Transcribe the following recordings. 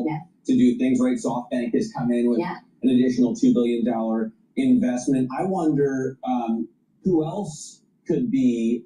capital to do things, right? SoftBank has come in with an additional $2 billion investment. I wonder who else could be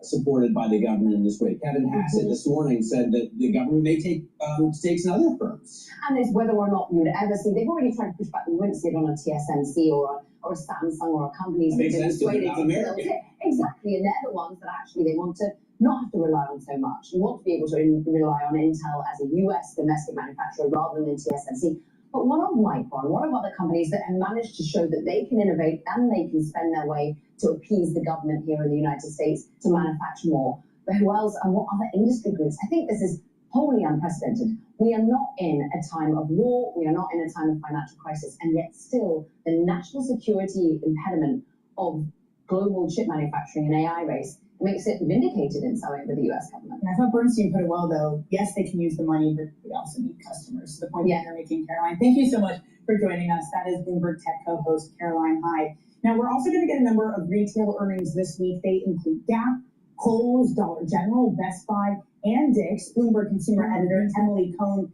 supported by the government in this way. Kevin Hassett this morning said that the government may take stakes in other firms. And it's whether or not you would ever see, they've already tried to push back, we wouldn't see it on a TSMC or a Samsung or a companies that are persuaded to build it. Exactly, and they're the ones that actually they want to not have to rely on so much. You want to be able to rely on Intel as a US domestic manufacturer rather than TSMC. But what of Micron, what of other companies that have managed to show that they can innovate and they can spend their way to appease the government here in the United States to manufacture more? But who else and what other industry groups? I think this is wholly unprecedented. We are not in a time of war, we are not in a time of financial crisis, and yet still the national security impediment of global chip manufacturing and AI race makes it vindicated in some way with the US government. And I thought Bernstein put it well, though. Yes, they can use the money, but we also need customers. To the point that you're making, Caroline. Thank you so much for joining us. That is Bloomberg Tech co-host Caroline Hyde. Now, we're also going to get a number of retail earnings this week. They include Gap, Kohl's, Dollar General, Best Buy, and Dick's. Bloomberg consumer editor Emily Cohen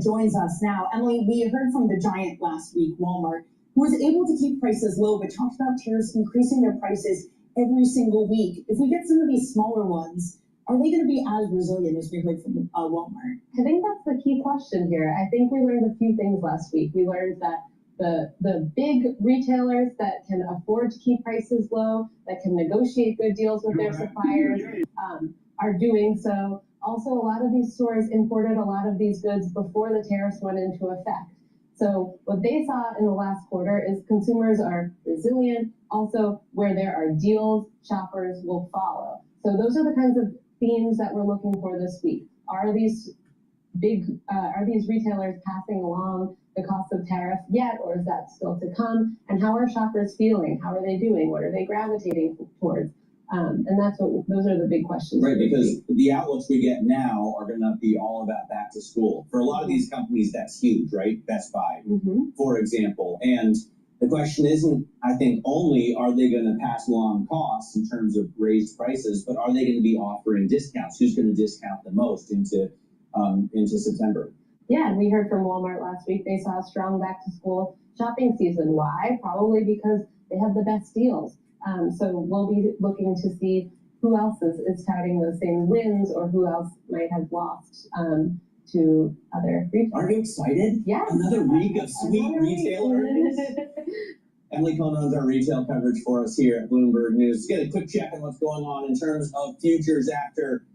joins us now. Emily, we heard from the giant last week, Walmart, who was able to keep prices low, but talked about tariffs increasing their prices every single week. If we get some of these smaller ones, are they going to be as resilient as we heard from Walmart? I think that's the key question here. I think we learned a few things last week. We learned that the big retailers that can afford to keep prices low, that can negotiate good deals with their suppliers, are doing so. Also, a lot of these stores imported a lot of these goods before the tariffs went into effect. So what they saw in the last quarter is consumers are resilient. Also, where there are deals, shoppers will follow. So those are the kinds of themes that we're looking for this week. Are these retailers passing along the cost of tariff yet, or is that still to come? And how are shoppers feeling? How are they doing? What are they gravitating towards? And those are the big questions. Right, because the outlooks we get now are going to be all about back to school. For a lot of these companies, that's huge, right? Best Buy, for example. And the question isn't, I think, only are they going to pass along costs in terms of raised prices, but are they going to be offering discounts? Who's going to discount the most into September? Yeah, and we heard from Walmart last week. They saw a strong back to school shopping season. Why? Probably because they have the best deals. So we'll be looking to see who else is touting those same wins or who else might have lost to other retailers. Aren't you excited? Yeah. Another week of sweet retail earnings. Emily Cohen runs our retail coverage for us here at Bloomberg News. Let's get a quick check on what's going on in terms of futures after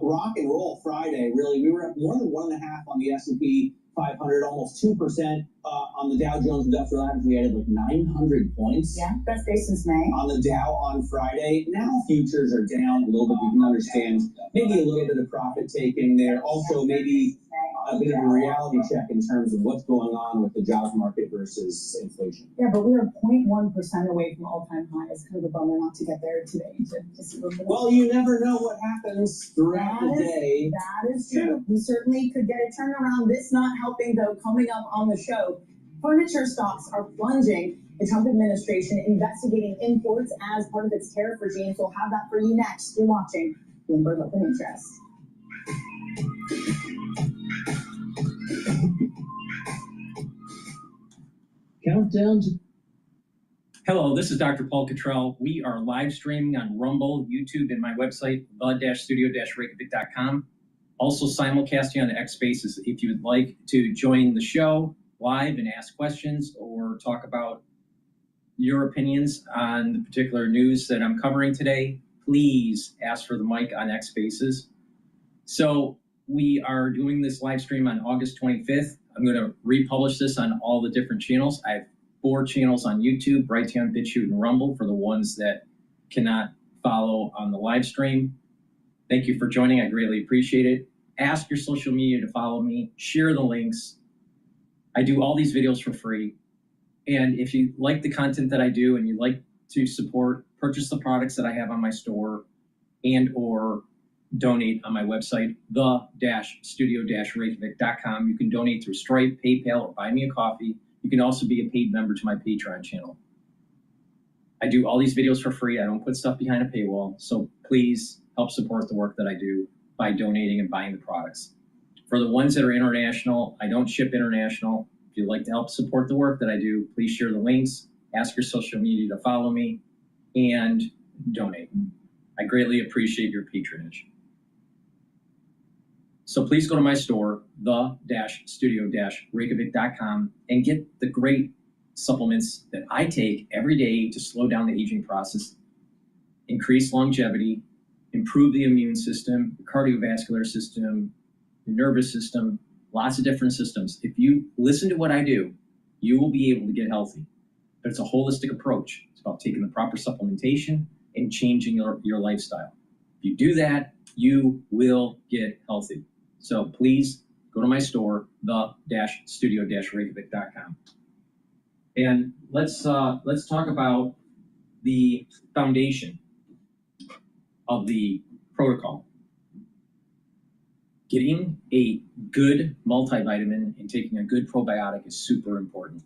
rock and roll Friday. Really, we were up more than 1.5 on the S&P 500, almost 2% on the Dow Jones Industrial Average. We added like 900 points. Yeah, best day since May. On the Dow on Friday. Now futures are down a little bit. You can understand maybe a little bit of profit taking there. Also, maybe a bit of a reality check in terms of what's going on with the jobs market versus inflation. Yeah, but we were 0.1% away from all-time highs. Kind of a bummer not to get there today to see what. Well, you never know what happens throughout the day. That is true. We certainly could get a turnaround. This not helping, though. Coming up on the show, furniture stocks are plunging. The Trump administration investigating imports as part of its tariff regime. So we'll have that for you next. You're watching Bloomberg Open Interest. Countdown to... Hello, this is DrPaulCottrell. We are live streaming on Rumble, YouTube, and my website, the-studio-reykjavik.com. Also simulcasting on X Spaces if you would like to join the show live and ask questions or talk about your opinions on the particular news that I'm covering today. Please ask for the mic on X Spaces. So we are doing this live stream on August 25th. I'm going to republish this on all the different channels. I have 4 channels on YouTube, Brighteon, Bitchute, and Rumble for the ones that cannot follow on the live stream. Thank you for joining. I greatly appreciate it. Ask your social media to follow me. Share the links. I do all these videos for free. And if you like the content that I do and you'd like to support, purchase the products that I have on my store and or donate on my website, the-studio-reykjavik.com. You can donate through Stripe, PayPal, or buy me a coffee. You can also be a paid member to my Patreon channel. I do all these videos for free. I don't put stuff behind a paywall. So please help support the work that I do by donating and buying the products. For the ones that are international, I don't ship international. If you'd like to help support the work that I do, please share the links, ask your social media to follow me, and donate. I greatly appreciate your patronage. So please go to my store, the-studio-reykjavik.com, and get the great supplements that I take every day to slow down the aging process, increase longevity, improve the immune system, the cardiovascular system, the nervous system, lots of different systems. If you listen to what I do, you will be able to get healthy. But it's a holistic approach. It's about taking the proper supplementation and changing your lifestyle. If you do that, you will get healthy. So please go to my store, the-studio-reykjavik.com. And let's talk about the foundation of the protocol. Getting a good multivitamin and taking a good probiotic is super important.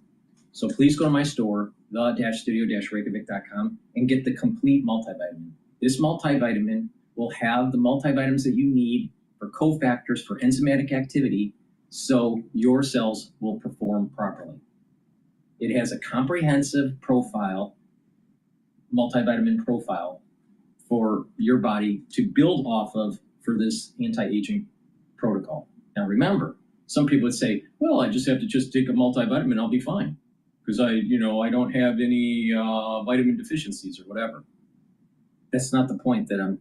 So please go to my store, the-studio-reykjavik.com, and get the complete multivitamin. This multivitamin will have the multivitamins that you need for cofactors for enzymatic activity so your cells will perform properly. It has a comprehensive profile, multivitamin profile for your body to build off of for this anti-aging protocol. Now remember, some people would say, well, I just have to take a multivitamin, I'll be fine. Because I don't have any vitamin deficiencies or whatever. That's not the point that I'm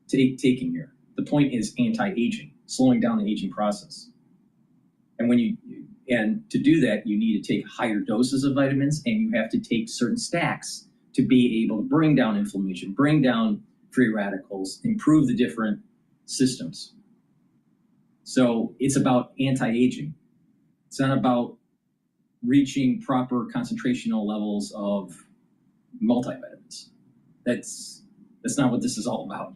taking here. The point is anti-aging, slowing down the aging process. And to do that, you need to take higher doses of vitamins, and you have to take certain stacks to be able to bring down inflammation, bring down free radicals, improve the different systems. So it's about anti-aging. It's not about reaching proper concentrational levels of multivitamins. That's not what this is all about.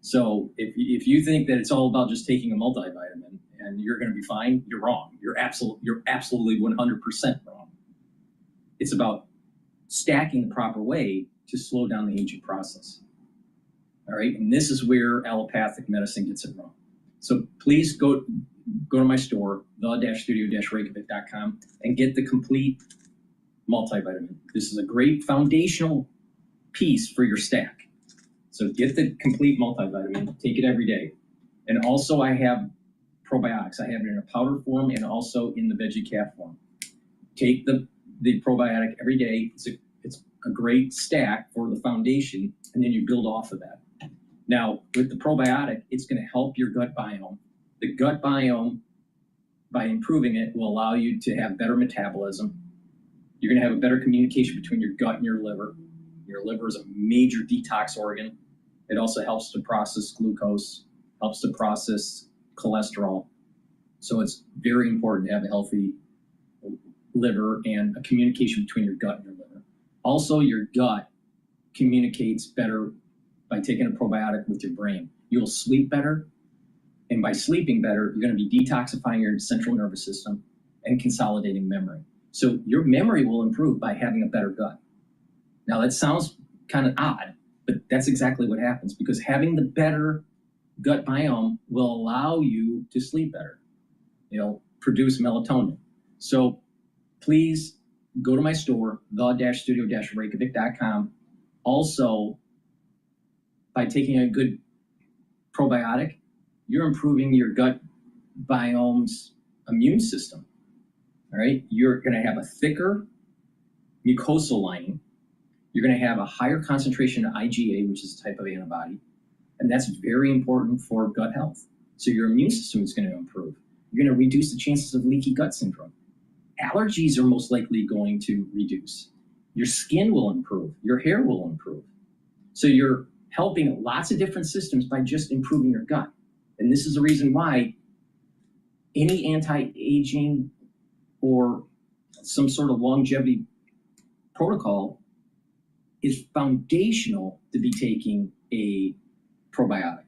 So if you think that it's all about just taking a multivitamin and you're going to be fine, you're wrong. You're absolutely 100% wrong. It's about stacking the proper way to slow down the aging process. All right, and this is where allopathic medicine gets it wrong. So please go to my store, the-studio-reykjavik.com, and get the complete multivitamin. This is a great foundational piece for your stack. So get the complete multivitamin, take it every day. And also I have probiotics. I have it in a powder form and also in the veggie cap form. Take the probiotic every day. It's a great stack for the foundation, and then you build off of that. Now, with the probiotic, it's going to help your gut biome. The gut biome, by improving it, will allow you to have better metabolism. You're going to have a better communication between your gut and your liver. Your liver is a major detox organ. It also helps to process glucose, helps to process cholesterol. So it's very important to have a healthy liver and a communication between your gut and your liver. Also, your gut communicates better by taking a probiotic with your brain. You'll sleep better, and by sleeping better, you're going to be detoxifying your central nervous system and consolidating memory. So your memory will improve by having a better gut. Now that sounds kind of odd, but that's exactly what happens, because having the better gut biome will allow you to sleep better. It'll produce melatonin. So please go to my store, the-studio-reykjavik.com. Also, by taking a good probiotic, you're improving your gut biome's immune system. All right, you're going to have a thicker mucosal lining. You're going to have a higher concentration of IgA, which is a type of antibody, and that's very important for gut health. So your immune system is going to improve. You're going to reduce the chances of leaky gut syndrome. Allergies are most likely going to reduce. Your skin will improve. Your hair will improve. So you're helping lots of different systems by just improving your gut. And this is the reason why any anti-aging or some sort of longevity protocol is foundational to be taking a probiotic.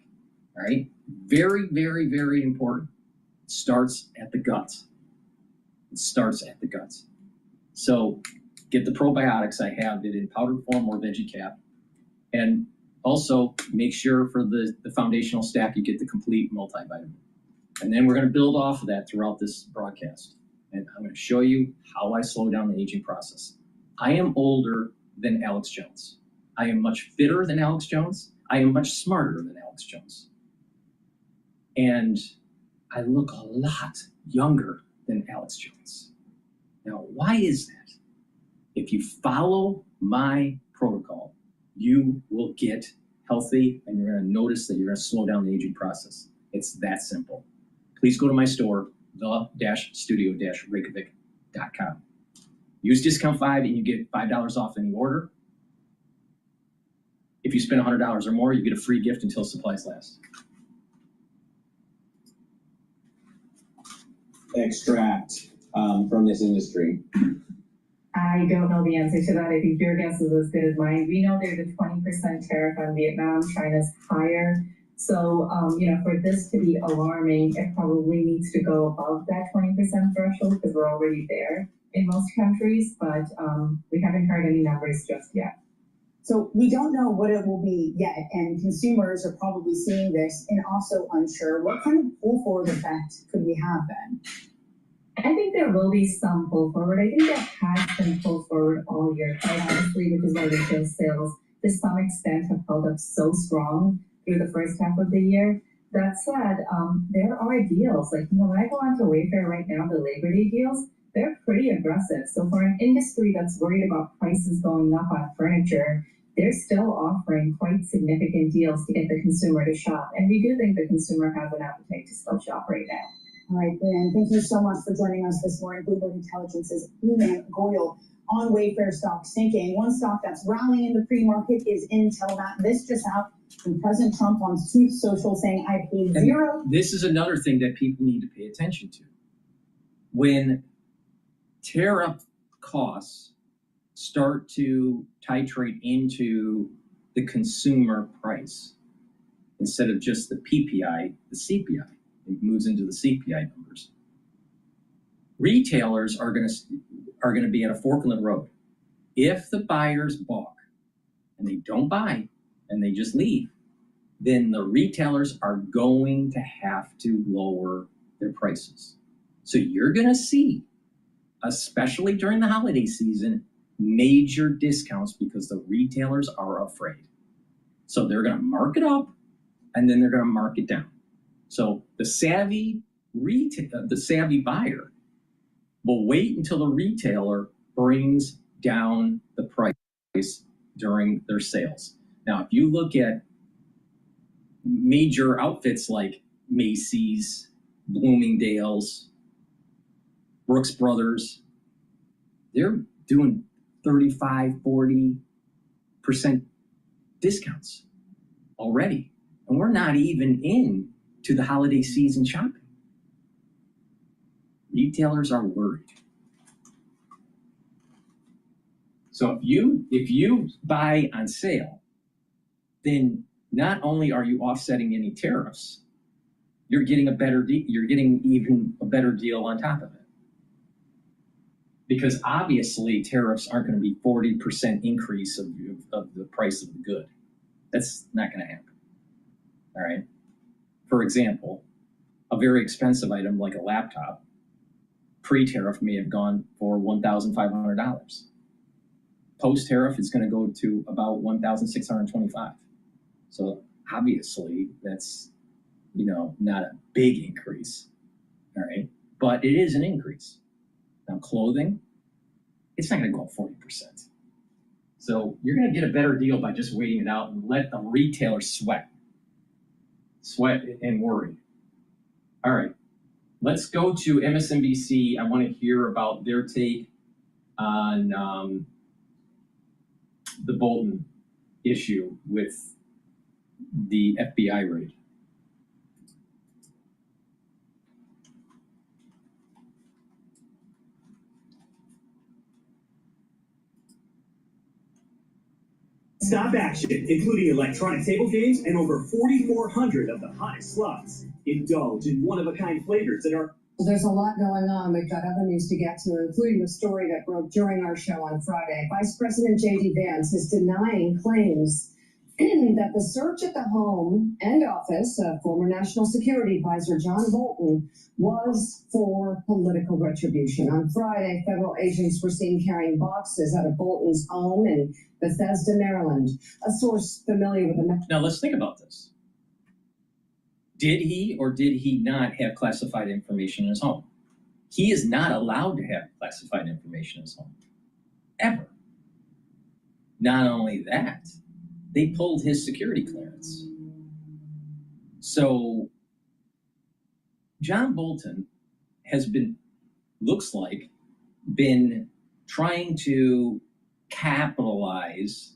All right? Very, very, very important. It starts at the guts. It starts at the guts. So get the probiotics. I have it in powder form or veggie cap. And also make sure for the foundational stack, you get the complete multivitamin. And then we're going to build off of that throughout this broadcast. And I'm going to show you how I slow down the aging process. I am older than Alex Jones. I am much fitter than Alex Jones. I am much smarter than Alex Jones. And I look a lot younger than Alex Jones. Now, why is that? If you follow my protocol, you will get healthy and you're going to notice that you're going to slow down the aging process. It's that simple. Please go to my store, the-studio-reykjavik.com. Use discount 5 and you get $5 off any order. If you spend $100 or more, you get a free gift until supplies last. Extract from this industry? I don't know the answer to that. I think your guess is as good as mine. We know there's a 20% tariff on Vietnam. China's higher. So, for this to be alarming, it probably needs to go above that 20% threshold because we're already there in most countries, but we haven't heard any numbers just yet. So we don't know what it will be yet, and consumers are probably seeing this and also unsure. What kind of pull forward effect could we have then? I think there will be some pull forward. I think there has been pull forward all year, quite honestly, which is why retail sales, to some extent, have held up so strong through the first half of the year. That said, there are deals. Like, when I go onto Wayfair right now, the Labor Day deals, they're pretty aggressive. So for an industry that's worried about prices going up on furniture, they're still offering quite significant deals to get the consumer to shop. And we do think the consumer has an appetite to still shop right now. All right, Brian, thank you so much for joining us this morning. Bloomberg Intelligence's Luman Goyle on Wayfair stock sinking. One stock that's rallying in the pre-market is Intel. This just out from President Trump on Truth Social saying, I paid zero. And this is another thing that people need to pay attention to. When tariff costs start to titrate into the consumer price, instead of just the PPI, the CPI, it moves into the CPI numbers. Retailers are going to be at a fork in the road. If the buyers balk and they don't buy and they just leave, then the retailers are going to have to lower their prices. So you're going to see, especially during the holiday season, major discounts because the retailers are afraid. So they're going to mark it up and then they're going to mark it down. So the savvy buyer will wait until the retailer brings down the price during their sales. Now, if you look at major outfits like Macy's, Bloomingdale's, Brooks Brothers, they're doing 35-40% discounts already. And we're not even in to the holiday season shopping. Retailers are worried. So if you buy on sale, then not only are you offsetting any tariffs, you're getting you're getting even a better deal on top of it. Because obviously tariffs aren't going to be 40% increase of the price of the good. That's not going to happen. All right. For example, a very expensive item like a laptop, pre-tariff may have gone for $1,500. Post-tariff is going to go to about $1,625. So obviously that's, not a big increase. All right. But it is an increase. Now clothing, it's not going to go up 40%. So you're going to get a better deal by just waiting it out and let the retailer sweat and worry. All right, let's go to MSNBC. I want to hear about their take on the Bolton issue with the FBI raid. Stop action, including electronic table games and over 4,400 of the hottest slots. Indulge in one-of-a-kind flavors that are... There's a lot going on. We've got other news to get to, including the story that broke during our show on Friday. Vice President J.D. Vance is denying claims that the search at the home and office of former National Security Advisor John Bolton was for political retribution. On Friday, federal agents were seen carrying boxes out of Bolton's home in Bethesda, Maryland. A source familiar with the... Now let's think about this. Did he or did he not have classified information in his home? He is not allowed to have classified information in his home, ever. Not only that, they pulled his security clearance. So John Bolton has looks like, been trying to capitalize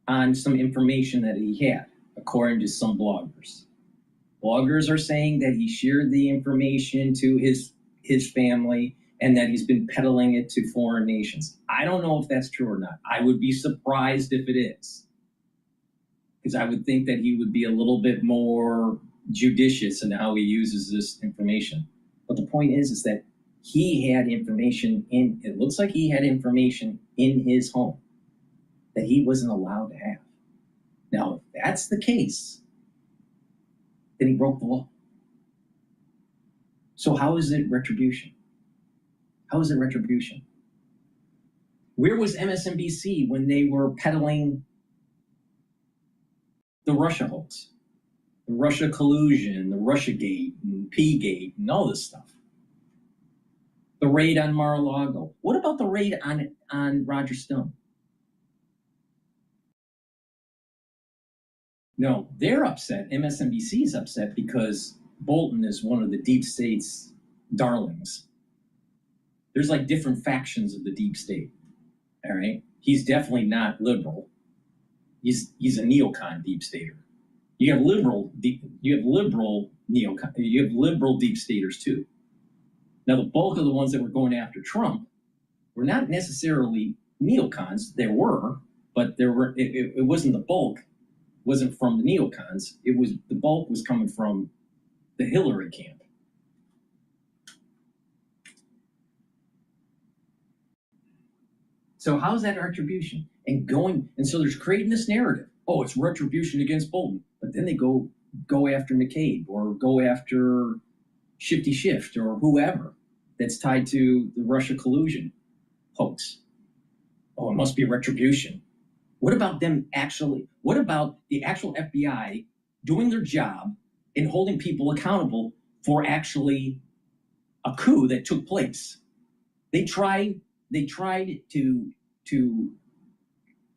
on some information that he had, according to some bloggers. Bloggers are saying that he shared the information to his family and that he's been peddling it to foreign nations. I don't know if that's true or not. I would be surprised if it is, because I would think that he would be a little bit more judicious in how he uses this information. But the point is that he had information it looks like he had information in his home that he wasn't allowed to have. Now, if that's the case, then he broke the law. So how is it retribution? How is it retribution? Where was MSNBC when they were peddling the Russia hoax, the Russia collusion, the Russiagate, and P-gate, and all this stuff? The raid on Mar-a-Lago. What about the raid on Roger Stone? No, they're upset. MSNBC is upset because Bolton is one of the deep state's darlings. There's like different factions of the deep state. All right, he's definitely not liberal. He's a neocon deep stater. You have liberal deep staters too. Now, the bulk of the ones that were going after Trump were not necessarily neocons. There were, but it wasn't the bulk. Wasn't from the neocons. The bulk was coming from the Hillary camp. So how's that retribution? And so there's creating this narrative. Oh, it's retribution against Bolton. But then they go after McCabe or go after Shifty Shift or whoever that's tied to the Russia collusion hoax. Oh, it must be retribution. What about the actual FBI doing their job and holding people accountable for actually a coup that took place? They tried to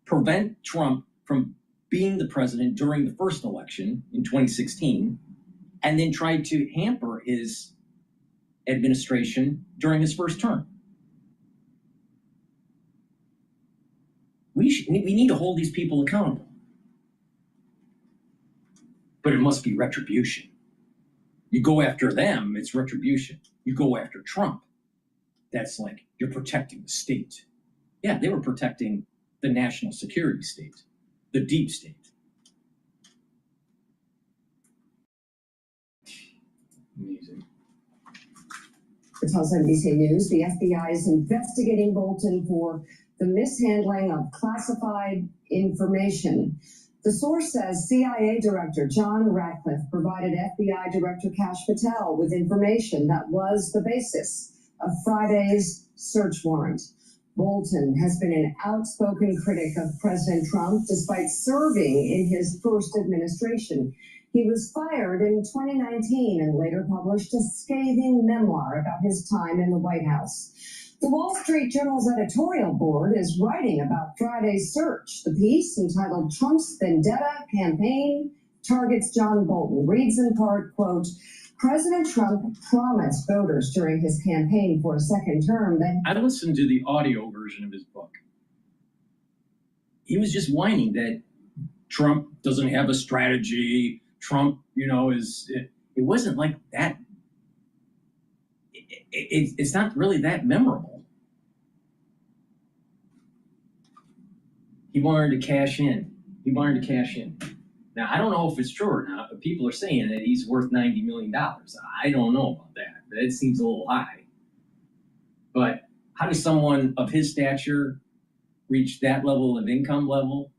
prevent Trump from being the president during the first election in 2016, and then tried to hamper his administration during his first term. We need to hold these people accountable. But it must be retribution. You go after them, it's retribution. You go after Trump, that's like you're protecting the state. Yeah, they were protecting the national security state, the deep state. Amazing. It tells NBC News the FBI is investigating Bolton for the mishandling of classified information. The source says CIA Director John Ratcliffe provided FBI Director Kash Patel with information that was the basis of Friday's search warrant. Bolton has been an outspoken critic of President Trump despite serving in his first administration. He was fired in 2019 and later published a scathing memoir about his time in the White House. The Wall Street Journal's editorial board is writing about Friday's search. The piece, entitled Trump's Vendetta Campaign Targets John Bolton, reads in part, quote, President Trump promised voters during his campaign for a second term that... I listened to the audio version of his book. He was just whining that Trump doesn't have a strategy. Trump, it wasn't like that. It's not really that memorable. He wanted to cash in. Now, I don't know if it's true or not, but people are saying that he's worth $90 million. I don't know about that. That seems a little high. But how does someone of his stature reach that level of income level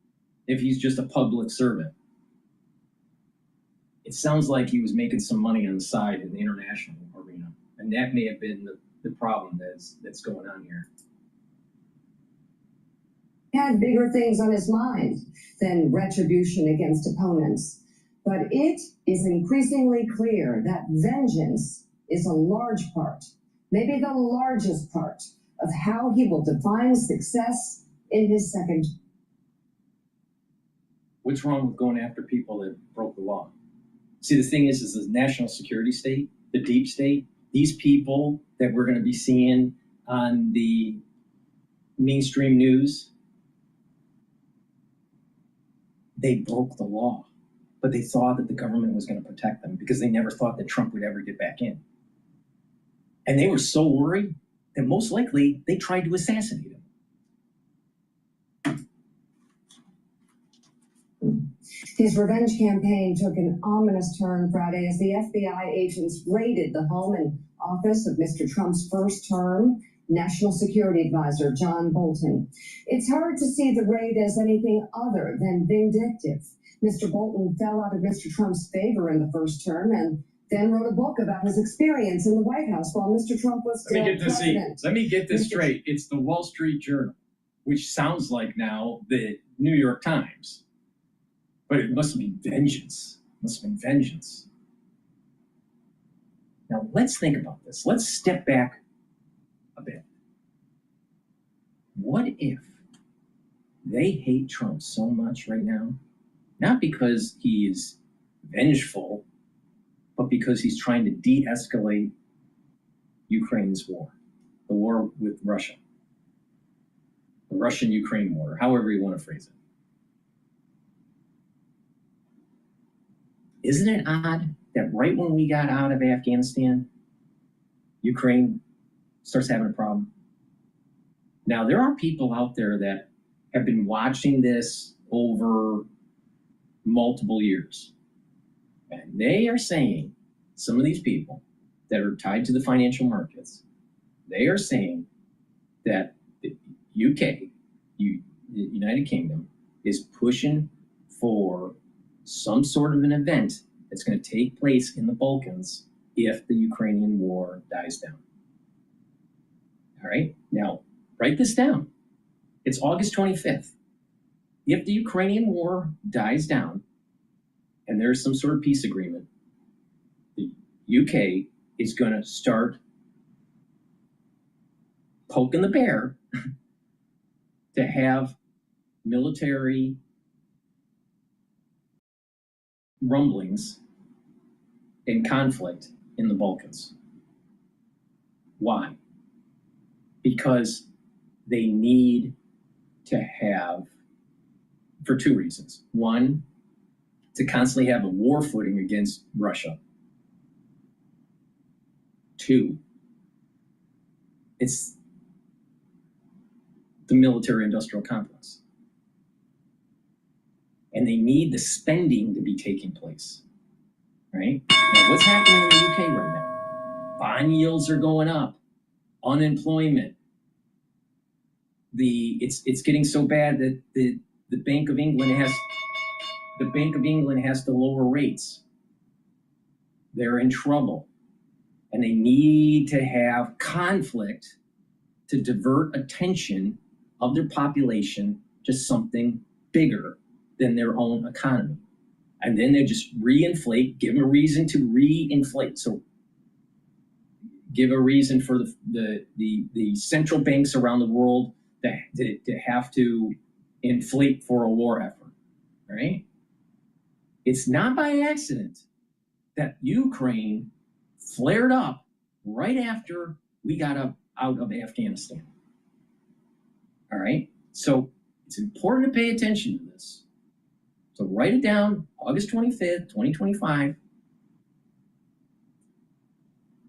if he's just a public servant. It sounds like he was making some money on the side in the international arena, and that may have been the problem that's going on here. He had bigger things on his mind than retribution against opponents. But it is increasingly clear that vengeance is a large part, maybe the largest part, of how he will define success in his second. What's wrong with going after people that broke the law? See, the thing is the national security state, the deep state, these people that we're going to be seeing on the mainstream news, they broke the law, but they thought that the government was going to protect them because they never thought that Trump would ever get back in. And they were so worried that most likely they tried to assassinate him. His revenge campaign took an ominous turn Friday as the FBI agents raided the home and office of Mr. Trump's first-term National Security Advisor, John Bolton. It's hard to see the raid as anything other than vindictive. Mr. Bolton fell out of Mr. Trump's favor in the first term and then wrote a book about his experience in the White House while Mr. Trump was still president. Let me get this straight. It's the Wall Street Journal, which sounds like now the New York Times. But it must be vengeance. It must have been vengeance. Now let's think about this. Let's step back a bit. What if they hate Trump so much right now, not because he is vengeful, but because he's trying to de-escalate Ukraine's war, the war with Russia, the Russian-Ukraine war, however you want to phrase it. Isn't it odd that right when we got out of Afghanistan, Ukraine starts having a problem? Now, there are people out there that have been watching this over multiple years. And they are saying, some of these people that are tied to the financial markets, they are saying that the UK, the United Kingdom, is pushing for some sort of an event that's going to take place in the Balkans if the Ukrainian war dies down. All right, now write this down. It's August 25th. If the Ukrainian war dies down and there's some sort of peace agreement, the UK is going to start poking the bear to have military rumblings and conflict in the Balkans. Why? Because they need to have, for two reasons. One, to constantly have a war footing against Russia. Two, it's the military-industrial complex. And they need the spending to be taking place, right? Now, what's happening in the UK right now? Bond yields are going up, unemployment. It's getting so bad that the Bank of England has to lower rates. They're in trouble, and they need to have conflict to divert attention of their population to something bigger than their own economy. And then they just reinflate, give them a reason to reinflate. So give a reason for the central banks around the world to have to inflate for a war effort, right? It's not by accident that Ukraine flared up right after we got out of Afghanistan. All right? So it's important to pay attention to this. So write it down, August 25th, 2025.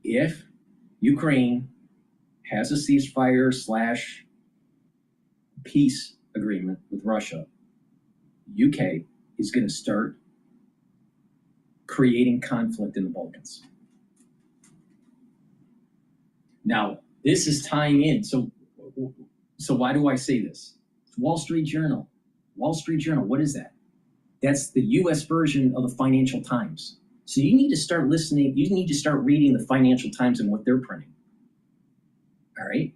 If Ukraine has a ceasefire / peace agreement with Russia, UK is going to start creating conflict in the Balkans. Now, this is tying in. So why do I say this? Wall Street Journal. Wall Street Journal, what is that? That's the US version of the Financial Times. So you need to start listening, you need to start reading the Financial Times and what they're printing. All right?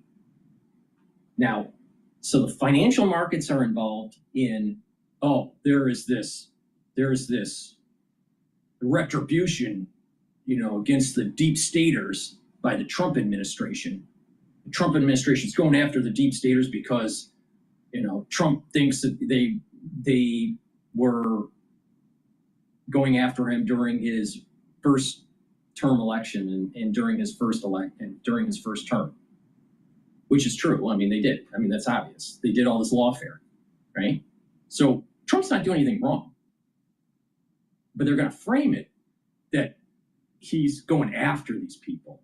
Now, so the financial markets are involved in, oh, there is this retribution, against the deep staters by the Trump administration. The Trump administration is going after the deep staters because, Trump thinks that they were going after him during his first term election and during his first term, which is true. I mean, they did. I mean, that's obvious. They did all this lawfare, right? So Trump's not doing anything wrong, but they're going to frame it that he's going after these people.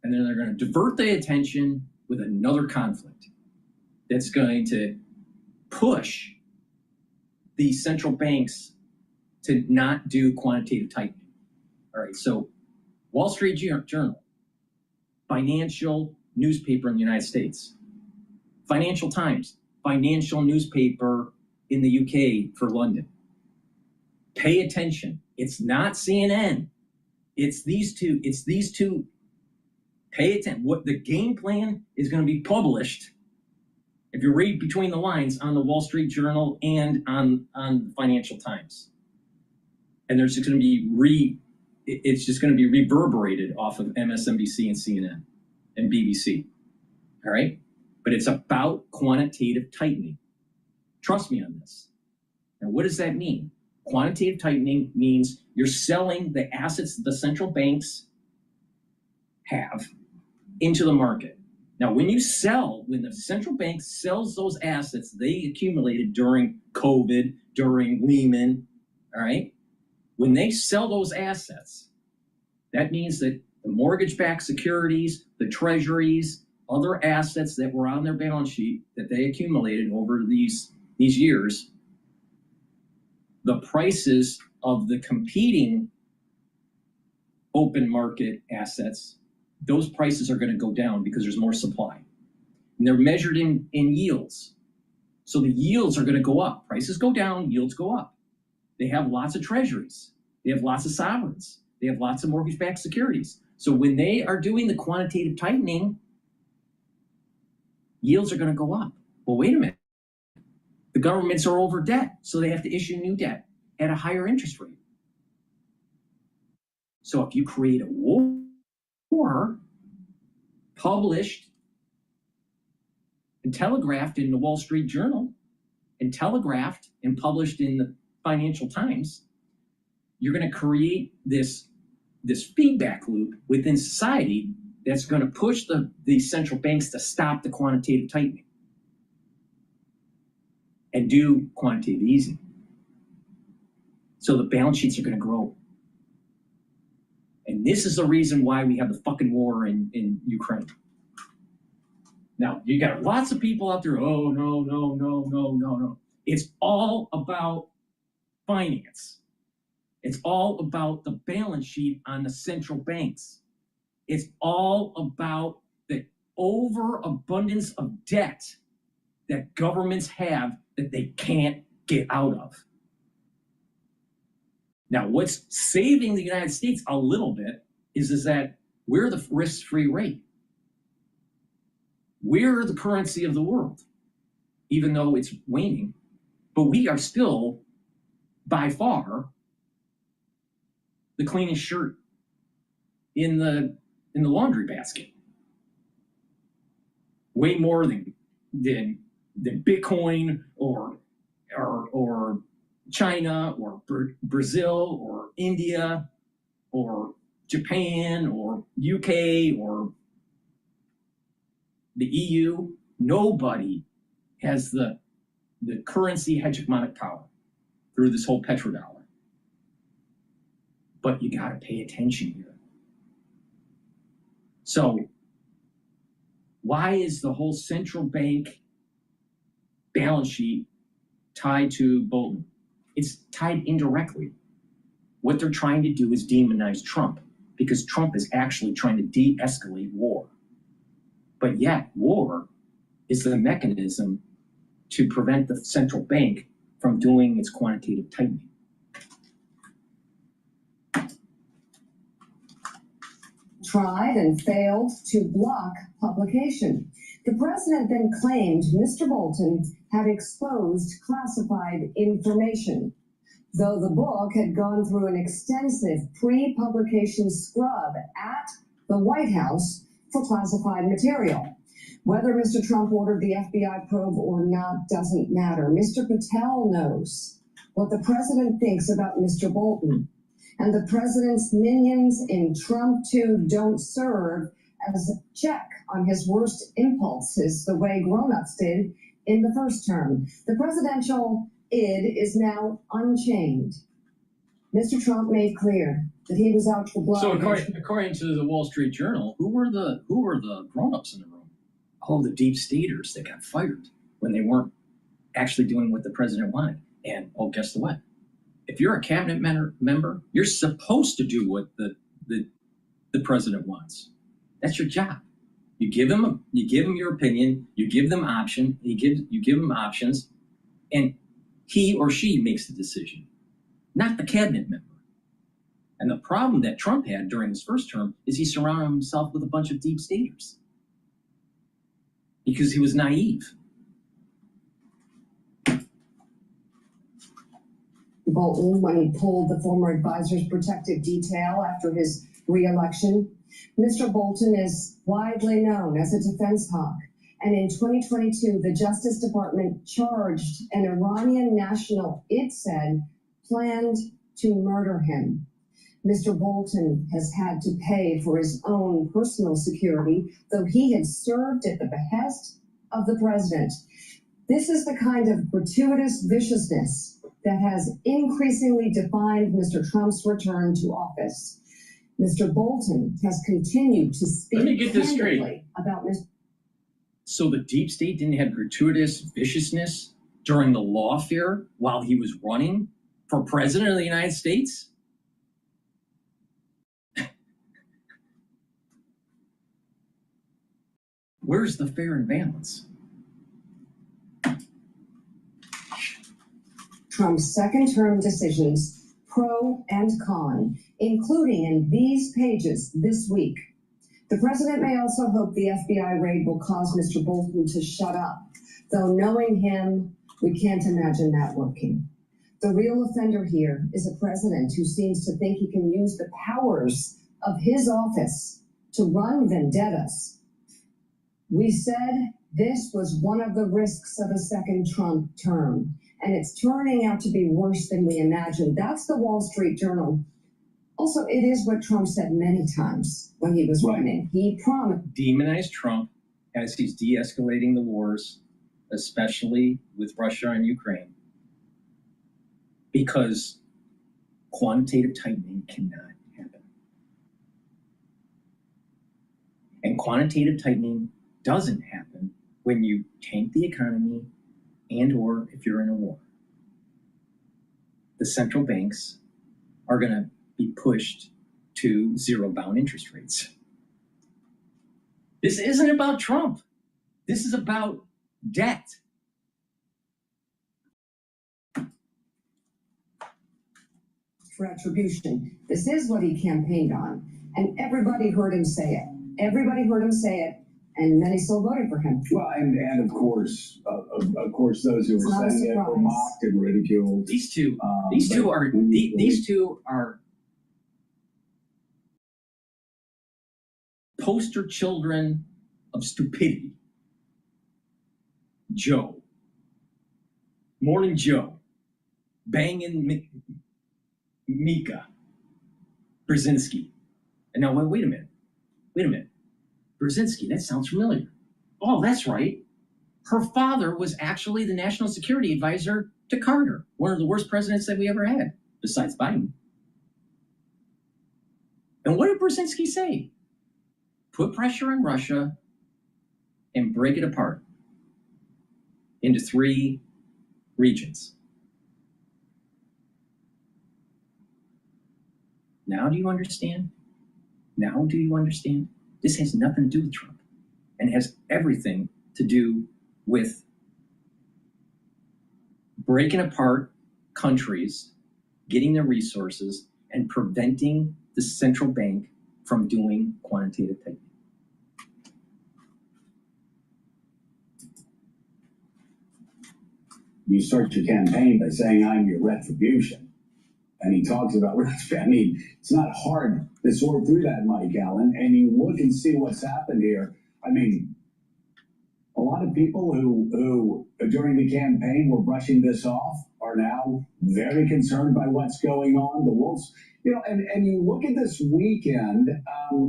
And then they're going to divert the attention with another conflict that's going to push the central banks to not do quantitative tightening. All right, so Wall Street Journal, financial newspaper in the United States. Financial Times, financial newspaper in the UK for London. Pay attention. It's not CNN. It's these two. Pay attention. What the game plan is going to be published, if you read between the lines, on the Wall Street Journal and on the Financial Times. And there's just going to be it's just going to be reverberated off of MSNBC and CNN and BBC. All right? But it's about quantitative tightening. Trust me on this. Now, what does that mean? Quantitative tightening means you're selling the assets that the central banks have into the market. Now, when the central bank sells those assets they accumulated during COVID, during Lehman, all right? When they sell those assets, that means that the mortgage-backed securities, the treasuries, other assets that were on their balance sheet that they accumulated over these years, the prices of the competing open market assets, those prices are going to go down because there's more supply. And they're measured in yields. So the yields are going to go up. Prices go down, yields go up. They have lots of treasuries. They have lots of sovereigns. They have lots of mortgage-backed securities. So when they are doing the quantitative tightening, yields are going to go up. Well, wait a minute. The governments are over debt, so they have to issue new debt at a higher interest rate. So if you create a war published and telegraphed in the Wall Street Journal and telegraphed and published in the Financial Times, you're going to create this feedback loop within society that's going to push the central banks to stop the quantitative tightening and do quantitative easing. So the balance sheets are going to grow. And this is the reason why we have the fucking war in Ukraine. Now, you got lots of people out there, oh, no. It's all about finance. It's all about the balance sheet on the central banks. It's all about the overabundance of debt that governments have that they can't get out of. Now, what's saving the United States a little bit is that we're the risk-free rate. We're the currency of the world, even though it's waning. But we are still, by far, the cleanest shirt in the laundry basket. Way more than Bitcoin or China or Brazil or India or Japan or UK or the EU. Nobody has the currency hegemonic power through this whole petrodollar. But you got to pay attention here. So why is the whole central bank balance sheet tied to Bolton? It's tied indirectly. What they're trying to do is demonize Trump because Trump is actually trying to de-escalate war. But yet, war is the mechanism to prevent the central bank from doing its quantitative tightening. Tried and failed to block publication. The president then claimed Mr. Bolton had exposed classified information, though the book had gone through an extensive pre-publication scrub at the White House for classified material. Whether Mr. Trump ordered the FBI probe or not doesn't matter. Mr. Patel knows what the president thinks about Mr. Bolton. And the president's minions in Trump 2 don't serve as a check on his worst impulses the way grown-ups did in the first term. The presidential id is now unchained. Mr. Trump made clear that he was out for blood. So according to the Wall Street Journal, who were the grown-ups in the room? All the deep staters that got fired when they weren't actually doing what the president wanted. And oh, guess what? If you're a cabinet member, you're supposed to do what the president wants. That's your job. You give him your opinion. You give them you give them options, and he or she makes the decision, not the cabinet member. And the problem that Trump had during his first term is he surrounded himself with a bunch of deep staters because he was naive. Bolton, when he pulled the former advisor's protective detail after his re-election. Mr. Bolton is widely known as a defense hawk, and in 2022, the Justice Department charged an Iranian national, it said, planned to murder him. Mr. Bolton has had to pay for his own personal security, though he had served at the behest of the president. This is the kind of gratuitous viciousness that has increasingly defined Mr. Trump's return to office. Mr. Bolton has continued to speak Let me get this straight. About Mr. So the deep state didn't have gratuitous viciousness during the lawfare while he was running for president of the United States? Where's the fair and balance? Trump's second-term decisions, pro and con, including in these pages this week. The president may also hope the FBI raid will cause Mr. Bolton to shut up, though knowing him, we can't imagine that working. The real offender here is a president who seems to think he can use the powers of his office to run vendettas. We said this was one of the risks of a second Trump term, and it's turning out to be worse than we imagined. That's the Wall Street Journal. Also, it is what Trump said many times when he was running. He promised. Demonize Trump as he's de-escalating the wars, especially with Russia and Ukraine, because quantitative tightening cannot happen. And quantitative tightening doesn't happen when you tank the economy and or if you're in a war. The central banks are going to be pushed to zero-bound interest rates. This isn't about Trump. This is about debt. Retribution. This is what he campaigned on, and everybody heard him say it. Everybody heard him say it, and many still voted for him. Well, and of course, those who were saying it were mocked and ridiculed. These two are poster children of stupidity. Joe, Morning Joe, banging Mika Brzezinski. And now, wait a minute. Brzezinski, that sounds familiar. Oh, that's right. Her father was actually the national security advisor to Carter, one of the worst presidents that we ever had, besides Biden. And what did Brzezinski say? Put pressure on Russia and break it apart into 3 regions. Now do you understand? This has nothing to do with Trump, and it has everything to do with breaking apart countries, getting their resources, and preventing the central bank from doing quantitative tightening. You start your campaign by saying, I'm your retribution. And he talks about, I mean, it's not hard to sort through that, Mike Allen, and you look and see what's happened here. I mean, a lot of people who during the campaign were brushing this off are now very concerned by what's going on. The Wolves, you know, and you look at this weekend,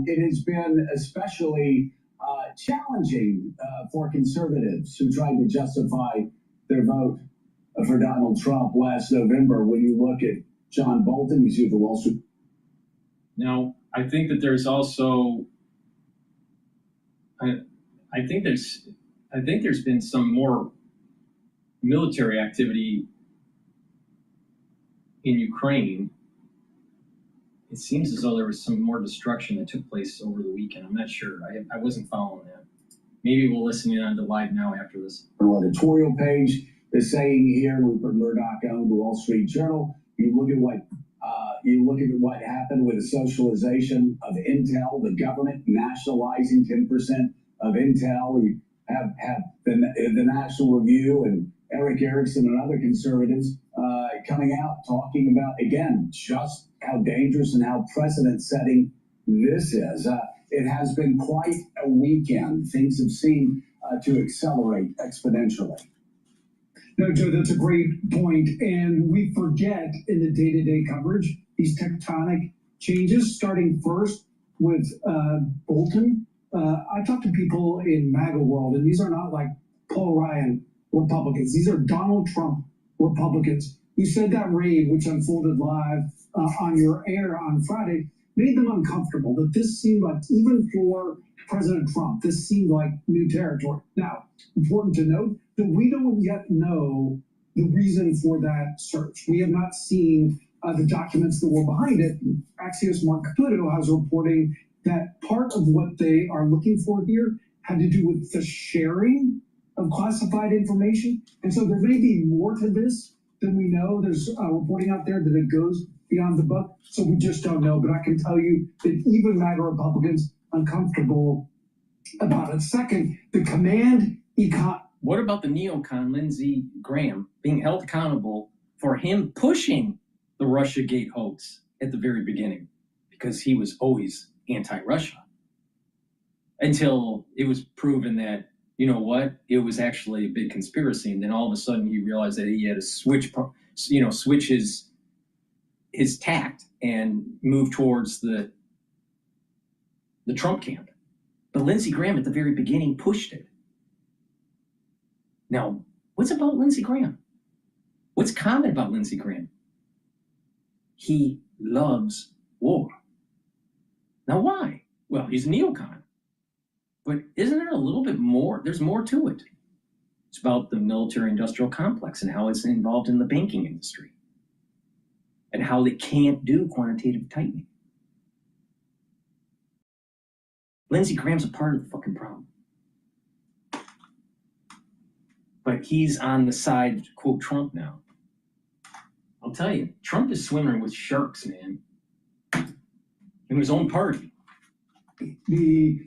it has been especially challenging for conservatives who tried to justify their vote for Donald Trump last November. When you look at John Bolton, you see the Wall Street. Now, I think that there's also, I think there's been some more military activity in Ukraine. It seems as though there was some more destruction that took place over the weekend. I'm not sure. I wasn't following that. Maybe we'll listen in on the live now after this. Our editorial page is saying here, Rupert Murdoch owned the Wall Street Journal. You look at what happened with the socialization of Intel, the government nationalizing 10% of Intel. You have the National Review and Eric Erickson and other conservatives coming out talking about, again, just how dangerous and how precedent-setting this is. It has been quite a weekend. Things have seemed to accelerate exponentially. No, Joe, that's a great point. And we forget in the day-to-day coverage these tectonic changes, starting first with Bolton. I talk to people in MAGA world, and these are not like Paul Ryan Republicans. These are Donald Trump Republicans who said that raid, which unfolded live on your air on Friday, made them uncomfortable, that this seemed like, even for President Trump, this seemed like new territory. Now, important to note that we don't yet know the reason for that search. We have not seen the documents that were behind it. Axios Mark Caputo has reporting that part of what they are looking for here had to do with the sharing of classified information. And so there may be more to this than we know. There's reporting out there that it goes beyond the book, so we just don't know. But I can tell you that even MAGA Republicans uncomfortable about it. Second, the command econ. What about the neocon Lindsey Graham being held accountable for him pushing the Russiagate hoax at the very beginning? Because he was always anti-Russia until it was proven that, you know what, it was actually a big conspiracy. And then all of a sudden he realized that he had to switch his tact and move towards the Trump camp. But Lindsey Graham at the very beginning pushed it. Now, what's about Lindsey Graham? What's common about Lindsey Graham? He loves war. Now, why? Well, he's a neocon. But isn't there a little bit more? There's more to it. It's about the military-industrial complex and how it's involved in the banking industry and how they can't do quantitative tightening. Lindsey Graham's a part of the fucking problem. But he's on the side, quote, Trump now. I'll tell you, Trump is swimming with sharks, man. In his own party. The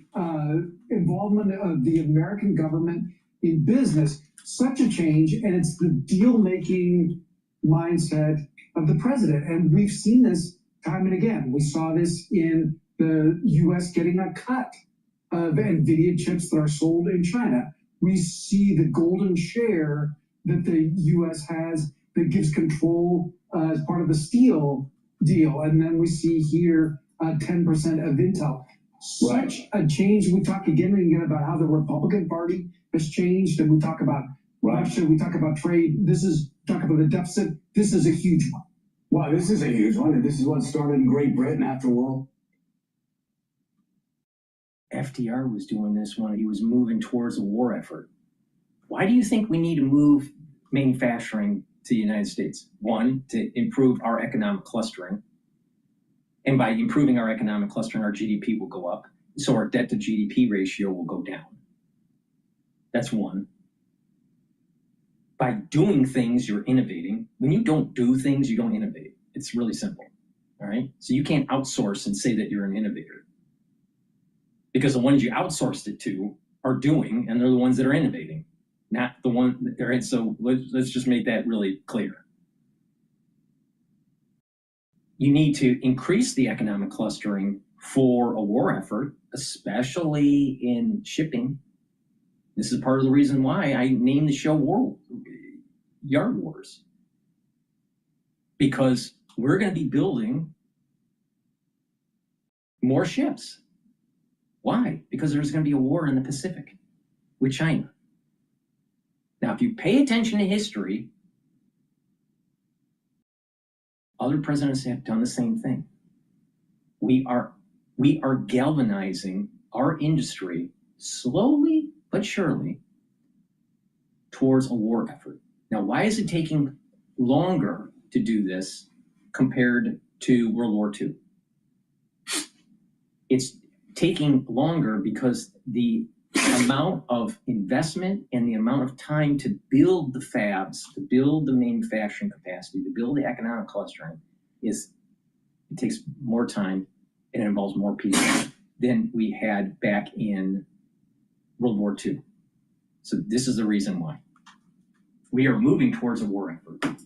involvement of the American government in business, such a change, and it's the deal-making mindset of the president. And we've seen this time and again. We saw this in the U.S. getting a cut of NVIDIA chips that are sold in China. We see the golden share that the U.S. has that gives control as part of the steel deal. And then we see here 10% of Intel. Such a change. We talk again and again about how the Republican Party has changed, and we talk about Russia, we talk about trade. Talk about the deficit. This is a huge one. Well, this is a huge one, and this is what started in Great Britain after World. FDR was doing this when he was moving towards a war effort. Why do you think we need to move manufacturing to the United States? One, to improve our economic clustering. And by improving our economic clustering, our GDP will go up. So our debt to GDP ratio will go down. That's one. by doing things, you're innovating. When you don't do things, you don't innovate. It's really simple. All right. So you can't outsource and say that you're an innovator, because the ones you outsourced it to are doing, and they're the ones that are innovating, not the one that they're in. So let's just make that really clear. You need to increase the economic clustering for a war effort, especially in shipping. This is part of the reason why I named the show Yard Wars, because we're going to be building more ships. Why? Because there's going to be a war in the Pacific with China. Now, if you pay attention to history, other presidents have done the same thing. We are galvanizing our industry slowly but surely towards a war effort. Now, why is it taking longer to do this compared to World War II? It's taking longer because the amount of investment and the amount of time to build the fabs, to build the manufacturing capacity, to build the economic clustering it takes more time and it involves more people than we had back in World War II. So this is the reason why. We are moving towards a war effort.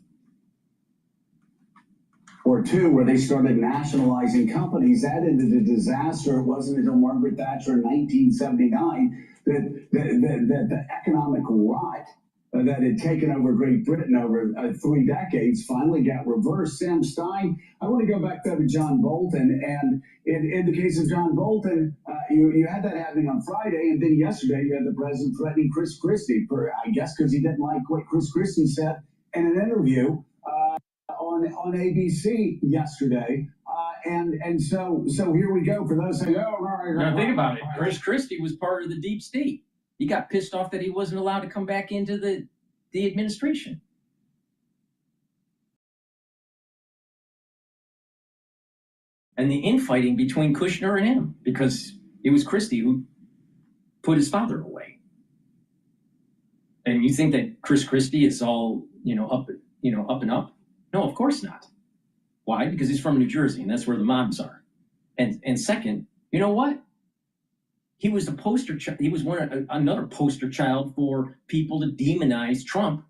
Or two, where they started nationalizing companies. That ended a disaster. It wasn't until Margaret Thatcher in 1979 that the economic rot that had taken over Great Britain over 3 decades finally got reversed. Sam Stein, I want to go back there to John Bolton. And in the case of John Bolton, you had that happening on Friday. And then yesterday, you had the president threatening Chris Christie, I guess because he didn't like what Chris Christie said in an interview on ABC yesterday. And so here we go. For those saying, now think about it. Chris Christie was part of the deep state. He got pissed off that he wasn't allowed to come back into the administration. And the infighting between Kushner and him, because it was Christie who put his father away. And you think that Chris Christie is all, up and up? No, of course not. Why? Because he's from New Jersey, and that's where the mobs are. And second, you know what? He was the poster child. He was another poster child for people to demonize Trump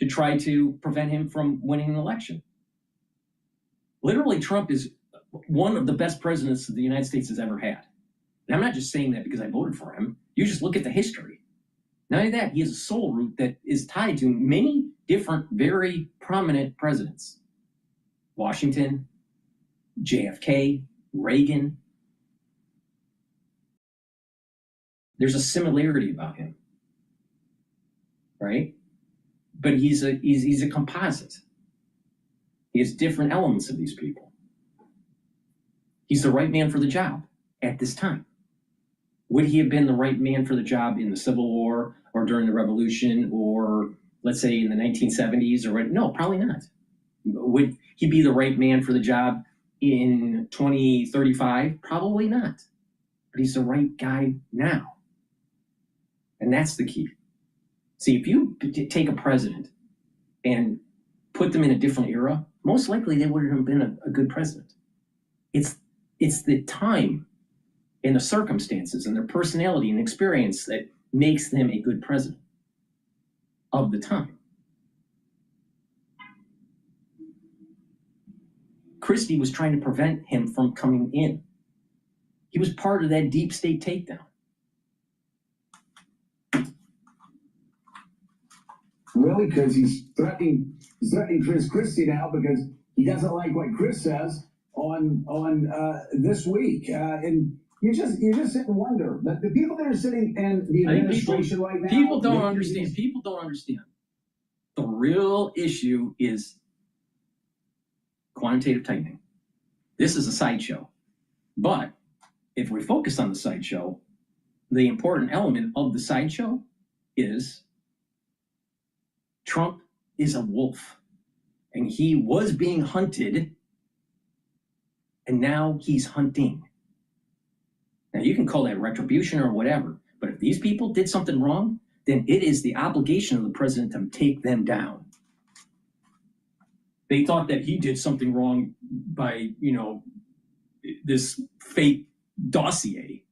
to try to prevent him from winning an election. Literally, Trump is one of the best presidents that the United States has ever had. And I'm not just saying that because I voted for him. You just look at the history. Not only that, he has a soul root that is tied to many different, very prominent presidents. Washington, JFK, Reagan. There's a similarity about him, right? But he's a composite. He has different elements of these people. He's the right man for the job at this time. Would he have been the right man for the job in the Civil War or during the Revolution or let's say in the 1970s or what? No, probably not. Would he be the right man for the job in 2035? Probably not. But he's the right guy now. And that's the key. See, if you take a president and put them in a different era, most likely they wouldn't have been a good president. It's the time and the circumstances and their personality and experience that makes them a good president of the time. Christie was trying to prevent him from coming in. He was part of that deep state takedown. Really? Because he's threatening Chris Christie now because he doesn't like what Chris says on this week. And you just sit and wonder that the people that are sitting in the administration right now. People don't understand. People don't understand. The real issue is quantitative tightening. This is a sideshow. But if we focus on the sideshow, the important element of the sideshow is Trump is a wolf. And he was being hunted, and now he's hunting. Now, you can call that retribution or whatever, but if these people did something wrong, then it is the obligation of the president to take them down. They thought that he did something wrong by, this fake dossier.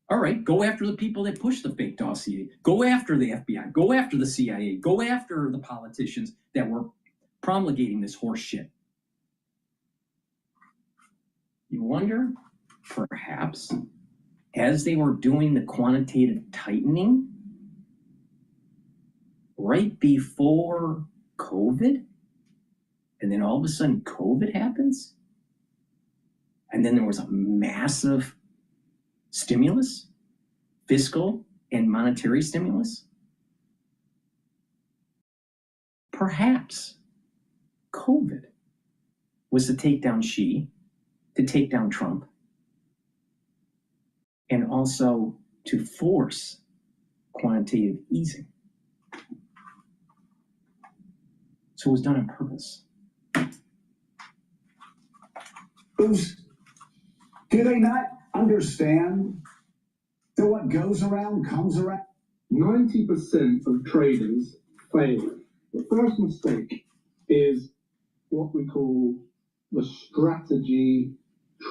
All right, go after the people that pushed the fake dossier. Go after the FBI. Go after the CIA. Go after the politicians that were promulgating this horse shit. You wonder, perhaps, as they were doing the quantitative tightening right before COVID, and then all of a sudden COVID happens, and then there was a massive stimulus, fiscal and monetary stimulus. Perhaps COVID was to take down Xi, to take down Trump, and also to force quantitative easing. So it was done on purpose. Do they not understand that what goes around comes around? 90% of traders fail. The first mistake is what we call the strategy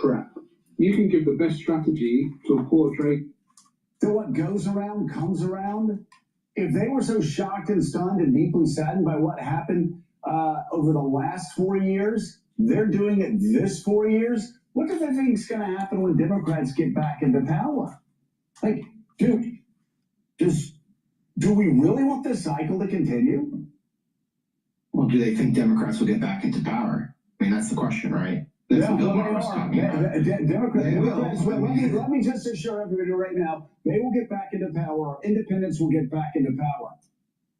trap. You can give the best strategy to a poor trade. That what goes around comes around? If they were so shocked and stunned and deeply saddened by what happened over the last 4 years, they're doing it this 4 years. What do they think is going to happen when Democrats get back into power? Like, dude, do we really want this cycle to continue? Well, do they think Democrats will get back into power? I mean, that's the question, right? That's what Bill Maher was talking about. Democrats, let me just assure everybody right now, they will get back into power. Independents will get back into power.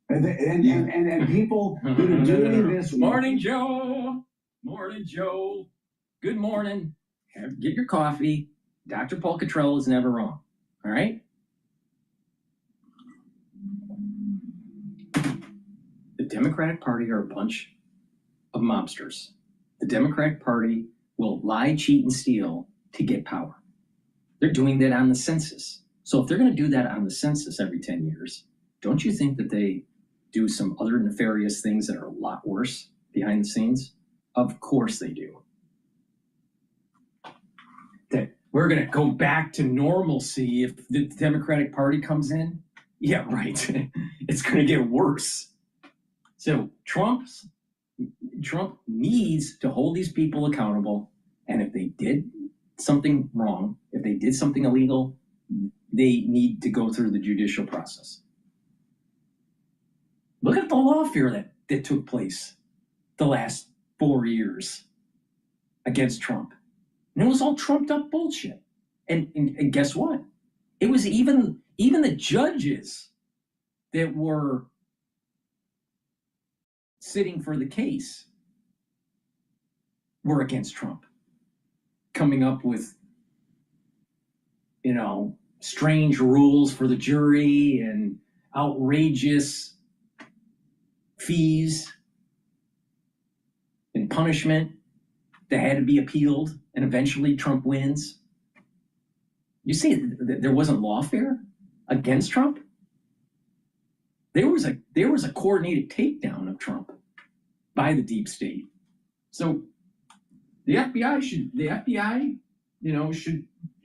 And people that are doing this. Morning, Joe. Morning, Joe. Good morning. Get your coffee. Dr. Paul Cottrell is never wrong. All right? The Democratic Party are a bunch of mobsters. The Democratic Party will lie, cheat, and steal to get power. They're doing that on the census. So if they're going to do that on the census every 10 years, don't you think that they do some other nefarious things that are a lot worse behind the scenes? Of course they do. That we're going to go back to normalcy if the Democratic Party comes in? Yeah, right. It's going to get worse. So Trump needs to hold these people accountable. And if they did something wrong, if they did something illegal, they need to go through the judicial process. Look at the lawfare that took place the last 4 years against Trump. And it was all trumped up bullshit. And guess what? It was even the judges that were sitting for the case were against Trump, coming up with, strange rules for the jury and outrageous fees and punishment that had to be appealed, and eventually Trump wins. You see, there wasn't lawfare against Trump. There was a coordinated takedown of Trump by the deep state. So the FBI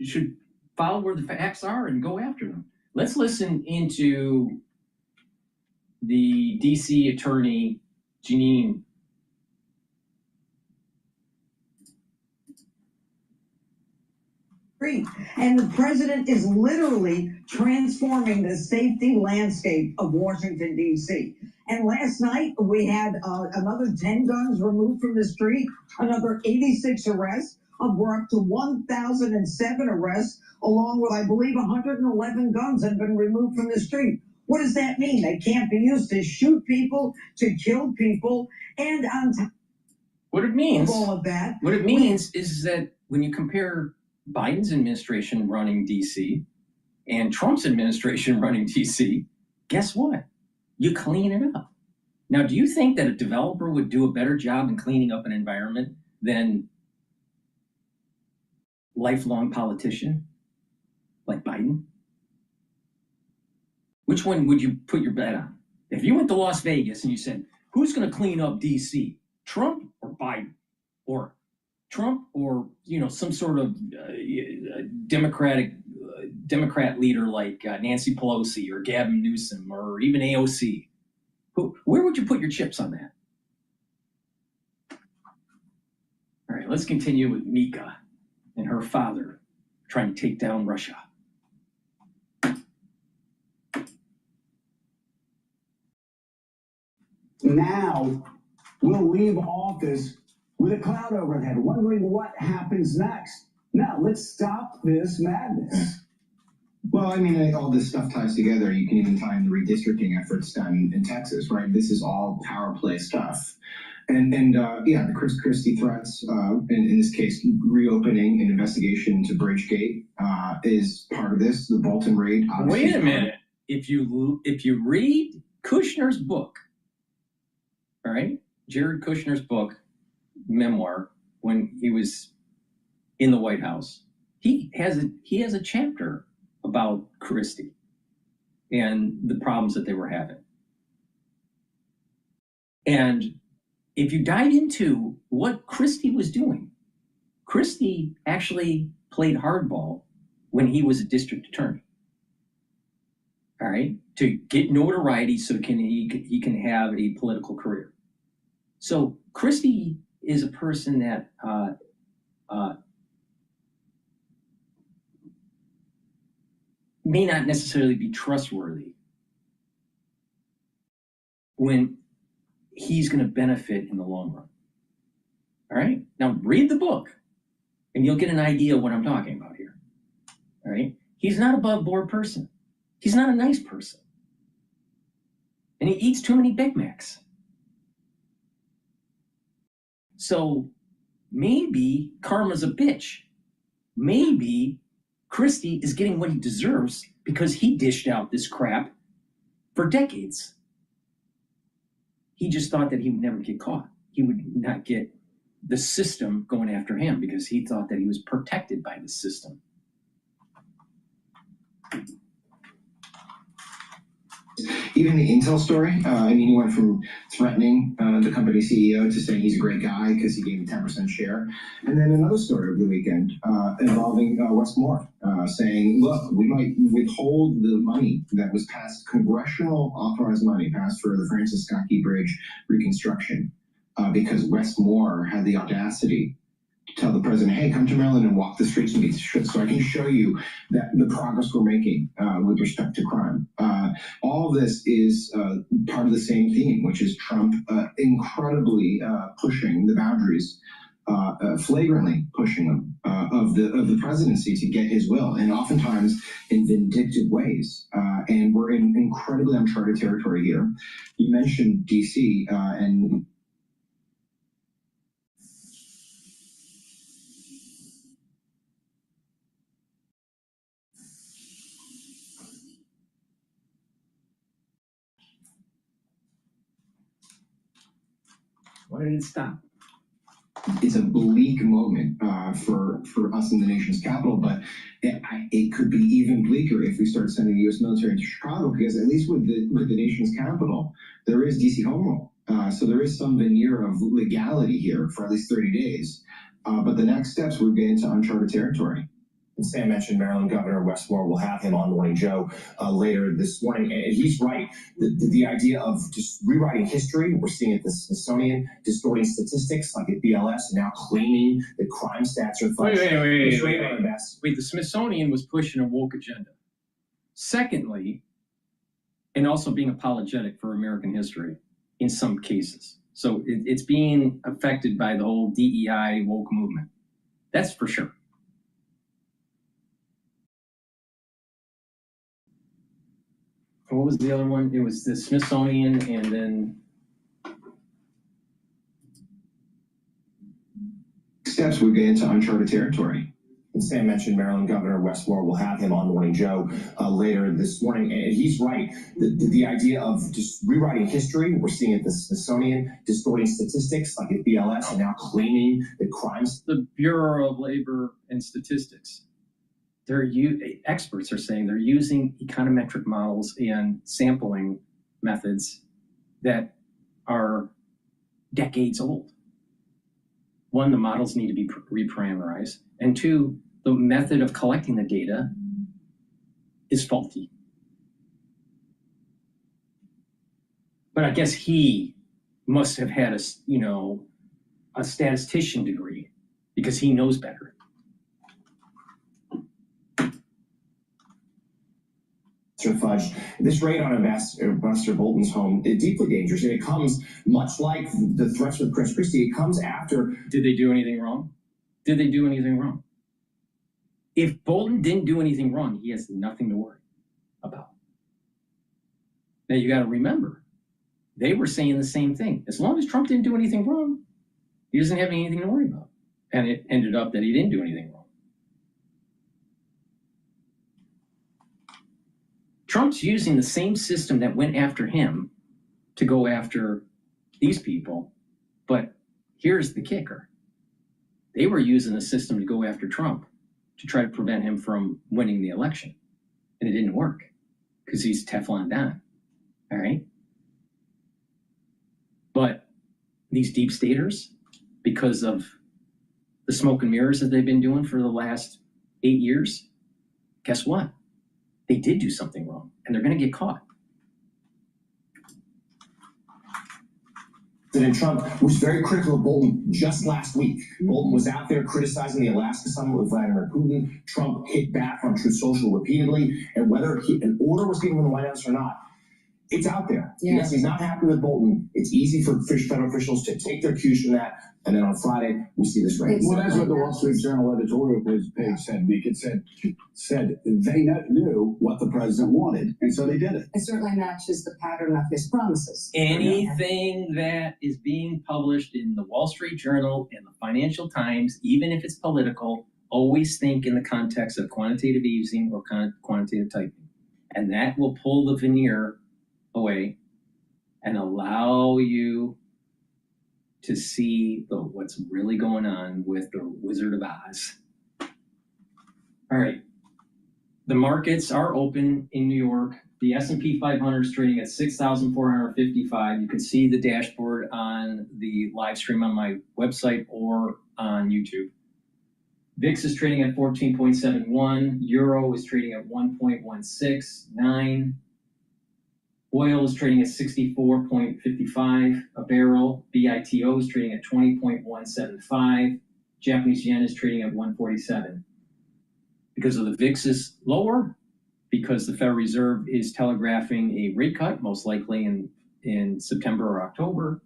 should follow where the facts are and go after them. Let's listen into the DC attorney, Janine. And the president is literally transforming the safety landscape of Washington, D.C. And last night we had another 10 guns removed from the street, another 86 arrests. We're up to 1,007 arrests, along with, I believe, 111 guns have been removed from the street. What does that mean? They can't be used to shoot people, to kill people, and on top of all of that. What it means is that when you compare Biden's administration running DC and Trump's administration running DC, guess what? You clean it up. Now, do you think that a developer would do a better job in cleaning up an environment than lifelong politician like Biden? which one would you put your bet on? If you went to Las Vegas and you said, who's going to clean up D.C., Trump or Biden? Or Trump or, you know, some sort of Democrat leader like Nancy Pelosi or Gavin Newsom or even AOC? Where would you put your chips on that? All right, let's continue with Mika and her father trying to take down Russia. Now we'll leave office with a cloud overhead, wondering what happens next. Now let's stop this madness. Well, I mean, all this stuff ties together. You can even tie in the redistricting efforts done in Texas, right? This is all power play stuff. And yeah, the Chris Christie threats, in this case, reopening an investigation into Bridgegate is part of this. The Bolton raid. Wait a minute. If you read Kushner's book, all right, Jared Kushner's book, memoir, when he was in the White House, he has a chapter about Christie and the problems that they were having. And if you dive into what Christie was doing, Christie actually played hardball when he was a district attorney. All right, to get notoriety so he can have a political career. So Christie is a person that may not necessarily be trustworthy when he's going to benefit in the long run. All right, now read the book and you'll get an idea of what I'm talking about here. All right, he's not an above board person. He's not a nice person. And he eats too many Big Macs. So maybe karma's a bitch. Maybe Christie is getting what he deserves because he dished out this crap for decades. He just thought that he would never get caught. He would not get the system going after him because he thought that he was protected by the system. Even the Intel story, I mean, he went from threatening the company CEO to saying he's a great guy because he gave him 10% share. And then another story over the weekend involving Westmore, saying, look, we might withhold the money that was passed, congressional authorized money passed for the Francis Scott Key Bridge reconstruction, because Westmore had the audacity to tell the president, hey, come to Maryland and walk the streets with me so I can show you that the progress we're making with respect to crime. All of this is part of the same theme, which is Trump incredibly pushing the boundaries, flagrantly pushing them of the presidency to get his will, and oftentimes in vindictive ways. And we're in incredibly uncharted territory here. You mentioned D.C. and why did it stop? It's a bleak moment for us in the nation's capital, but it could be even bleaker if we start sending the U.S. military into Chicago, because at least with the nation's capital, there is D.C. home rule. So there is some veneer of legality here for at least 30 days. But the next steps would get into uncharted territory. And Sam mentioned Maryland Governor Westmore. We'll have him on Morning Joe later this morning. And he's right. The idea of just rewriting history, we're seeing at the Smithsonian, distorting statistics like at BLS, and now claiming that crime stats are false. Wait, the Smithsonian was pushing a woke agenda. Secondly, and also being apologetic for American history in some cases. So it's being affected by the whole DEI woke movement. That's for sure. What was the other one? It was the Smithsonian, and then steps would get into uncharted territory. And Sam mentioned Maryland Governor Westmore. We'll have him on Morning Joe later this morning. And he's right. The idea of just rewriting history, we're seeing at the Smithsonian, distorting statistics like at BLS, and now claiming that crimes. The Bureau of Labor and Statistics. experts are saying they're using econometric models and sampling methods that are decades old. One, the models need to be reparameterized, and two, the method of collecting the data is faulty. But I guess he must have had a statistician degree because he knows better. Fudge. This raid on Ambassador Bolton's home is deeply dangerous, and it comes much like the threats with Chris Christie. It comes after. Did they do anything wrong? Did they do anything wrong? If Bolton didn't do anything wrong, he has nothing to worry about. Now you got to remember, they were saying the same thing. As long as Trump didn't do anything wrong, he doesn't have anything to worry about. And it ended up that he didn't do anything wrong. Trump's using the same system that went after him to go after these people. But here's the kicker. They were using the system to go after Trump to try to prevent him from winning the election. And it didn't work because he's Teflon Don. All right. But these deep staters, because of the smoke and mirrors that they've been doing for the last 8 years, guess what? They did do something wrong, and they're going to get caught. President Trump was very critical of Bolton just last week. Bolton was out there criticizing the Alaska summit with Vladimir Putin. Trump hit back on Truth Social repeatedly, and whether an order was given from the White House or not, it's out there. Yeah. Yes, he's not happy with Bolton. It's easy for federal officials to take their cues from that, and then on Friday, we see this raid. Well, that's what the Wall Street Journal editorial page said, Nick. It said they knew what the president wanted, and so they did it. It certainly matches the pattern of his promises. Anything that is being published in the Wall Street Journal and the Financial Times, even if it's political, always think in the context of quantitative easing or quantitative tightening. And that will pull the veneer away and allow you to see what's really going on with the Wizard of Oz. All right. The markets are open in New York. The S&P 500 is trading at 6,455. You can see the dashboard on the live stream on my website or on YouTube. VIX is trading at 14.71. Euro is trading at 1.169. Oil is trading at 64.55 a barrel. BITO is trading at 20.175. Japanese yen is trading at 147. Because of the VIX is lower, because the Federal Reserve is telegraphing a rate cut, most likely in September or October,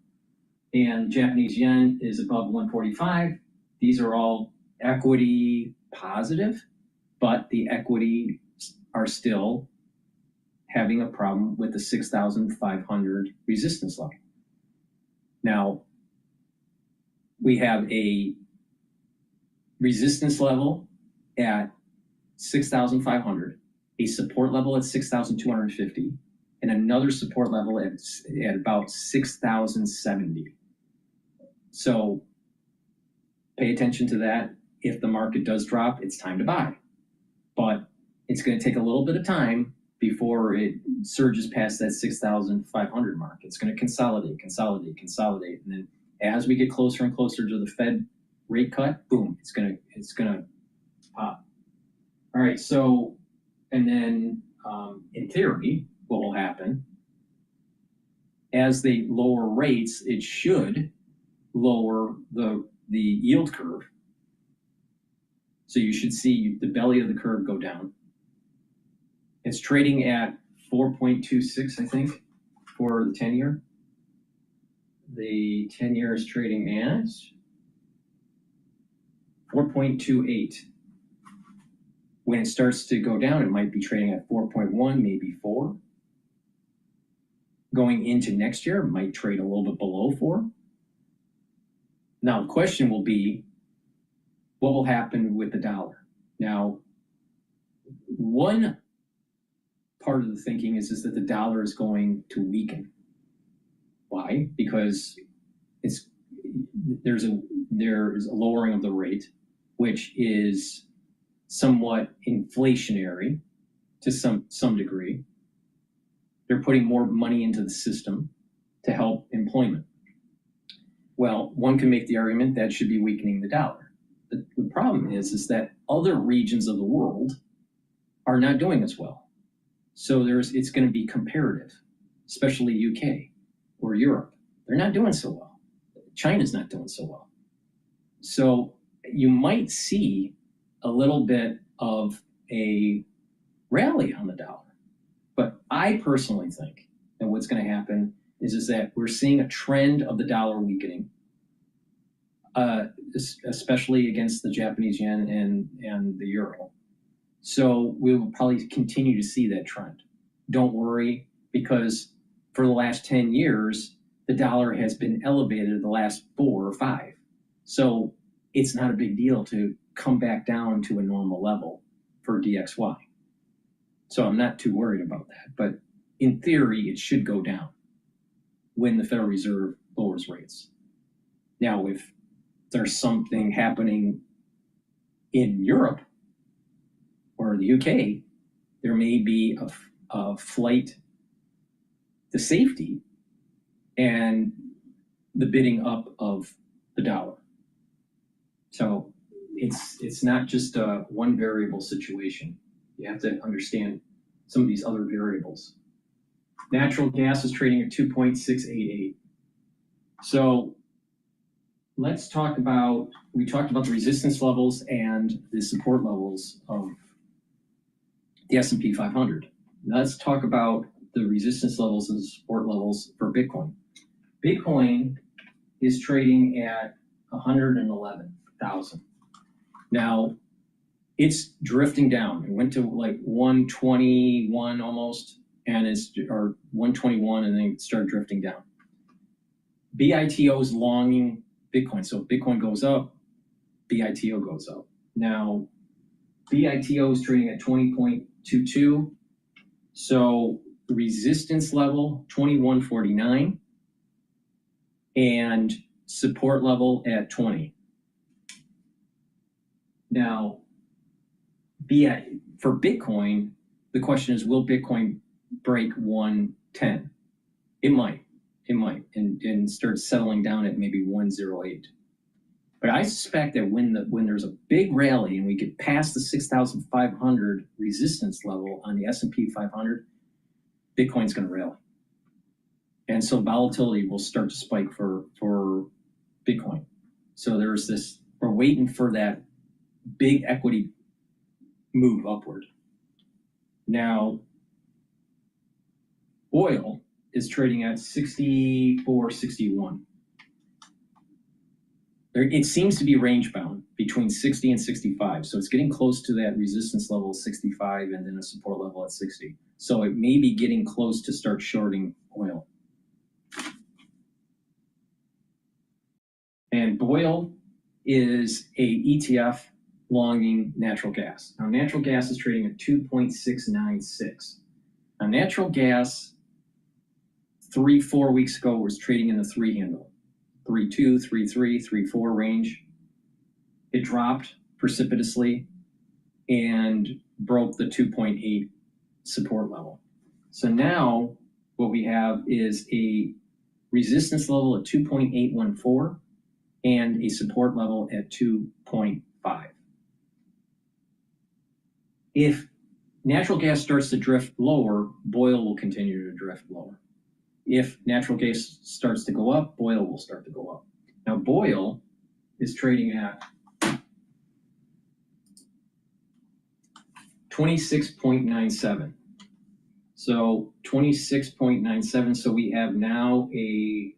and Japanese yen is above 145. These are all equity positive, but the equity are still having a problem with the 6,500 resistance level. Now, we have a resistance level at 6,500, a support level at 6,250, and another support level at about 6,070. So pay attention to that. If the market does drop, it's time to buy. But it's going to take a little bit of time before it surges past that 6,500 mark. It's going to consolidate. And then as we get closer and closer to the Fed rate cut, boom, it's going to pop. All right, so, and then in theory, what will happen, as they lower rates, it should lower the yield curve. So you should see the belly of the curve go down. It's trading at 4.26, I think, for the 10-year. The 10-year is trading at 4.28. When it starts to go down, it might be trading at 4.1, maybe 4. Going into next year, it might trade a little bit below 4. Now, the question will be, what will happen with the dollar? Now, one part of the thinking is that the dollar is going to weaken. Why? Because there is a lowering of the rate, which is somewhat inflationary to some degree. They're putting more money into the system to help employment. Well, one can make the argument that should be weakening the dollar. The problem is that other regions of the world are not doing as well. So it's going to be comparative, especially UK or Europe. They're not doing so well. China's not doing so well. So you might see a little bit of a rally on the dollar. But I personally think that what's going to happen is that we're seeing a trend of the dollar weakening, especially against the Japanese yen and the euro. So we will probably continue to see that trend. Don't worry, because for the last 10 years, the dollar has been elevated the last 4 or 5. So it's not a big deal to come back down to a normal level for DXY. So I'm not too worried about that. But in theory, it should go down when the Federal Reserve lowers rates. Now, if there's something happening in Europe or the UK, there may be a flight to safety and the bidding up of the dollar. So it's not just a one variable situation. You have to understand some of these other variables. Natural gas is trading at 2.688. So let's talk about, we talked about the resistance levels and the support levels of the S&P 500. Now let's talk about the resistance levels and the support levels for Bitcoin. Bitcoin is trading at 111,000. Now, it's drifting down. It went to like 121 almost, or 121, and then it started drifting down. BITO is longing Bitcoin. So if Bitcoin goes up, BITO goes up. Now, BITO is trading at 20.22. So the resistance level, 2149, and support level at 20. Now, for Bitcoin, the question is, will Bitcoin break 110? It might, and start settling down at maybe 108. But I suspect that when there's a big rally and we get past the 6,500 resistance level on the S&P 500, Bitcoin's going to rally. And so volatility will start to spike for Bitcoin. So there's this, we're waiting for that big equity move upward. Now, oil is trading at 64.61. It seems to be range bound between 60 and 65. So it's getting close to that resistance level of 65 and then a support level at 60. So it may be getting close to start shorting oil. And BOIL is a ETF longing natural gas. Now, natural gas is trading at 2.696. Now, natural gas 3-4 weeks ago was trading in the 3 handle, 3.2, 3.3, 3.4 range. It dropped precipitously and broke the 2.8 support level. So now what we have is a resistance level at 2.814 and a support level at 2.5. If natural gas starts to drift lower, BOIL will continue to drift lower. If natural gas starts to go up, BOIL will start to go up. Now, BOIL is trading at 26.97. So 26.97. So we have now a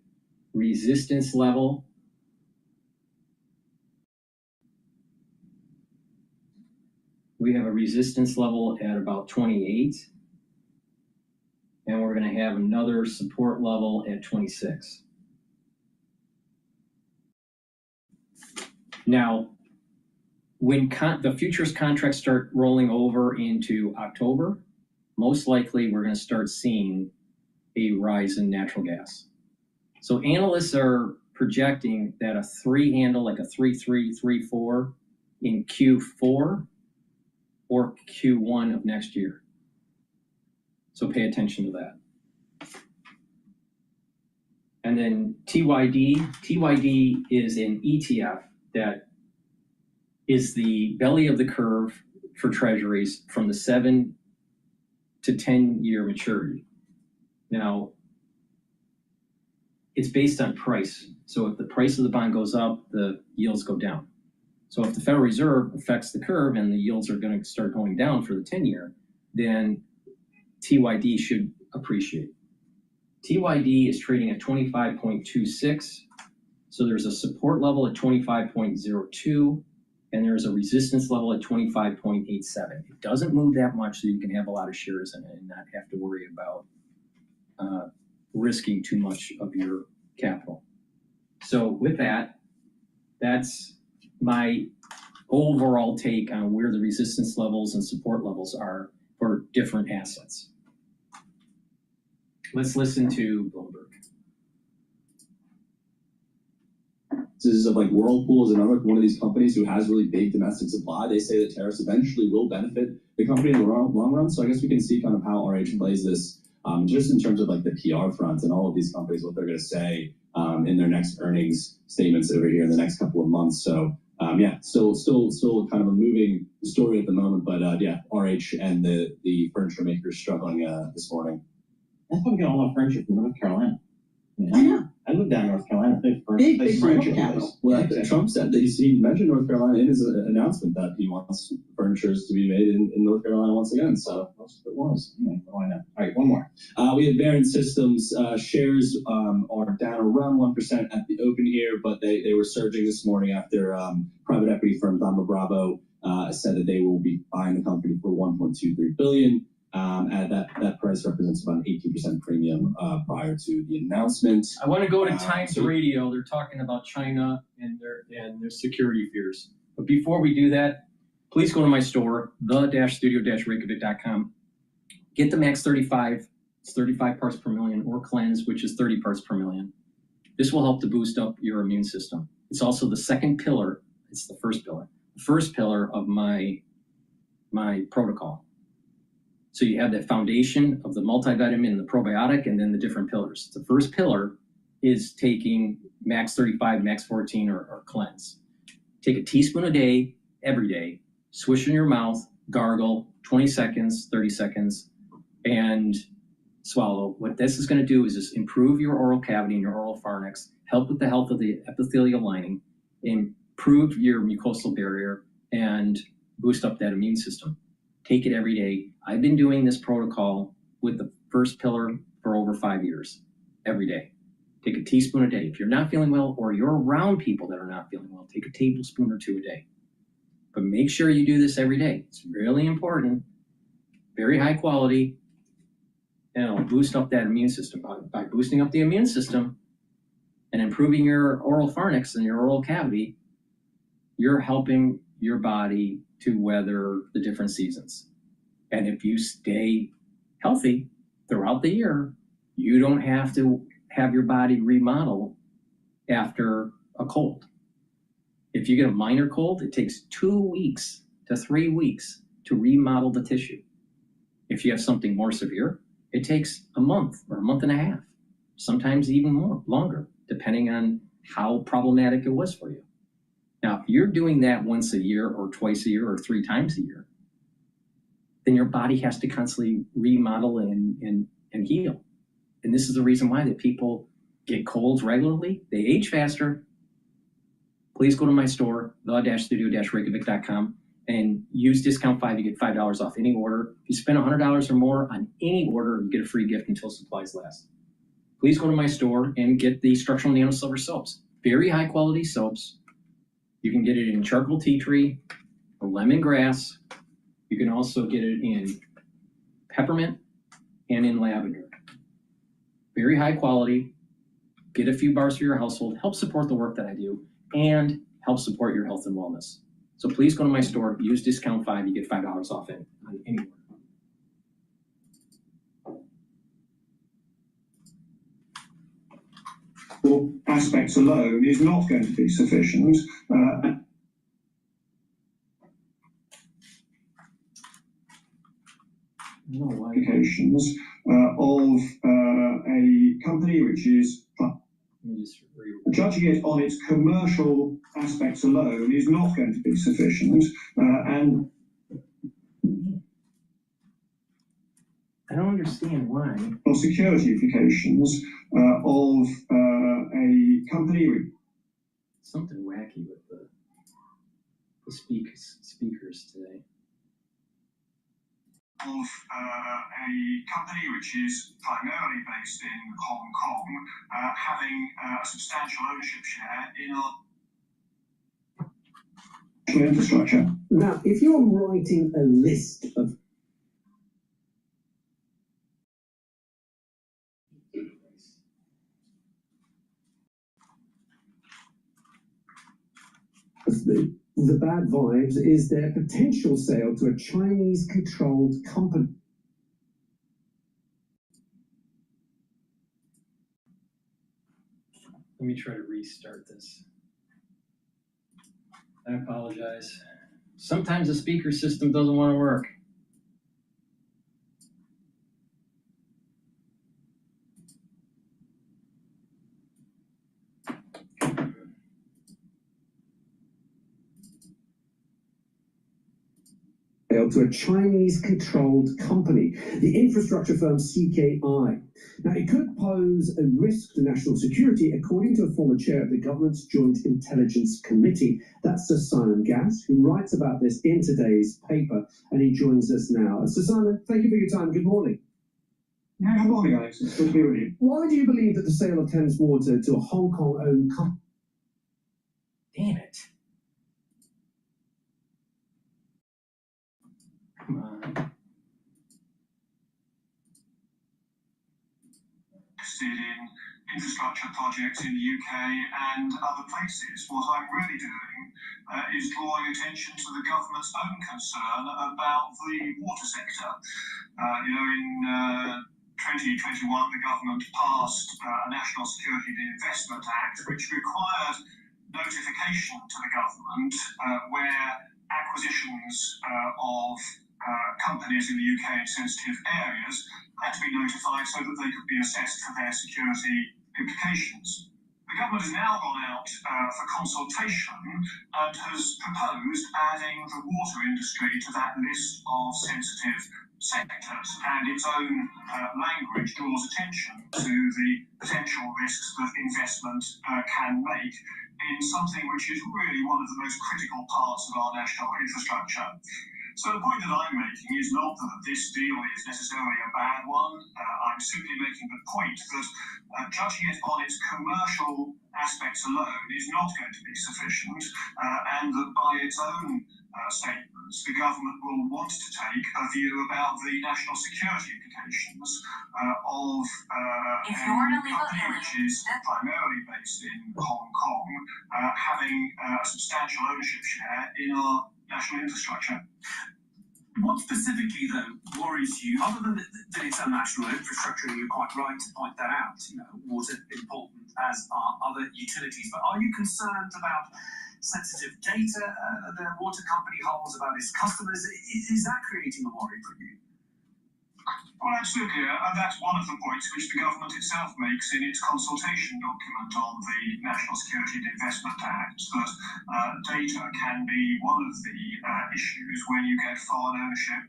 resistance level . We have a resistance level at about 28. And we're going to have another support level at 26. Now, when the futures contracts start rolling over into October, most likely we're going to start seeing a rise in natural gas. So analysts are projecting that a 3 handle, like a 3.3, 3.4 in Q4, or Q1 of next year. So pay attention to that. And then TYD. TYD is an ETF that is the belly of the curve for treasuries from the 7 to 10-year maturity. Now, it's based on price. So if the price of the bond goes up, the yields go down. So if the Federal Reserve affects the curve and the yields are going to start going down for the 10-year, then TYD should appreciate. TYD is trading at 25.26. So there's a support level at 25.02, and there's a resistance level at 25.87. It doesn't move that much, so you can have a lot of shares in it and not have to worry about risking too much of your capital. So with that, that's my overall take on where the resistance levels and support levels are for different assets. Let's listen to Bloomberg. This is like Whirlpool is another one of these companies who has really big domestic supply. They say that tariffs eventually will benefit the company in the long run. So I guess we can see kind of how RH plays this just in terms of like the PR front and all of these companies, what they're going to say in their next earnings statements over here in the next couple of months. So yeah, still kind of a moving story at the moment. But yeah, RH and the furniture makers struggling this morning. That's why we got all our furniture from North Carolina. I know. I lived down in North Carolina. Big furniture capital. Well, Trump said that he mentioned North Carolina in his announcement that he wants furnitures to be made in North Carolina once again. So Most of it was. Anyway, why not? All right, one more. we have Barron Systems shares are down around 1% at the open here, but they were surging this morning after private equity firm Thoma Bravo said that they will be buying the company for $1.23 billion. And that price represents about an 18% premium prior to the announcement. I want to go to Times Radio. They're talking about China and their security fears. But before we do that, please go to my store, the-studio-reykjavik.com. Get the Max 35. It's 35 parts per million, or Cleanse, which is 30 parts per million. This will help to boost up your immune system. It's also the second pillar. It's the first pillar. The first pillar of my protocol. So you have that foundation of the multivitamin, the probiotic, and then the different pillars. The first pillar is taking Max 35, Max 14, or Cleanse. Take a teaspoon a day, every day, swish in your mouth, gargle, 20 seconds, 30 seconds, and swallow. What this is going to do is just improve your oral cavity and your oral pharynx, help with the health of the epithelial lining, improve your mucosal barrier, and boost up that immune system. Take it every day. I've been doing this protocol with the first pillar for over 5 years, every day. Take a teaspoon a day. If you're not feeling well, or you're around people that are not feeling well, take a tablespoon or two a day. But make sure you do this every day. It's really important, very high quality, and it'll boost up that immune system. By boosting up the immune system and improving your oral pharynx and your oral cavity, you're helping your body to weather the different seasons. And if you stay healthy throughout the year, you don't have to have your body remodel after a cold. If you get a minor cold, it takes 2 weeks to 3 weeks to remodel the tissue. If you have something more severe, it takes a month or a month and a half, sometimes even longer, depending on how problematic it was for you. Now, if you're doing that once a year or twice a year or 3 times a year, then your body has to constantly remodel and heal. And this is the reason why that people get colds regularly. They age faster. Please go to my store, the-studio-reykjavik.com, and use discount 5. You get $5 off any order. If you spend $100 or more on any order, you get a free gift until supplies last. Please go to my store and get the structural nano silver soaps. Very high quality soaps. You can get it in charcoal tea tree or lemongrass. You can also get it in peppermint and in lavender. Very high quality. Get a few bars for your household. Help support the work that I do and help support your health and wellness. So please go to my store, use discount 5, you get $5 off it on any order. Aspects alone is not going to be sufficient. applications of a company which is judging it on its commercial aspects alone is not going to be sufficient, and I don't understand why. security applications of a company with Something wacky with the speakers today. Of a company which is primarily based in Hong Kong, having a substantial ownership share in our infrastructure. Now, if you're writing a list of the bad vibes is their potential sale to a Chinese-controlled company. Let me try to restart this. I apologize. Sometimes the speaker system doesn't want to work. To a Chinese-controlled company, the infrastructure firm CKI. Now, it could pose a risk to national security, according to a former chair of the government's Joint Intelligence Committee. That's Sir Simon Gass, who writes about this in today's paper, and he joins us now. Sir Simon, thank you for your time. Good morning. Yeah, good morning, Alex. It's good to be with you. Why do you believe that the sale of Thames Water to a Hong Kong-owned company? Damn it. Come on. Invested in infrastructure projects in the UK and other places. What I'm really doing is drawing attention to the government's own concern about the water sector. In 2021, the government passed a National Security and Investment Act, which required notification to the government where acquisitions of companies in the UK in sensitive areas had to be notified so that they could be assessed for their security implications. The government has now gone out for consultation and has proposed adding the water industry to that list of sensitive sectors, and its own language draws attention to the potential risks that investment can make in something which is really one of the most critical parts of our national infrastructure. So the point that I'm making is not that this deal is necessarily a bad one. I'm simply making the point that judging it on its commercial aspects alone is not going to be sufficient, and that by its own statements, the government will want to take a view about the national security implications of a company which is primarily based in Hong Kong, having a substantial ownership share in our national infrastructure. What specifically, though, worries you, other than that it's a national infrastructure, and you're quite right to point that out, water important as are other utilities, but are you concerned about sensitive data the water company holds about its customers? Is that creating a worry for you? Well, absolutely, and that's one of the points which the government itself makes in its consultation document on the National Security and Investment Act, that data can be one of the issues when you get foreign ownership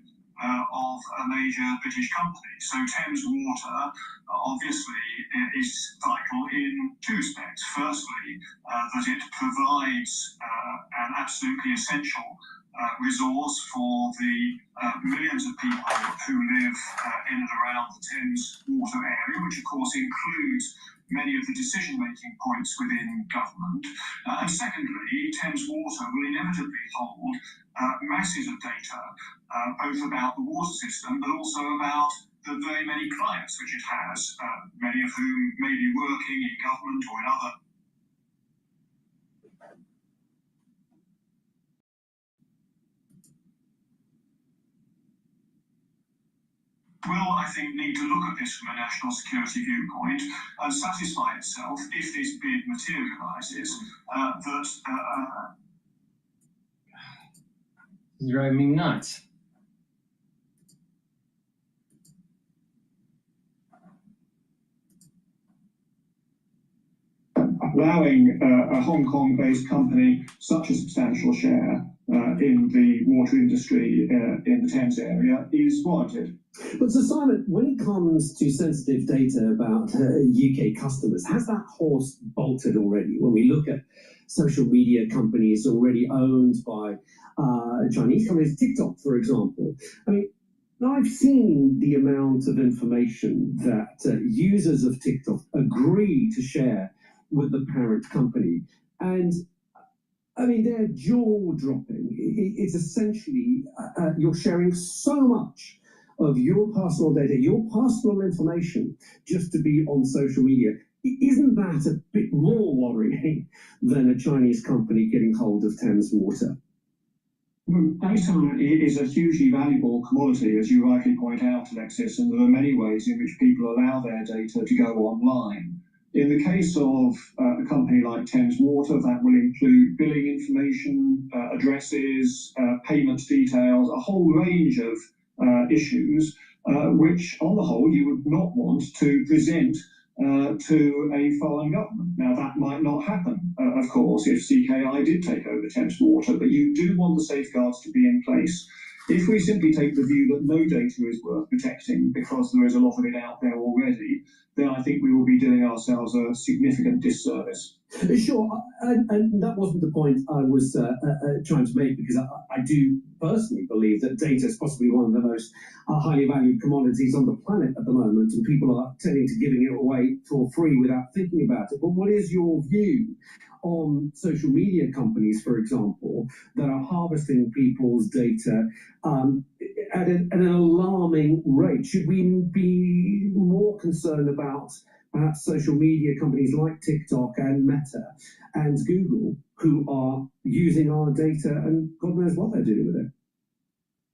of a major British company. So Thames Water obviously is vital in two respects. Firstly, that it provides an absolutely essential resource for the millions of people who live in and around the Thames Water area, which of course includes many of the decision-making points within government. And secondly, Thames Water will inevitably hold masses of data, both about the water system, but also about the very many clients which it has, many of whom may be working in government or in other. Will, I think, need to look at this from a national security viewpoint and satisfy itself, if this bid materialises, that... It's driving me nuts. allowing a Hong Kong-based company such a substantial share in the water industry in the Thames area is warranted. But so Simon, when it comes to sensitive data about UK customers, has that horse bolted already? When we look at social media companies already owned by Chinese companies, TikTok, for example. I mean, I've seen the amount of information that users of TikTok agree to share with the parent company. And I mean, they're jaw-dropping. It's essentially, you're sharing so much of your personal data, your personal information, just to be on social media. Isn't that a bit more worrying than a Chinese company getting hold of Thames water? Data is a hugely valuable commodity, as you rightly point out, Alexis, and there are many ways in which people allow their data to go online. In the case of a company like Thames Water, that will include billing information, addresses, payment details, a whole range of issues, which on the whole you would not want to present to a foreign government. Now that might not happen, of course, if CKI did take over Thames Water, but you do want the safeguards to be in place. If we simply take the view that no data is worth protecting because there is a lot of it out there already, then I think we will be doing ourselves a significant disservice. Sure, and that wasn't the point I was trying to make, because I do personally believe that data is possibly one of the most highly valued commodities on the planet at the moment, and people are tending to giving it away for free without thinking about it. But what is your view on social media companies, for example, that are harvesting people's data at an alarming rate? Should we be more concerned about perhaps social media companies like TikTok and Meta and Google, who are using our data and God knows what they're doing with it?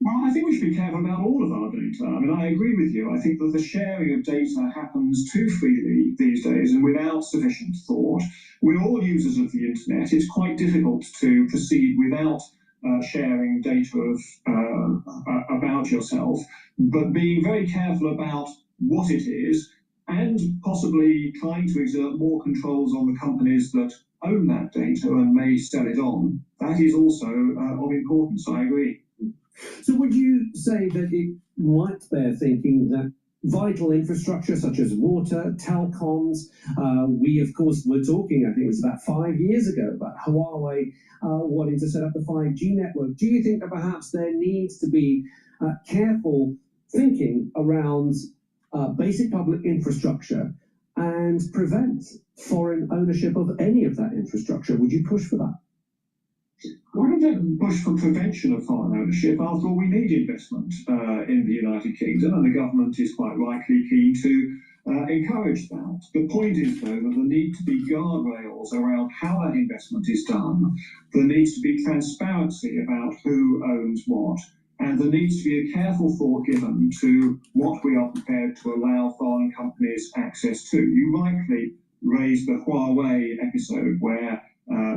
Well, I think we should be careful about all of our data. I mean, I agree with you. I think that the sharing of data happens too freely these days and without sufficient thought. We're all users of the internet. It's quite difficult to proceed without sharing data about yourself, but being very careful about what it is and possibly trying to exert more controls on the companies that own that data and may sell it on. That is also of importance, I agree. So would you say that it might bear thinking that vital infrastructure such as water, telecoms, we of course were talking, I think it was about 5 years ago, about Huawei wanting to set up the 5G network. Do you think that perhaps there needs to be careful thinking around basic public infrastructure and prevent foreign ownership of any of that infrastructure? Would you push for that? Why don't they push for prevention of foreign ownership? After all, we need investment in the United Kingdom, and the government is quite rightly keen to encourage that. The point is, though, that there need to be guardrails around how that investment is done. There needs to be transparency about who owns what, and there needs to be a careful thought given to what we are prepared to allow foreign companies access to. You rightly raised the Huawei episode, where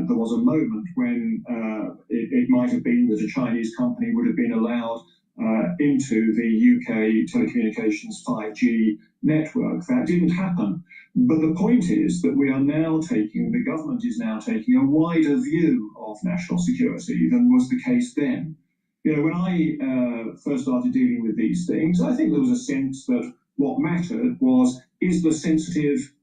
there was a moment when it might have been that a Chinese company would have been allowed into the UK telecommunications 5G network. That didn't happen. But the point is that the government is now taking a wider view of national security than was the case then. You know, when I first started dealing with these things, I think there was a sense that what mattered was, is the sensitive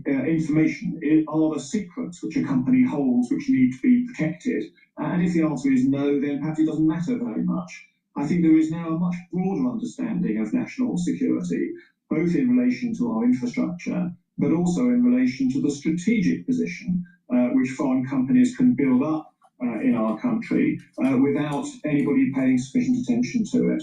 information, are the secrets which a company holds which need to be protected? And if the answer is no, then perhaps it doesn't matter very much. I think there is now a much broader understanding of national security, both in relation to our infrastructure, but also in relation to the strategic position which foreign companies can build up in our country without anybody paying sufficient attention to it.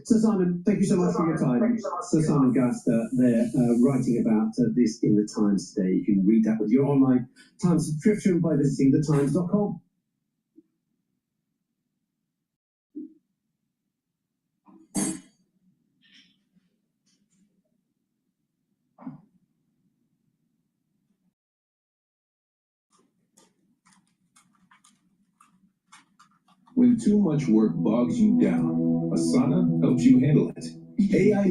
So Simon, thank you so much for your time. Sir Simon Gaster there writing about this in the Times today. You can read that with your online Times subscription by visiting thetimes.com. When too much work bogs you down, Asana helps you handle it. AI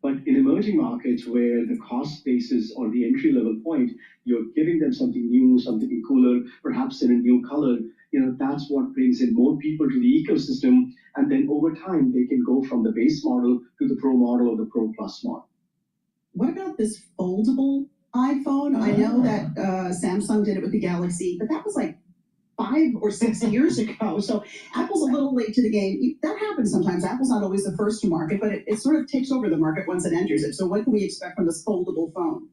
But in emerging markets where the cost basis or the entry level point, you're giving them something new, something cooler, perhaps in a new color, that's what brings in more people to the ecosystem. And then over time, they can go from the base model to the Pro model or the Pro Plus model. What about this foldable iPhone? I know that Samsung did it with the Galaxy, but that was like 5 or 6 years ago. So Apple's a little late to the game. That happens sometimes. Apple's not always the first to market, but it sort of takes over the market once it enters it. So what can we expect from this foldable phone?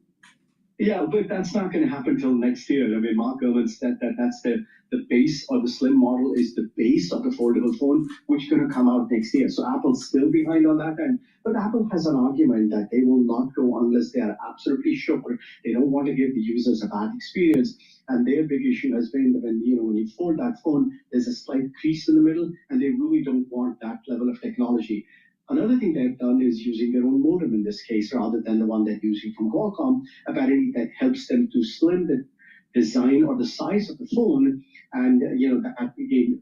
Yeah, but that's not going to happen till next year. I mean, Mark Gurman said that that's the base, or the slim model is the base of the foldable phone, which is going to come out next year. So Apple's still behind on that end. But Apple has an argument that they will not go unless they are absolutely sure. They don't want to give the users a bad experience. And their big issue has been that when you fold that phone, there's a slight crease in the middle, and they really don't want that level of technology. Another thing they've done is using their own modem in this case, rather than the one they're using from Qualcomm. Apparently, that helps them to slim the design or the size of the phone, and that again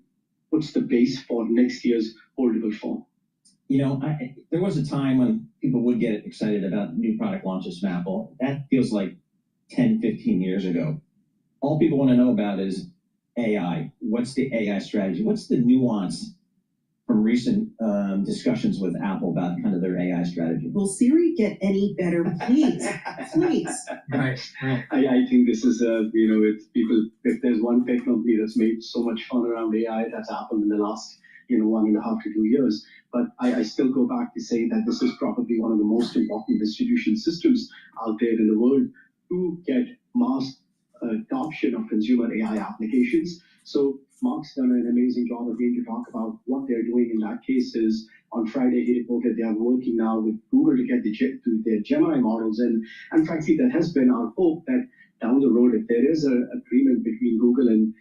puts the base for next year's foldable phone. There was a time when people would get excited about new product launches from Apple. That feels like 10, 15 years ago. All people want to know about is AI. What's the AI strategy? What's the nuance from recent discussions with Apple about kind of their AI strategy? Will Siri get any better, please? Please. Right. I think this is if there's one tech company that's made so much fun around AI, that's Apple in the last 1.5 to 2 years. But I still go back to say that this is probably one of the most important distribution systems out there in the world to get mass adoption of consumer AI applications. So Mark's done an amazing job again to talk about what they're doing in that case. Is on Friday he reported they are working now with Google to get their Gemini models in. And frankly, that has been our hope that down the road, if there is an agreement between Google and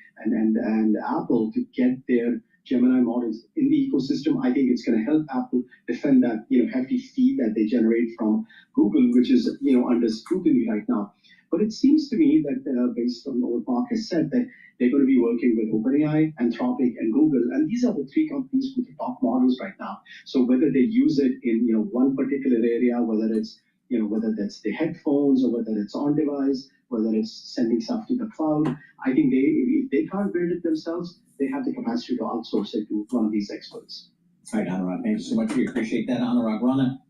Apple to get their Gemini models in the ecosystem, I think it's going to help Apple defend that hefty fee that they generate from Google, which is under scrutiny right now. But it seems to me that based on what Mark has said, that they're going to be working with OpenAI, Anthropic, and Google, and these are the 3 companies with the top models right now. So whether they use it in one particular area, whether it's whether that's the headphones or whether it's on device, whether it's sending stuff to the cloud, I think if they can't build it themselves, they have the capacity to outsource it to one of these experts. All right, Anurag, thank you so much. We appreciate that. Anurag Rana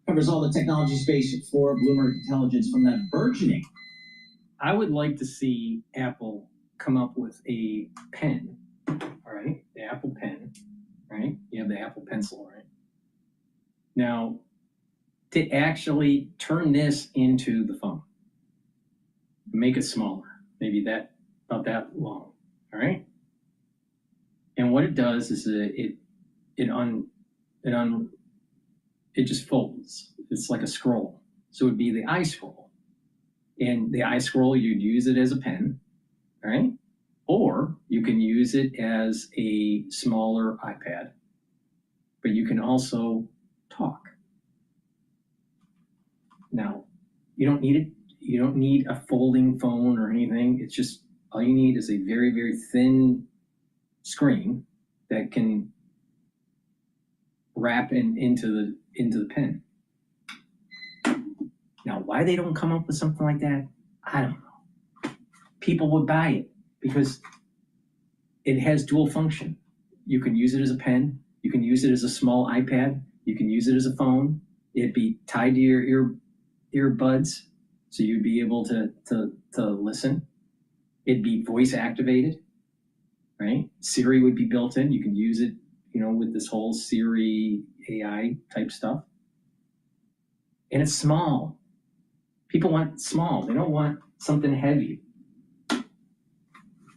covers all the technology space for Bloomberg Intelligence from that burgeoning. I would like to see Apple come up with a pen, all right? The Apple Pen, right? You have the Apple Pencil, right? Now, to actually turn this into the phone, make it smaller, maybe about that long, all right? And what it does is it just folds. It's like a scroll. So it would be the iScroll. And the iScroll, you'd use it as a pen, right? Or you can use it as a smaller iPad, but you can also talk. Now, you don't need it. You don't need a folding phone or anything. It's just, all you need is a very, very thin screen that can wrap into the pen. Now, why they don't come up with something like that, I don't know. People would buy it because it has dual function. You can use it as a pen. You can use it as a small iPad. You can use it as a phone. It'd be tied to your earbuds, so you'd be able to listen. It'd be voice activated, right? Siri would be built in. You can use it, with this whole Siri AI type stuff. And it's small. People want small. They don't want something heavy.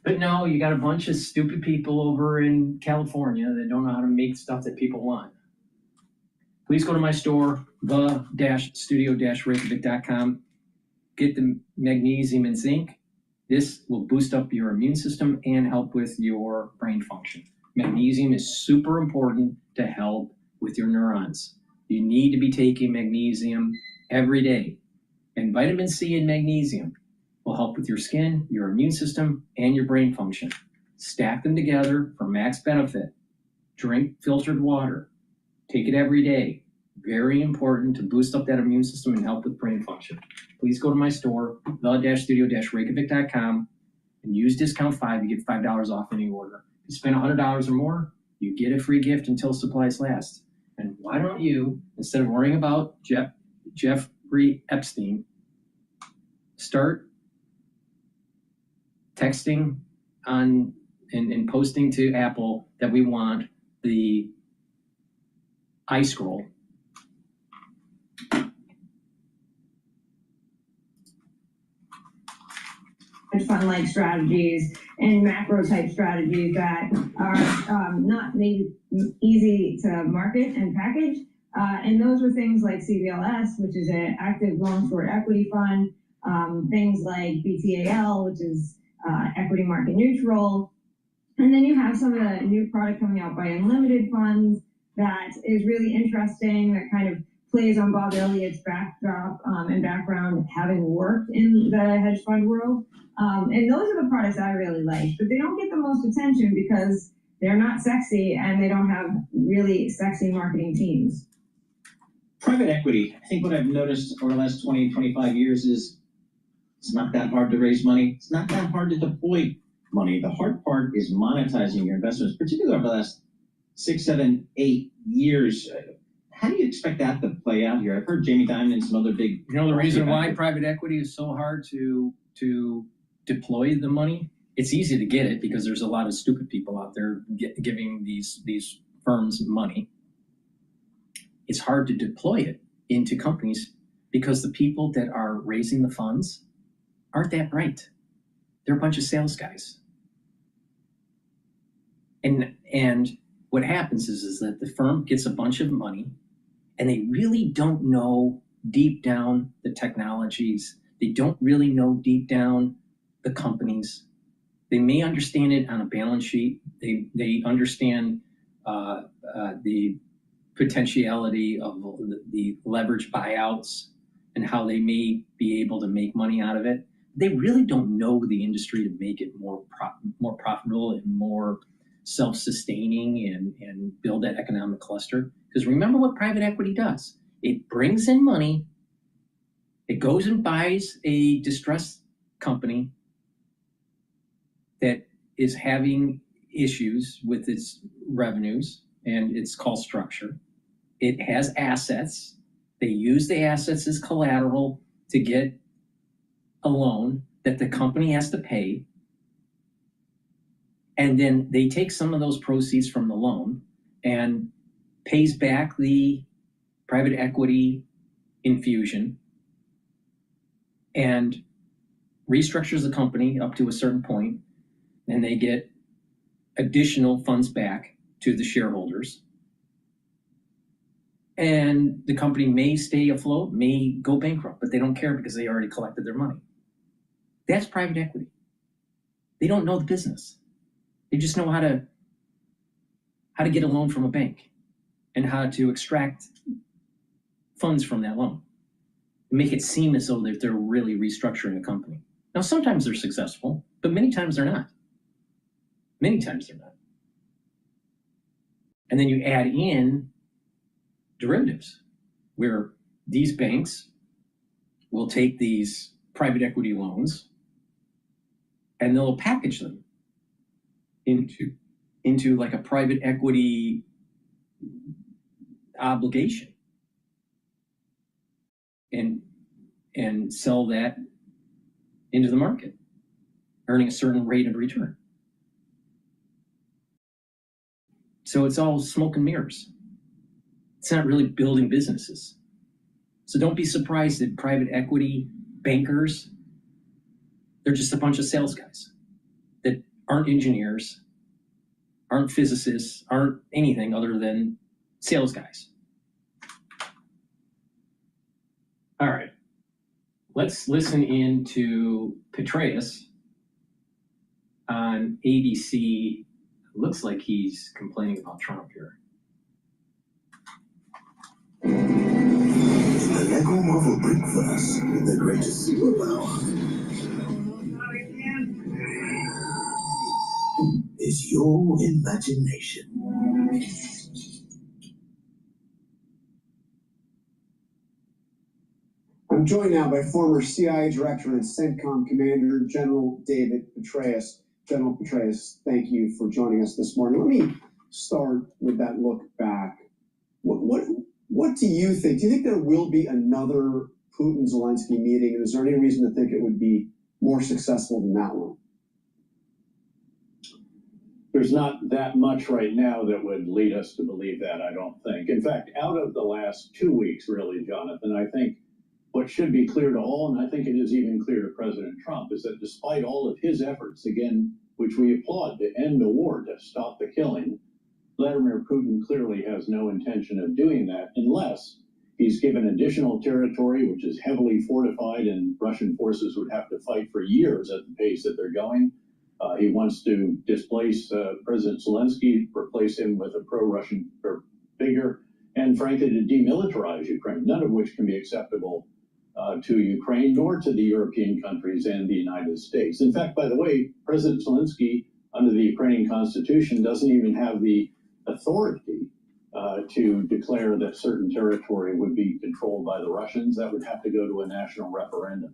But no, you got a bunch of stupid people over in California that don't know how to make stuff that people want. Please go to my store, the-studio-reykjavik.com. Get the magnesium and zinc. This will boost up your immune system and help with your brain function. Magnesium is super important to help with your neurons. You need to be taking magnesium every day. And vitamin C and magnesium will help with your skin, your immune system, and your brain function. Stack them together for max benefit. Drink filtered water. Take it every day. Very important to boost up that immune system and help with brain function. Please go to my store, the-studio-reykjavik.com, and use discount 5. You get $5 off any order. If you spend $100 or more, you get a free gift until supplies last. And why don't you, instead of worrying about Jeffrey Epstein, start texting on and posting to Apple that we want the iScroll. Fund-like strategies and macro-type strategies that are not maybe easy to market and package. And those were things like CVLS, which is an active long-short equity fund, things like BTAL, which is equity market neutral. And then you have some of the new product coming out by Unlimited Funds that is really interesting, that kind of plays on Bob Elliott's backdrop and background, having worked in the hedge fund world. And those are the products I really like, but they don't get the most attention because they're not sexy and they don't have really sexy marketing teams. Private equity, I think what I've noticed over the last 20, 25 years is it's not that hard to raise money. It's not that hard to deploy money. The hard part is monetizing your investments, particularly over the last 6, 7, 8 years. How do you expect that to play out here? I've heard Jamie Dimon and some other big... You know the reason why private equity is so hard to deploy the money? It's easy to get it because there's a lot of stupid people out there giving these firms money. It's hard to deploy it into companies because the people that are raising the funds aren't that bright. They're a bunch of sales guys. And what happens is that the firm gets a bunch of money and they really don't know deep down the technologies. They don't really know deep down the companies. They may understand it on a balance sheet. They understand the potentiality of the leverage buyouts and how they may be able to make money out of it. They really don't know the industry to make it more profitable and more self-sustaining and build that economic cluster. Because remember what private equity does. It brings in money, it goes and buys a distressed company that is having issues with its revenues and its cost structure. It has assets. They use the assets as collateral to get a loan that the company has to pay. And then they take some of those proceeds from the loan and pays back the private equity infusion and restructures the company up to a certain point, and they get additional funds back to the shareholders. And the company may stay afloat, may go bankrupt, but they don't care because they already collected their money. That's private equity. They don't know the business. They just know how to get a loan from a bank and how to extract funds from that loan and make it seem as though that they're really restructuring a company. Now, sometimes they're successful, but many times they're not. Many times they're not. And then you add in derivatives, where these banks will take these private equity loans and they'll package them into like a private equity obligation and sell that into the market, earning a certain rate of return. So it's all smoke and mirrors. It's not really building businesses. So don't be surprised that private equity bankers, they're just a bunch of sales guys that aren't engineers, aren't physicists, aren't anything other than sales guys. All right, let's listen in to Petraeus on ABC. Looks like he's complaining about Trump here. The Lego Marvel Brickverse with the greatest superpower is your imagination. I'm joined now by former CIA Director and CENTCOM Commander General David Petraeus. General Petraeus, thank you for joining us this morning. Let me start with that look back. What do you think? Do you think there will be another Putin-Zelensky meeting? And is there any reason to think it would be more successful than that one? There's not that much right now that would lead us to believe that, I don't think. In fact, out of the last 2 weeks, really, Jonathan, I think what should be clear to all, and I think it is even clear to President Trump, is that despite all of his efforts, again, which we applaud, to end the war, to stop the killing, Vladimir Putin clearly has no intention of doing that unless he's given additional territory, which is heavily fortified, and Russian forces would have to fight for years at the pace that they're going. He wants to displace President Zelensky, replace him with a pro-Russian figure, and frankly, to demilitarize Ukraine, none of which can be acceptable to Ukraine, nor to the European countries and the United States. In fact, by the way, President Zelensky, under the Ukrainian constitution, doesn't even have the authority to declare that certain territory would be controlled by the Russians. That would have to go to a national referendum.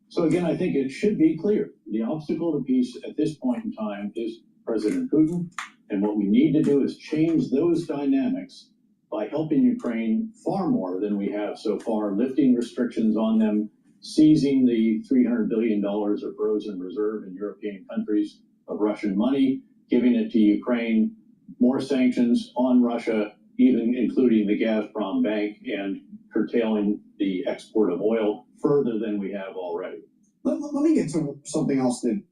So again, I think it should be clear. The obstacle to peace at this point in time is President Putin. And what we need to do is change those dynamics by helping Ukraine far more than we have so far, lifting restrictions on them, seizing the $300 billion of frozen reserve in European countries of Russian money, giving it to Ukraine, more sanctions on Russia, even including the Gazprom bank, and curtailing the export of oil further than we have already. Let me get to something else that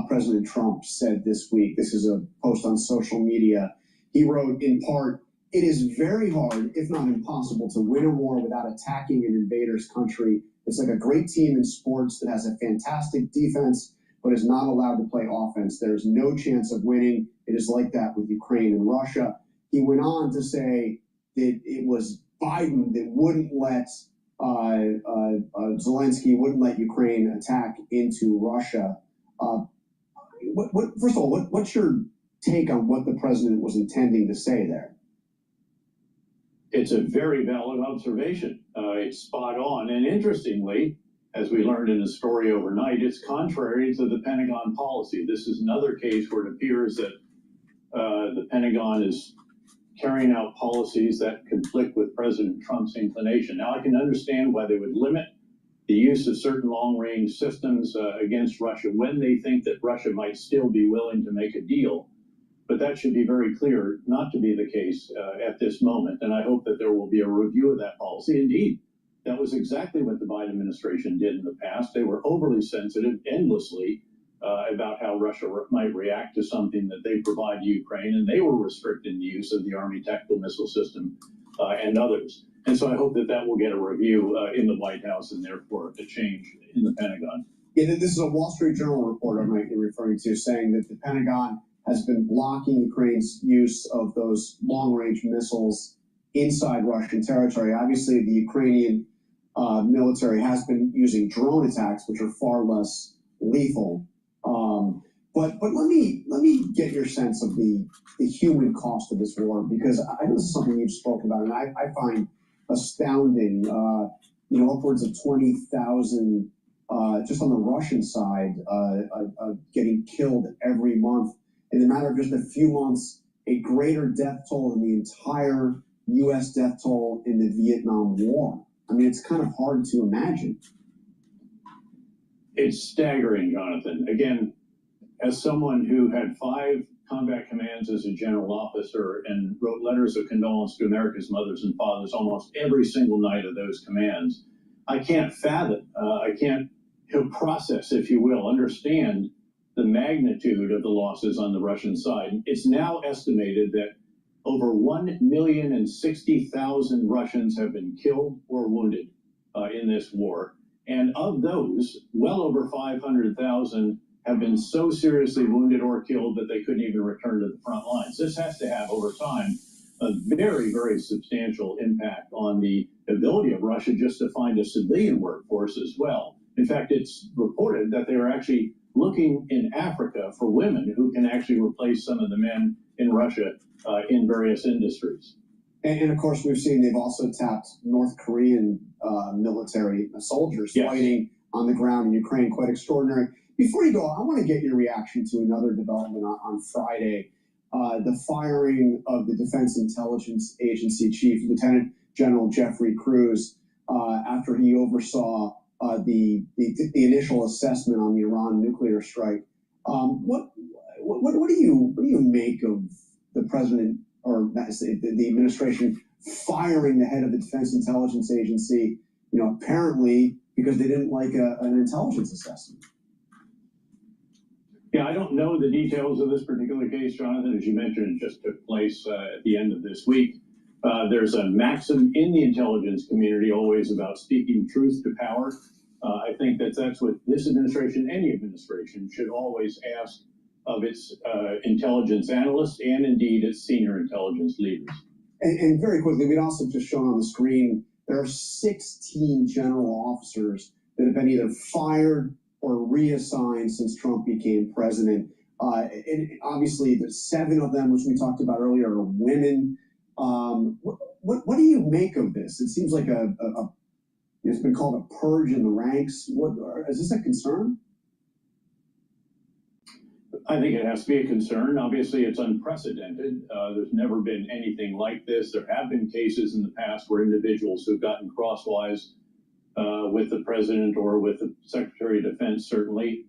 President Trump said this week. This is a post on social media. He wrote, in part, "It is very hard, if not impossible, to win a war without attacking an invader's country. It's like a great team in sports that has a fantastic defense, but is not allowed to play offense. There's no chance of winning. It is like that with Ukraine and Russia." He went on to say that it was Biden that wouldn't let Zelensky wouldn't let Ukraine attack into Russia. First of all, what's your take on what the president was intending to say there? It's a very valid observation. It's spot on. And interestingly, as we learned in the story overnight, it's contrary to the Pentagon policy. This is another case where it appears that the Pentagon is carrying out policies that conflict with President Trump's inclination. Now, I can understand why they would limit the use of certain long-range systems against Russia when they think that Russia might still be willing to make a deal. But that should be very clear not to be the case at this moment. And I hope that there will be a review of that policy. Indeed, that was exactly what the Biden administration did in the past. They were overly sensitive endlessly about how Russia might react to something that they provide to Ukraine, and they were restricting the use of the Army Tactical Missile System and others. And so I hope that that will get a review in the White House and therefore a change in the Pentagon. Yeah, this is a Wall Street Journal report I'm referring to, saying that the Pentagon has been blocking Ukraine's use of those long-range missiles inside Russian territory. Obviously, the Ukrainian military has been using drone attacks, which are far less lethal. But let me get your sense of the human cost of this war, because I know this is something you've spoken about, and I find astounding. Upwards of 20,000 just on the Russian side getting killed every month. In a matter of just a few months, a greater death toll than the entire U.S. death toll in the Vietnam War. I mean, it's kind of hard to imagine. It's staggering, Jonathan. Again, as someone who had 5 combat commands as a general officer and wrote letters of condolence to America's mothers and fathers almost every single night of those commands, I can't fathom, I can't process, if you will, understand the magnitude of the losses on the Russian side. It's now estimated that over 1,060,000 Russians have been killed or wounded in this war. And of those, well over 500,000 have been so seriously wounded or killed that they couldn't even return to the front lines. This has to have, over time, a very, very substantial impact on the ability of Russia just to find a civilian workforce as well. In fact, it's reported that they are actually looking in Africa for women who can actually replace some of the men in Russia in various industries. And of course, we've seen they've also tapped North Korean military soldiers fighting on the ground in Ukraine. Quite extraordinary. Before you go, I want to get your reaction to another development on Friday, the firing of the Defense Intelligence Agency Chief, Lieutenant General Jeffrey Cruz, after he oversaw the initial assessment on the Iran nuclear strike. What do you make of the president, or the administration, firing the head of the Defense Intelligence Agency? Apparently because they didn't like an intelligence assessment. Yeah, I don't know the details of this particular case, Jonathan. As you mentioned, it just took place at the end of this week. There's a maxim in the intelligence community always about speaking truth to power. I think that's what this administration, any administration, should always ask of its intelligence analysts and indeed its senior intelligence leaders. And very quickly, we'd also just shown on the screen, there are 16 general officers that have been either fired or reassigned since Trump became president. And obviously, the 7 of them, which we talked about earlier, are women. What do you make of this? It seems like it's been called a purge in the ranks. Is this a concern? I think it has to be a concern. Obviously, it's unprecedented. There's never been anything like this. There have been cases in the past where individuals who've gotten crosswise with the president or with the Secretary of Defense, certainly,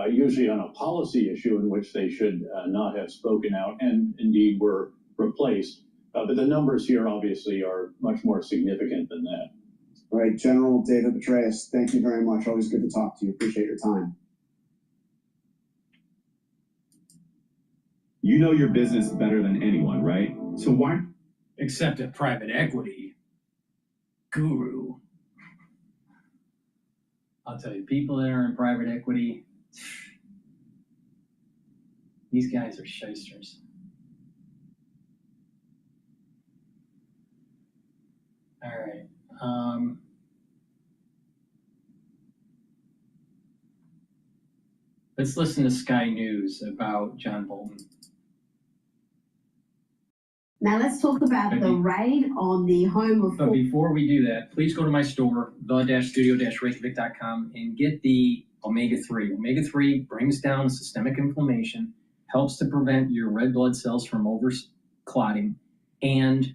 usually on a policy issue in which they should not have spoken out and indeed were replaced. But the numbers here obviously are much more significant than that. All right, General David Petraeus, thank you very much. Always good to talk to you. Appreciate your time. You know your business better than anyone, right? So why? Except a private equity guru. I'll tell you, people that are in private equity, these guys are shysters. All right. Let's listen to Sky News about John Bolton. Now let's talk about the raid on the home of... But before we do that, please go to my store, the-studio-reykjavik.com, and get the omega-3. Omega-3 brings down systemic inflammation, helps to prevent your red blood cells from over-clotting, and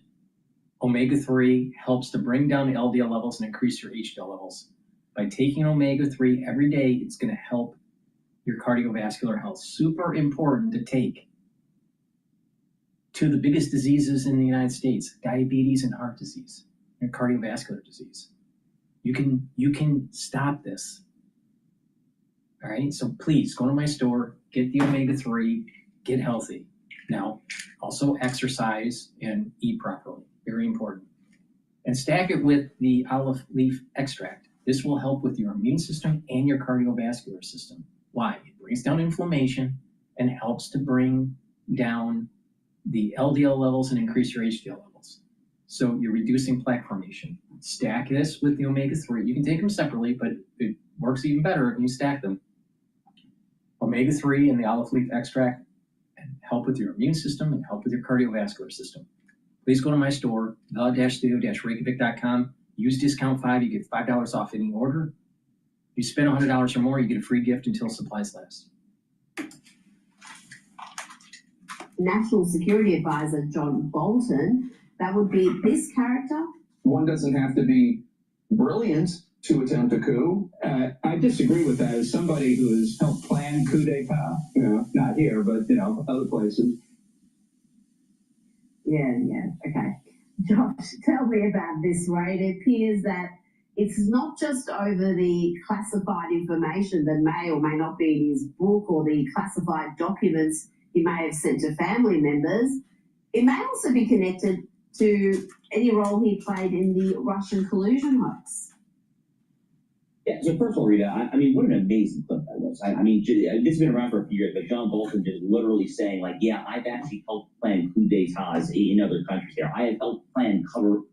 omega-3 helps to bring down the LDL levels and increase your HDL levels. By taking omega-3 every day, it's going to help your cardiovascular health. Super important to take. Two of the biggest diseases in the United States, diabetes and heart disease, and cardiovascular disease. You can stop this. All right, so please go to my store, get the omega-3, get healthy. Now, also exercise and eat properly, very important. And stack it with the olive leaf extract. This will help with your immune system and your cardiovascular system. Why? It brings down inflammation and helps to bring down the LDL levels and increase your HDL levels. So you're reducing plaque formation. Stack this with the omega-3. You can take them separately, but it works even better if you stack them. Omega-3 and the olive leaf extract and help with your immune system and help with your cardiovascular system. Please go to my store, the-studio-reykjavik.com. Use discount 5, you get $5 off any order. If you spend $100 or more, you get a free gift until supplies last. National Security Advisor John Bolton, that would be this character. One doesn't have to be brilliant to attempt a coup. I disagree with that. As somebody who has helped plan coup d'etat, not here, but other places. Yeah, okay. Josh, tell me about this, right? It appears that it's not just over the classified information that may or may not be in his book or the classified documents he may have sent to family members. It may also be connected to any role he played in the Russian collusion hoax. Yeah, so first of all, Rita, I mean, what an amazing clip that was. I mean, this has been around for a few years, but John Bolton just literally saying, like, yeah, I've actually helped plan coup d'etats in other countries there. I have helped plan color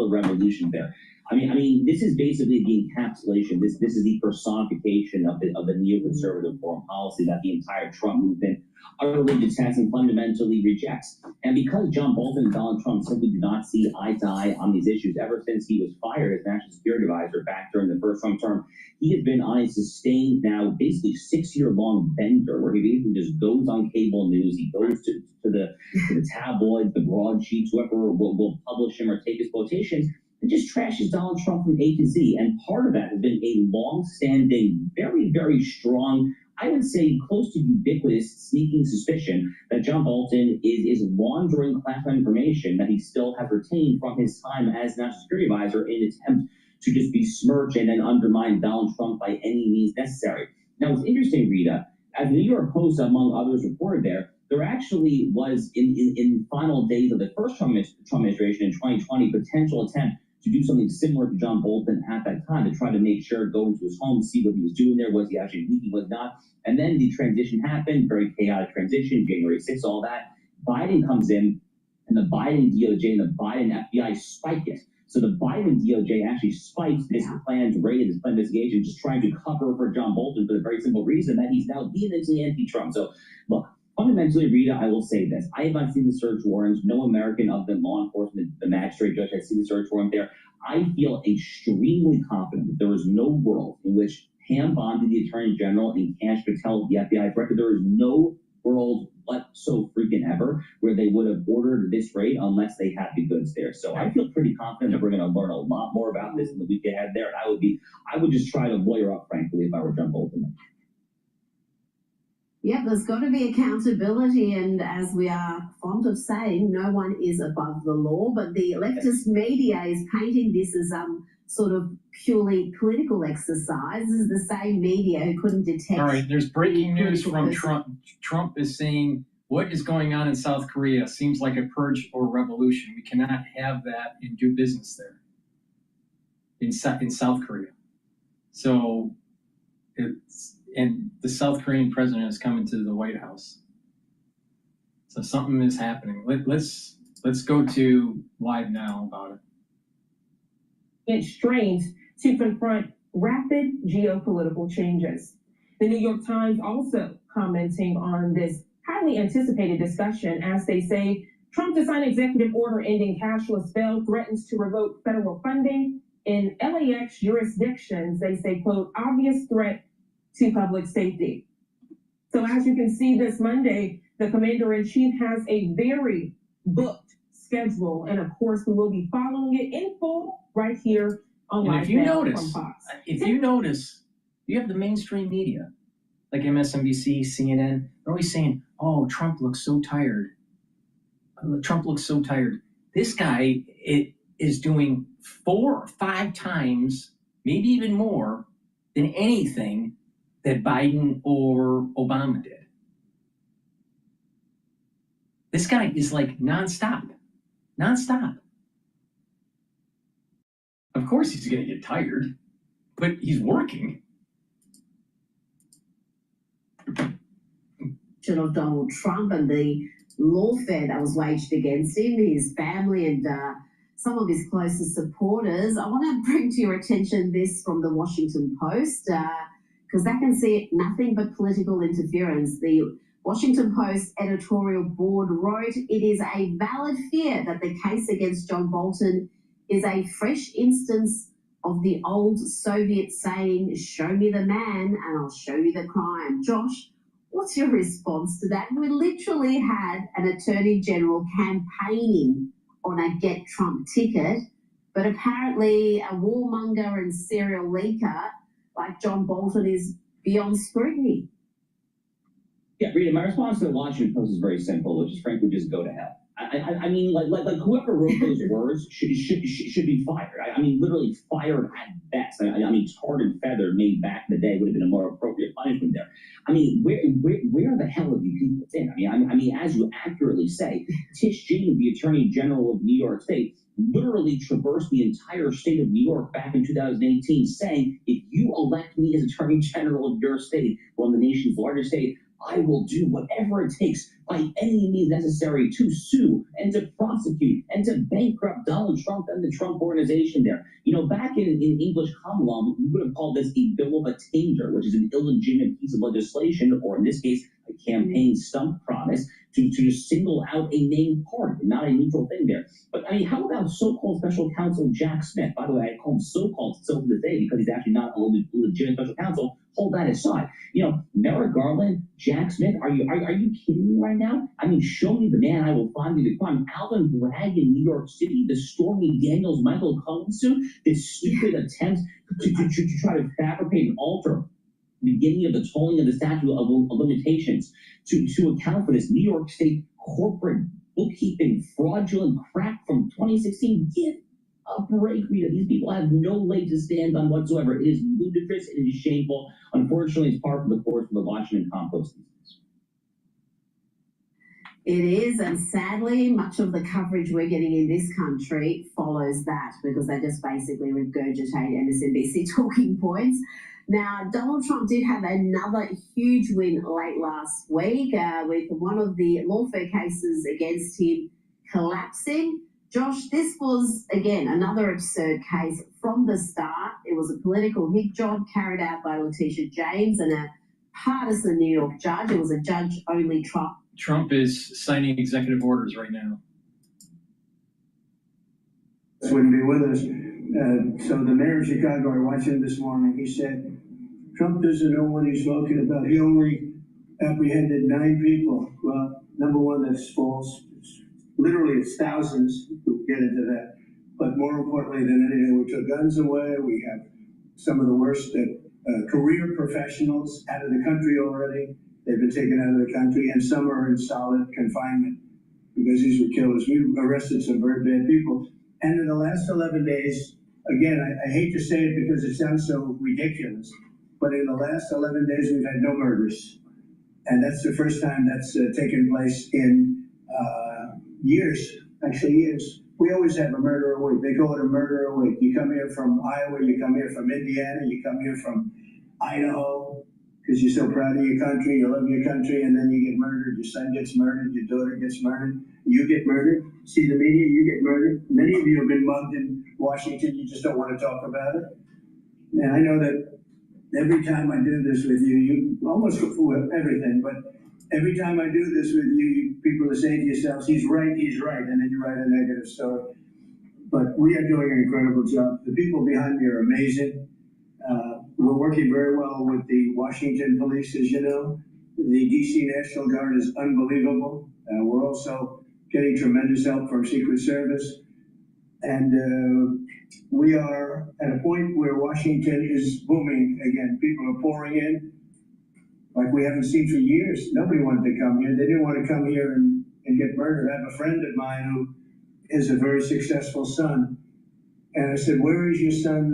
revolution there. I mean, this is basically the encapsulation. This is the personification of the neoconservative foreign policy that the entire Trump movement utterly detests and fundamentally rejects. And because John Bolton and Donald Trump simply do not see eye to eye on these issues ever since he was fired as National Security Advisor back during the first Trump term, he has been on a sustained, now basically 6-year-long bender where he basically just goes on cable news. He goes to the tabloids, the broadsheets, whoever will publish him or take his quotations, and just trashes Donald Trump from A to Z. And part of that has been a long-standing, very, very strong, I would say close to ubiquitous sneaking suspicion that John Bolton is laundering classified information that he still has retained from his time as National Security Advisor in an attempt to just besmirch and then undermine Donald Trump by any means necessary. Now, what's interesting, Rita, as the New York Post, among others, reported there actually was, in final days of the first Trump administration in 2020, potential attempt to do something similar to John Bolton at that time, to try to make sure, go into his home, see what he was doing there, was he actually leaking, was not. And then the transition happened, very chaotic transition, January 6th, all that. Biden comes in, and the Biden DOJ and the Biden FBI spike it. So the Biden DOJ actually spikes this planned raid, this planned investigation, just trying to cover for John Bolton for the very simple reason that he's now vehemently anti-Trump. So, look, fundamentally, Rita, I will say this. I have not seen the search warrants. No American of the law enforcement, the magistrate judge, has seen the search warrant there. I feel extremely confident that there is no world in which Pam Bondi, the Attorney General, and Kash Patel, the FBI director, there is no world whatsoever where they would have ordered this raid unless they had the goods there. So I feel pretty confident that we're going to learn a lot more about this in the week ahead there. And I would just try to lawyer up, frankly, if I were John Bolton. Yeah, there's got to be accountability, and as we are fond of saying, no one is above the law, but the leftist media is painting this as sort of purely political exercise. This is the same media who couldn't detect. All right, there's breaking news from Trump. Trump is saying, what is going on in South Korea seems like a purge or revolution. We cannot have that and do business there in South Korea. So and the South Korean president is coming to the White House. So something is happening. Let's go to Live Now about it. Strains to confront rapid geopolitical changes. The New York Times also commenting on this highly anticipated discussion as they say Trump to sign executive order ending cashless bail threatens to revoke federal funding in LAX jurisdictions. They say, quote, obvious threat to public safety. So as you can see this Monday, the commander-in-chief has a very booked schedule, and of course we will be following it in full right here on Live Now from Fox. If you notice, you have the mainstream media like MSNBC, CNN, they're always saying, oh, Trump looks so tired. Trump looks so tired. This guy is doing 4 or 5 times, maybe even more, than anything that Biden or Obama did. This guy is like nonstop. Of course he's going to get tired, but he's working. Of Donald Trump and the lawfare that was waged against him, his family, and some of his closest supporters. I want to bring to your attention this from the Washington Post, because that can see nothing but political interference. The Washington Post editorial board wrote, it is a valid fear that the case against John Bolton is a fresh instance of the old Soviet saying, show me the man and I'll show you the crime. Josh, what's your response to that? We literally had an Attorney General campaigning on a Get Trump ticket, but apparently a warmonger and serial leaker like John Bolton is beyond scrutiny. Yeah, Rita, my response to the Washington Post is very simple, which is frankly just go to hell. I mean, like whoever wrote those words should be fired. I mean, literally fired at best. I mean, tarred and feathered made back in the day would have been a more appropriate punishment there. I mean, where the hell have you people been? I mean, as you accurately say, Tish James, the Attorney General of New York State, literally traversed the entire state of New York back in 2018, saying, if you elect me as Attorney General of your state, well, the nation's largest state, I will do whatever it takes by any means necessary to sue and to prosecute and to bankrupt Donald Trump and the Trump organization there. You know, back in English common law, we would have called this a bill of attainder, which is an illegitimate piece of legislation, or in this case, a campaign stump promise to just single out a named party, not a neutral thing there. But I mean, how about so-called special counsel Jack Smith? By the way, I call him so-called still to this day because he's actually not a legitimate special counsel. Hold that aside. You know, Merrick Garland, Jack Smith, are you kidding me right now? I mean, show me the man, I will find you the crime. Alvin Bragg in New York City, the Stormy Daniels, Michael Cohen suit, this stupid attempt to try to fabricate and alter the beginning of the tolling of the statute of limitations to account for this New York State corporate bookkeeping fraudulent crap from 2016. Give a break, Rita. These people have no leg to stand on whatsoever. It is ludicrous and it is shameful. Unfortunately, it's par for the course for the Washington compost. It is, and sadly, much of the coverage we're getting in this country follows that because they just basically regurgitate MSNBC talking points. Now, Donald Trump did have another huge win late last week with one of the lawfare cases against him collapsing. Josh, this was, again, another absurd case from the start. It was a political hit job carried out by Letitia James and a partisan New York judge. It was a judge-only trial. Trump is signing executive orders right now. Wouldn't be with us. So the mayor of Chicago, I watched him this morning, he said, Trump doesn't know what he's talking about. He only apprehended 9 people. Well, number one, that's false. Literally, it's thousands. We'll get into that. But more importantly than anything, we took guns away. We have some of the worst career professionals out of the country already. They've been taken out of the country, and some are in solid confinement because these were killers. We've arrested some very bad people. And in the last 11 days, again, I hate to say it because it sounds so ridiculous, but in the last 11 days, we've had no murders. And that's the first time that's taken place in years, actually years. We always have a murder a week. They call it a murder a week. You come here from Iowa, you come here from Indiana, you come here from Idaho, because you're so proud of your country, you love your country, and then you get murdered, your son gets murdered, your daughter gets murdered, you get murdered. See the media, you get murdered. Many of you have been mugged in Washington, you just don't want to talk about it. And I know that every time I do this with you, you almost with everything, but every time I do this with you, people are saying to yourselves, he's right, and then you write a negative story. But we are doing an incredible job. The people behind me are amazing. We're working very well with the Washington police, as you know. The DC National Guard is unbelievable. We're also getting tremendous help from Secret Service. And we are at a point where Washington is booming again. People are pouring in like we haven't seen for years. Nobody wanted to come here. They didn't want to come here and get murdered. I have a friend of mine who is a very successful son. And I said, where is your son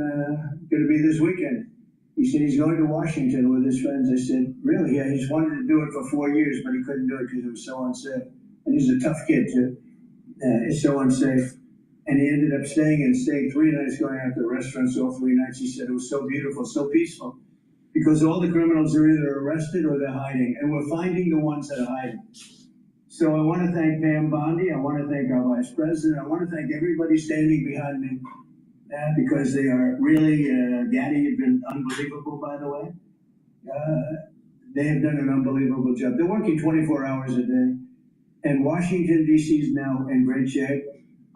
going to be this weekend? He said, he's going to Washington with his friends. I said, really? Yeah, he's wanted to do it for 4 years, but he couldn't do it because it was so unsafe. And he's a tough kid, too. It's so unsafe. And he ended up staying 3 nights, going out to restaurants all 3 nights. He said it was so beautiful, so peaceful. Because all the criminals are either arrested or they're hiding. And we're finding the ones that are hiding. So I want to thank Pam Bondi. I want to thank our vice president. I want to thank everybody standing behind me. Because they are really, Gaddy has been unbelievable, by the way. They have done an unbelievable job. They're working 24 hours a day. And Washington, D.C. is now in great shape.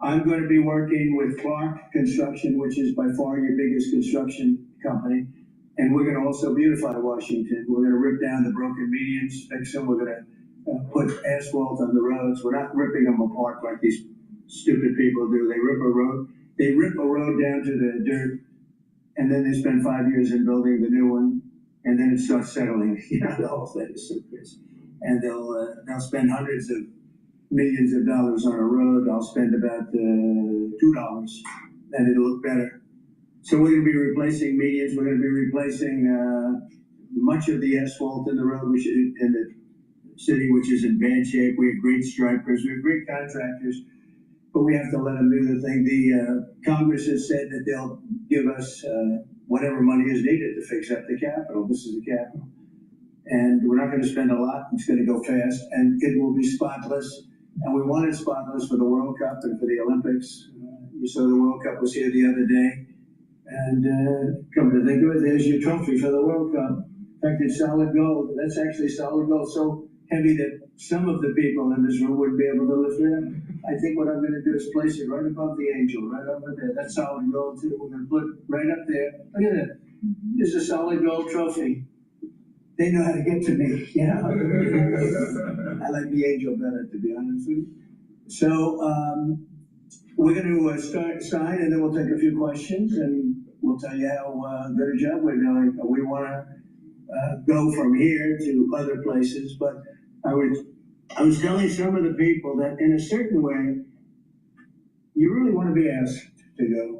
I'm going to be working with Clark Construction, which is by far your biggest construction company. And we're going to also beautify Washington. We're going to rip down the broken medians, fix them. We're going to put asphalt on the roads. We're not ripping them apart like these stupid people do. They rip a road down to the dirt, and then they spend 5 years in building the new one, and then it starts settling. You know, the whole thing is so crazy. And they'll spend hundreds of millions of dollars on a road. I'll spend about $2, and it'll look better. So we're going to be replacing medians. We're going to be replacing much of the asphalt in the road, which is in the city, which is in bad shape. We have great stripers. We have great contractors. But we have to let them do the thing. The Congress has said that they'll give us whatever money is needed to fix up the Capitol. This is the Capitol. And we're not going to spend a lot. It's going to go fast, and it will be spotless. And we want it spotless for the World Cup and for the Olympics. You saw the World Cup was here the other day. And come to think of it, there's your trophy for the World Cup. In fact, it's solid gold. That's actually solid gold. So heavy that some of the people in this room wouldn't be able to lift it up. I think what I'm going to do is place it right above the angel, right over there. That's solid gold too. We're going to put it right up there. Look at that. This is a solid gold trophy. They know how to get to me, you know. I like the angel better, to be honest with you. So we're going to start sign, and then we'll take a few questions, and we'll tell you how good a job we're doing. We want to go from here to other places, but I was telling some of the people that in a certain way, you really want to be asked to go.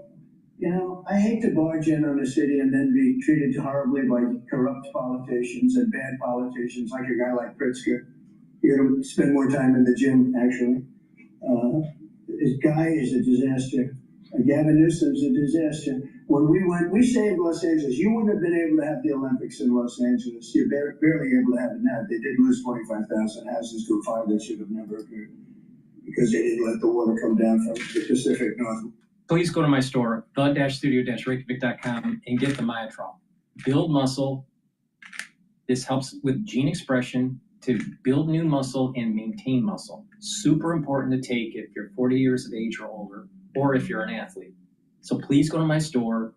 You know, I hate to barge in on a city and then be treated horribly by corrupt politicians and bad politicians, like a guy like Pritzker. You're going to spend more time in the gym, actually. This guy is a disaster. Gavin Newsom's a disaster. When we saved Los Angeles. You wouldn't have been able to have the Olympics in Los Angeles. You're barely able to have it now. They did lose 25,000 houses to a fire that should have never occurred because they didn't let the water come down from the Pacific Northwest. Please go to my store, the-studio-reykjavik.com, and get the Myotrol. Build muscle. This helps with gene expression to build new muscle and maintain muscle. Super important to take if you're 40 years of age or older, or if you're an athlete. So please go to my store,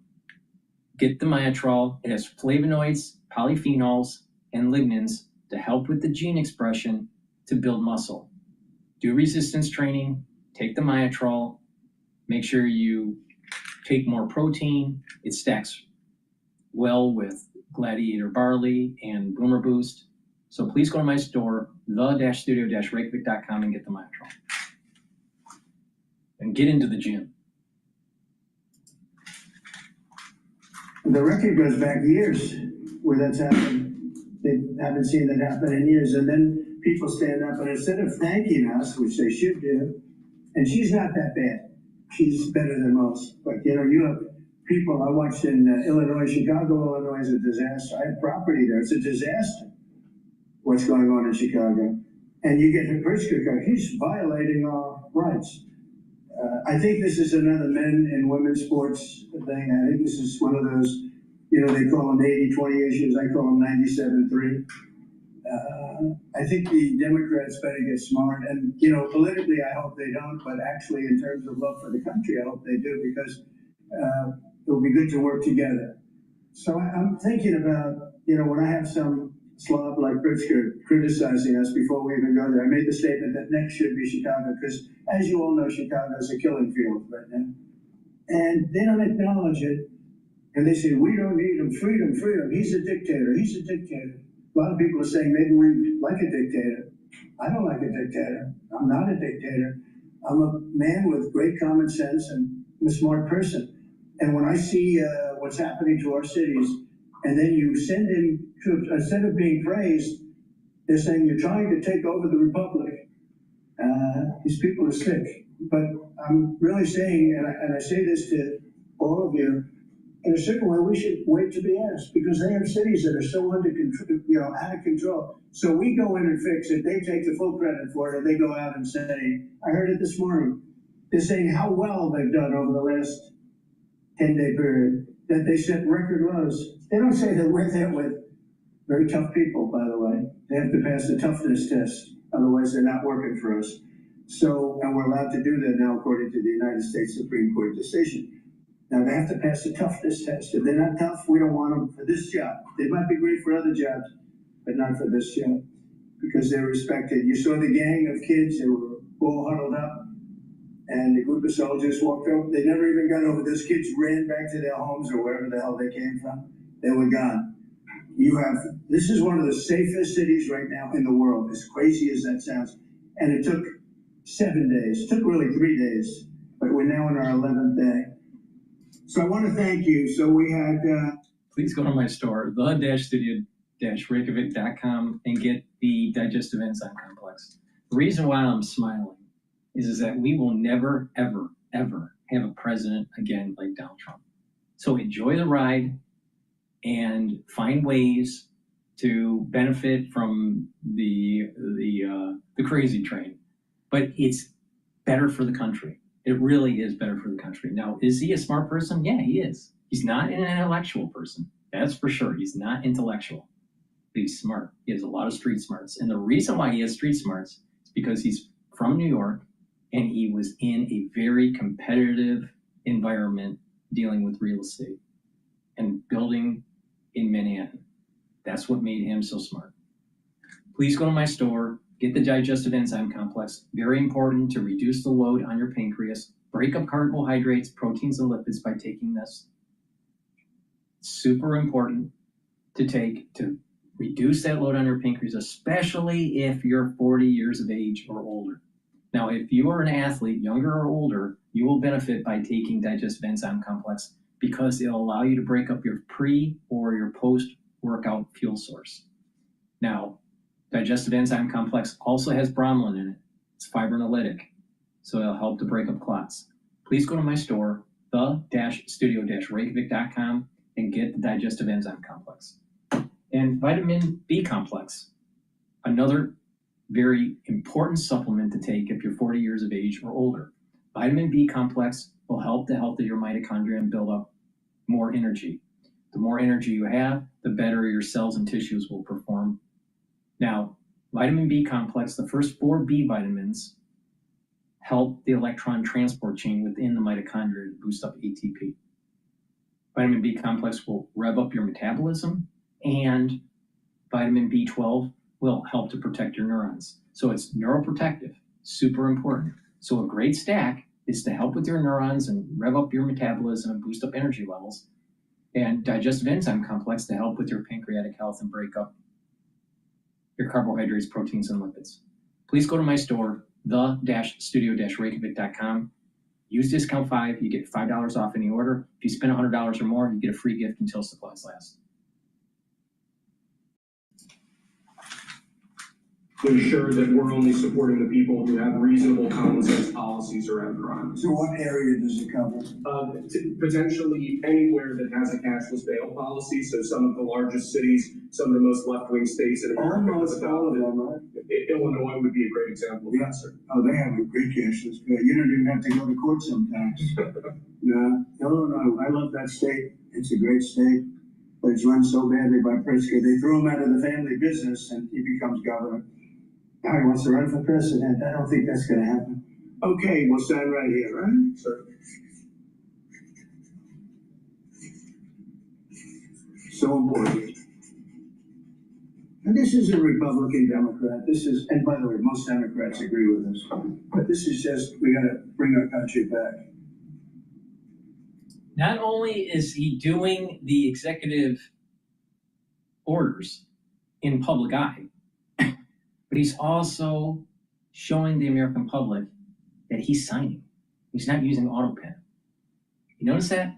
get the Myotrol. It has flavonoids, polyphenols, and lignans to help with the gene expression to build muscle. Do resistance training, take the Myotrol. Make sure you take more protein. It stacks well with Gladiator Barley and Boomer Boost. So please go to my store, the-studio-reykjavik.com, and get the Myotrol. And get into the gym. The record goes back years where that's happened. They haven't seen that happen in years. And then people stand up and instead of thanking us, which they should do, and she's not that bad. She's better than most. But, you know, you have people I watched in Illinois, Chicago, Illinois is a disaster. I have property there. It's a disaster what's going on in Chicago. And you get to Pritzker, he's violating our rights. I think this is another men and women's sports thing. I think this is one of those, you know, they call them 80-20 issues. I call them 97-3. I think the Democrats better get smart. And, you know, politically, I hope they don't. But actually, in terms of love for the country, I hope they do because it will be good to work together. So I'm thinking about, you know, when I have some slob like Pritzker criticizing us before we even go there, I made the statement that next should be Chicago because, as you all know, Chicago is a killing field right now. And they don't acknowledge it. And they say, we don't need him. Freedom, freedom. He's a dictator. He's a dictator. A lot of people are saying maybe we like a dictator. I don't like a dictator. I'm not a dictator. I'm a man with great common sense and I'm a smart person. And when I see what's happening to our cities, and then you send in troops, instead of being praised, they're saying you're trying to take over the republic. These people are sick. But I'm really saying, and I say this to all of you, in a certain way, we should wait to be asked because they have cities that are so under control, you know, out of control. So we go in and fix it. They take the full credit for it, and they go out and say, I heard it this morning. They're saying how well they've done over the last 10-day period, that they set record lows. They don't say that we're there with very tough people, by the way. They have to pass the toughness test. Otherwise, they're not working for us. So, and we're allowed to do that now, according to the United States Supreme Court decision. Now, they have to pass the toughness test. If they're not tough, we don't want them for this job. They might be great for other jobs, but not for this job, because they're respected. You saw the gang of kids that were all huddled up, and the group of soldiers walked over. They never even got over. Those kids ran back to their homes or wherever the hell they came from. They were gone. This is one of the safest cities right now in the world, as crazy as that sounds. And it took 7 days. It took really 3 days, but we're now in our 11th day. So I want to thank you. So we had... Please go to my store, the-studio-reykjavik.com, and get the digestive enzyme complex. The reason why I'm smiling is that we will never, ever, ever have a president again like Donald Trump. So enjoy the ride and find ways to benefit from the crazy train, but it's better for the country. It really is better for the country. Now, is he a smart person? Yeah, he is. He's not an intellectual person. That's for sure. He's not intellectual, but he's smart. He has a lot of street smarts. And the reason why he has street smarts is because he's from New York and he was in a very competitive environment dealing with real estate and building in Manhattan. That's what made him so smart. Please go to my store, get the digestive enzyme complex. Very important to reduce the load on your pancreas. Break up carbohydrates, proteins, and lipids by taking this. Super important to take to reduce that load on your pancreas, especially if you're 40 years of age or older. Now, if you are an athlete, younger or older, you will benefit by taking digestive enzyme complex because it'll allow you to break up your pre or your post-workout fuel source. Now, digestive enzyme complex also has bromelain in it. It's fibrinolytic, so it'll help to break up clots. Please go to my store, the-studio-reykjavik.com, and get the digestive enzyme complex. And vitamin B complex, another very important supplement to take if you're 40 years of age or older. Vitamin B complex will help the health of your mitochondria and build up more energy. The more energy you have, the better your cells and tissues will perform. Now, vitamin B complex, the first 4 B vitamins, help the electron transport chain within the mitochondria to boost up ATP. Vitamin B complex will rev up your metabolism, and vitamin B12 will help to protect your neurons. So it's neuroprotective, super important. So a great stack is to help with your neurons and rev up your metabolism and boost up energy levels. And digestive enzyme complex to help with your pancreatic health and break up your carbohydrates, proteins, and lipids. Please go to my store, the-studio-reykjavik.com. Use discount 5, you get $5 off any order. If you spend $100 or more, you get a free gift until supplies last. To ensure that we're only supporting the people who have reasonable common sense policies around crime. So what area does it cover? Potentially anywhere that has a cashless bail policy, so some of the largest cities, some of the most left-wing states in America. Almost all of them, right? Illinois would be a great example of that, sir. Oh, they have a great cashless bail. You don't even have to go to court sometimes. No, Illinois, I love that state. It's a great state, but it's run so badly by Pritzker. They threw him out of the family business and he becomes governor. Now he wants to run for president. I don't think that's going to happen. Okay, we'll stand right here, right? Sir. So important. And this is a Republican Democrat. This is, and by the way, most Democrats agree with us. But this is just, we got to bring our country back. Not only is he doing the executive orders in public eye, but he's also showing the American public that he's signing. He's not using auto pen. You notice that?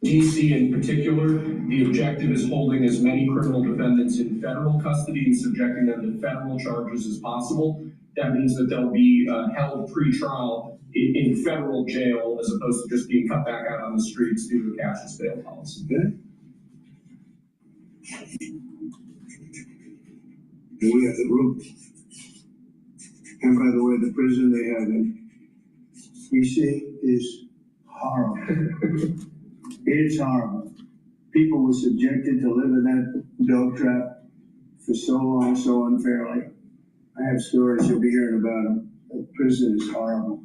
DC in particular, the objective is holding as many criminal defendants in federal custody and subjecting them to federal charges as possible. That means that they'll be held pre-trial in federal jail as opposed to just being cut back out on the streets due to a cashless bail policy. Okay? And we have the room. And by the way, the prison they have in DC is horrible. It's horrible. People were subjected to live in that dog trap for so long, so unfairly. I have stories, you'll be hearing about them. The prison is horrible.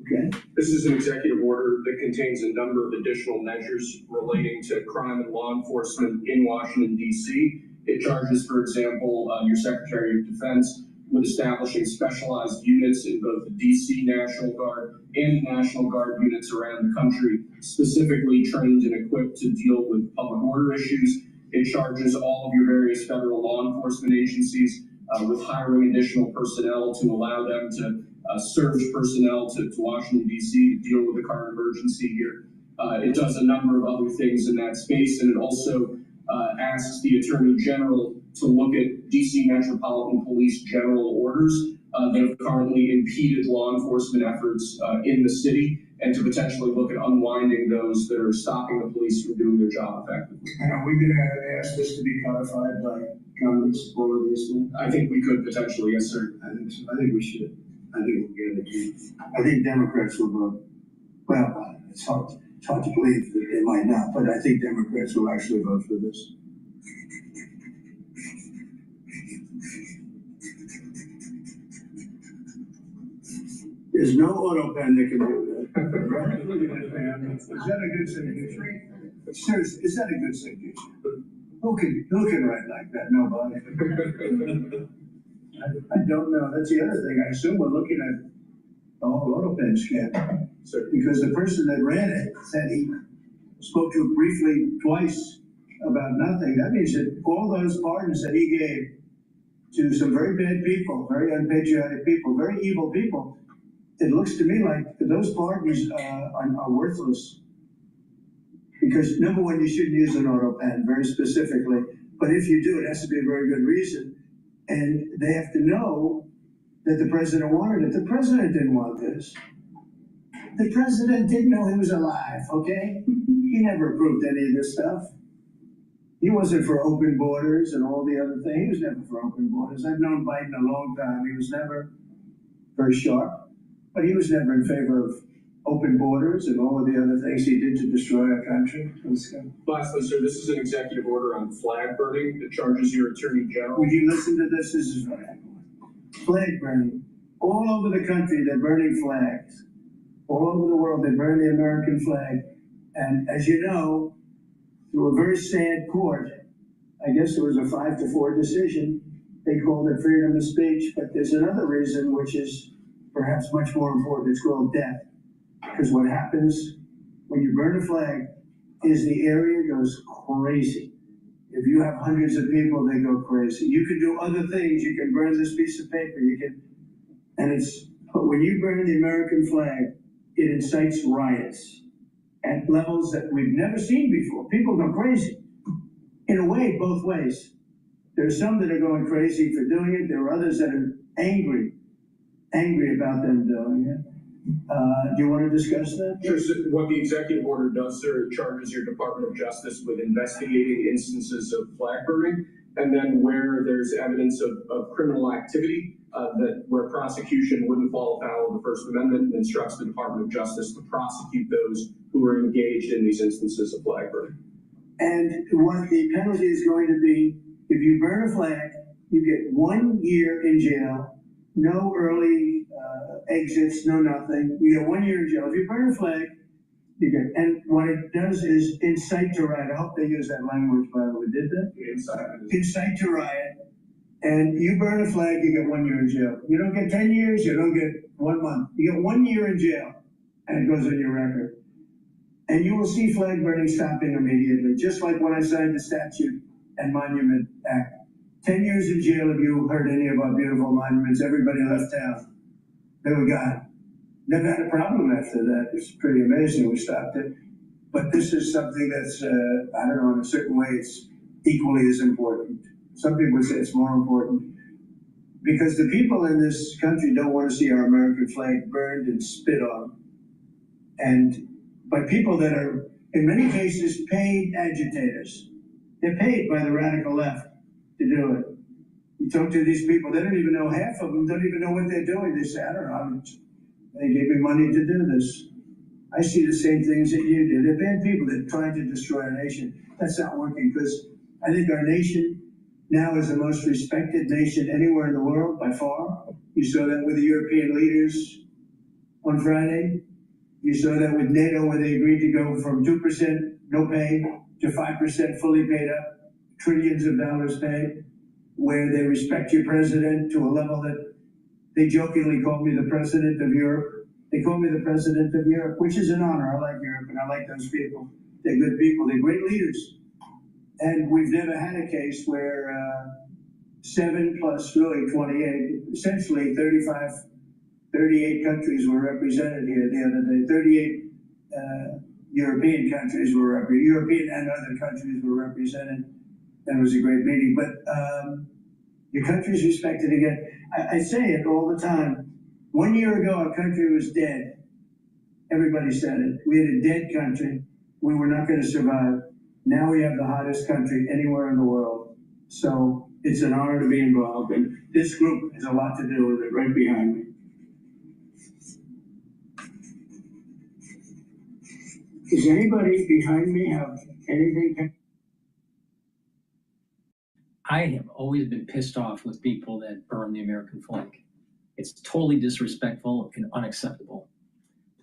Okay? This is an executive order that contains a number of additional measures relating to crime and law enforcement in Washington, D.C. It charges, for example, your Secretary of Defense with establishing specialized units in both the D.C. National Guard and National Guard units around the country, specifically trained and equipped to deal with public order issues. It charges all of your various federal law enforcement agencies with hiring additional personnel to allow them to surge personnel to Washington, D.C. to deal with the current emergency here. It does a number of other things in that space, and it also asks the Attorney General to look at D.C. Metropolitan Police general orders that have currently impeded law enforcement efforts in the city and to potentially look at unwinding those that are stopping the police from doing their job effectively. And are we gonna ask this to be codified by Congress, all of these things? I think we could potentially, yes, sir. I think so. I think we should. I think we'll get it. I think Democrats will vote. Well, it's hard to believe that they might not, but I think Democrats will actually vote for this. There's no auto pen that can do that. Right? Look at that, man. Is that a good signature? Seriously, is that a good signature? Who can write like that? Nobody. I don't know. That's the other thing. I assume we're looking at the whole auto pen scam. Because the person that ran it said he spoke to it briefly twice about nothing. That means that all those pardons that he gave to some very bad people, very unpatriotic people, very evil people, it looks to me like those pardons are worthless. Because number one, you shouldn't use an auto pen very specifically. But if you do, it has to be a very good reason. And they have to know that the president wanted it. The president didn't want this. The president didn't know he was alive, okay? He never approved any of this stuff. He wasn't for open borders and all the other things. He was never for open borders. I've known Biden a long time. He was never very sharp, but he was never in favor of open borders and all of the other things he did to destroy our country. Lastly, sir, this is an executive order on flag burning that charges your attorney general. Would you listen to this? This is flag burning. All over the country, they're burning flags. All over the world, they burn the American flag. And as you know, through a very sad court, I guess it was a 5-4 decision, they called it freedom of speech, but there's another reason which is perhaps much more important. It's called death. Because what happens when you burn a flag is the area goes crazy. If you have hundreds of people, they go crazy. You can do other things. You can burn this piece of paper. But when you burn the American flag, it incites riots at levels that we've never seen before. People go crazy. In a way, both ways. There's some that are going crazy for doing it. There are others that are angry about them doing it. Do you want to discuss that? Sure. So what the executive order does, sir, it charges your Department of Justice with investigating instances of flag burning, and then where there's evidence of criminal activity, where prosecution wouldn't fall afoul of the First Amendment, instructs the Department of Justice to prosecute those who are engaged in these instances of flag burning. And what the penalty is going to be, if you burn a flag, you get 1 year in jail, no early exits, no nothing. You get 1 year in jail. If you burn a flag, you get, and what it does is incite to riot. I hope they use that language, by the way. Did they? Incite to riot. And you burn a flag, you get 1 year in jail. You don't get 10 years, you don't get 1 month. You get 1 year in jail, and it goes on your record. And you will see flag burning stopping immediately, just like when I signed the Statute and Monument Act. 10 years in jail if you hurt any of our beautiful monuments. Everybody left town. They were gone. Never had a problem after that. It's pretty amazing we stopped it. But this is something that's, I don't know, in a certain way, it's equally as important. Some people say it's more important. Because the people in this country don't want to see our American flag burned and spit on. And by people that are, in many cases, paid agitators. They're paid by the radical left to do it. You talk to these people, they don't even know, half of them don't even know what they're doing. They say, I don't know, they gave me money to do this. I see the same things that you do. They're bad people that are trying to destroy our nation. That's not working, because I think our nation now is the most respected nation anywhere in the world by far. You saw that with the European leaders on Friday. You saw that with NATO, where they agreed to go from 2% no pay to 5% fully paid up, trillions of dollars paid, where they respect your president to a level that they jokingly called me the president of Europe. They call me the president of Europe, which is an honor. I like Europe and I like those people. They're good people. They're great leaders. And we've never had a case where 7 plus really 28, essentially 38 countries were represented here the other day. 38 European countries were represented. European and other countries were represented. And it was a great meeting. But your country's respected again. I say it all the time. 1 year ago, our country was dead. everybody said it. We had a dead country. We were not going to survive. Now we have the hottest country anywhere in the world. So it's an honor to be involved. And this group has a lot to do with it right behind me. Does anybody behind me have anything? I have always been pissed off with people that burn the American flag. It's totally disrespectful and unacceptable.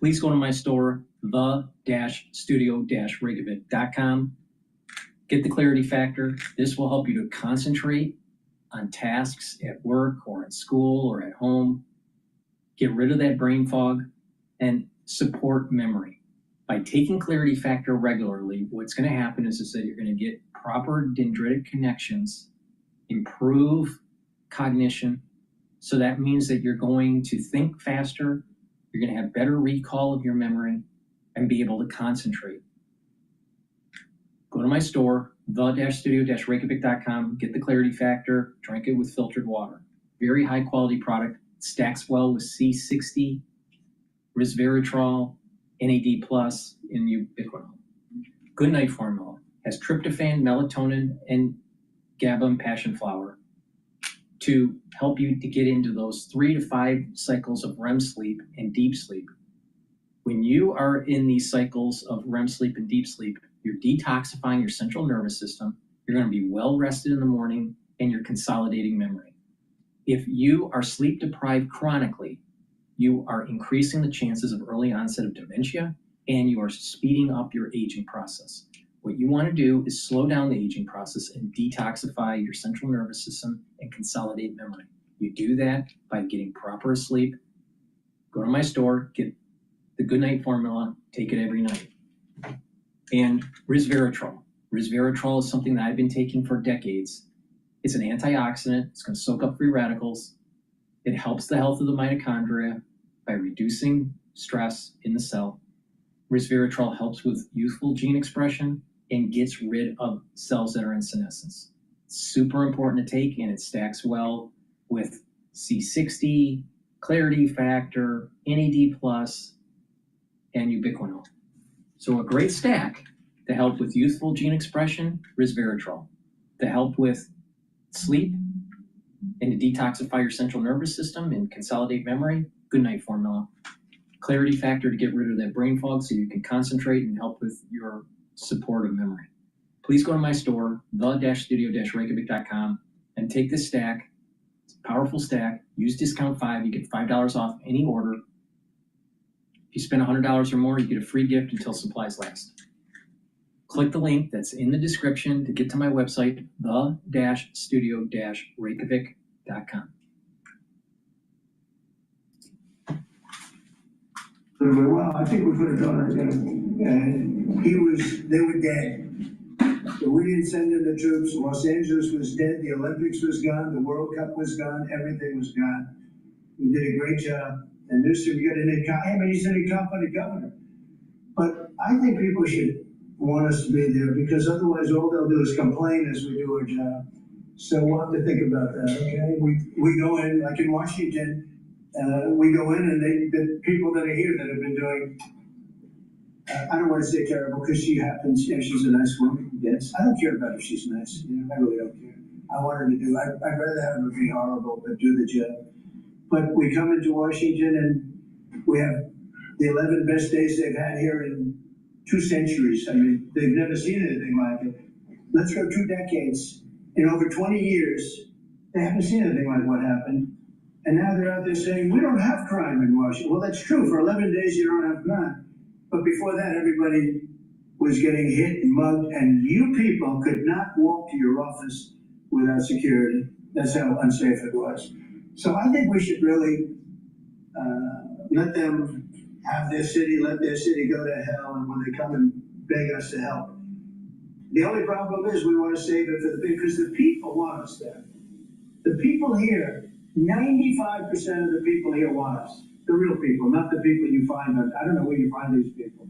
Please go to my store, the-studio-reykjavik.com. Get the clarity factor. This will help you to concentrate on tasks at work or at school or at home. Get rid of that brain fog and support memory. By taking clarity factor regularly, what's going to happen is that you're going to get proper dendritic connections, improve cognition. So that means that you're going to think faster, you're going to have better recall of your memory, and be able to concentrate. Go to my store, the-studio-reykjavik.com, get the clarity factor, drink it with filtered water. Very high quality product, stacks well with C60, resveratrol, NAD+, and ubiquinol. Good night formula has tryptophan, melatonin, and GABA and passion flower to help you to get into those 3 to 5 cycles of REM sleep and deep sleep. When you are in these cycles of REM sleep and deep sleep, you're detoxifying your central nervous system, you're going to be well rested in the morning, and you're consolidating memory. If you are sleep deprived chronically, you are increasing the chances of early onset of dementia, and you are speeding up your aging process. What you want to do is slow down the aging process and detoxify your central nervous system and consolidate memory. You do that by getting proper sleep. Go to my store, get the Good Night formula, take it every night. And resveratrol. Resveratrol is something that I've been taking for decades. It's an antioxidant. It's going to soak up free radicals. It helps the health of the mitochondria by reducing stress in the cell. Resveratrol helps with youthful gene expression and gets rid of cells that are in senescence. It's super important to take, and it stacks well with C60, clarity factor, NAD+, and ubiquinol. So a great stack to help with youthful gene expression, resveratrol. To help with sleep and to detoxify your central nervous system and consolidate memory, Good Night formula. Clarity factor to get rid of that brain fog so you can concentrate and help with your support of memory. Please go to my store, the-studio-reykjavik.com, and take this stack. It's a powerful stack. Use discount 5. You get $5 off any order. If you spend $100 or more, you get a free gift until supplies last. Click the link that's in the description to get to my website, the-studio-reykjavik.com. Well, I think we could have done it. They were dead. So we didn't send in the troops. Los Angeles was dead. The Olympics was gone. The World Cup was gone. Everything was gone. We did a great job. And Newsom, we got he's an incompetent governor. But I think people should want us to be there because otherwise all they'll do is complain as we do our job. So we'll have to think about that, okay? We go in, like in Washington, we go in and the people that are here that have been doing, I don't want to say terrible because she happens, she's a nice woman, yes. I don't care about if she's nice, I really don't care. I want her to do, I'd rather have her be horrible but do the job. But we come into Washington and we have the 11 best days they've had here in 2 centuries. I mean, they've never seen anything like it. Let's go 2 decades. In over 20 years, they haven't seen anything like what happened. And now they're out there saying, we don't have crime in Washington. Well, that's true. For 11 days, you don't have crime. But before that, everybody was getting hit and mugged, and you people could not walk to your office without security. That's how unsafe it was. So I think we should really let them have their city, let their city go to hell, and when they come and beg us to help. The only problem is we want to save it for because the people want us there. The people here, 95% of the people here want us. The real people, not the people you find. I don't know where you find these people.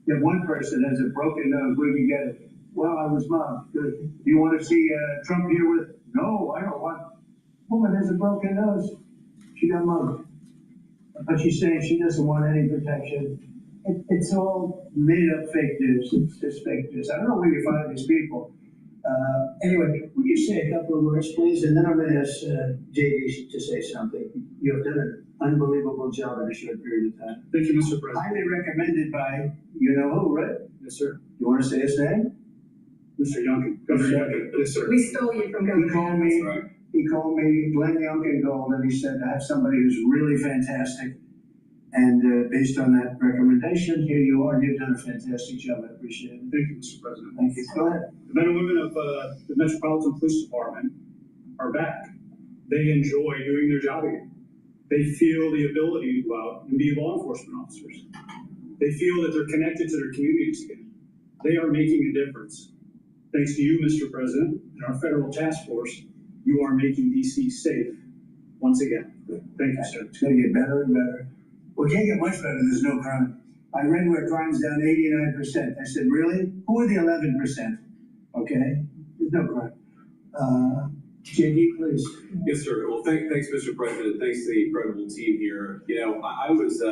You have one person has a broken nose. Where do you get it? Well, I was mobbed. Do you want to see Trump here with? No, I don't want. Woman has a broken nose. She got mugged. But she's saying she doesn't want any protection. It's all made up fake news. It's just fake news. I don't know where you find these people. Anyway, would you say a couple of words, please? And then I'm going to ask JD to say something. You have done an unbelievable job in a short period of time. Thank you, Mr. President. Highly recommended by you know who, right? Yes, sir. You want to say his name? Mr. Youngkin. Governor Youngkin. Yes, sir. We stole you from He Governor. called me. He called me. Glenn Youngkin called, and he said, "I have somebody who's really fantastic." And based on that recommendation, here you are. You've done a fantastic job. I appreciate it. Thank you, Mr. President. Thank you. Go ahead. The men and women of the Metropolitan Police Department are back. They enjoy doing their job again. They feel the ability to go out and be law enforcement officers. They feel that they're connected to their communities again. They are making a difference. Thanks to you, Mr. President, and our federal task force, you are making DC safe once again. Thank you, sir. It's going to get better and better. Well, it can't get much better. There's no crime. I read where crime's down 89%. I said, really? Who are the 11%? Okay, there's no crime. JD, please. Yes, sir. Well, thanks, Mr. President. Thanks to the incredible team here. You know, I was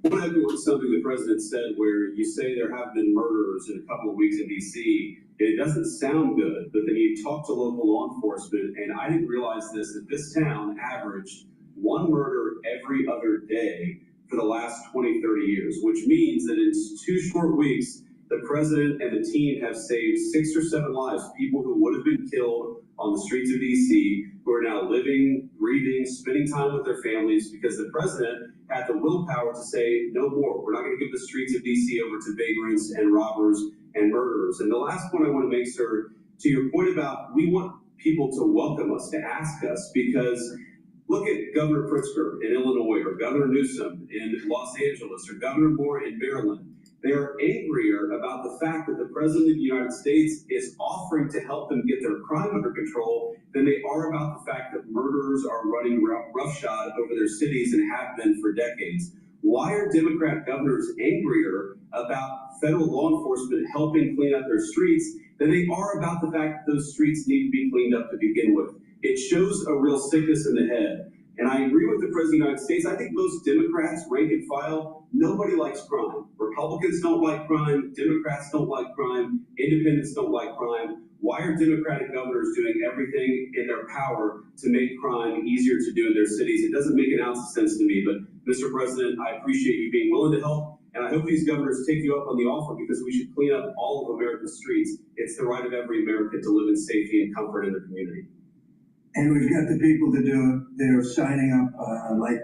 want to echo something the president said, where you say there have been murders in a couple of weeks in D.C. It doesn't sound good, but then you talk to local law enforcement, and I didn't realize that this town averaged one murder every other day for the last 20, 30 years, which means that in 2 short weeks, the president and the team have saved 6 or 7 lives, people who would have been killed on the streets of DC, who are now living, breathing, spending time with their families, because the president had the willpower to say, no more. We're not going to give the streets of DC over to vagrants and robbers and murderers. And the last point I want to make, sir, to your point about we want people to welcome us, to ask us, because look at Governor Pritzker in Illinois, or Governor Newsom in Los Angeles, or Governor Moore in Maryland. They are angrier about the fact that the President of the United States is offering to help them get their crime under control than they are about the fact that murderers are running roughshod over their cities and have been for decades. Why are Democrat governors angrier about federal law enforcement helping clean up their streets than they are about the fact that those streets need to be cleaned up to begin with? It shows a real sickness in the head. And I agree with the President of the United States. I think most Democrats, rank and file, nobody likes crime. Republicans don't like crime. Democrats don't like crime. Independents don't like crime. Why are Democratic governors doing everything in their power to make crime easier to do in their cities? It doesn't make an ounce of sense to me. But, Mr. President, I appreciate you being willing to help. And I hope these governors take you up on the offer, because we should clean up all of America's streets. It's the right of every American to live in safety and comfort in their community. And we've got the people to do it. They're signing up like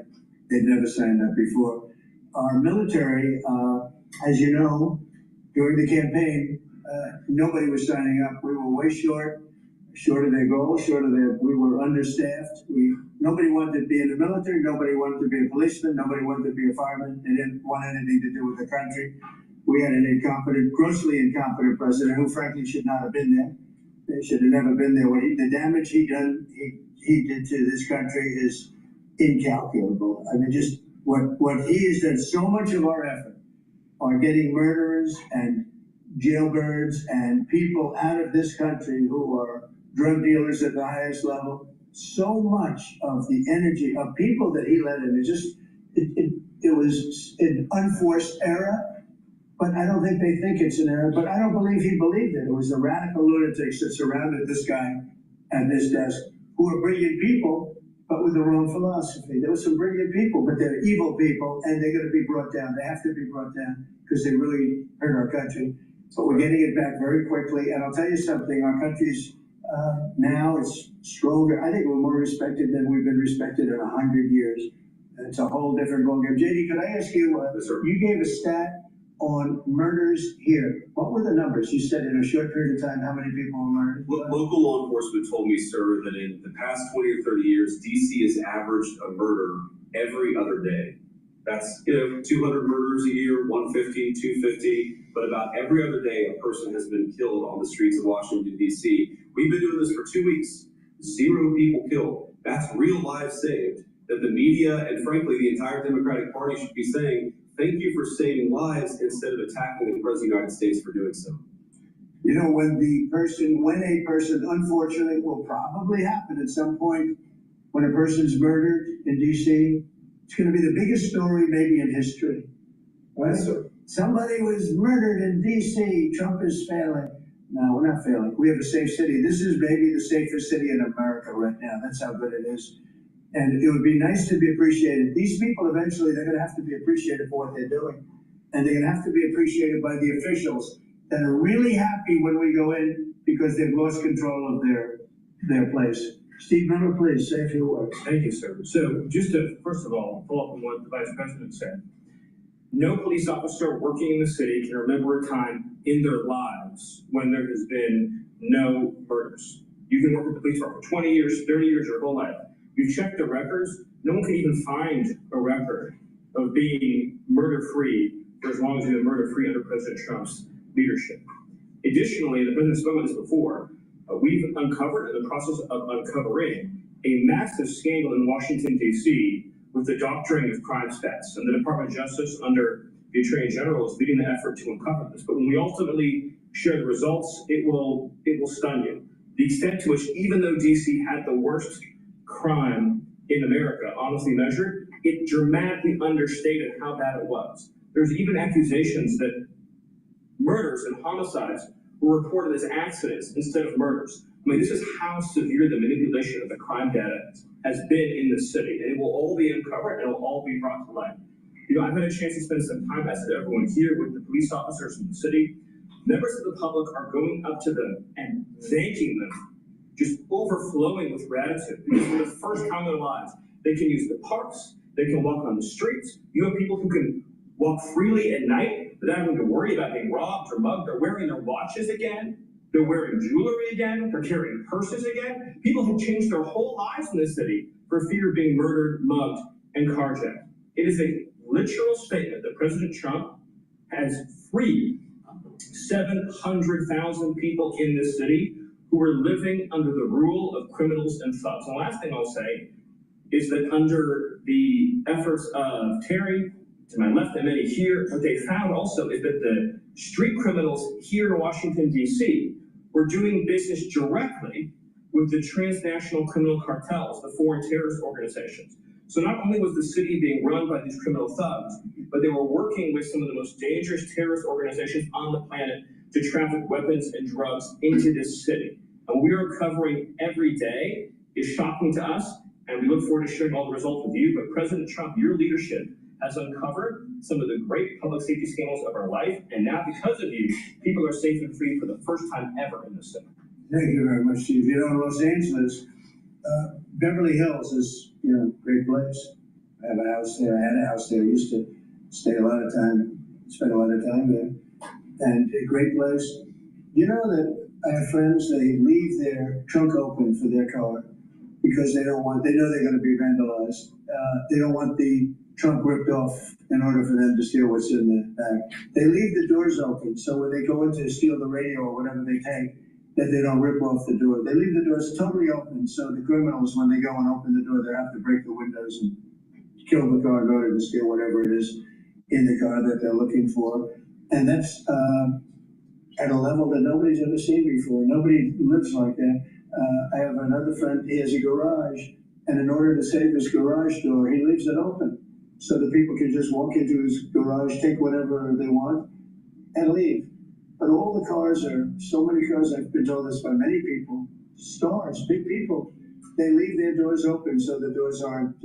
they've never signed up before. Our military, as you know, during the campaign, nobody was signing up. We were way short of their goal, we were understaffed. Nobody wanted to be in the military. Nobody wanted to be a policeman. Nobody wanted to be a fireman. They didn't want anything to do with the country. We had an incompetent, grossly incompetent president who frankly should not have been there. They should have never been there. The damage he did to this country is incalculable. I mean, just what he has done. So much of our effort are getting murderers and jailbirds and people out of this country who are drug dealers at the highest level. So much of the energy of people that he let in, it was an unforced error. But I don't think they think it's an error, but I don't believe he believed it. It was the radical lunatics that surrounded this guy at this desk, who are brilliant people, but with the wrong philosophy. There were some brilliant people, but they're evil people, and they're going to be brought down. They have to be brought down because they really hurt our country. But we're getting it back very quickly, and I'll tell you something, our country's now it's stronger. I think we're more respected than we've been respected in 100 years. It's a whole different ballgame. JD, could I ask you, you gave a stat on murders here. What were the numbers? You said in a short period of time, how many people were murdered? Local law enforcement told me, sir, that in the past 20 or 30 years, DC has averaged a murder every other day. That's 200 murders a year, 150, 250, but about every other day a person has been killed on the streets of Washington, D.C. We've been doing this for 2 weeks. 0 people killed. That's real lives saved. That the media and frankly the entire Democratic Party should be saying, thank you for saving lives instead of attacking the President of the United States for doing so. You know, when a person, unfortunately, will probably happen at some point, when a person's murdered in D.C., it's going to be the biggest story maybe in history. Right? Yes, sir. somebody was murdered in DC, Trump is failing. No, we're not failing. We have a safe city. This is maybe the safest city in America right now. That's how good it is. And it would be nice to be appreciated. These people eventually, they're gonna have to be appreciated for what they're doing. And they're gonna have to be appreciated by the officials that are really happy when we go in because they've lost control of their place. Steve Miller, please say a few words. Thank you, sir. So just to, first of all, follow up on what the Vice President said. No police officer working in the city can remember a time in their lives when there has been no murders. You can work with the police for 20 years, 30 years, your whole life. You check the records, no one can even find a record of being murder-free for as long as you've been murder-free under President Trump's leadership. Additionally, the President spoke about this before, we've uncovered, in the process of uncovering, a massive scandal in Washington, D.C. with the doctoring of crime stats. And the Department of Justice, under the Attorney General, is leading the effort to uncover this. But when we ultimately share the results, it will stun you. The extent to which, even though D.C. had the worst crime in America, honestly measured, it dramatically understated how bad it was. There's even accusations that murders and homicides were reported as accidents instead of murders. I mean, this is how severe the manipulation of the crime data has been in the city, and it will all be uncovered and it will all be brought to light. You know, I've had a chance to spend some time, as did everyone here, with the police officers in the city. Members of the public are going up to them and thanking them, just overflowing with gratitude, because for the first time in their lives, they can use the parks, they can walk on the streets. You have people who can walk freely at night without having to worry about being robbed or mugged. They're wearing their watches again. They're wearing jewelry again. They're carrying purses again. People have changed their whole lives in this city for fear of being murdered, mugged, and carjacked. It is a literal statement that President Trump has freed 700,000 people in this city who were living under the rule of criminals and thugs. And the last thing I'll say is that under the efforts of Terry, to my left and many here, what they found also is that the street criminals here in Washington, D.C. were doing business directly with the transnational criminal cartels, the foreign terrorist organizations. So not only was the city being run by these criminal thugs, but they were working with some of the most dangerous terrorist organizations on the planet to traffic weapons and drugs into this city. And we are covering every day is shocking to us, and we look forward to sharing all the results with you. But President Trump, your leadership has uncovered some of the great public safety scandals of our life, and now because of you, people are safe and free for the first time ever in this city. Thank you very much, Steve. You know, in Los Angeles, Beverly Hills is, you know, a great place. I have a house there. I had a house there. I used to stay a lot of time, spend a lot of time there. And a great place. You know that I have friends, they leave their trunk open for their car because they don't want, they know they're going to be vandalized. They don't want the trunk ripped off in order for them to steal what's in the back. They leave the doors open, so when they go in to steal the radio or whatever they take, that they don't rip off the door. They leave the doors totally open, so the criminals, when they go and open the door, they have to break the windows and kill the car in order to steal whatever it is in the car that they're looking for. And that's at a level that nobody's ever seen before. Nobody lives like that. I have another friend, he has a garage, and in order to save his garage door, he leaves it open so that people can just walk into his garage, take whatever they want, and leave. But all the cars are, so many cars, I've been told this by many people, stars, big people, they leave their doors open so the doors aren't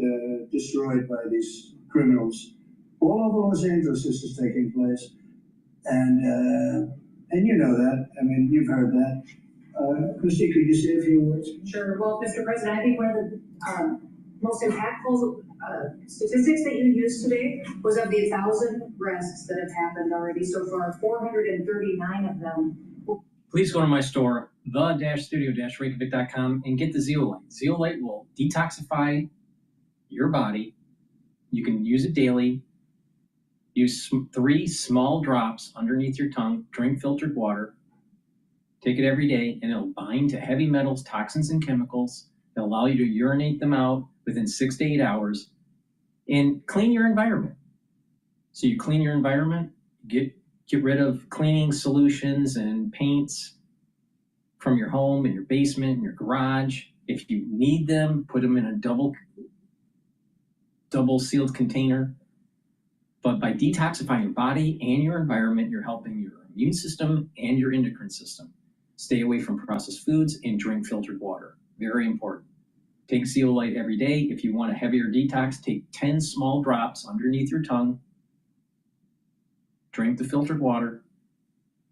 destroyed by these criminals. All over Los Angeles this is taking place. And you know that, I mean, you've heard that. Christy, could you say a few words? Sure. Well, Mr. President, I think one of the most impactful statistics that you used today was of the 1,000 arrests that have happened already so far, 439 of them. Please go to my store, the-studio-reykjavik.com, and get the zeolite. Zeolite will detoxify your body. You can use it daily. Use 3 small drops underneath your tongue, drink filtered water, take it every day, and it'll bind to heavy metals, toxins, and chemicals. It'll allow you to urinate them out within 6 to 8 hours and clean your environment. So you clean your environment, get rid of cleaning solutions and paints from your home and your basement and your garage. If you need them, put them in a double sealed container. But by detoxifying your body and your environment, you're helping your immune system and your endocrine system. Stay away from processed foods and drink filtered water. Very important. Take zeolite every day. If you want a heavier detox, take 10 small drops underneath your tongue. Drink the filtered water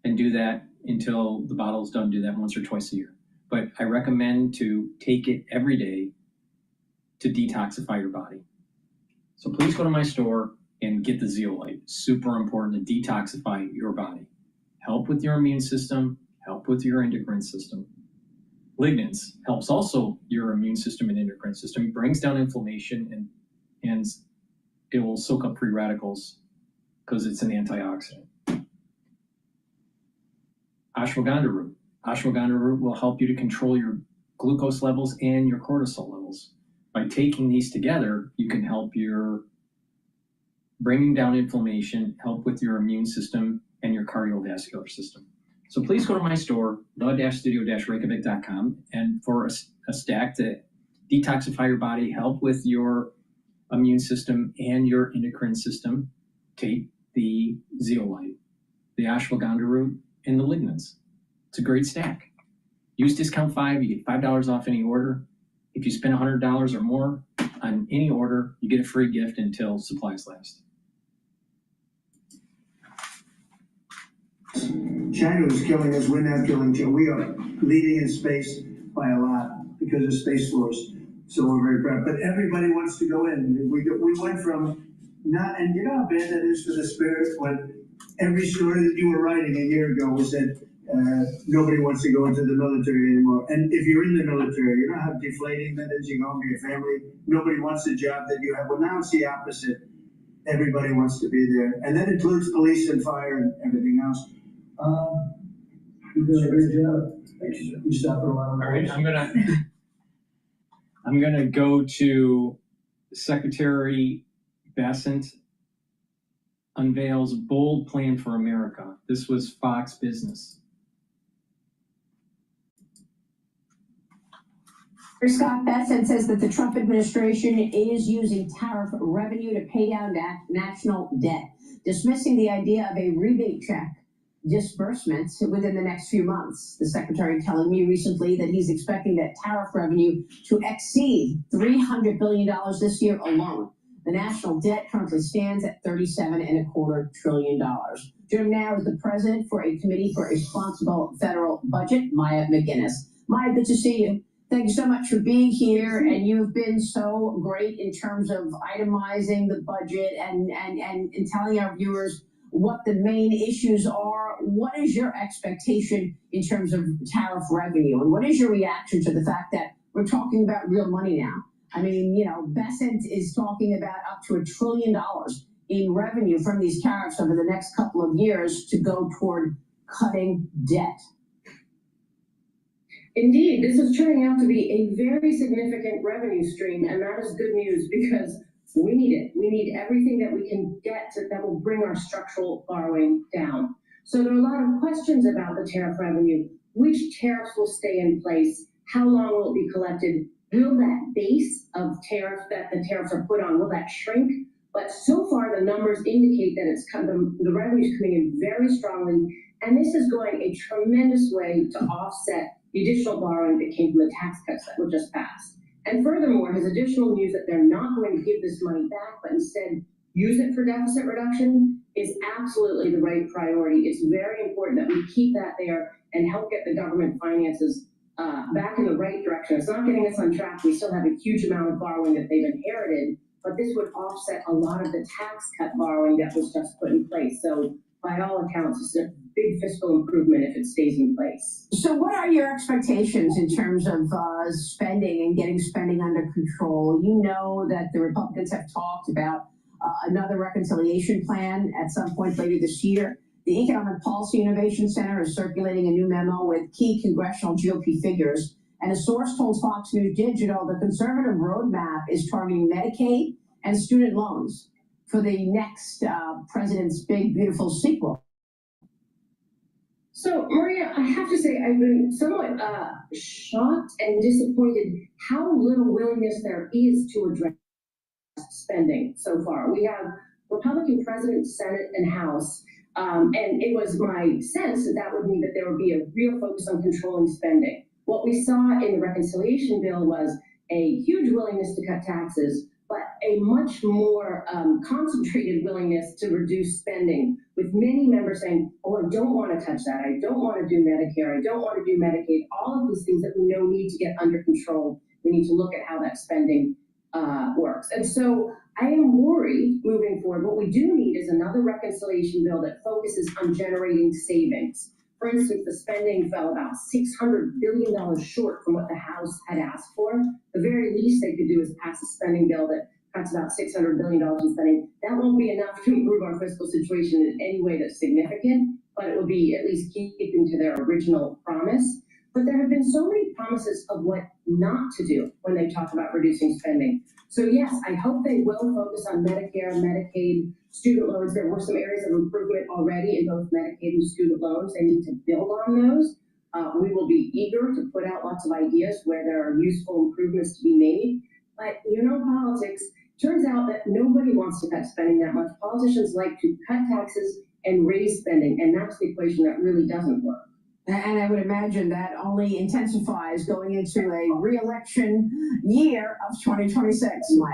and do that until the bottle is done. Do that once or twice a year. But I recommend to take it every day to detoxify your body. So please go to my store and get the zeolite. Super important to detoxify your body. Help with your immune system, help with your endocrine system. Lignans helps also your immune system and endocrine system, brings down inflammation, and it will soak up free radicals because it's an antioxidant. Ashwagandha root. Ashwagandha root will help you to control your glucose levels and your cortisol levels. By taking these together, you can help your bringing down inflammation, help with your immune system and your cardiovascular system. So please go to my store, the-studio-reykjavik.com, and for a stack to detoxify your body, help with your immune system and your endocrine system, take the zeolite, the ashwagandha root, and the lignans. It's a great stack. Use discount 5, you get $5 off any order. If you spend $100 or more on any order, you get a free gift until supplies last. China is killing us, we're now killing China. We are leading in space by a lot because of Space Force. So we're very proud. But everybody wants to go in. We went from not, and you know how bad that is for the spirit when every story that you were writing a year ago was that nobody wants to go into the military anymore. And if you're in the military, you know how deflating that is. You go home to your family. Nobody wants the job that you have. Well, now it's the opposite. Everybody wants to be there. And that includes police and fire and everything else. You did a great job. Thank you, sir. You stopped a lot of. All right, I'm gonna go to Secretary Bassett unveils bold plan for America. This was Fox Business. Scott Bassett says that the Trump administration is using tariff revenue to pay down national debt, dismissing the idea of a rebate check disbursement within the next few months. The secretary telling me recently that he's expecting that tariff revenue to exceed $300 billion this year alone. The national debt currently stands at $37.25 trillion. Joining now is the president for a committee for a responsible federal budget, Maya McGinnis. Maya, good to see you. Thank you so much for being here, and you've been so great in terms of itemizing the budget and telling our viewers what the main issues are. What is your expectation in terms of tariff revenue, and what is your reaction to the fact that we're talking about real money now? I mean, you know, Bassett is talking about up to $1 trillion in revenue from these tariffs over the next couple of years to go toward cutting debt. Indeed, this is turning out to be a very significant revenue stream, and that is good news because we need it. We need everything that we can get that will bring our structural borrowing down. So there are a lot of questions about the tariff revenue. Which tariffs will stay in place? How long will it be collected? Will that base of tariff that the tariffs are put on, will that shrink? But so far, the numbers indicate that the revenue is coming in very strongly, and this is going a tremendous way to offset the additional borrowing that came from the tax cuts that were just passed. And furthermore, his additional news that they're not going to give this money back, but instead use it for deficit reduction is absolutely the right priority. It's very important that we keep that there and help get the government finances back in the right direction. It's not getting us on track. We still have a huge amount of borrowing that they've inherited, but this would offset a lot of the tax cut borrowing that was just put in place. So by all accounts, it's a big fiscal improvement if it stays in place. So what are your expectations in terms of spending and getting spending under control? You know that the Republicans have talked about another reconciliation plan at some point later this year. The Economic Policy Innovation Center is circulating a new memo with key congressional GOP figures. And a source told Fox News Digital the conservative roadmap is targeting Medicaid and student loans for the next president's big, beautiful sequel. So, Maria, I have to say I've been somewhat shocked and disappointed how little willingness there is to address spending so far. We have Republican president, Senate, and House. And it was my sense that that would mean that there would be a real focus on controlling spending. What we saw in the reconciliation bill was a huge willingness to cut taxes, but a much more concentrated willingness to reduce spending, with many members saying, oh, I don't want to touch that. I don't want to do Medicare. I don't want to do Medicaid. All of these things that we know need to get under control. We need to look at how that spending works. And so I am worried moving forward. What we do need is another reconciliation bill that focuses on generating savings. For instance, the spending fell about $600 billion short from what the House had asked for. The very least they could do is pass a spending bill that cuts about $600 billion in spending. That won't be enough to improve our fiscal situation in any way that's significant, but it will be at least keeping to their original promise. But there have been so many promises of what not to do when they talk about reducing spending. So yes, I hope they will focus on Medicare, Medicaid, student loans. There were some areas of improvement already in both Medicaid and student loans. They need to build on those. We will be eager to put out lots of ideas where there are useful improvements to be made. But you know, politics, turns out that nobody wants to cut spending that much. Politicians like to cut taxes and raise spending, and that's the equation that really doesn't work. And I would imagine that only intensifies going into a re-election year of 2026, Maya.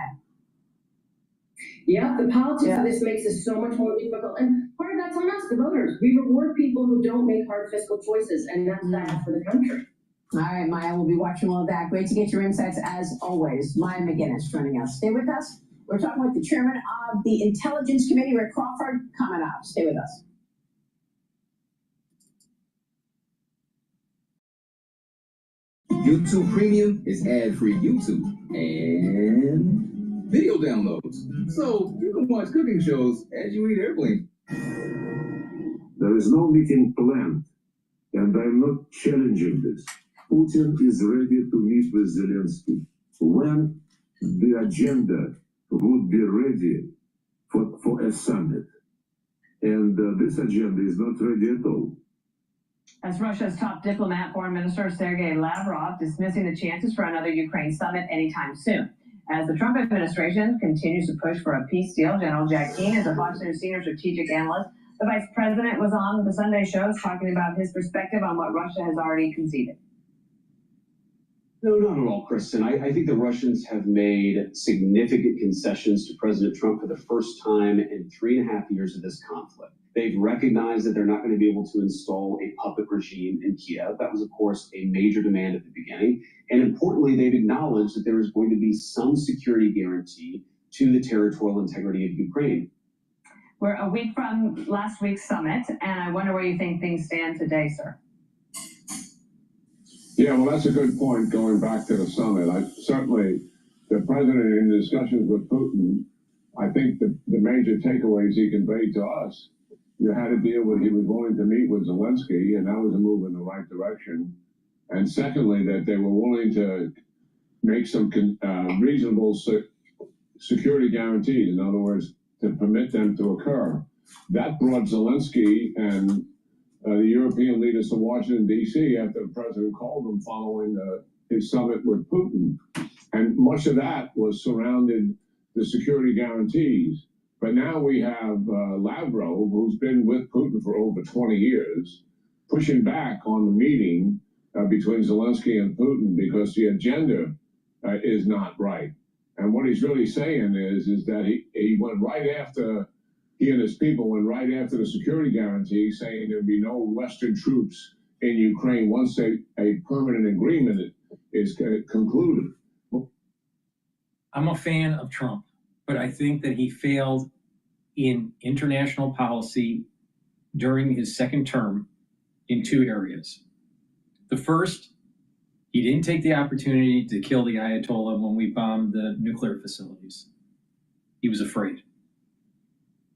Yeah, the politics of this makes it so much more difficult. And part of that's on us, the voters. We reward people who don't make hard fiscal choices, and that's bad for the country. All right, Maya, we'll be watching all of that. Great to get your insights as always. Maya McGinnis joining us. Stay with us. We're talking with the chairman of the Intelligence Committee, Rick Crawford, coming up. Stay with us. YouTube Premium is ad-free YouTube and video downloads. So you can watch cooking shows as you eat airplane. There is no meeting planned, and I'm not challenging this. Putin is ready to meet with Zelensky when the agenda would be ready for a summit. And this agenda is not ready at all. As Russia's top diplomat, Foreign Minister Sergei Lavrov, dismissing the chances for another Ukraine summit anytime soon. As the Trump administration continues to push for a peace deal, General Jack Keane is a Fox News senior strategic analyst. The vice president was on the Sunday shows talking about his perspective on what Russia has already conceded. No, not at all, Kristen. I think the Russians have made significant concessions to President Trump for the first time in 3.5 years of this conflict. They've recognized that they're not going to be able to install a puppet regime in Kiev. That was, of course, a major demand at the beginning. And importantly, they've acknowledged that there is going to be some security guarantee to the territorial integrity of Ukraine. We're a week from last week's summit, and I wonder where you think things stand today, sir. Yeah, well, that's a good point, going back to the summit. Certainly, the president, in discussions with Putin, I think the major takeaways he conveyed to us, you had to deal with, he was willing to meet with Zelensky, and that was a move in the right direction. And secondly, that they were willing to make some reasonable security guarantees, in other words, to permit them to occur. That brought Zelensky and the European leaders to Washington, D.C. after the president called them following his summit with Putin. And much of that was surrounded the security guarantees. But now we have Lavrov, who's been with Putin for over 20 years, pushing back on the meeting between Zelensky and Putin because the agenda is not right. And what he's really saying is that he went right after, he and his people went right after the security guarantee, saying there'd be no Western troops in Ukraine once a permanent agreement is concluded. I'm a fan of Trump, but I think that he failed in international policy during his second term in two areas. The first, he didn't take the opportunity to kill the Ayatollah when we bombed the nuclear facilities. He was afraid.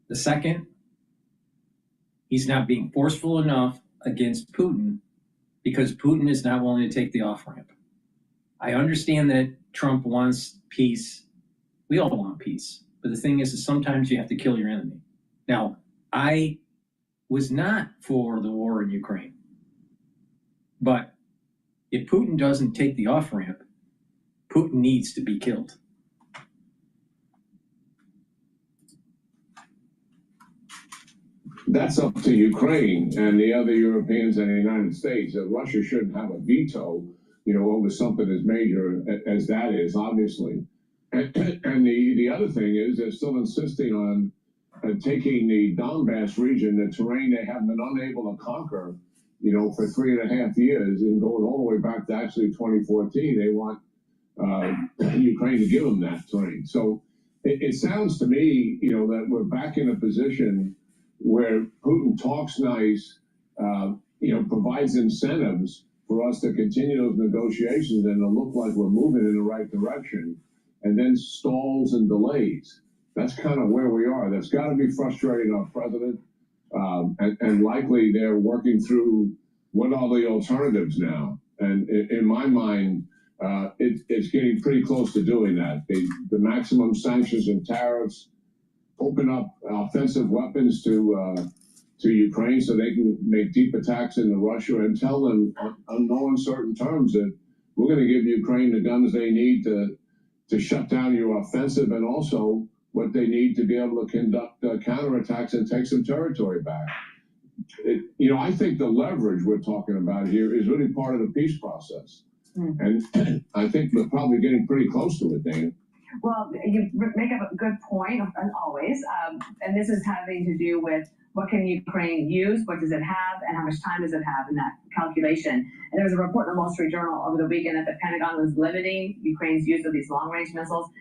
The second, he's not being forceful enough against Putin because Putin is not willing to take the off-ramp. I understand that Trump wants peace. We all want peace. But the thing is sometimes you have to kill your enemy. Now, I was not for the war in Ukraine. But if Putin doesn't take the off-ramp, Putin needs to be killed. that's up to Ukraine and the other Europeans and the United States. That Russia shouldn't have a veto, over something as major as that is, obviously. And the other thing is they're still insisting on taking the Donbass region, the terrain they have been unable to conquer, for 3.5 years, and going all the way back to actually 2014. They want Ukraine to give them that terrain. So it sounds to me, that we're back in a position where Putin talks nice, provides incentives for us to continue those negotiations and to look like we're moving in the right direction, and then stalls and delays. That's kind of where we are. That's got to be frustrating our president, and likely they're working through what are the alternatives now. And in my mind, it's getting pretty close to doing that. The maximum sanctions and tariffs open up offensive weapons to Ukraine so they can make deep attacks into Russia, and tell them on no uncertain terms that we're going to give Ukraine the guns they need to shut down your offensive, and also what they need to be able to conduct counterattacks and take some territory back. I think the leverage we're talking about here is really part of the peace process. And I think we're probably getting pretty close to it, Dana. Well, you make up a good point, as always. And this is having to do with what can Ukraine use, what does it have, and how much time does it have in that calculation. And there was a report in the Wall Street Journal over the weekend that the Pentagon was limiting Ukraine's use of these long-range missiles.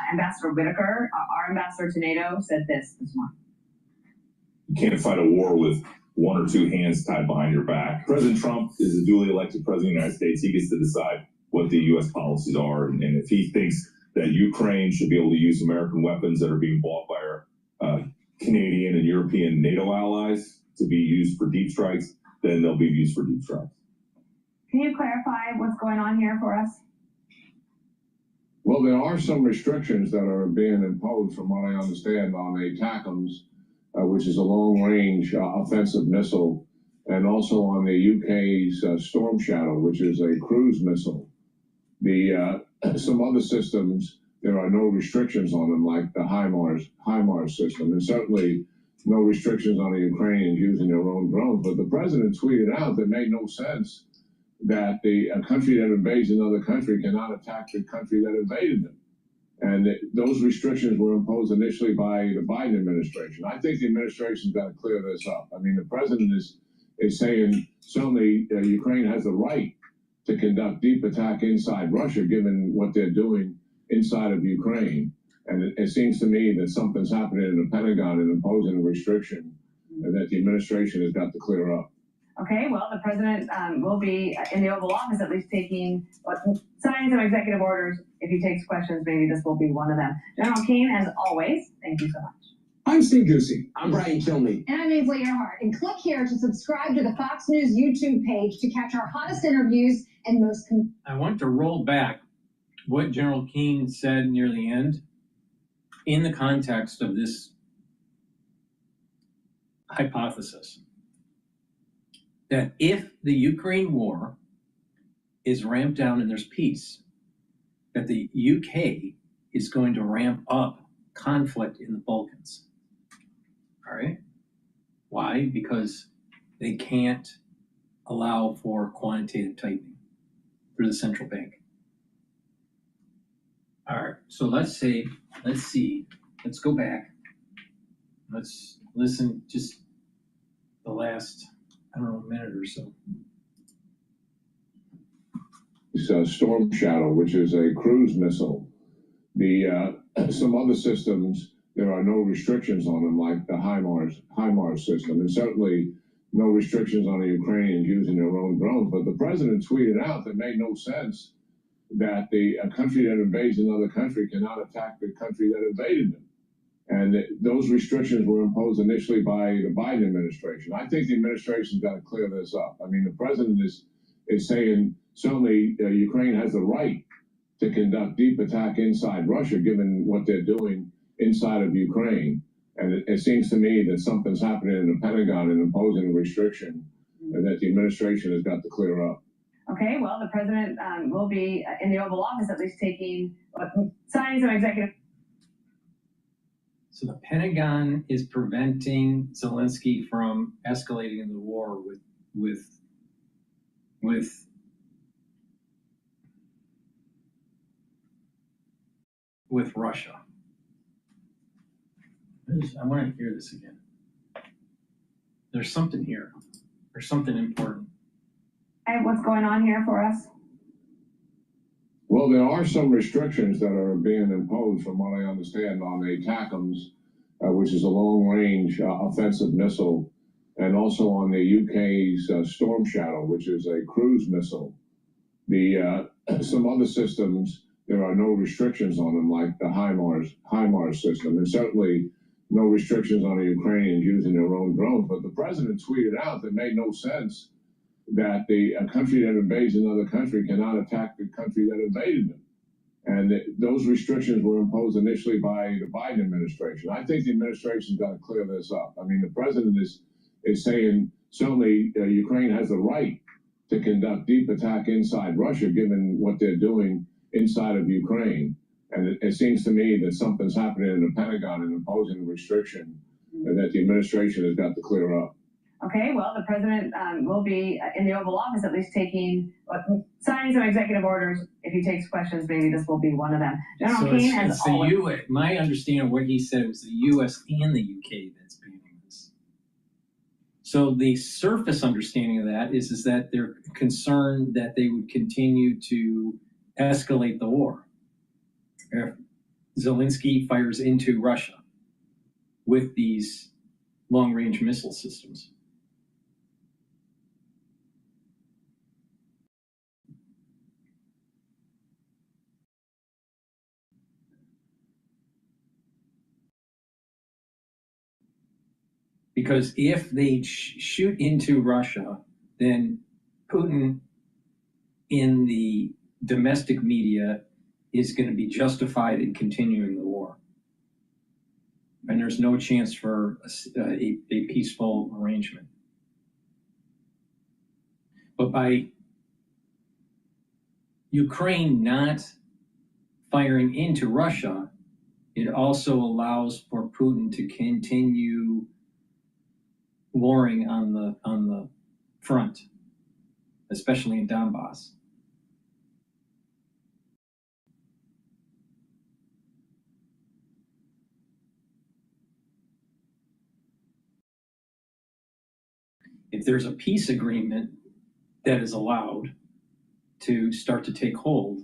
Ambassador Whitaker, our ambassador to NATO, said this morning. You can't fight a war with one or two hands tied behind your back. President Trump is a duly elected president of the United States. He gets to decide what the U.S. policies are. And if he thinks that Ukraine should be able to use American weapons that are being bought by our Canadian and European NATO allies to be used for deep strikes, then they'll be used for deep strikes. Can you clarify what's going on here for us? Well, there are some restrictions that are being imposed, from what I understand, on the ATACMS, which is a long-range offensive missile, and also on the UK's Storm Shadow, which is a cruise missile. Some other systems, there are no restrictions on them, like the HIMARS system, and certainly no restrictions on the Ukrainians using their own drones. But the president tweeted out that it made no sense that a country that invades another country cannot attack the country that invaded them. And those restrictions were imposed initially by the Biden administration. I think the administration's got to clear this up. I mean, the president is saying certainly Ukraine has the right to conduct deep attack inside Russia, given what they're doing inside of Ukraine. And it seems to me that something's happening in the Pentagon and imposing a restriction that the administration has got to clear up. Okay, well, the president will be in the Oval Office at least taking, signing some executive orders. If he takes questions, maybe this will be one of them. General Keane, as always, thank you so much. I'm Steve Ducey. I'm Brian Kilmeade. And I'm Ainsley Earhart. And click here to subscribe to the Fox News YouTube page to catch our hottest interviews and most... I want to roll back what General Keane said near the end in the context of this hypothesis that if the Ukraine war is ramped down and there's peace, that the UK is going to ramp up conflict in the Balkans. All right? Why? Because they can't allow for quantitative tightening through the central bank. All right, so let's go back. Let's listen just the last, I don't know, minute or so. It's Storm Shadow, which is a cruise missile. Some other systems, there are no restrictions on them, like the HIMARS system, and certainly no restrictions on the Ukrainians using their own drones. But the president tweeted out that it made no sense that a country that invades another country cannot attack the country that invaded them. And those restrictions were imposed initially by the Biden administration. I think the administration's got to clear this up. I mean, the president is saying certainly Ukraine has the right to conduct deep attack inside Russia, given what they're doing inside of Ukraine. And it seems to me that something's happening in the Pentagon and imposing a restriction that the administration has got to clear up. Okay, well, the president will be in the Oval Office at least taking, signing some executive. So the Pentagon is preventing Zelensky from escalating the war with Russia. I want to hear this again. There's something here. There's something important. And what's going on here for us? Well, there are some restrictions that are being imposed, from what I understand, on the ATACMS, which is a long-range offensive missile, and also on the UK's Storm Shadow, which is a cruise missile. Some other systems, there are no restrictions on them, like the HIMARS system, and certainly no restrictions on the Ukrainians using their own drones. But the president tweeted out that it made no sense that a country that invades another country cannot attack the country that invaded them. And those restrictions were imposed initially by the Biden administration. I think the administration's got to clear this up. I mean, the president is saying certainly Ukraine has the right to conduct deep attack inside Russia, given what they're doing inside of Ukraine. And it seems to me that something's happening in the Pentagon and imposing a restriction that the administration has got to clear up. Okay, well, the president will be in the Oval Office at least signing some executive orders. If he takes questions, maybe this will be one of them. General Keane has always... My understanding of what he said was the U.S. and the U.K. that's banning this. So the surface understanding of that is that they're concerned that they would continue to escalate the war. If Zelensky fires into Russia with these long-range missile systems. Because if they shoot into Russia, then Putin in the domestic media is going to be justified in continuing the war. And there's no chance for a peaceful arrangement. But by Ukraine not firing into Russia, it also allows for Putin to continue warring on the front, especially in Donbass. If there's a peace agreement that is allowed to start to take hold,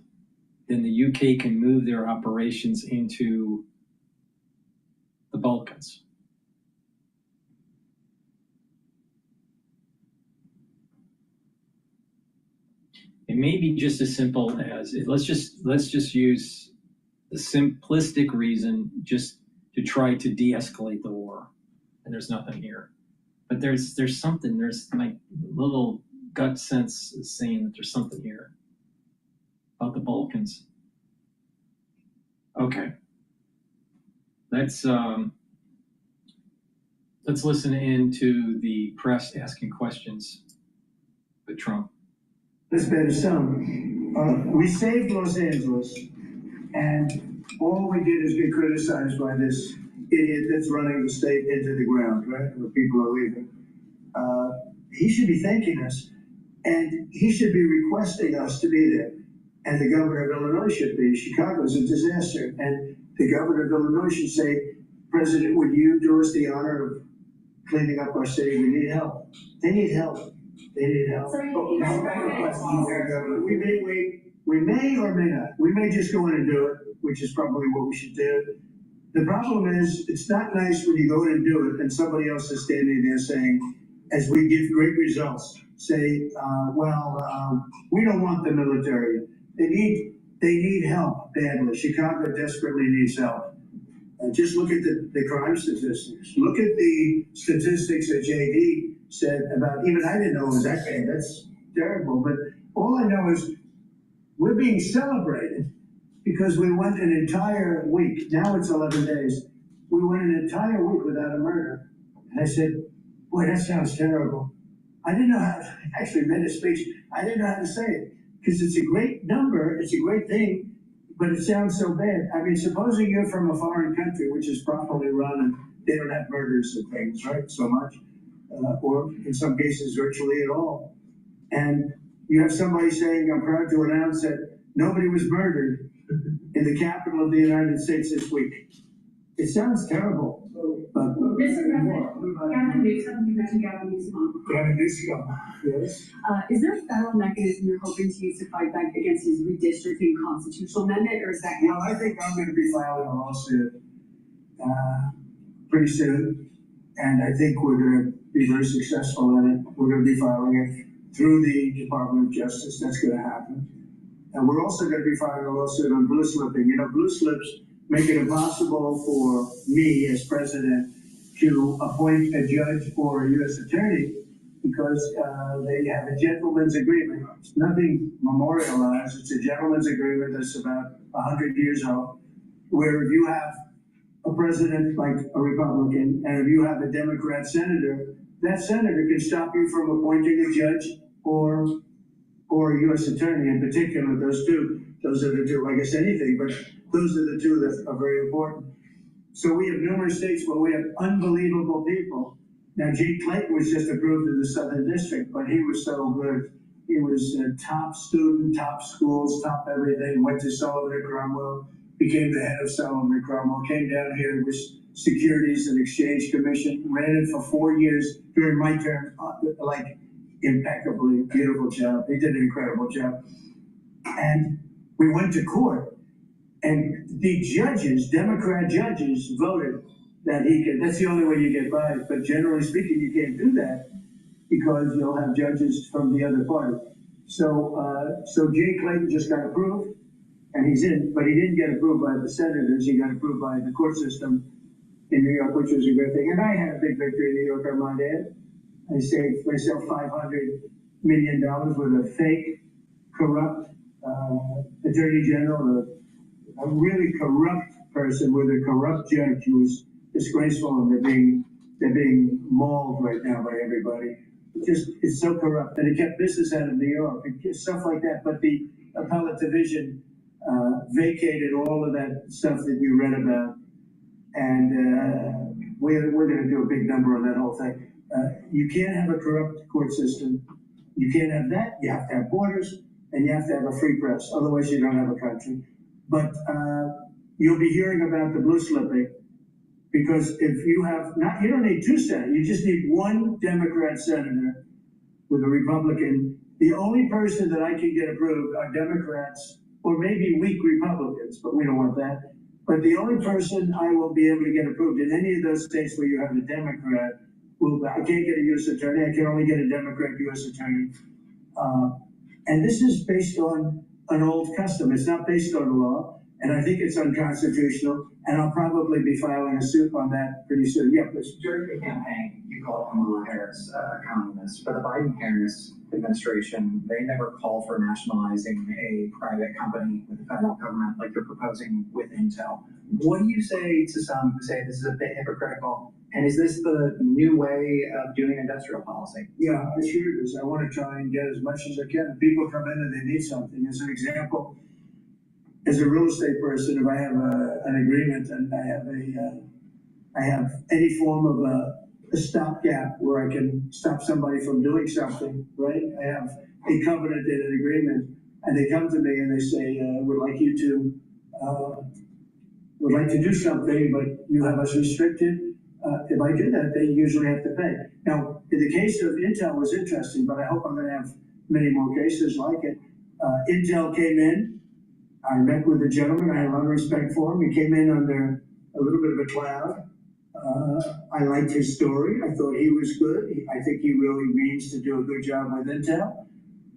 then the UK can move their operations into the Balkans. It may be just as simple as, let's just use the simplistic reason just to try to de-escalate the war. And there's nothing here. But there's something, there's my little gut sense is saying that there's something here about the Balkans. Okay. Let's listen in to the press asking questions with Trump. Let's better some. We saved Los Angeles, and all we did is get criticized by this idiot that's running the state into the ground, right? Where people are leaving. He should be thanking us, and he should be requesting us to be there. And the governor of Illinois should be. Chicago's a disaster, and the governor of Illinois should say, President, would you do us the honor of cleaning up our city? We need help. They need help. They need help. We may or may not. We may just go in and do it, which is probably what we should do. The problem is, it's not nice when you go in and do it and somebody else is standing there saying, as we give great results, say, we don't want the military. They need help badly. Chicago desperately needs help. Just look at the crime statistics. Look at the statistics that J.D. said about, even I didn't know it was that bad. That's terrible. But all I know is we're being celebrated because we went an entire week. Now it's 11 days. We went an entire week without a murder. And I said, boy, that sounds terrible. I didn't know how, I actually made a speech. I didn't know how to say it because it's a great number. It's a great thing. but it sounds so bad. I mean, supposing you're from a foreign country, which is properly run, and they don't have murders and things, right, so much, or in some cases virtually at all. And you have somebody saying, I'm proud to announce that nobody was murdered in the capital of the United States this week. It sounds terrible. But Mr. President, Gavin Newsom, you mentioned Gavin Newsom. Gavin Newsom, yes. Is there a federal mechanism you're hoping to use to fight back against his redistricting constitutional amendment, or is that? Well, I think I'm going to be filing a lawsuit pretty soon, and I think we're going to be very successful in it. We're going to be filing it through the Department of Justice. That's going to happen. And we're also going to be filing a lawsuit on blue slipping. You know, blue slips make it impossible for me as president to appoint a judge or a U.S. attorney because they have a gentleman's agreement. It's nothing memorialized. It's a gentleman's agreement that's about 100 years old, where if you have a president like a Republican and if you have a Democrat senator, that senator can stop you from appointing a judge or a U.S. attorney in particular. Those are the two, I guess anything, but those are the two that are very important. So we have numerous states where we have unbelievable people. Now, Jay Clayton was just approved in the Southern District, but he was so good. He was a top student, top schools, top everything, went to Sullivan and Cromwell, became the head of Sullivan and Cromwell, came down here, was Securities and Exchange Commission, ran it for 4 years during my term, like impeccably, beautiful job. He did an incredible job. And we went to court, and the judges, Democrat judges, voted that he could, that's the only way you get by. But generally speaking, you can't do that because you'll have judges from the other party. So Jay Clayton just got approved, and he's in, but he didn't get approved by the senators. He got approved by the court system in New York, which was a good thing. And I had a big victory in New York, I might add. I saved myself $500 million with a fake, corrupt attorney general, a really corrupt person with a corrupt judge who was disgraceful, and they're being mauled right now by everybody. It's so corrupt, and it kept business out of New York, stuff like that. But the appellate division vacated all of that stuff that you read about, and we're going to do a big number on that whole thing. You can't have a corrupt court system. You can't have that. You have to have borders, and you have to have a free press. Otherwise, you don't have a country. But you'll be hearing about the blue slipping, because if you have you don't need two senators. You just need one Democrat senator with a Republican. The only person that I can get approved are Democrats or maybe weak Republicans, but we don't want that. But the only person I will be able to get approved in any of those states where you have a Democrat, I can't get a U.S. attorney. I can only get a Democrat U.S. attorney. And this is based on an old custom. It's not based on law, and I think it's unconstitutional, and I'll probably be filing a suit on that pretty soon. Yeah, please. During the campaign, you called Kamala Harris a communist. For the Biden-Harris administration, they never call for nationalizing a private company with the federal government like you're proposing with Intel. What do you say to some who say this is a bit hypocritical? And is this the new way of doing industrial policy? Yeah, I sure it is. I want to try and get as much as I can. If people come in and they need something, as an example, as a real estate person, if I have an agreement and I have any form of a stopgap where I can stop somebody from doing something, right? I have a covenant in an agreement, and they come to me and they say, would like to do something, but you have us restricted. If I do that, they usually have to pay. Now, in the case of Intel was interesting, but I hope I'm going to have many more cases like it. Intel came in. I met with the gentleman. I had a lot of respect for him. He came in under a little bit of a cloud. I liked his story. I thought he was good. I think he really means to do a good job with Intel.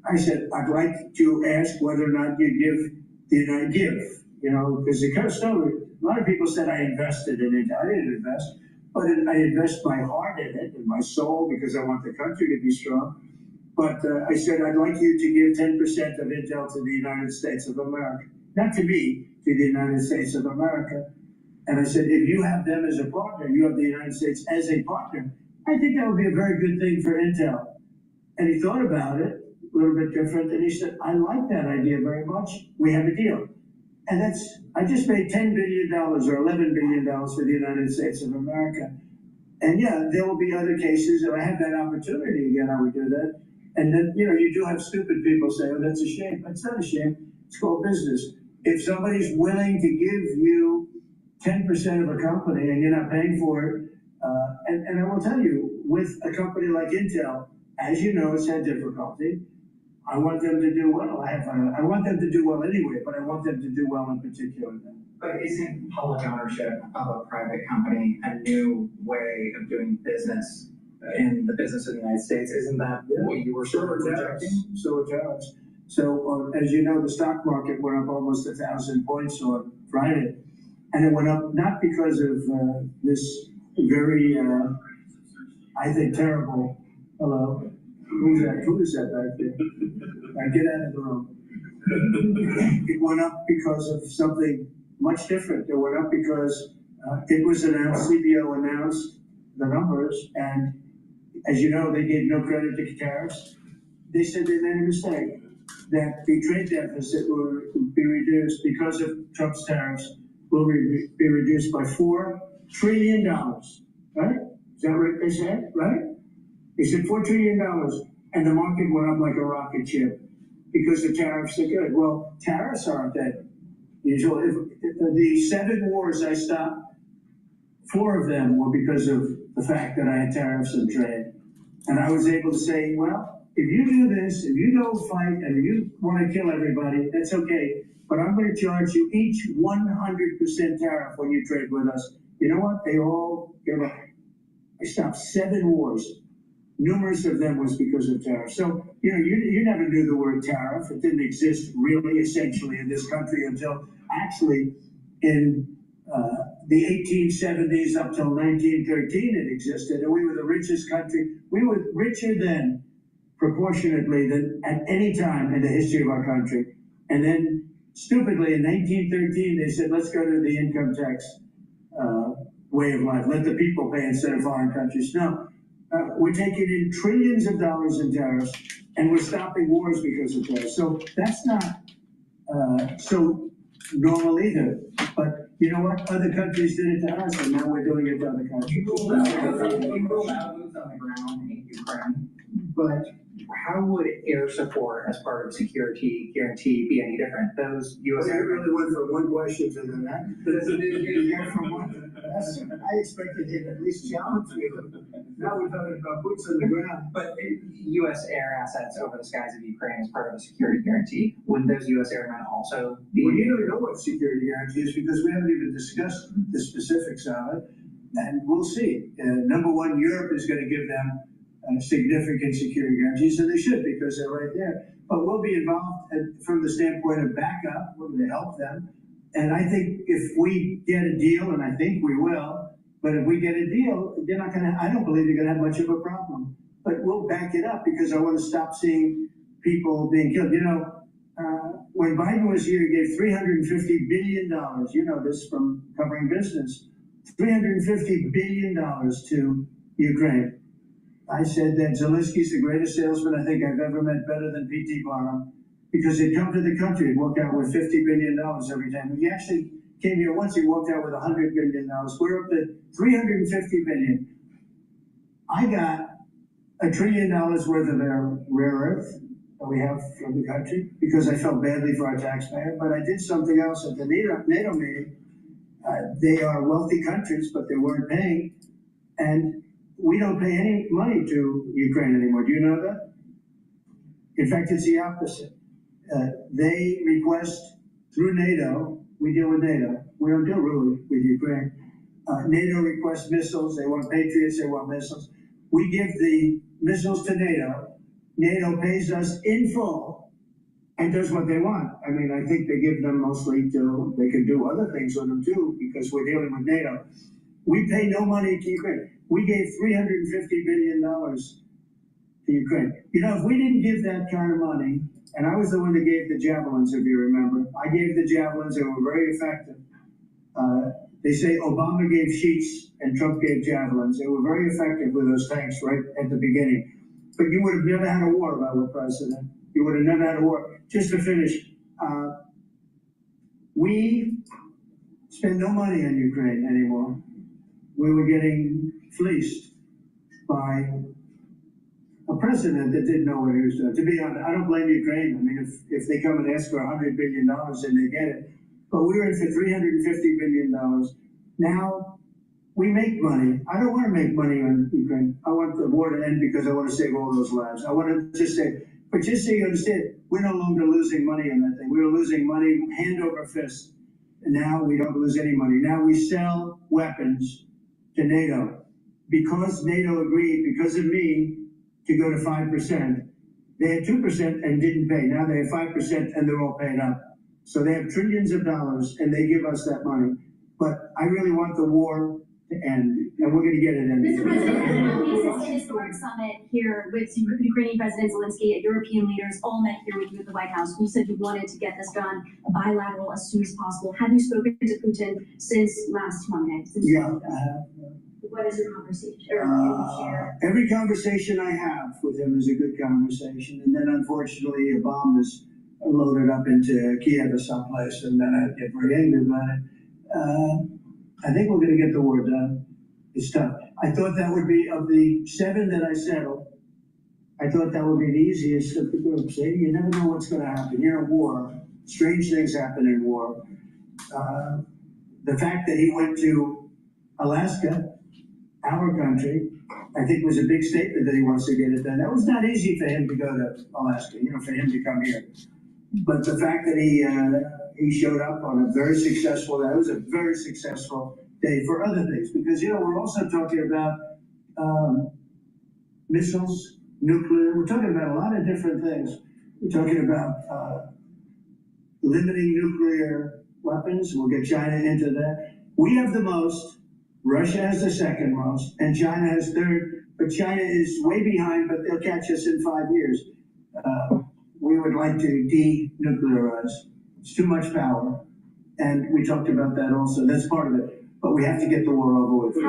I said, I'd like to ask whether or not you give, because the kind of story, a lot of people said I invested in Intel. I didn't invest. But I invest my heart in it and my soul because I want the country to be strong. But I said, I'd like you to give 10% of Intel to the United States of America. Not to me, to the United States of America. And I said, if you have them as a partner, you have the United States as a partner, I think that would be a very good thing for Intel. And he thought about it, a little bit different, and he said, I like that idea very much. We have a deal. And I just made $10 billion or $11 billion for the United States of America. And yeah, there will be other cases. If I had that opportunity again, I would do that. And then, you do have stupid people say, oh, that's a shame. It's not a shame. It's called business. If somebody's willing to give you 10% of a company and you're not paying for it, and I will tell you, with a company like Intel, as you know, it's had difficulty. I want them to do well. I want them to do well anyway, but I want them to do well in particular. But isn't public ownership of a private company a new way of doing business in the business of the United States? Isn't that what you were sort of projecting? So it does. So as you know, the stock market went up almost 1,000 points on Friday. And it went up not because of this very, I think, terrible, hello, who's that? Who is that back there? Get out of the room. It went up because of something much different. It went up because it was announced, CBO announced the numbers, and as you know, they gave no credit to tariffs. They said they made a mistake, that the trade deficit will be reduced because of Trump's tariffs, will be reduced by $4 trillion, right? Is that what they said, right? They said $4 trillion, and the market went up like a rocket ship because the tariffs are good. Well, tariffs aren't that usual. If the 7 wars I stopped, 4 of them were because of the fact that I had tariffs and trade. And I was able to say, well, if you do this, if you go fight and if you want to kill everybody, that's okay. But I'm going to charge you each 100% tariff when you trade with us. You know what? They all gave up. I stopped 7 wars. Numerous of them was because of tariffs. So, you never knew the word tariff. It didn't exist really, essentially, in this country until actually in the 1870s up till 1913 it existed. And we were the richest country. We were richer then, proportionately, than at any time in the history of our country. And then, stupidly, in 1913, they said, let's go to the income tax way of life. Let the people pay instead of foreign countries. No. We're taking in trillions of dollars in tariffs, and we're stopping wars because of tariffs. So that's not so normal either. But you know what? Other countries did it to us, and now we're doing it to other countries. You rolled out boots on the ground in Ukraine, but how would air support as part of security guarantee be any different? Those U.S. I really went from one question to the next. I expected him at least challenge me. Now we're talking about boots on the ground. But U.S. air assets over the skies of Ukraine as part of a security guarantee, wouldn't those U.S. airmen also be? Well, you don't know what security guarantee is because we haven't even discussed the specifics of it. And we'll see. Number one, Europe is going to give them significant security guarantees, and they should because they're right there. But we'll be involved from the standpoint of backup. We're going to help them. And I think if we get a deal, and I think we will, but if we get a deal, they're not going to, I don't believe they're going to have much of a problem. But we'll back it up because I want to stop seeing people being killed. When Biden was here, he gave $350 billion. You know this from covering business. $350 billion to Ukraine. I said that Zelensky's the greatest salesman I think I've ever met, better than P.T. Barnum, because he'd come to the country and walk out with $50 billion every time. He actually came here once, he walked out with $100 billion. We're up to $350 billion. I got $1 trillion worth of rare earth that we have from the country because I felt badly for our taxpayer, but I did something else at the NATO meeting. They are wealthy countries, but they weren't paying, and we don't pay any money to Ukraine anymore. Do you know that? In fact, it's the opposite. They request through NATO, we deal with NATO. We don't deal really with Ukraine. NATO requests missiles. They want Patriots. They want missiles. We give the missiles to NATO. NATO pays us in full and does what they want. I mean, I think they give them mostly they can do other things with them too because we're dealing with NATO. We pay no money to Ukraine. We gave $350 billion to Ukraine. If we didn't give that kind of money, and I was the one that gave the javelins, if you remember. I gave the javelins. They were very effective. They say Obama gave sheets and Trump gave javelins. They were very effective with those tanks right at the beginning. But you would have never had a war if I were president. You would have never had a war. Just to finish, We spend no money on Ukraine anymore. We were getting fleeced by a president that didn't know what he was doing. To be honest, I don't blame Ukraine. I mean, if they come and ask for $100 billion, then they get it. But we were in for $350 billion. Now, we make money. I don't want to make money on Ukraine. I want the war to end because I want to save all those lives. I want to just say, but just so you understand, we're no longer losing money on that thing. We were losing money hand over fist. And now we don't lose any money. Now we sell weapons to NATO. Because NATO agreed, because of me, to go to 5%. They had 2% and didn't pay. Now they have 5% and they're all paid up. So they have trillions of dollars and they give us that money. But I really want the war to end, and we're going to get it ended. Mr. President, this is a historic summit here with Ukrainian President Zelensky, European leaders all met here with you at the White House. You said you wanted to get this done bilateral as soon as possible. Have you spoken to Putin since last Monday? What is your conversation? Or can you share? Every conversation I have with him is a good conversation, and then unfortunately a bomb is loaded up into Kiev or someplace, and then I get very angry about it. I think we're going to get the war done. It's tough. I thought that would be, of the 7 that I settled, I thought that would be the easiest of the group. See, you never know what's going to happen. You're in a war. Strange things happen in war. The fact that he went to Alaska, our country, I think was a big statement that he wants to get it done. That was not easy for him to go to Alaska, for him to come here. But the fact that he showed up on a very successful, that was a very successful day for other things. Because, we're also talking about missiles, nuclear, we're talking about a lot of different things. We're talking about limiting nuclear weapons. We'll get China into that. We have the most, Russia has the second most, and China has third. But China is way behind, but they'll catch us in 5 years. We would like to denuclearize. It's too much power. And we talked about that also. That's part of it. But we have to get the war over with. Thank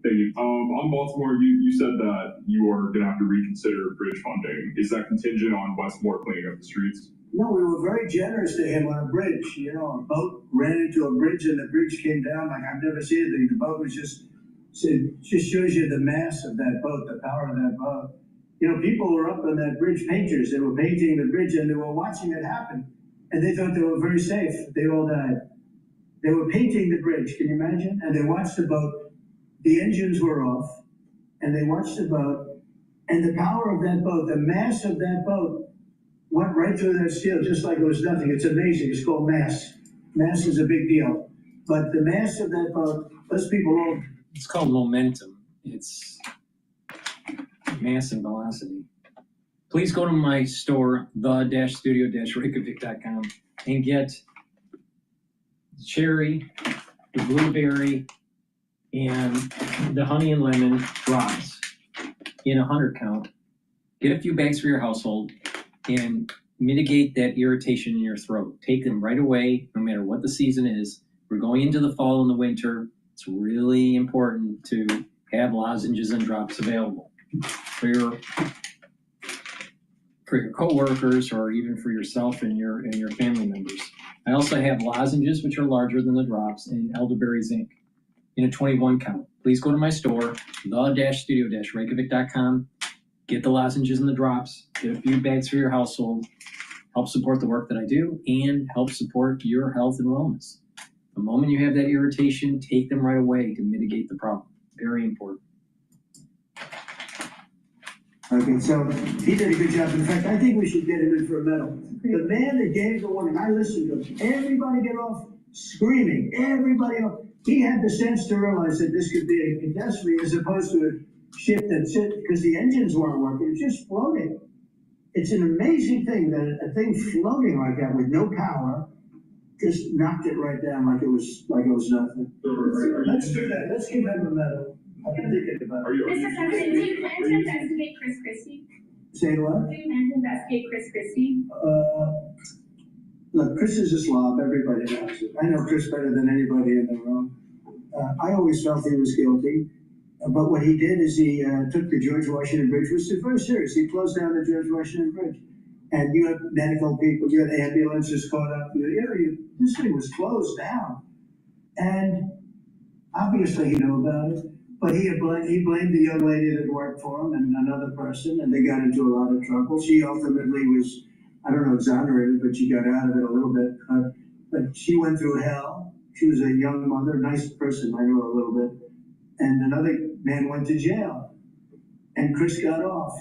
you. On Baltimore, you said that you are going to have to reconsider bridge funding. Is that contingent on Westmore cleaning up the streets? No, we were very generous to him on a bridge. A boat ran into a bridge and the bridge came down like I've never seen anything. The boat was just shows you the mass of that boat, the power of that boat. People were up on that bridge, painters. They were painting the bridge and they were watching it happen. And they thought they were very safe. They all died. They were painting the bridge, can you imagine? And they watched the boat. The engines were off. And they watched the boat. And the power of that boat, the mass of that boat, went right through that steel just like it was nothing. It's amazing. It's called mass. Mass is a big deal. But the mass of that boat, those people all... It's called momentum. It's mass and velocity. Please go to my store, the-studio-reykjavik.com, and get the cherry, the blueberry, and the honey and lemon drops in 100 count. Get a few bags for your household and mitigate that irritation in your throat. Take them right away, no matter what the season is. We're going into the fall and the winter. It's really important to have lozenges and drops available for your coworkers or even for yourself and your family members. I also have lozenges, which are larger than the drops, in elderberry zinc in a 21 count. Please go to my store, the-studio-reykjavik.com. Get the lozenges and the drops. Get a few bags for your household. Help support the work that I do and help support your health and wellness. The moment you have that irritation, take them right away to mitigate the problem. Very important. Okay, so he did a good job. In fact, I think we should get him in for a medal. The man that gave the warning, I listened to him. Everybody get off screaming. Everybody off. He had the sense to realize that this could be a catastrophe as opposed to a ship that sit because the engines weren't working. It's just floating. It's an amazing thing that a thing floating like that with no power just knocked it right down like it was nothing. Let's do that. Let's give him a medal. I've been thinking about it. Mr. President, do you plan to investigate Chris Christie? Say what? Do you plan to investigate Chris Christie? Look, Chris is a slob. Everybody knows it. I know Chris better than anybody in the room. I always felt he was guilty. But what he did is he took the George Washington Bridge, which is very serious. He closed down the George Washington Bridge. and you had medical people, you had ambulances caught up, this thing was closed down. And obviously he knew about it, but he blamed the young lady that worked for him and another person, and they got into a lot of trouble. She ultimately was, I don't know, exonerated, but she got out of it a little bit. But she went through hell. She was a young mother, nice person, I knew her a little bit. And another man went to jail, and Chris got off.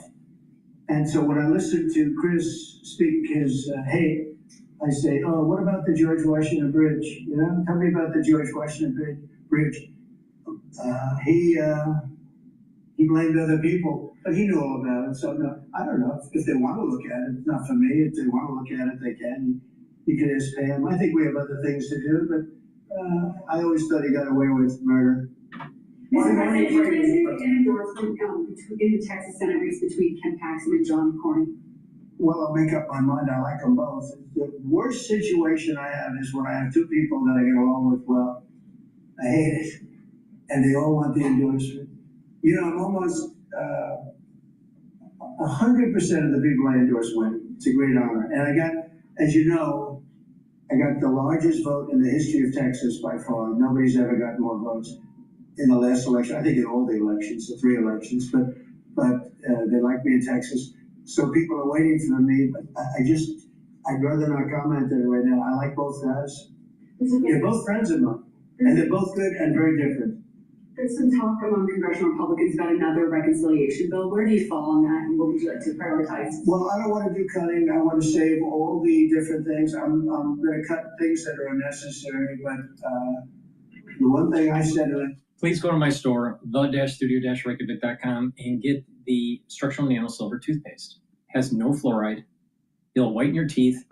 And so when I listened to Chris speak his hate, I say, oh, what about the George Washington Bridge? You know, tell me about the George Washington Bridge. He blamed other people, but he knew all about it. So no, I don't know if they want to look at it. It's not for me. If they want to look at it, they can. You can ask Pam. I think we have other things to do, but I always thought he got away with murder. Mr. President, do you plan to make an endorsement in the Texas Senate race between Ken Paxton and John Cornyn? Well, I'll make up my mind. I like them both. The worst situation I have is when I have two people that I get along with well. I hate it. And they all want the endorsement. You know, I'm almost 100% of the people I endorse win. It's a great honor. And I got, as you know, I got the largest vote in the history of Texas by far. Nobody's ever gotten more votes in the last election. I think in all the elections, the 3 elections, but they like me in Texas. So people are waiting for me, but I'd rather not comment on it right now. I like both guys. They're both friends of mine, and they're both good and very different. There's some talk among congressional Republicans about another reconciliation bill. Where do you fall on that, and what would you like to prioritize? Well, I don't want to do cutting. I want to save all the different things. I'm going to cut things that are unnecessary, but the one thing I said to it. Please go to my store, the-studio-reykjavik.com, and get the Structural Nano Silver toothpaste. It has no fluoride. It'll whiten your teeth,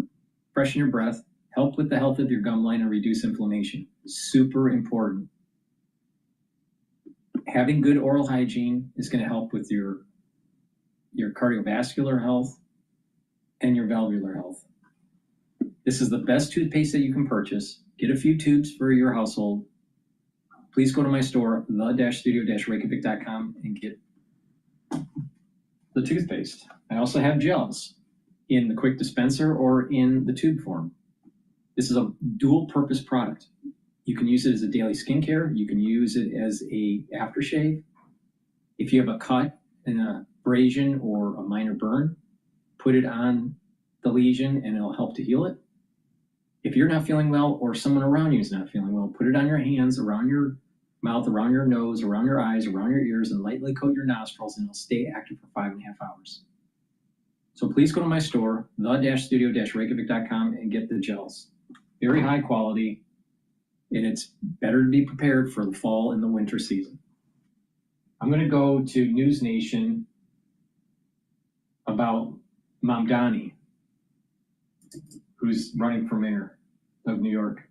freshen your breath, help with the health of your gum line, and reduce inflammation. Super important. Having good oral hygiene is going to help with your cardiovascular health and your valvular health. This is the best toothpaste that you can purchase. Get a few tubes for your household. Please go to my store, the-studio-reykjavik.com, and get the toothpaste. I also have gels in the quick dispenser or in the tube form. This is a dual purpose product. You can use it as a daily skincare. You can use it as a aftershave. If you have a cut, an abrasion, or a minor burn, put it on the lesion and it'll help to heal it. If you're not feeling well or someone around you is not feeling well, put it on your hands, around your mouth, around your nose, around your eyes, around your ears, and lightly coat your nostrils, and it'll stay active for 5.5 hours. So please go to my store, the-studio-reykjavik.com, and get the gels. Very high quality, and it's better to be prepared for the fall and the winter season. I'm going to go to News Nation about Mamdani, who's running for mayor of New York.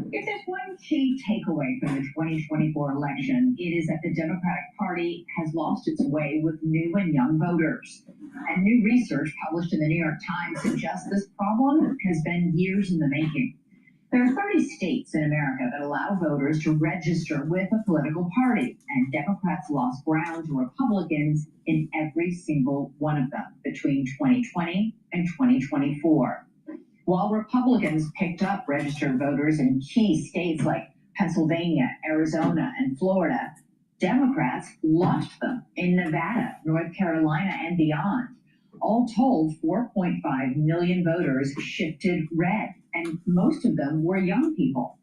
If there's one key takeaway from the 2024 election, it is that the Democratic Party has lost its way with new and young voters. And new research published in the New York Times suggests this problem has been years in the making. There are 30 states in America that allow voters to register with a political party, and Democrats lost ground to Republicans in every single one of them between 2020 and 2024. While Republicans picked up registered voters in key states like Pennsylvania, Arizona, and Florida, Democrats lost them in Nevada, North Carolina, and beyond. All told, 4.5 million voters shifted red, and most of them were young people.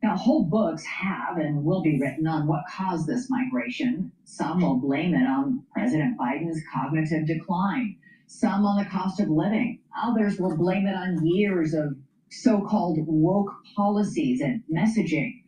Now, whole books have and will be written on what caused this migration. Some will blame it on President Biden's cognitive decline, some on the cost of living. Others will blame it on years of so-called woke policies and messaging.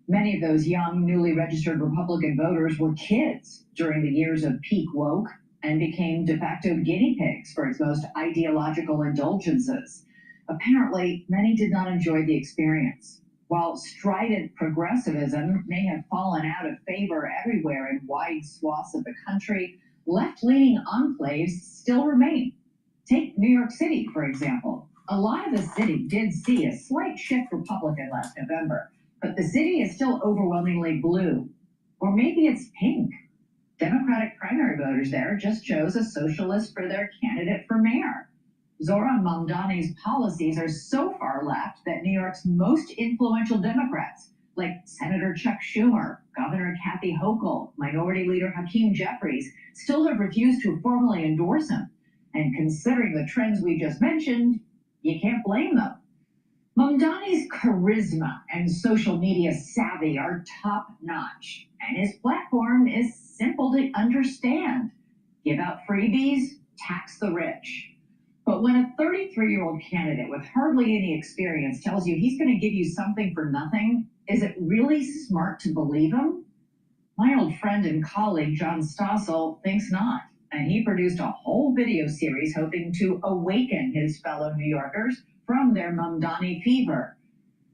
Many of those young, newly registered Republican voters were kids during the years of peak woke and became de facto guinea pigs for its most ideological indulgences. Apparently, many did not enjoy the experience. While strident progressivism may have fallen out of favor everywhere in wide swaths of the country, left-leaning enclaves still remain. Take New York City, for example. A lot of the city did see a slight shift Republican last November, but the city is still overwhelmingly blue. Or maybe it's pink. Democratic primary voters there just chose a socialist for their candidate for mayor. Zoran Mamdani's policies are so far left that New York's most influential Democrats, like Senator Chuck Schumer, Governor Kathy Hochul, Minority Leader Hakeem Jeffries, still have refused to formally endorse him. And considering the trends we just mentioned, you can't blame them. Mamdani's charisma and social media savvy are top-notch, and his platform is simple to understand. Give out freebies, tax the rich. But when a 33-year-old candidate with hardly any experience tells you he's going to give you something for nothing, is it really smart to believe him? My old friend and colleague John Stossel thinks not, and he produced a whole video series hoping to awaken his fellow New Yorkers from their Mamdani fever.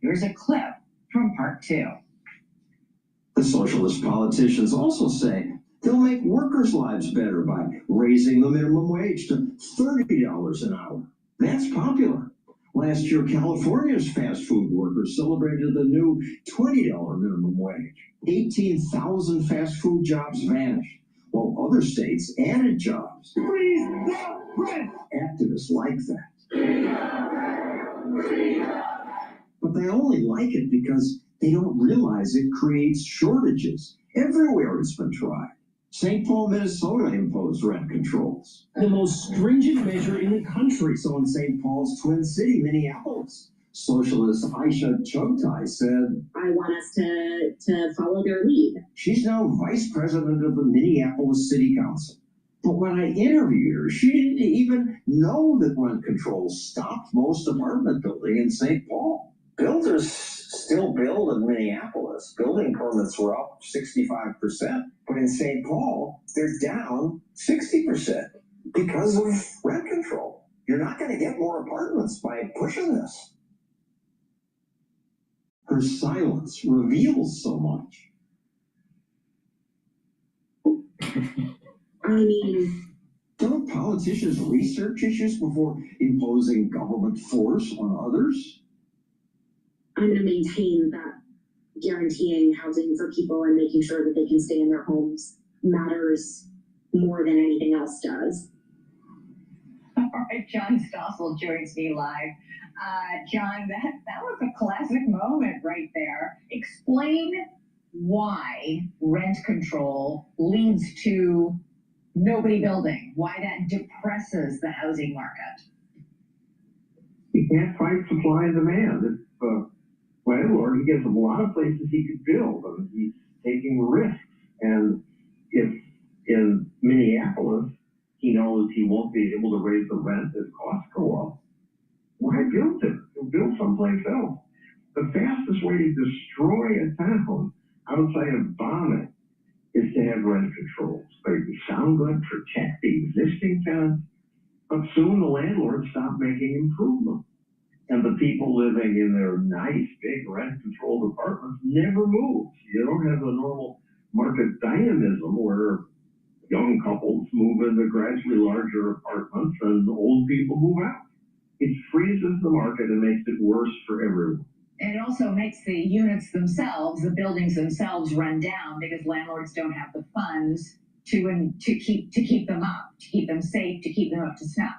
Here's a clip from part 2. The socialist politicians also say they'll make workers' lives better by raising the minimum wage to $30 an hour. That's popular. Last year, California's fast food workers celebrated the new $20 minimum wage. 18,000 fast food jobs vanished, while other states added jobs. Freeze the rent! Activists like that. But they only like it because they don't realize it creates shortages. Everywhere it's been tried. St. Paul, Minnesota imposed rent controls. The most stringent measure in the country. So in St. Paul's twin city, Minneapolis, socialist Aisha Chogtai said, I want us to follow their lead. She's now vice president of the Minneapolis City Council. But when I interviewed her, she didn't even know that rent controls stopped most apartment building in St. Paul. Builders still build in Minneapolis. Building permits were up 65%. But in St. Paul, they're down 60% because of rent control. You're not going to get more apartments by pushing this. Her silence reveals so much. I mean, don't politicians research issues before imposing government force on others? I'm going to maintain that guaranteeing housing for people and making sure that they can stay in their homes matters more than anything else does. All right, John Stossel joins me live. John, that was a classic moment right there. Explain why rent control leads to nobody building, why that depresses the housing market. You can't fight supply and demand. If landlord, he gives him a lot of places he could build, and he's taking risks. And if in Minneapolis he knows he won't be able to raise the rent as costs go up, why build it? He'll build someplace else. The fastest way to destroy a town outside of bombing is to have rent controls. They sound good, protect the existing tenants, but soon the landlords stop making improvements. And the people living in their nice, big rent-controlled apartments never move. You don't have the normal market dynamism where young couples move into gradually larger apartments and old people move out. It freezes the market and makes it worse for everyone. And it also makes the units themselves, the buildings themselves, run down because landlords don't have the funds to keep them up, to keep them safe, to keep them up to snuff.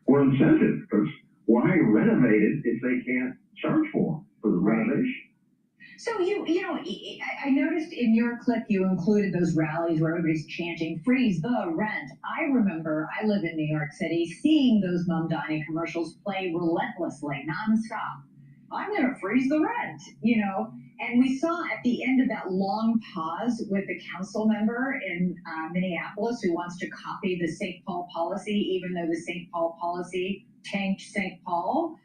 Or incentive, because why renovate it if they can't charge more for the renovation? So I noticed in your clip you included those rallies where everybody's chanting "freeze the rent." I remember I live in New York City, seeing those Mamdani commercials play relentlessly, nonstop. I'm going to freeze the rent, And we saw at the end of that long pause with the council member in Minneapolis who wants to copy the St. Paul policy, even though the St. Paul policy tanked St. Paul.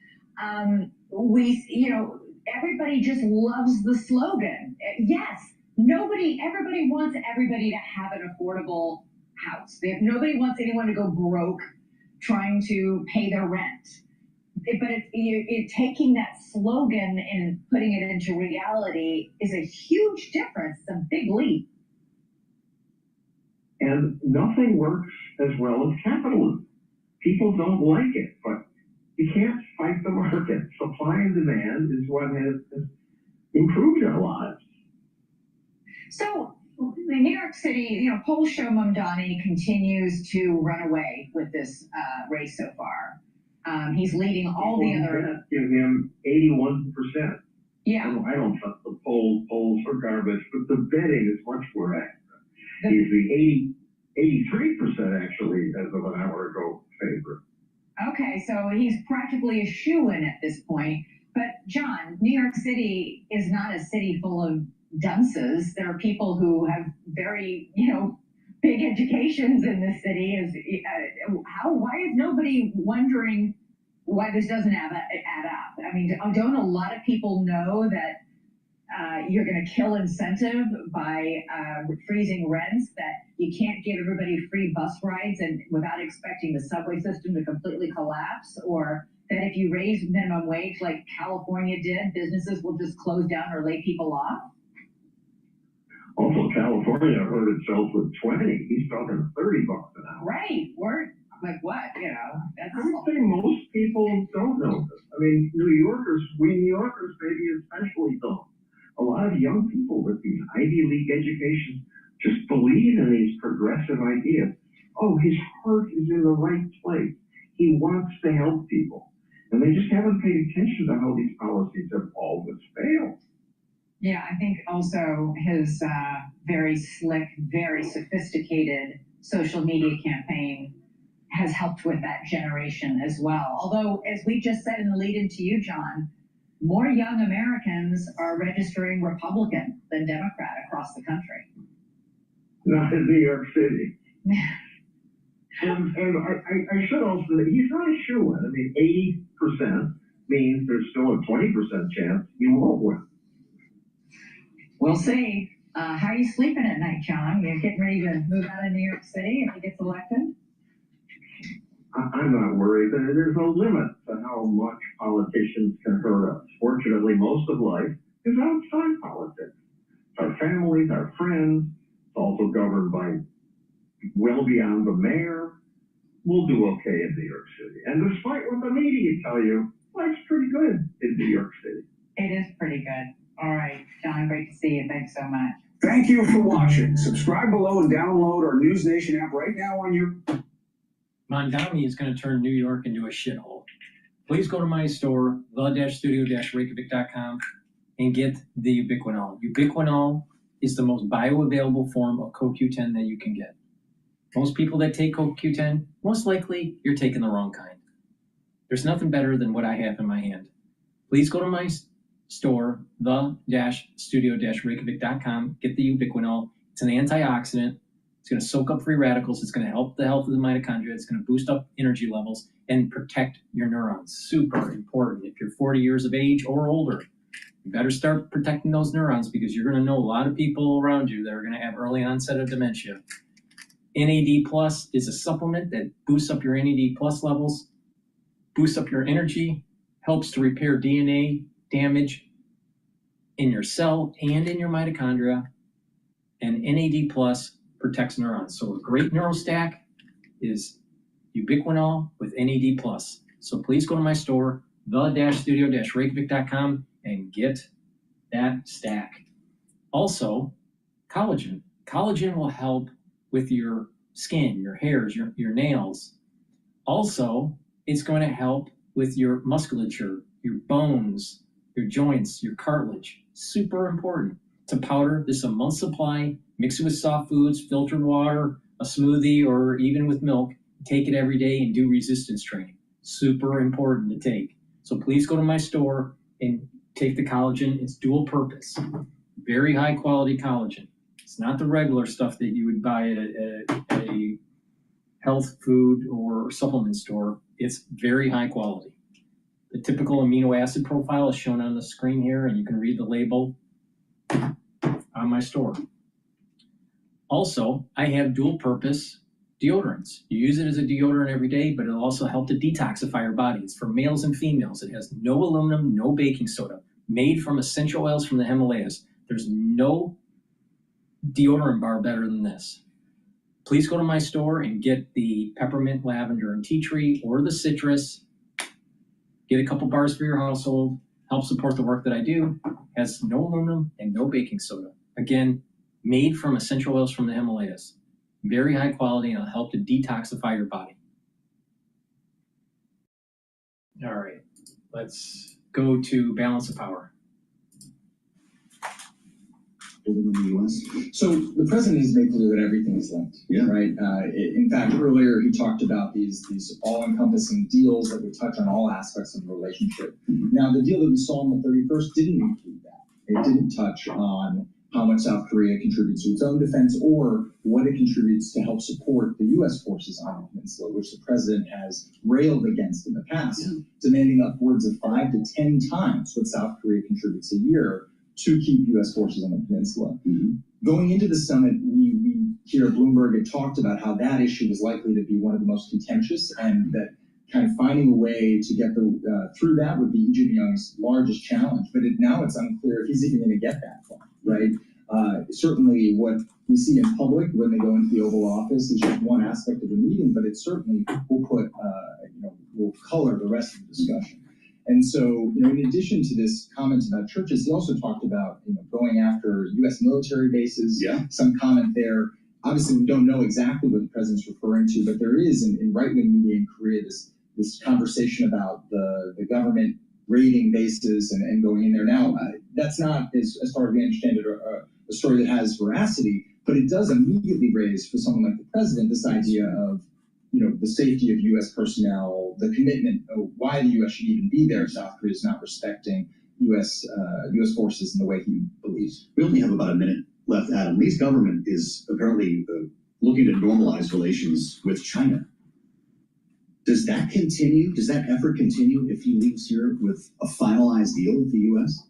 Everybody just loves the slogan. Yes, everybody wants everybody to have an affordable house. Nobody wants anyone to go broke trying to pay their rent. But taking that slogan and putting it into reality is a huge difference. It's a big leap. And nothing works as well as capitalism. People don't like it, but You can't fight the market. Supply and demand is what has improved our lives. So, in New York City, polls show Mamdani continues to run away with this race so far. He's leading all the other. Give him 81%. Yeah. I don't trust the polls are garbage, but the betting is much more accurate. He's the 83% actually as of an hour ago favorite. Okay, so he's practically a shoo-in at this point. But John, New York City is not a city full of dunces. There are people who have very, big educations in this city. Why is nobody wondering why this doesn't add up? I mean, don't a lot of people know that you're going to kill incentive by freezing rents, that you can't give everybody free bus rides and without expecting the subway system to completely collapse, or that if you raise minimum wage like California did, businesses will just close down or lay people off? Also, California hurt itself with 20. He's talking $30 an hour. Right. We're like, what? That's I would say most people don't know this. I mean, we New Yorkers maybe especially don't. A lot of young people with these Ivy League educations just believe in these progressive ideas. Oh, his heart is in the right place. He wants to help people. And they just haven't paid attention to how these policies have always failed. Yeah, I think also his very slick, very sophisticated social media campaign has helped with that generation as well. Although, as we just said in the lead-in to you, John, more young Americans are registering Republican than Democrat across the country. Not in New York City. and I should also say, he's not a shoo-in. I mean, 80% means there's still a 20% chance he won't win. We'll see. How are you sleeping at night, John? You're getting ready to move out of New York City if he gets elected? I'm not worried. There's no limit to how much politicians can hurt us. Fortunately, most of life is outside politics. Our families, our friends, it's also governed by well beyond the mayor. We'll do okay in New York City. And despite what the media tell you, life's pretty good in New York City. It is pretty good. All right, John, great to see you. Thanks so much. Thank you for watching. Subscribe below and download our News Nation app right now on your... Mamdani is going to turn New York into a shithole. Please go to my store, the-studio-reykjavik.com, and get the ubiquinol. Ubiquinol is the most bioavailable form of CoQ10 that you can get. Most people that take CoQ10, most likely you're taking the wrong kind. There's nothing better than what I have in my hand. Please go to my store, the-studio-reykjavik.com, get the ubiquinol. It's an antioxidant. It's going to soak up free radicals. It's going to help the health of the mitochondria. It's going to boost up energy levels and protect your neurons. Super important. If you're 40 years of age or older, you better start protecting those neurons because you're going to know a lot of people around you that are going to have early onset of dementia. NAD Plus is a supplement that boosts up your NAD Plus levels, boosts up your energy, helps to repair DNA damage in your cell and in your mitochondria, and NAD Plus protects neurons. So a great neurostack is ubiquinol with NAD Plus. So please go to my store, the-studio-reykjavik.com, and get that stack. Also, collagen. Collagen will help with your skin, your hairs, your nails. Also, it's going to help with your musculature, your bones, your joints, your cartilage. Super important. It's a powder. This is a month's supply. Mix it with soft foods, filtered water, a smoothie, or even with milk. Take it every day and do resistance training. Super important to take. So please go to my store and take the collagen. It's dual purpose. Very high quality collagen. It's not the regular stuff that you would buy at a health food or supplement store. It's very high quality. The typical amino acid profile is shown on the screen here, and you can read the label on my store. Also, I have dual purpose deodorants. You use it as a deodorant every day, but it'll also help to detoxify your body. It's for males and females. It has no aluminum, no baking soda, made from essential oils from the Himalayas. There's no deodorant bar better than this. Please go to my store and get the peppermint, lavender, and tea tree, or the citrus, Get a couple bars for your household, help support the work that I do. Has no aluminum and no baking soda. Again, made from essential oils from the Himalayas. Very high quality and it'll help to detoxify your body. All right, let's go to balance of power. In the U.S. So the president has made clear that everything is linked, right? In fact, earlier he talked about these all-encompassing deals that would touch on all aspects of the relationship. Now, the deal that we saw on the 31st didn't include that. It didn't touch on how much South Korea contributes to its own defense or what it contributes to help support the U.S. forces on the peninsula, which the president has railed against in the past, demanding upwards of 5 to 10 times what South Korea contributes a year to keep U.S. forces on the peninsula. Going into the summit, we here at Bloomberg had talked about how that issue was likely to be one of the most contentious, and that kind of finding a way to get through that would be Lee Jae-myung's largest challenge. But now it's unclear if he's even going to get that far, right? Certainly what we see in public when they go into the Oval Office is just one aspect of the meeting, but it certainly will put, will color the rest of the discussion. And so, in addition to this comment about churches, he also talked about, going after U.S. military bases, some comment there. Obviously, we don't know exactly what the president's referring to, but there is in right-wing media in Korea this conversation about the government raiding bases and going in there. Now, that's not, as far as we understand it, a story that has veracity, but it does immediately raise for someone like the president this idea of, the safety of U.S. personnel, the commitment of why the U.S. should even be there if South Korea is not respecting U.S. forces in the way he believes. We only have about a minute left, Adam. Lee's government is apparently looking to normalize relations with China. Does that continue? Does that effort continue if he leaves here with a finalized deal with the U.S.?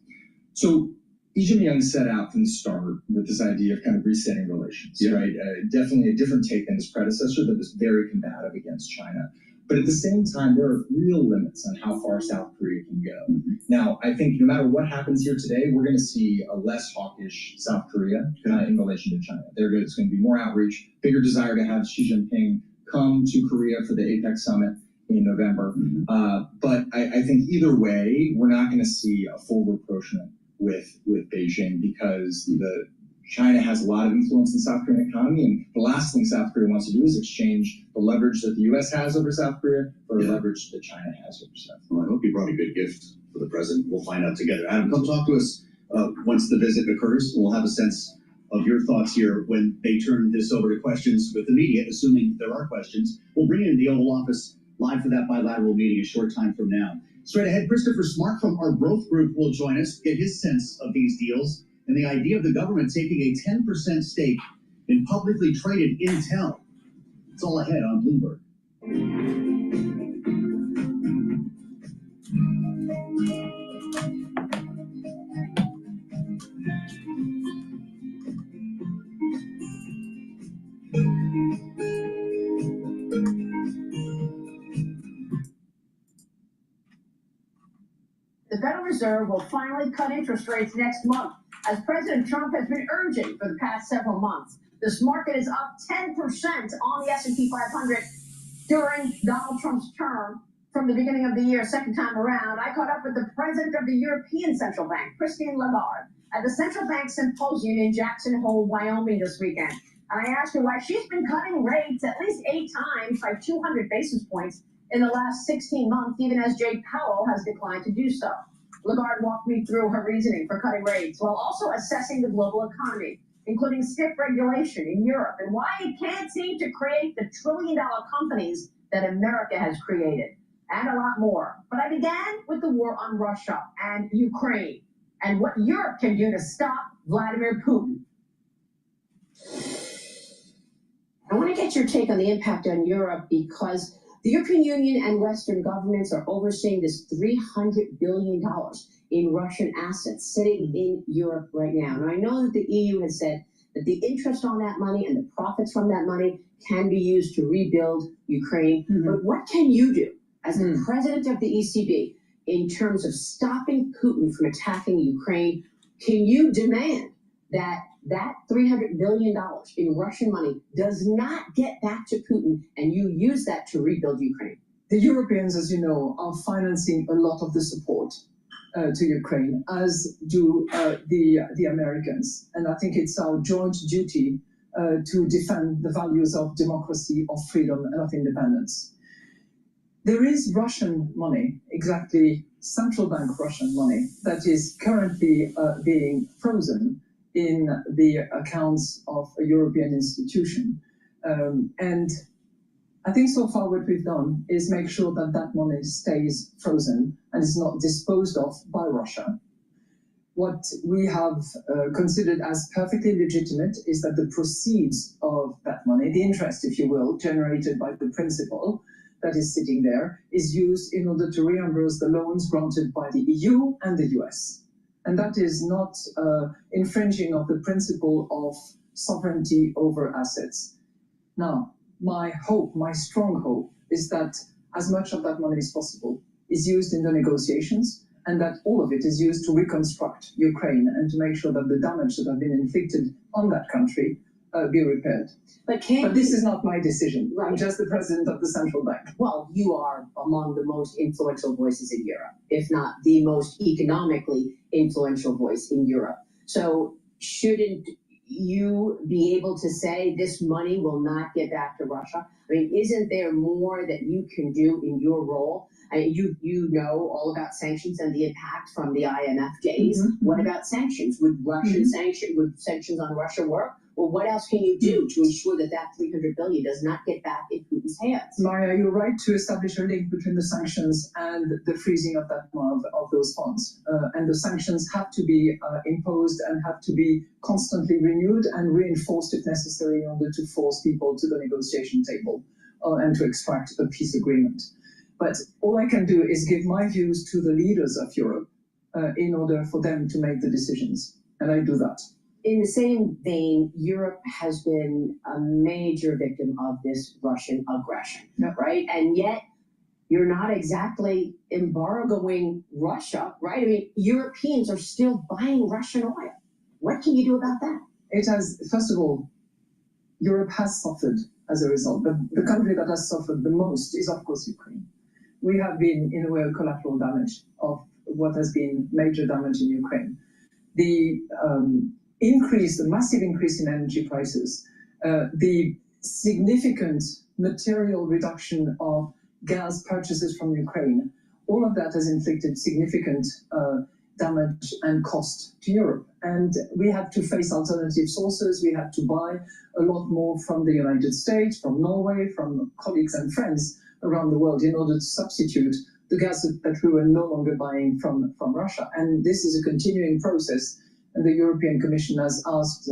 So Lee Jae-myung set out from the start with this idea of kind of resetting relations, right? Definitely a different take than his predecessor that was very combative against China. But at the same time, there are real limits on how far South Korea can go. Now, I think no matter what happens here today, we're going to see a less hawkish South Korea in relation to China. There's going to be more outreach, bigger desire to have Xi Jinping come to Korea for the APEC summit in November. But I think either way, we're not going to see a full rapprochement with Beijing because China has a lot of influence in the South Korean economy, and the last thing South Korea wants to do is exchange the leverage that the U.S. has over South Korea for the leverage that China has over South Korea. Well, I hope you brought a good gift for the president. We'll find out together. Adam, come talk to us once the visit occurs, and we'll have a sense of your thoughts here when they turn this over to questions with the media, assuming there are questions. We'll bring you in the Oval Office live for that bilateral meeting a short time from now. Straight ahead, Christopher Smart from our growth group will join us, get his sense of these deals and the idea of the government taking a 10% stake in publicly traded Intel. It's all ahead on Bloomberg. The Federal Reserve will finally cut interest rates next month, as President Trump has been urging for the past several months. This market is up 10% on the S&P 500 during Donald Trump's term from the beginning of the year, second time around. I caught up with the president of the European Central Bank, Christine Lagarde, at the Central Bank Symposium in Jackson Hole, Wyoming this weekend. And I asked her why she's been cutting rates at least 8 times by 200 basis points in the last 16 months, even as Jay Powell has declined to do so. Lagarde walked me through her reasoning for cutting rates while also assessing the global economy, including stiff regulation in Europe and why it can't seem to create the trillion-dollar companies that America has created, and a lot more. But I began with the war on Russia and Ukraine and what Europe can do to stop Vladimir Putin. I want to get your take on the impact on Europe because the European Union and Western governments are overseeing this $300 billion in Russian assets sitting in Europe right now. And I know that the EU has said that the interest on that money and the profits from that money can be used to rebuild Ukraine. But what can you do as the president of the ECB in terms of stopping Putin from attacking Ukraine? Can you demand that $300 billion in Russian money does not get back to Putin and you use that to rebuild Ukraine? The Europeans, as you know, are financing a lot of the support to Ukraine, as do the Americans. And I think it's our joint duty to defend the values of democracy, of freedom, and of independence. There is Russian money, exactly central bank Russian money, that is currently being frozen in the accounts of a European institution. And I think so far what we've done is make sure that that money stays frozen and is not disposed of by Russia. What we have considered as perfectly legitimate is that the proceeds of that money, the interest, if you will, generated by the principal that is sitting there, is used in order to reimburse the loans granted by the EU and the US. And that is not infringing of the principle of sovereignty over assets. Now, my hope, my strong hope, is that as much of that money as possible is used in the negotiations, and that all of it is used to reconstruct Ukraine and to make sure that the damage that have been inflicted on that country be repaired. But this is not my decision. Right. I'm just the president of the central bank. Well, you are among the most influential voices in Europe, if not the most economically influential voice in Europe. So shouldn't you be able to say this money will not get back to Russia? I mean, isn't there more that you can do in your role? I mean, you know all about sanctions and the impact from the IMF days. Mm-hmm. What about sanctions? Would sanctions on Russia work? Well, what else can you do to ensure that that $300 billion does not get back in Putin's hands? Maria, you're right to establish a link between the sanctions and the freezing of that of those funds. And the sanctions have to be imposed and have to be constantly renewed and reinforced if necessary in order to force people to the negotiation table and to extract a peace agreement. But all I can do is give my views to the leaders of Europe in order for them to make the decisions. And I do that. In the same vein, Europe has been a major victim of this Russian aggression, right? And yet, you're not exactly embargoing Russia, right? I mean, Europeans are still buying Russian oil. What can you do about that? It has, first of all, Europe has suffered as a result. But the country that has suffered the most is, of course, Ukraine. We have been, in a way, collateral damage of what has been major damage in Ukraine. The massive increase in energy prices, the significant material reduction of gas purchases from Ukraine, all of that has inflicted significant damage and cost to Europe. And we had to face alternative sources. We had to buy a lot more from the United States, from Norway, from colleagues and friends around the world in order to substitute the gas that we were no longer buying from Russia. And this is a continuing process. And the European Commission has asked,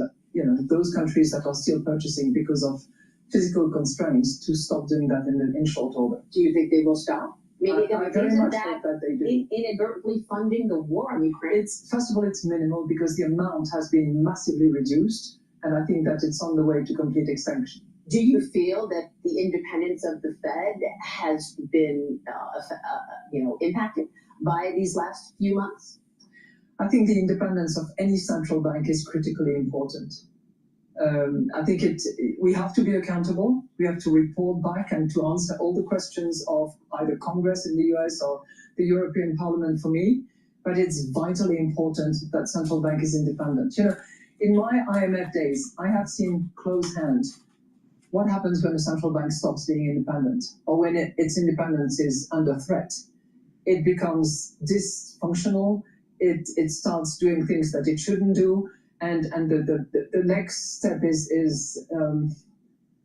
those countries that are still purchasing because of physical constraints to stop doing that in short order. Do you think they will stop? I very much hope that they do. Inadvertently funding the war on Ukraine? First of all, it's minimal because the amount has been massively reduced, and I think that it's on the way to complete extinction. Do you feel that the independence of the Fed has been, impacted by these last few months? I think the independence of any central bank is critically important. I think we have to be accountable. We have to report back and to answer all the questions of either Congress in the US or the European Parliament for me. But it's vitally important that central bank is independent. In my IMF days, I have seen close hand what happens when a central bank stops being independent or when its independence is under threat. It becomes dysfunctional. It starts doing things that it shouldn't do. And the next step is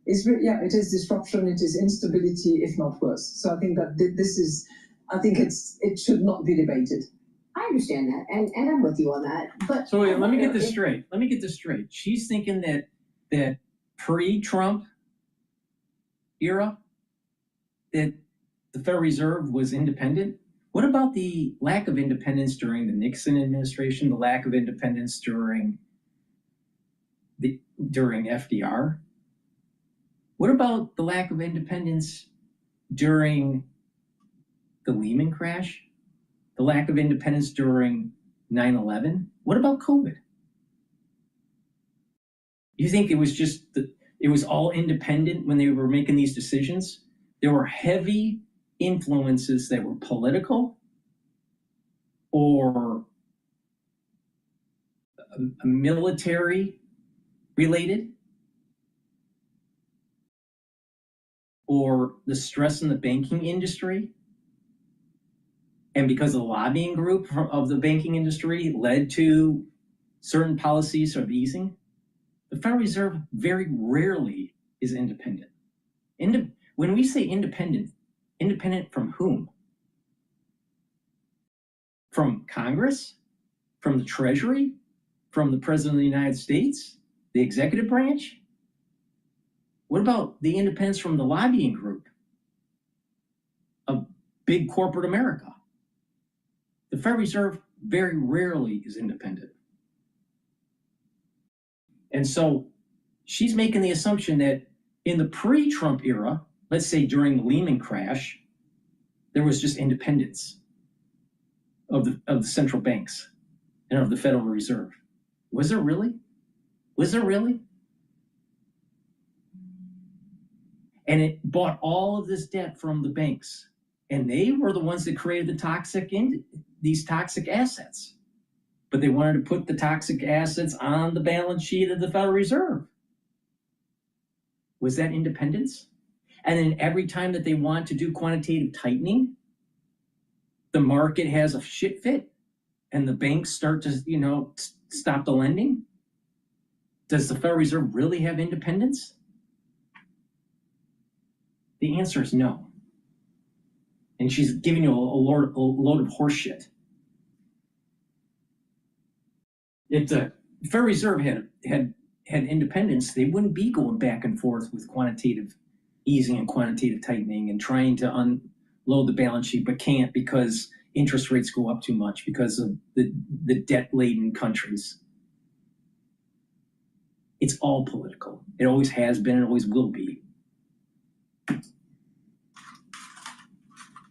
disruption, it is instability, if not worse. So I think that it should not be debated. I understand that, and I'm with you on that. But so wait, let me get this straight. She's thinking that pre-Trump era, that the Federal Reserve was independent. What about the lack of independence during the Nixon administration? The lack of independence during FDR? What about the lack of independence during the Lehman crash? The lack of independence during 9/11? What about COVID? You think it was all independent when they were making these decisions? There were heavy influences that were political or military related, or the stress in the banking industry, and because the lobbying group of the banking industry led to certain policies of easing, the Federal Reserve very rarely is independent. When we say independent, independent from whom? From Congress? From the Treasury? From the President of the United States? The executive branch? What about the independence from the lobbying group of big corporate America? The Federal Reserve very rarely is independent. And so she's making the assumption that in the pre-Trump era, let's say during the Lehman crash, there was just independence of the central banks and of the Federal Reserve. Was there really? Was there really? And it bought all of this debt from the banks. And they were the ones that created these toxic assets. But they wanted to put the toxic assets on the balance sheet of the Federal Reserve. Was that independence? And then every time that they want to do quantitative tightening, the market has a shit fit and the banks start to, stop the lending. Does the Federal Reserve really have independence? The answer is no. And she's giving you a load of horse shit. If the Federal Reserve had independence, they wouldn't be going back and forth with quantitative easing and quantitative tightening and trying to unload the balance sheet, but can't because interest rates go up too much because of the debt-laden countries. It's all political. It always has been and always will be.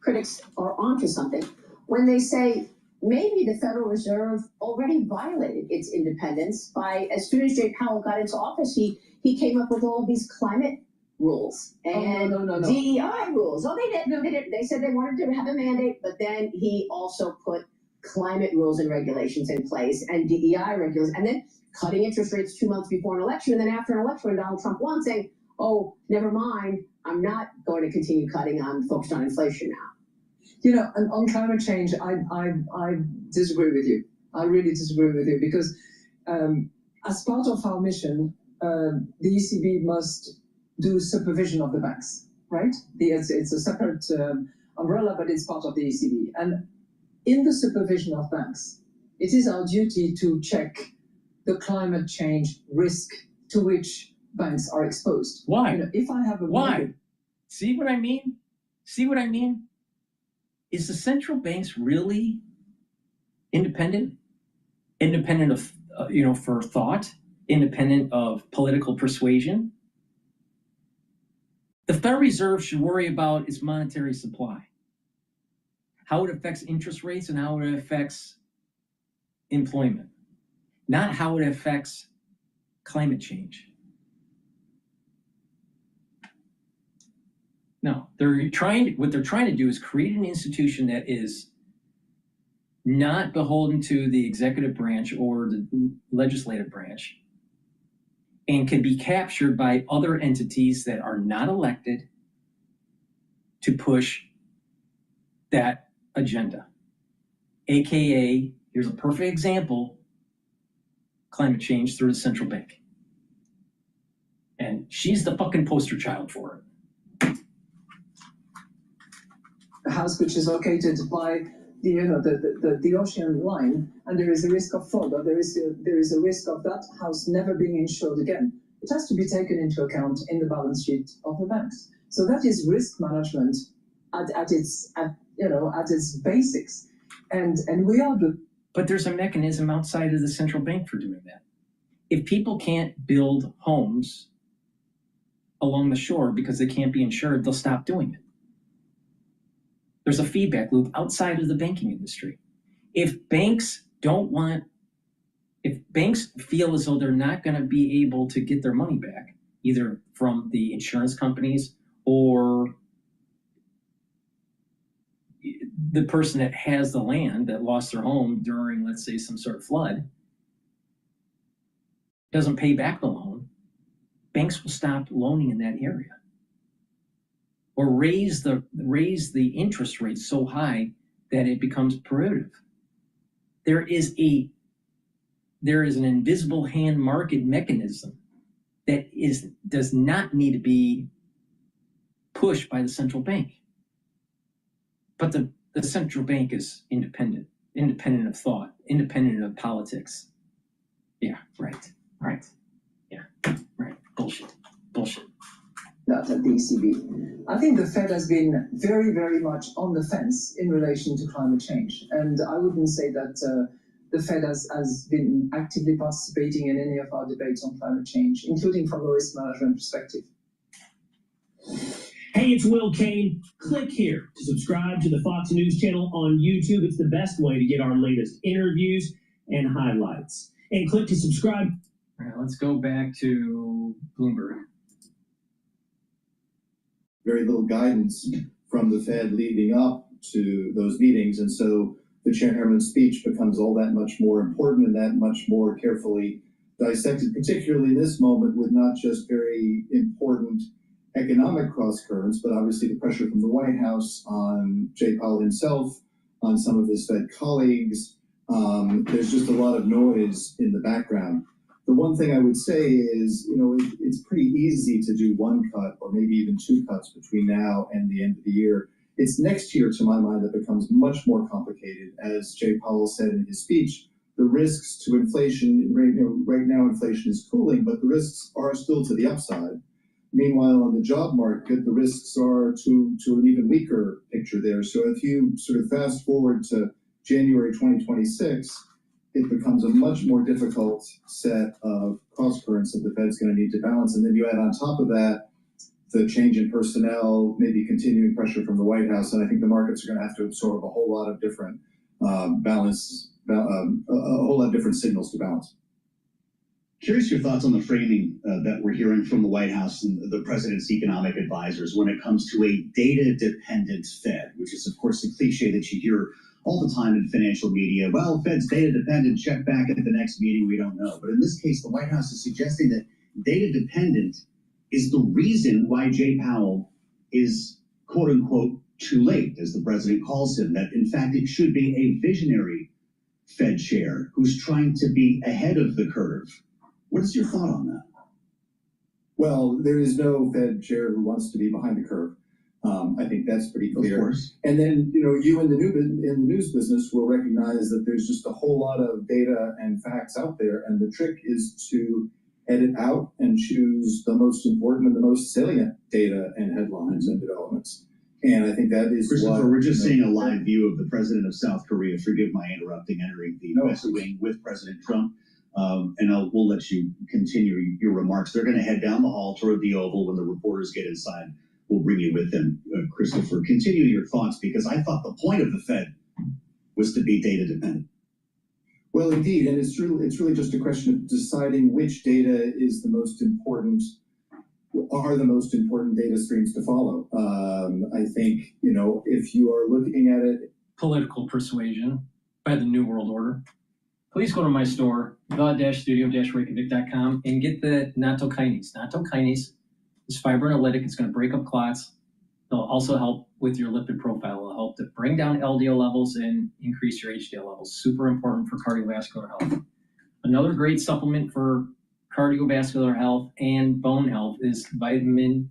Critics are onto something when they say maybe the Federal Reserve already violated its independence by, as soon as Jay Powell got into office, he came up with all of these climate rules and DEI rules. Oh, they did. No, they did. They said they wanted to have a mandate, but then he also put climate rules and regulations in place and DEI regulations, and then cutting interest rates 2 months before an election, and then after an election when Donald Trump won, saying, oh, never mind, I'm not going to continue cutting, I'm focused on inflation now. And on climate change, I disagree with you. I really disagree with you because as part of our mission, the ECB must do supervision of the banks, right? It's a separate umbrella, but it's part of the ECB. And in the supervision of banks, it is our duty to check the climate change risk to which banks are exposed. Why? If I have a Why? See what I mean? See what I mean? Is the central banks really independent? Independent of, for thought? Independent of political persuasion? The Federal Reserve should worry about its monetary supply, how it affects interest rates and how it affects employment, not how it affects climate change. No, what they're trying to do is create an institution that is not beholden to the executive branch or the legislative branch and can be captured by other entities that are not elected to push that agenda. AKA, here's a perfect example, climate change through the central bank. And she's the fucking poster child for it. A house which is located by the ocean line, and there is a risk of fraud, or there is a risk of that house never being insured again. It has to be taken into account in the balance sheet of the banks. So that is risk management at its basics, and we are the. But there's a mechanism outside of the central bank for doing that. If people can't build homes along the shore because they can't be insured, they'll stop doing it. There's a feedback loop outside of the banking industry. If banks feel as though they're not going to be able to get their money back, either from the insurance companies or the person that has the land that lost their home during, let's say, some sort of flood, doesn't pay back the loan, banks will stop loaning in that area, or raise the interest rate so high that it becomes prohibitive. There is an invisible hand market mechanism that does not need to be pushed by the central bank. But the central bank is independent of thought, independent of politics. Yeah, right. Yeah, right. Bullshit. That at the ECB. I think the Fed has been very, very much on the fence in relation to climate change. And I wouldn't say that the Fed has been actively participating in any of our debates on climate change, including from a risk management perspective. Hey, it's Will Kane. Click here to subscribe to the Fox News channel on YouTube. It's the best way to get our latest interviews and highlights. And click to subscribe. All right, let's go back to Bloomberg. Very little guidance from the Fed leading up to those meetings. And so the chairman's speech becomes all that much more important and that much more carefully dissected, particularly in this moment with not just very important economic cross currents, but obviously the pressure from the White House on Jay Powell himself, on some of his Fed colleagues. There's just a lot of noise in the background. The one thing I would say is, it's pretty easy to do one cut or maybe even two cuts between now and the end of the year. It's next year, to my mind, that becomes much more complicated. As Jay Powell said in his speech, the risks to inflation, right now inflation is cooling, but the risks are still to the upside. Meanwhile, on the job market, the risks are to an even weaker picture there. So if you sort of fast forward to January 2026, it becomes a much more difficult set of cross currents that the Fed's going to need to balance. And then you add on top of that the change in personnel, maybe continuing pressure from the White House. And I think the markets are going to have to absorb a whole lot of different a whole lot of different signals to balance. Curious your thoughts on the framing that we're hearing from the White House and the president's economic advisors when it comes to a data-dependent Fed, which is, of course, the cliche that you hear all the time in financial media. Well, Fed's data-dependent, check back at the next meeting, we don't know. But in this case, the White House is suggesting that data-dependent is the reason why Jay Powell is, quote-unquote, too late, as the president calls him, that, in fact, it should be a visionary Fed chair who's trying to be ahead of the curve. What is your thought on that? Well, there is no Fed chair who wants to be behind the curve. I think that's pretty clear. Of course. And then, you in the news business will recognize that there's just a whole lot of data and facts out there, and the trick is to edit out and choose the most important and the most salient data and headlines and developments. And I think that is Christopher, we're just seeing a live view of the president of South Korea, forgive my interrupting, entering the West Wing with President Trump. And we'll let you continue your remarks. They're going to head down the hall toward the Oval. When the reporters get inside, we'll bring you with them. Christopher, continue your thoughts, because I thought the point of the Fed was to be data dependent. Well, indeed, and it's really just a question of deciding which data is the most important, are the most important data streams to follow. I think, if you are looking at it. Political persuasion by the New World Order. Please go to my store, the-studio-reykjavik.com, and get the nattokinase. Nattokinase is fibrinolytic. It's going to break up clots. It'll also help with your lipid profile. It'll help to bring down LDL levels and increase your HDL levels. Super important for cardiovascular health. Another great supplement for cardiovascular health and bone health is vitamin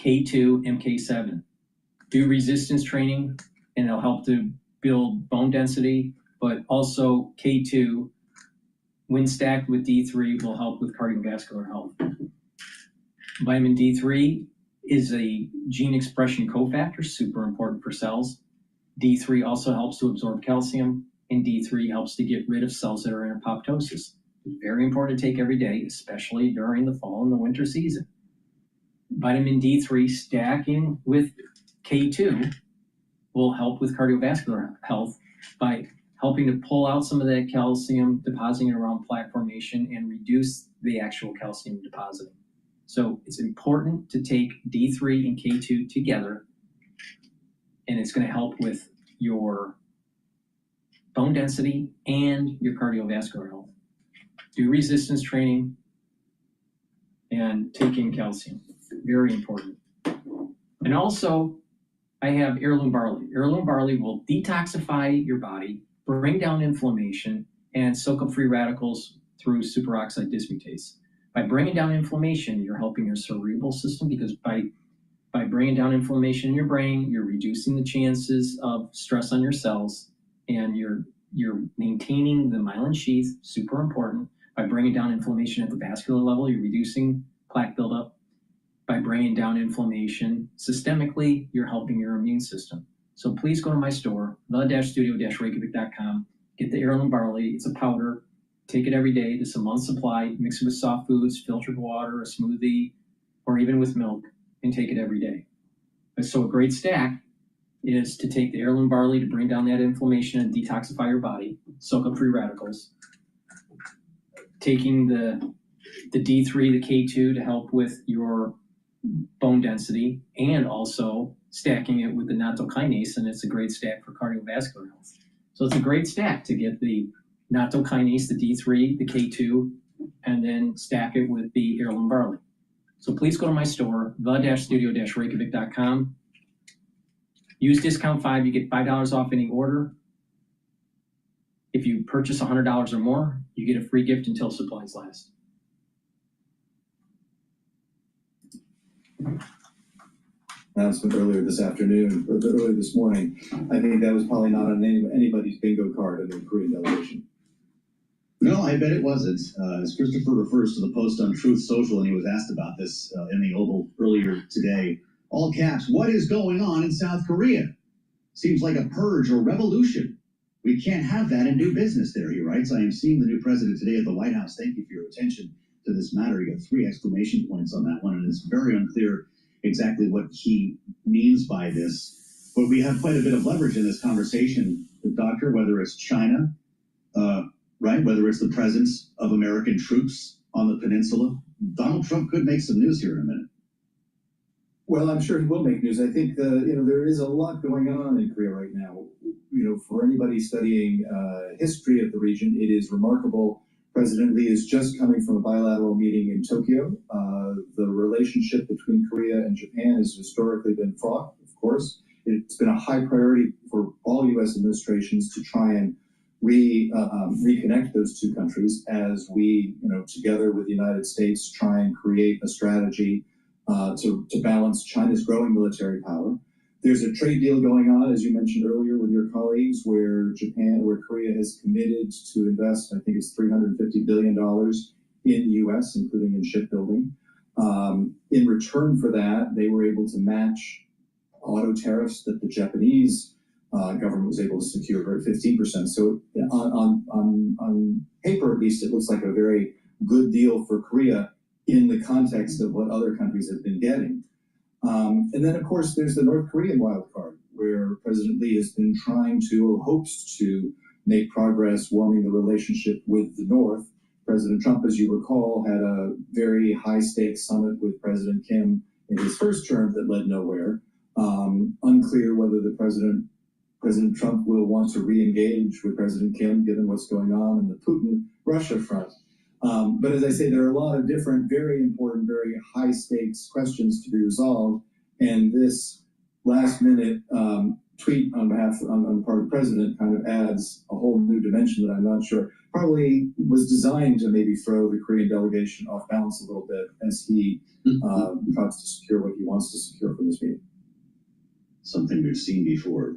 K2, MK7. Do resistance training, and it'll help to build bone density, but also K2, when stacked with D3, will help with cardiovascular health. Vitamin D3 is a gene expression cofactor, super important for cells. D3 also helps to absorb calcium, and D3 helps to get rid of cells that are in apoptosis. It's very important to take every day, especially during the fall and the winter season. Vitamin D3 stacking with K2 will help with cardiovascular health by helping to pull out some of that calcium depositing around plaque formation and reduce the actual calcium depositing. So it's important to take D3 and K2 together, and it's going to help with your bone density and your cardiovascular health. Do resistance training and take in calcium. Very important. And also, I have heirloom barley. Heirloom barley will detoxify your body, bring down inflammation, and soak up free radicals through superoxide dismutase. By bringing down inflammation, you're helping your cerebral system, because by bringing down inflammation in your brain, you're reducing the chances of stress on your cells, and you're maintaining the myelin sheath, super important. By bringing down inflammation at the vascular level, you're reducing plaque buildup. By bringing down inflammation systemically, you're helping your immune system. So please go to my store, the-studio-reykjavik.com, get the heirloom barley. It's a powder. Take it every day. This is a month's supply. Mix it with soft foods, filtered water, a smoothie, or even with milk, and take it every day. So a great stack is to take the heirloom barley to bring down that inflammation and detoxify your body, soak up free radicals. Taking the D3, the K2 to help with your bone density, and also stacking it with the nattokinase, and it's a great stack for cardiovascular health. So it's a great stack to get the nattokinase, the D3, the K2, and then stack it with the heirloom barley. So please go to my store, the-studio-reykjavik.com. Use discount 5, you get $5 off any order. If you purchase $100 or more, you get a free gift until supplies last. Announcement earlier this afternoon, or earlier this morning. I think that was probably not on anybody's bingo card in the Korean delegation. No, I bet it wasn't. As Christopher refers to the post on Truth Social, and he was asked about this in the Oval earlier today. All caps, what is going on in South Korea? Seems like a purge or revolution. We can't have that and do business there, he writes. I am seeing the new president today at the White House. Thank you for your attention to this matter. You got 3 exclamation points on that one, and it's very unclear exactly what he means by this. But we have quite a bit of leverage in this conversation, Doctor, whether it's China, right, whether it's the presence of American troops on the peninsula. Donald Trump could make some news here in a minute. Well, I'm sure he will make news. I think there is a lot going on in Korea right now. For anybody studying history of the region, it is remarkable. President Lee is just coming from a bilateral meeting in Tokyo. The relationship between Korea and Japan has historically been fraught, of course. It's been a high priority for all U.S. administrations to try and reconnect those two countries as we, together with the United States, try and create a strategy to balance China's growing military power. There's a trade deal going on, as you mentioned earlier, with your colleagues, where Korea has committed to invest, I think it's $350 billion in the U.S., including in shipbuilding. In return for that, they were able to match auto tariffs that the Japanese government was able to secure for 15%. So on paper, at least, it looks like a very good deal for Korea in the context of what other countries have been getting. And then, of course, there's the North Korean wild card, where President Lee has been trying to, or hopes to, make progress warming the relationship with the North. President Trump, as you recall, had a very high-stakes summit with President Kim in his first term that led nowhere. Unclear whether President Trump will want to re-engage with President Kim, given what's going on in the Putin-Russia front. But as I say, there are a lot of different, very important, very high-stakes questions to be resolved. And this last-minute tweet on the part of the president kind of adds a whole new dimension that I'm not sure probably was designed to maybe throw the Korean delegation off balance a little bit as he tries to secure what he wants to secure from this meeting. Something we've seen before.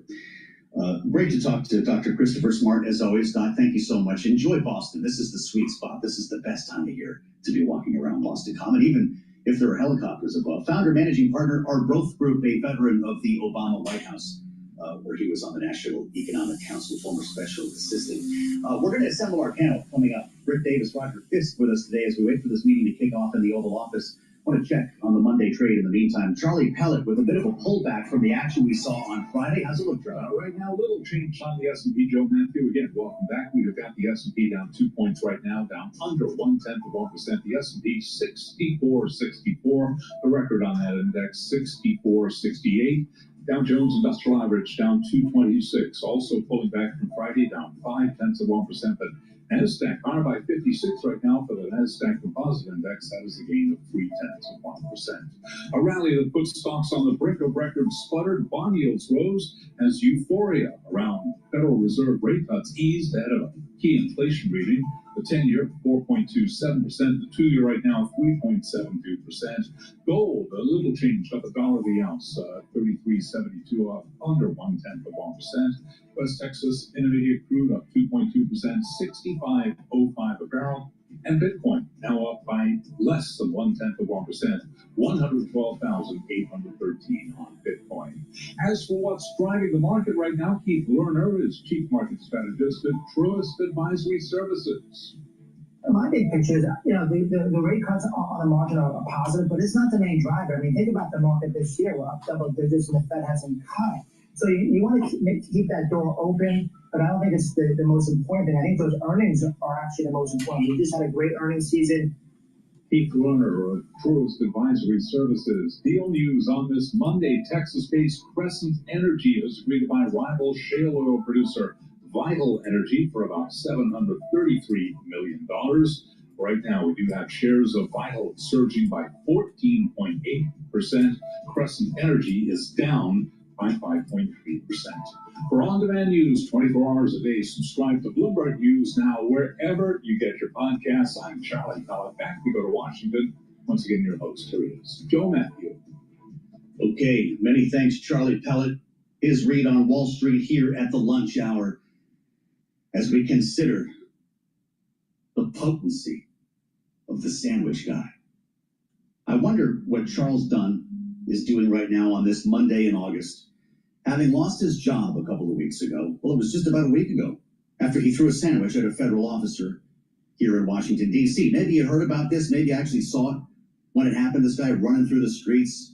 Great to talk to Dr. Christopher Smart, as always. Doc, thank you so much. Enjoy Boston. This is the sweet spot. This is the best time of year to be walking around Boston Common, even if there are helicopters above. Founder, managing partner, our growth group, a veteran of the Obama White House, where he was on the National Economic Council, former special assistant. We're going to assemble our panel coming up. Rick Davis, Roger Fisk with us today as we wait for this meeting to kick off in the Oval Office. I want to check on the Monday trade in the meantime. Charlie Pellet with a bit of a pullback from the action we saw on Friday. How's it look, Charlie? Right now, a little change on the S&P, Joe Matthew. Again, welcome back. We've got the S&P down 2 points right now, down under 0.1%. The S&P 64.64. The record on that index 64.68. Dow Jones Industrial Average down 226, also pulling back from Friday, down 0.5%. But NASDAQ higher by 56 right now for the NASDAQ Composite Index. That is a gain of 0.3%. A rally that put stocks on the brink of record sputtered. Bond yields rose as euphoria around Federal Reserve rate cuts eased ahead of a key inflation reading. The 10-year 4.27%, the 2-year right now 3.72%. Gold a little change, up $1 the ounce, 33.72, up under 0.1%. West Texas Intermediate crude up 2.2%, 65.05 a barrel. And Bitcoin now up by less than 0.1%, 112,813 on Bitcoin. As for what's driving the market right now, Keith Lerner is Chief Market Strategist at Truist Advisory Services. My big picture is, the rate cuts on the margin are positive, but it's not the main driver. I mean, think about the market this year. We're up double digits and the Fed hasn't cut. So you want to keep that door open, but I don't think it's the most important thing. I think those earnings are actually the most important. We just had a great earnings season. Keith Lerner of Truist Advisory Services. Deal news on this Monday. Texas-based Crescent Energy has agreed to buy rival shale oil producer Vital Energy for about $733 million. Right now, we do have shares of Vital surging by 14.8%. Crescent Energy is down by 5.3%. For on-demand news 24 hours a day, subscribe to Bloomberg News now wherever you get your podcasts. I'm Charlie Pellet. Back we go to Washington. Once again, your host, here is Joe Matthew. Okay, many thanks, Charlie Pellet. His read on Wall Street here at the lunch hour as we consider the potency of the sandwich guy. I wonder what Charles Dunn is doing right now on this Monday in August. Having lost his job a couple of weeks ago, well, it was just about a week ago, after he threw a sandwich at a federal officer here in Washington, D.C. Maybe you heard about this, maybe you actually saw it when it happened. This guy running through the streets,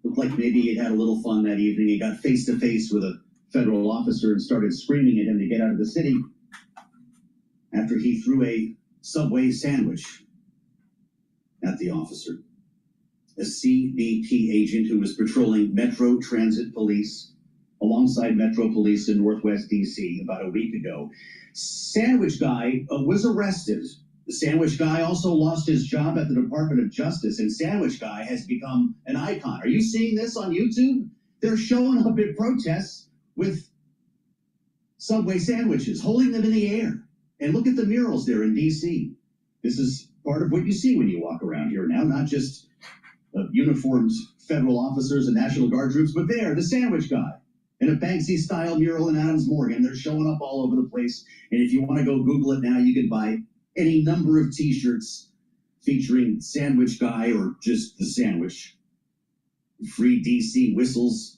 looked like maybe he'd had a little fun that evening. He got face to face with a federal officer and started screaming at him to get out of the city after he threw a Subway sandwich at the officer. A CBP agent who was patrolling Metro Transit Police alongside Metro Police in Northwest D.C. about a week ago. Sandwich guy was arrested. The sandwich guy also lost his job at the Department of Justice, and sandwich guy has become an icon. Are you seeing this on YouTube? They're showing up at protests with Subway sandwiches, holding them in the air. And look at the murals there in D.C. This is part of what you see when you walk around here now, not just uniformed federal officers and National Guard troops, but there, the sandwich guy in a Banksy-style mural in Adams Morgan. They're showing up all over the place. And if you want to go Google it now, you can buy any number of T-shirts featuring sandwich guy or just the sandwich. Free D.C. whistles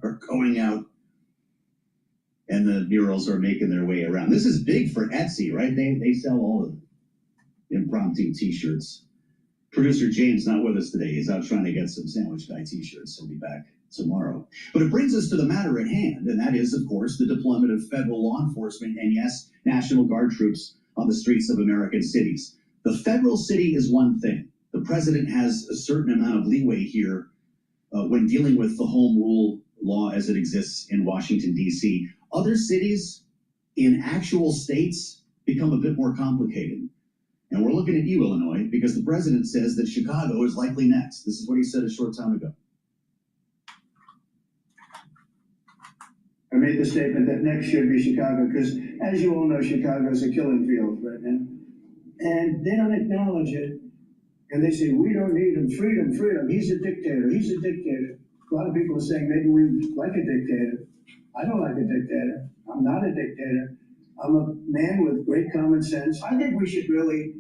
are going out, and the murals are making their way around. This is big for Etsy, right? They sell all the impromptu T-shirts. Producer James not with us today. He's out trying to get some sandwich guy T-shirts. He'll be back tomorrow. But it brings us to the matter at hand, and that is, of course, the deployment of federal law enforcement and, yes, National Guard troops on the streets of American cities. The federal city is one thing. The president has a certain amount of leeway here when dealing with the home rule law as it exists in Washington, D.C. Other cities in actual states become a bit more complicated. And we're looking at you, Illinois, because the president says that Chicago is likely next. This is what he said a short time ago. I made the statement that next should be Chicago because, as you all know, Chicago is a killing field right now. And they don't acknowledge it. And they say, we don't need him. Freedom, freedom. He's a dictator. He's a dictator. A lot of people are saying maybe we like a dictator. I don't like a dictator. I'm not a dictator. I'm a man with great common sense. I think we should really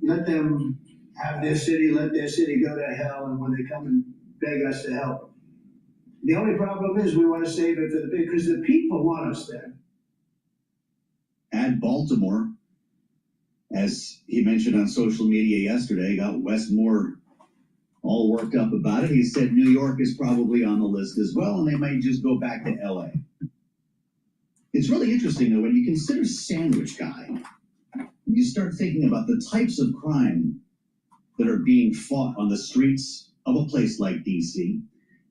let them have their city, let their city go to hell, and when they come and beg us to help. The only problem is we want to save it for the big, because the people want us there. Add Baltimore, as he mentioned on social media yesterday, got Wes Moore all worked up about it. He said New York is probably on the list as well, and they might just go back to L.A. It's really interesting, though, when you consider Sandwich Guy, you start thinking about the types of crime that are being fought on the streets of a place like D.C.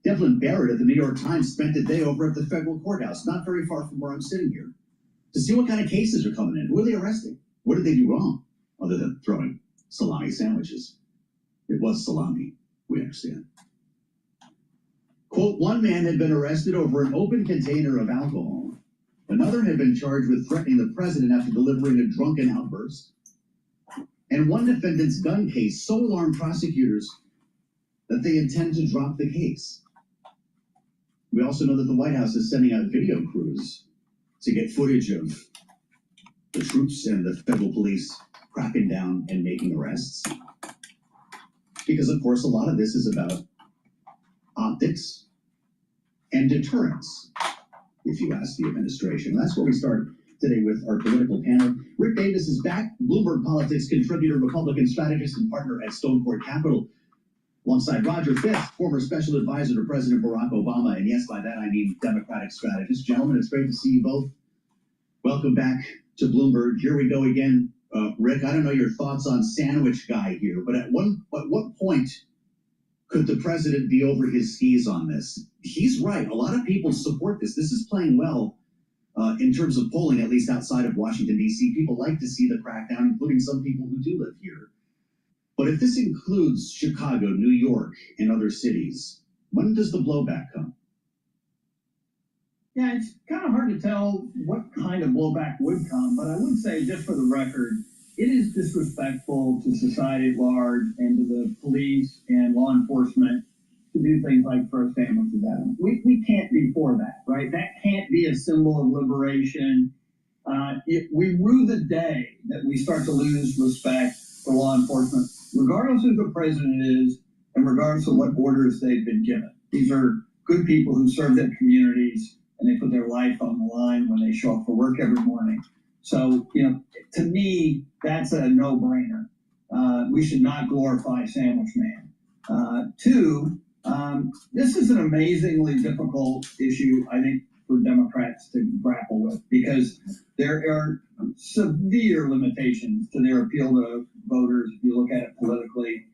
Devlin Barrett of the New York Times spent a day over at the federal courthouse, not very far from where I'm sitting here, to see what kind of cases are coming in. Who are they arresting? What did they do wrong, other than throwing salami sandwiches? It was salami, we understand. Quote, one man had been arrested over an open container of alcohol. Another had been charged with threatening the president after delivering a drunken outburst. And one defendant's gun case so alarmed prosecutors that they intend to drop the case. We also know that the White House is sending out video crews to get footage of the troops and the federal police cracking down and making arrests. Because, of course, a lot of this is about optics and deterrence, if you ask the administration. That's where we start today with our political panel. Rick Davis is back, Bloomberg Politics contributor, Republican strategist, and partner at Stone Court Capital, alongside Roger Fisk, former special advisor to President Barack Obama, and yes, by that I mean Democratic strategist. Gentlemen, it's great to see you both. Welcome back to Bloomberg. Here we go again. Rick, I don't know your thoughts on Sandwich Guy here, but at what point could the president be over his skis on this? He's right. A lot of people support this. This is playing well in terms of polling, at least outside of Washington, D.C. People like to see the crackdown, including some people who do live here. But if this includes Chicago, New York, and other cities, when does the blowback come? Yeah, it's kind of hard to tell what kind of blowback would come, but I would say, just for the record, it is disrespectful to society at large and to the police and law enforcement to do things like throw sandwiches at them. We can't be for that, right? That can't be a symbol of liberation. We rue the day that we start to lose respect for law enforcement, regardless of who the president is and regardless of what orders they've been given. These are good people who serve their communities, and they put their life on the line when they show up for work every morning. So, to me, that's a no-brainer. We should not glorify Sandwich Man. Two, this is an amazingly difficult issue, I think, for Democrats to grapple with, because there are severe limitations to their appeal to voters, if you look at it politically,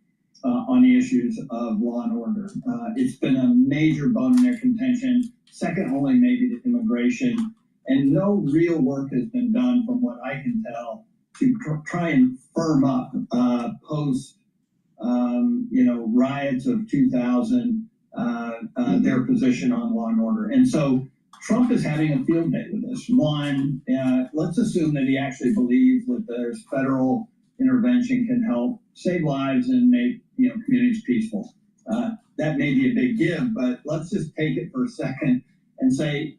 on the issues of law and order. It's been a major bone in their contention, second only maybe to immigration, and no real work has been done, from what I can tell, to try and firm up post riots of 2000, their position on law and order. And so Trump is having a field day with this. One, let's assume that he actually believes that there's federal intervention can help save lives and make communities peaceful. That may be a big give, but let's just take it for a second and say,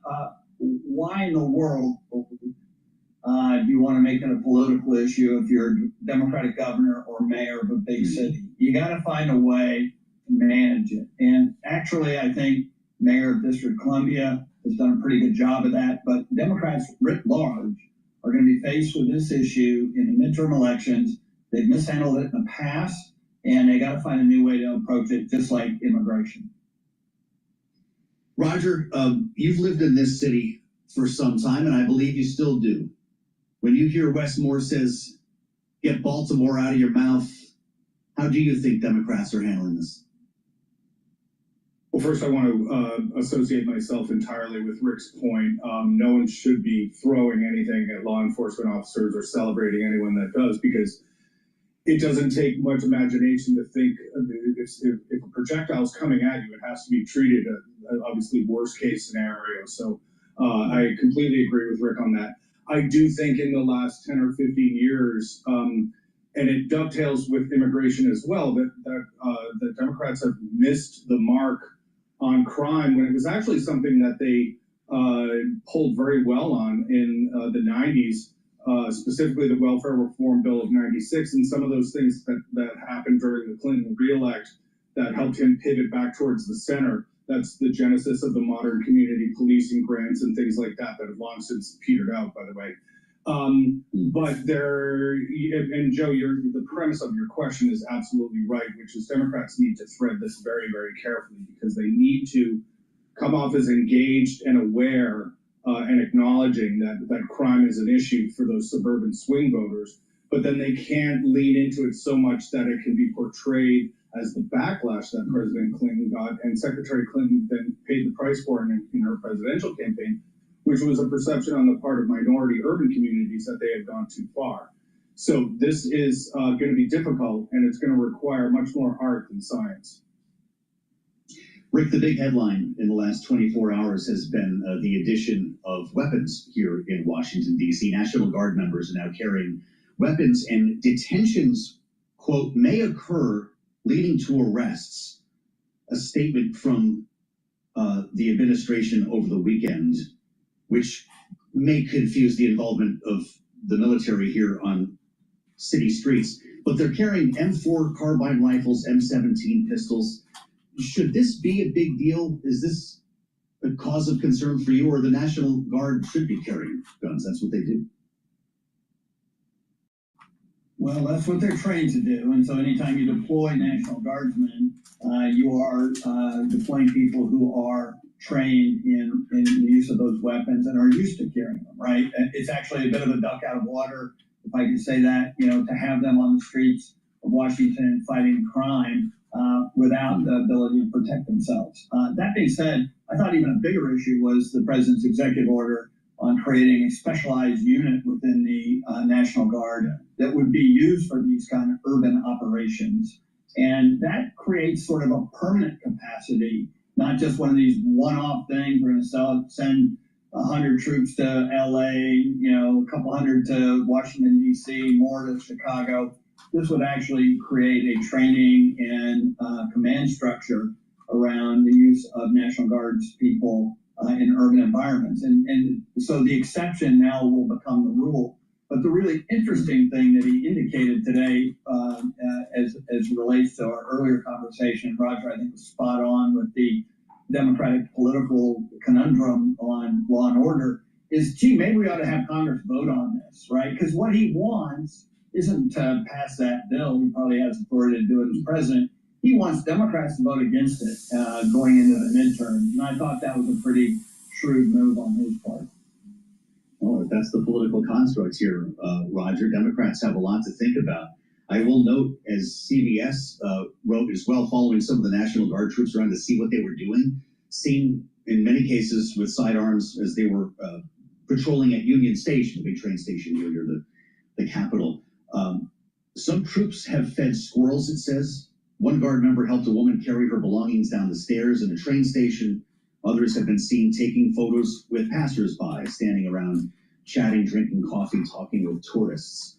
why in the world do you want to make it a political issue if you're a Democratic governor or mayor of a big city? You got to find a way to manage it. And actually, I think Mayor of District of Columbia has done a pretty good job of that. But Democrats writ large are going to be faced with this issue in the midterm elections. They've mishandled it in the past, and they got to find a new way to approach it, just like immigration. Roger, you've lived in this city for some time, and I believe you still do. When you hear Wes Moore says, get Baltimore out of your mouth, how do you think Democrats are handling this? Well, first, I want to associate myself entirely with Rick's point. No one should be throwing anything at law enforcement officers or celebrating anyone that does, because it doesn't take much imagination to think if a projectile is coming at you, it has to be treated obviously worst case scenario. So I completely agree with Rick on that. I do think in the last 10 or 15 years, and it dovetails with immigration as well, that Democrats have missed the mark on crime when it was actually something that they pulled very well on in the 90s. Specifically the Welfare Reform Bill of 96, and some of those things that happened during the Clinton re-elect that helped him pivot back towards the center. That's the genesis of the modern community policing grants and things like that have long since petered out, by the way. But and Joe, the premise of your question is absolutely right, which is Democrats need to thread this very, very carefully, because they need to come off as engaged and aware and acknowledging that crime is an issue for those suburban swing voters, but then they can't lean into it so much that it can be portrayed as the backlash that President Clinton got and Secretary Clinton then paid the price for in her presidential campaign, which was a perception on the part of minority urban communities that they had gone too far. So this is going to be difficult, and it's going to require much more art than science. Rick, the big headline in the last 24 hours has been the addition of weapons here in Washington, D.C. National Guard members are now carrying weapons, and detentions, quote, may occur leading to arrests. A statement from the administration over the weekend, which may confuse the involvement of the military here on city streets. But they're carrying M4 carbine rifles, M17 pistols. Should this be a big deal? Is this a cause of concern for you, or the National Guard should be carrying guns? That's what they do. Well, that's what they're trained to do. And so anytime you deploy National Guardsmen, you are deploying people who are trained in the use of those weapons and are used to carrying them, right? It's actually a bit of a duck out of water, if I could say that, to have them on the streets of Washington fighting crime without the ability to protect themselves. That being said, I thought even a bigger issue was the president's executive order on creating a specialized unit within the National Guard that would be used for these kind of urban operations. And that creates sort of a permanent capacity, not just one of these one-off things. We're going to send 100 troops to LA, a couple hundred to Washington, D.C., more to Chicago. This would actually create a training and command structure around the use of National Guard's people in urban environments. And so the exception now will become the rule. But the really interesting thing that he indicated today, as relates to our earlier conversation, Roger, I think was spot on with the Democratic political conundrum on law and order, is, gee, maybe we ought to have Congress vote on this, right? Because what he wants isn't to pass that bill. He probably has authority to do it as president. He wants Democrats to vote against it going into the midterms. And I thought that was a pretty shrewd move on his part. Well, that's the political construct here, Roger. Democrats have a lot to think about. I will note, as CBS wrote as well, following some of the National Guard troops around to see what they were doing, seen in many cases with sidearms as they were patrolling at Union Station, the big train station here near the Capitol. Some troops have fed squirrels, it says. One Guard member helped a woman carry her belongings down the stairs in a train station. Others have been seen taking photos with passersby, standing around, chatting, drinking coffee, talking with tourists.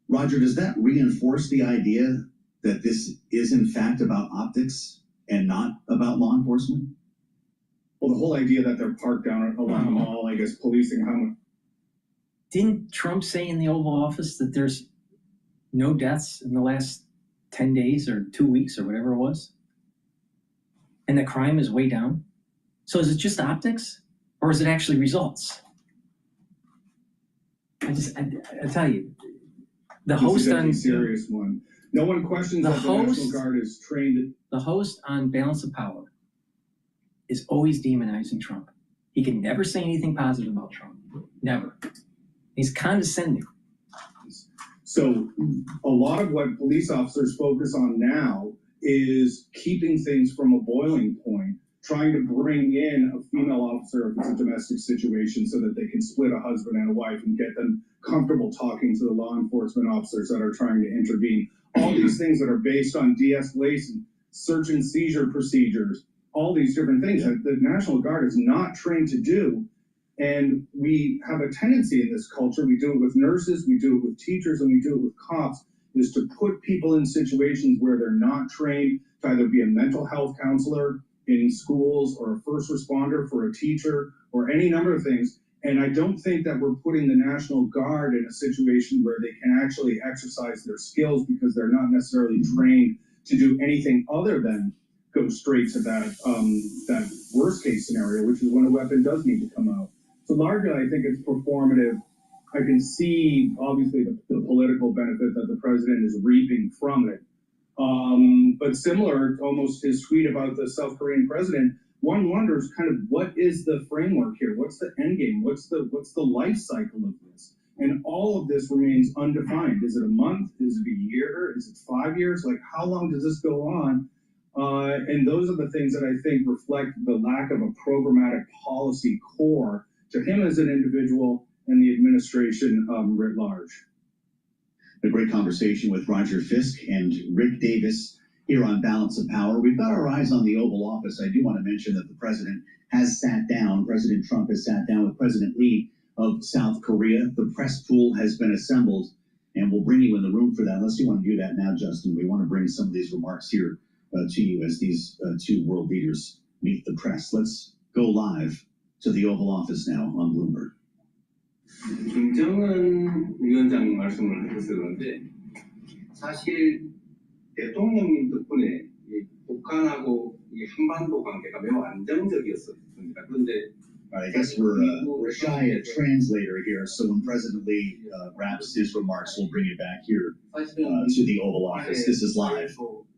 Roger, does that reinforce the idea that this is in fact about optics and not about law enforcement? Well, the whole idea that they're parked down along the mall, I guess, policing how much. Didn't Trump say in the Oval Office that there's no deaths in the last 10 days or 2 weeks or whatever it was? And the crime is way down? So is it just optics, or is it actually results? I tell you, the host on... This is a serious one. No one questions that the National Guard is trained. The host on Balance of Power is always demonizing Trump. He can never say anything positive about Trump. Never. He's condescending. So a lot of what police officers focus on now is keeping things from a boiling point, trying to bring in a female officer if it's a domestic situation so that they can split a husband and a wife and get them comfortable talking to the law enforcement officers that are trying to intervene. All these things that are based on de-escalation, search and seizure procedures, all these different things that the National Guard is not trained to do. And we have a tendency in this culture, we do it with nurses, we do it with teachers, and we do it with cops, is to put people in situations where they're not trained to either be a mental health counselor in schools or a first responder for a teacher or any number of things. And I don't think that we're putting the National Guard in a situation where they can actually exercise their skills because they're not necessarily trained to do anything other than go straight to that worst case scenario, which is when a weapon does need to come out. So largely, I think it's performative. I can see, obviously, the political benefit that the president is reaping from it. But similar, almost his tweet about the South Korean president, one wonders kind of what is the framework here? What's the end game? What's the life cycle of this? And all of this remains undefined. Is it a month? Is it a year? Is it 5 years? Like, how long does this go on? And those are the things that I think reflect the lack of a programmatic policy core to him as an individual and the administration writ large. A great conversation with Roger Fisk and Rick Davis here on Balance of Power. We've got our eyes on the Oval Office. I do want to mention that the president has sat down, President Trump has sat down with President Lee of South Korea. The press pool has been assembled, and we'll bring you in the room for that. Unless you want to do that now, Justin, we want to bring some of these remarks here to you as these two world leaders meet the press. Let's go live to the Oval Office now on Bloomberg. 김정은 위원장 말씀을 하셔서 그런데 사실 대통령님 덕분에 이 북한하고 이 한반도 관계가 매우 안정적이었습니다. 그런데 I guess we're shy a translator here, so when President Lee wraps his remarks, we'll bring you back here to the Oval Office. This is live,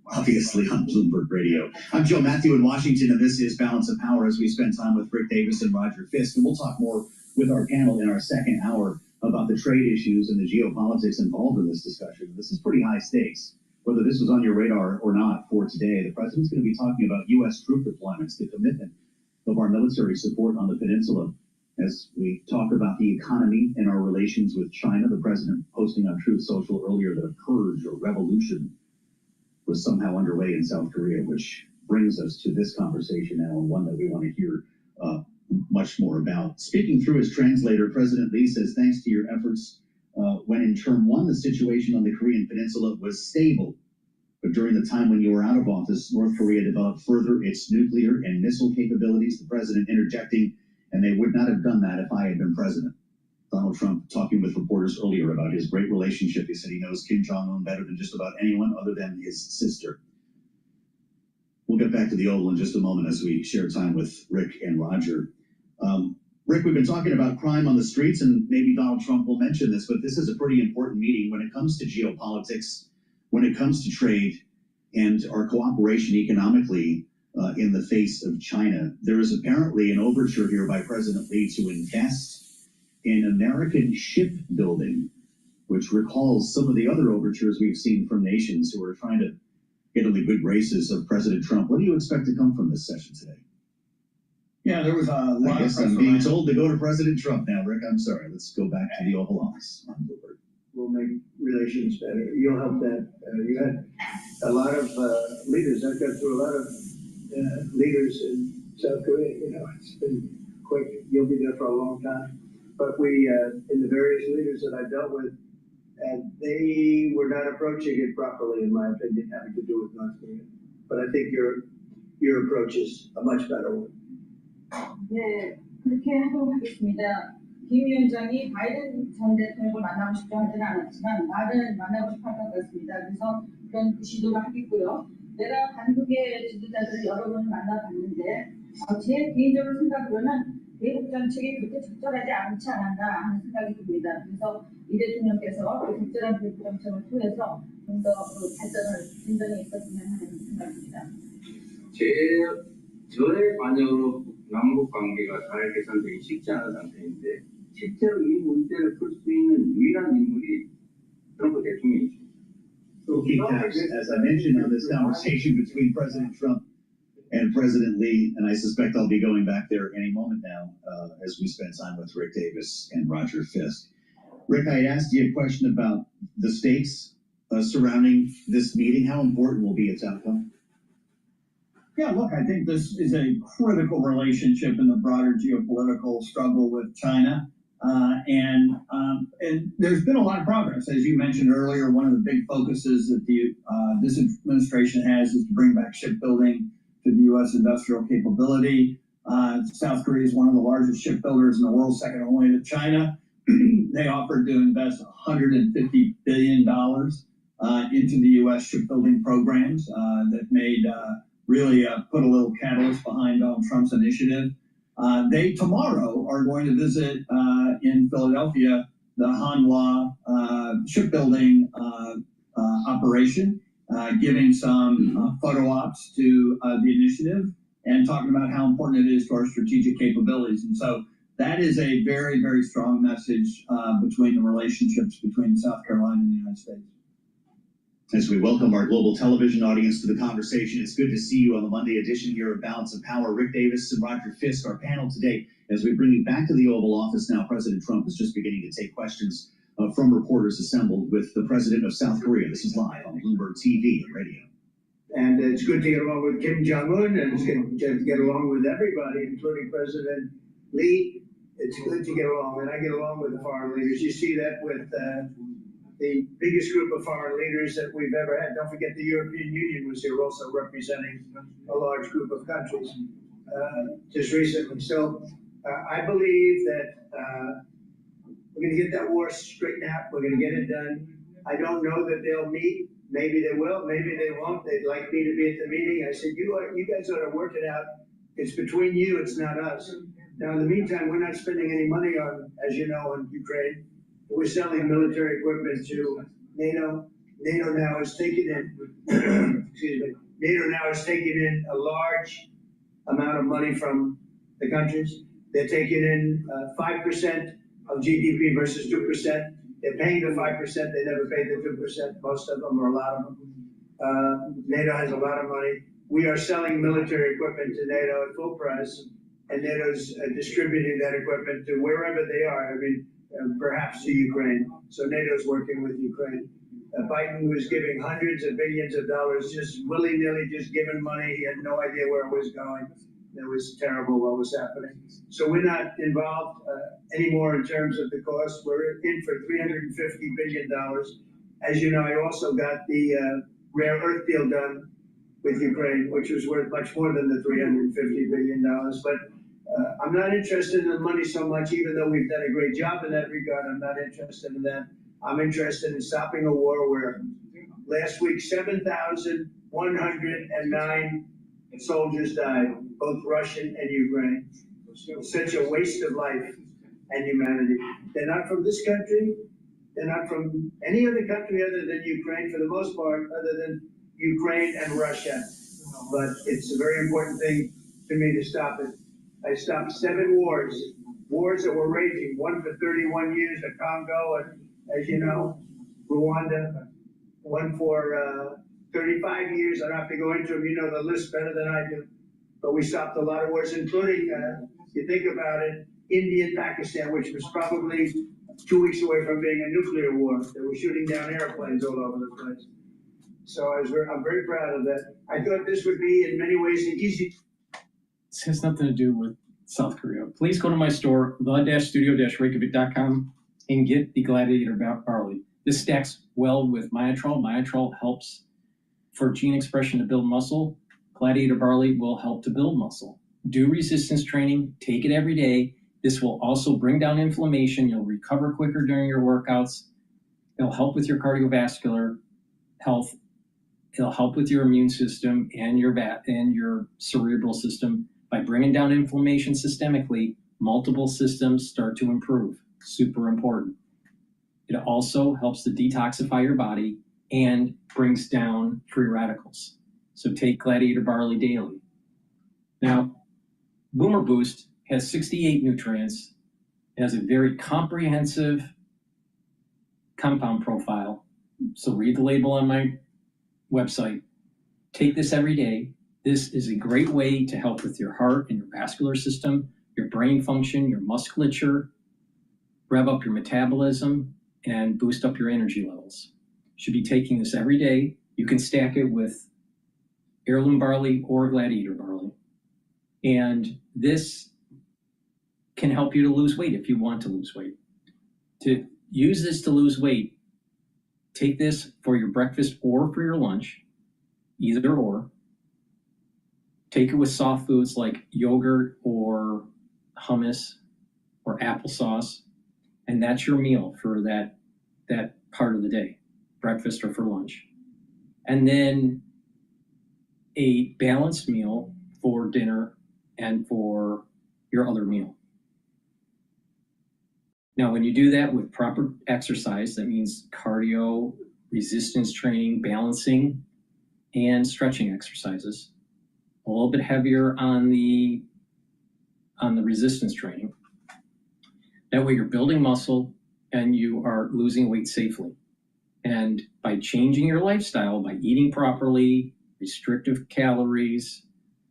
obviously, on Bloomberg Radio. I'm Joe Matthew in Washington, and this is Balance of Power as we spend time with Rick Davis and Roger Fisk. And we'll talk more with our panel in our second hour about the trade issues and the geopolitics involved in this discussion. This is pretty high stakes. Whether this was on your radar or not for today, the president's going to be talking about U.S. troop deployments, the commitment of our military support on the peninsula. As we talk about the economy and our relations with China, the president posting on Truth Social earlier that a purge or revolution was somehow underway in South Korea, which brings us to this conversation now, and one that we want to hear much more about. Speaking through his translator, President Lee says, thanks to your efforts, when in term one, the situation on the Korean peninsula was stable. But during the time when you were out of office, North Korea developed further its nuclear and missile capabilities, the president interjecting, and they would not have done that if I had been president. Donald Trump talking with reporters earlier about his great relationship. He said he knows Kim Jong-un better than just about anyone other than his sister. We'll get back to the Oval in just a moment as we share time with Rick and Roger. Rick, we've been talking about crime on the streets, and maybe Donald Trump will mention this, but this is a pretty important meeting when it comes to geopolitics, when it comes to trade and our cooperation economically in the face of China. There is apparently an overture here by President Lee to invest in American shipbuilding, which recalls some of the other overtures we've seen from nations who are trying to get in the good graces of President Trump. What do you expect to come from this session today? Yeah, there was a lot I guess I'm being told to go to President Trump now, Rick. I'm sorry. Let's go back to the Oval Office on Bloomberg. Will make relations better. You'll help that. You had a lot of leaders. I've got through a lot of leaders in South Korea. You know, it's been quick. You'll be there for a long time. But we, in the various leaders that I've dealt with, they were not approaching it properly, in my opinion, having to do with North Korea. But I think your approach is a much better one. 네, 그렇게 하도록 하겠습니다. 김 위원장이 바이든 전 대통령을 만나고 싶어 하지는 않았지만 나는 만나고 싶어 할 것 같습니다. 그래서 그런 시도를 하겠고요. 내가 한국의 지도자들을 여러 번 만나봤는데 제 개인적으로 생각으로는 대북 정책이 그렇게 적절하지 않지 않았나 하는 생각이 듭니다. 그래서 이 대통령께서 그 적절한 대북 정책을 통해서 좀 더 발전을 진전이 있었으면 하는 생각입니다. 저의 관여로 남북 관계가 잘 개선되기 쉽지 않은 상태인데 실제로 이 문제를 풀 수 있는 유일한 인물이 트럼프 대통령이죠. As I mentioned on this conversation between President Trump and President Lee, and I suspect I'll be going back there any moment now as we spend time with Rick Davis and Roger Fisk. Rick, I asked you a question about the stakes surrounding this meeting. How important will be its outcome? Yeah, look, I think this is a critical relationship in the broader geopolitical struggle with China. And there's been a lot of progress. As you mentioned earlier, one of the big focuses that this administration has is to bring back shipbuilding to the U.S. industrial capability. South Korea is one of the largest shipbuilders in the world, second only to China. They offered to invest $150 billion into the U.S. shipbuilding programs that made really put a little catalyst behind Donald Trump's initiative. They tomorrow are going to visit in Philadelphia the Hanwha shipbuilding operation, giving some photo ops to the initiative and talking about how important it is to our strategic capabilities. And so that is a very, very strong message between the relationships between South Carolina and the United States. As we welcome our global television audience to the conversation, it's good to see you on the Monday edition here of Balance of Power. Rick Davis and Roger Fisk, our panel today, as we bring you back to the Oval Office now. President Trump is just beginning to take questions from reporters assembled with the president of South Korea. This is live on Bloomberg TV and radio. And it's good to get along with Kim Jong-un, and it's good to get along with everybody, including President Lee. It's good to get along, and I get along with the foreign leaders. You see that with the biggest group of foreign leaders that we've ever had. Don't forget the European Union was here also representing a large group of countries just recently. So I believe that we're going to get that war straightened out. We're going to get it done. I don't know that they'll meet. Maybe they will. Maybe they won't. They'd like me to be at the meeting. I said, you guys ought to work it out. It's between you. It's not us. Now, in the meantime, we're not spending any money on, as you know, on Ukraine. We're selling military equipment to NATO. NATO now is taking in, excuse me, NATO now is taking in a large amount of money from the countries. They're taking in 5% of GDP versus 2%. They're paying the 5%. They never paid the 2%. Most of them, or a lot of them. NATO has a lot of money. We are selling military equipment to NATO at full price, and NATO's distributing that equipment to wherever they are. I mean, perhaps to Ukraine. So NATO's working with Ukraine. Biden was giving hundreds of billions of dollars, just willy-nilly, just giving money. He had no idea where it was going. It was terrible what was happening. So we're not involved anymore in terms of the cost. We're in for $350 billion. As you know, I also got the rare earth deal done with Ukraine, which was worth much more than the $350 billion. But I'm not interested in the money so much, even though we've done a great job in that regard. I'm not interested in that. I'm interested in stopping a war where last week 7,109 soldiers died, both Russian and Ukraine. Such a waste of life and humanity. They're not from this country. They're not from any other country other than Ukraine, for the most part, other than Ukraine and Russia. But it's a very important thing to me to stop it. I stopped 7 wars that were raging, one for 31 years, the Congo, and as you know, Rwanda, one for 35 years. I don't have to go into them, you know the list better than I do. But we stopped a lot of wars, including, if you think about it, India and Pakistan, which was probably 2 weeks away from being a nuclear war. They were shooting down airplanes all over the place. So I'm very proud of that. I thought this would be, in many ways, the easy. This has nothing to do with South Korea. Please go to my store, the-studio-reykjavik.com, and get the Gladiator Barley. This stacks well with Myotrol. Myotrol helps for gene expression to build muscle. Gladiator Barley will help to build muscle. Do resistance training. Take it every day. This will also bring down inflammation. You'll recover quicker during your workouts. It'll help with your cardiovascular health. It'll help with your immune system and your cerebral system. By bringing down inflammation systemically, multiple systems start to improve. Super important. It also helps to detoxify your body and brings down free radicals. So take Gladiator Barley daily. Now, Boomer Boost has 68 nutrients. It has a very comprehensive compound profile. So read the label on my website. Take this every day. This is a great way to help with your heart and your vascular system, your brain function, your musculature, rev up your metabolism, and boost up your energy levels. You should be taking this every day. You can stack it with heirloom barley or Gladiator barley. And this can help you to lose weight if you want to lose weight. To use this to lose weight, take this for your breakfast or for your lunch, either or. Take it with soft foods like yogurt or hummus or applesauce, and that's your meal for that part of the day, breakfast or for lunch. And then a balanced meal for dinner and for your other meal. Now, when you do that with proper exercise, that means cardio, resistance training, balancing, and stretching exercises. A little bit heavier on the resistance training. That way you're building muscle and you are losing weight safely. And by changing your lifestyle, by eating properly, restrictive calories,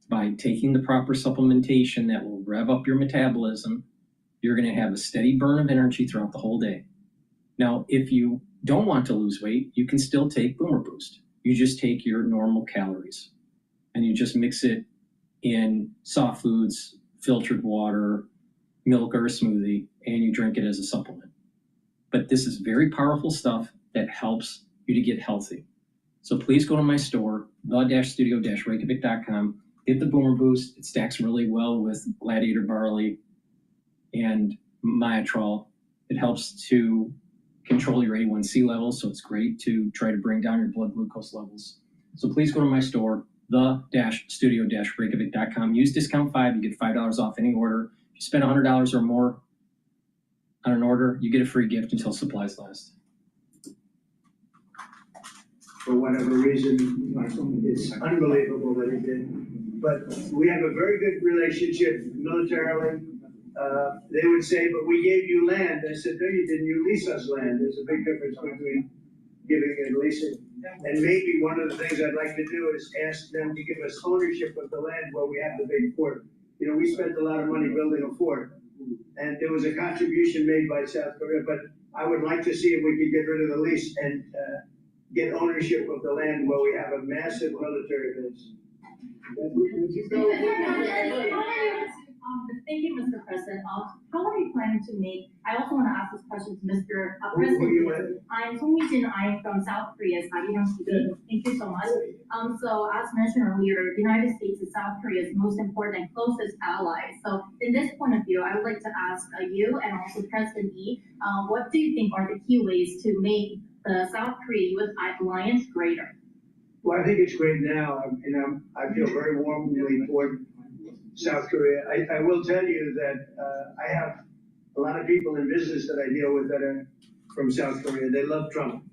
by taking the proper supplementation that will rev up your metabolism, you're going to have a steady burn of energy throughout the whole day. Now, if you don't want to lose weight, you can still take Boomer Boost. You just take your normal calories and you just mix it in soft foods, filtered water, milk, or a smoothie, and you drink it as a supplement. But this is very powerful stuff that helps you to get healthy. So please go to my store, the-studio-reykjavik.com, get the Boomer Boost. It stacks really well with Gladiator Barley and Myotrol. It helps to control your A1C levels, so it's great to try to bring down your blood glucose levels. So please go to my store, the-studio-reykjavik.com. Use discount 5, you get $5 off any order. If you spend $100 or more on an order, you get a free gift until supplies last. For whatever reason, it's unbelievable that he did. But we have a very good relationship militarily. They would say, but we gave you land. I said, no, you didn't. You lease us land. There's a big difference between giving and leasing. And maybe one of the things I'd like to do is ask them to give us ownership of the land where we have the big fort. You know, we spent a lot of money building a fort, and there was a contribution made by South Korea, but I would like to see if we could get rid of the lease and get ownership of the land where we have a massive military base. Thank you, Mr. President. How are you planning to make? I also want to ask this question to Mr. Who are President. you with? I'm Song Mi-jin. I'm from South Korea. Thank you so much. So as mentioned earlier, the United States is South Korea's most important and closest ally. So in this point of view, I would like to ask you and also President Lee, what do you think are the key ways to make the South Korea-US alliance greater? Well, I think it's great now, and I feel very warmly toward South Korea. I will tell you that I have a lot of people in business that I deal with that are from South Korea. They love Trump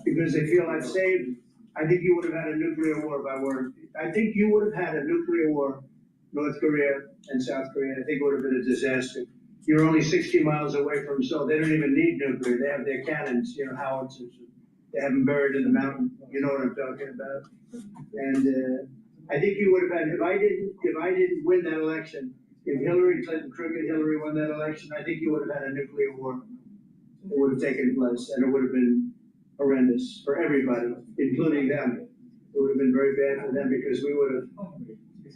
because they feel I've saved. I think you would have had a nuclear war if I weren't. I think you would have had a nuclear war, North Korea and South Korea. I think it would have been a disaster. You're only 60 miles away from Seoul. They don't even need nuclear. They have their cannons, you know, howitzers. They have them buried in the mountain. You know what I'm talking about. And I think you would have had, if I didn't win that election, if Hillary Clinton, crooked Hillary won that election, I think you would have had a nuclear war. It would have taken place, and it would have been horrendous for everybody, including them. It would have been very bad for them because we would have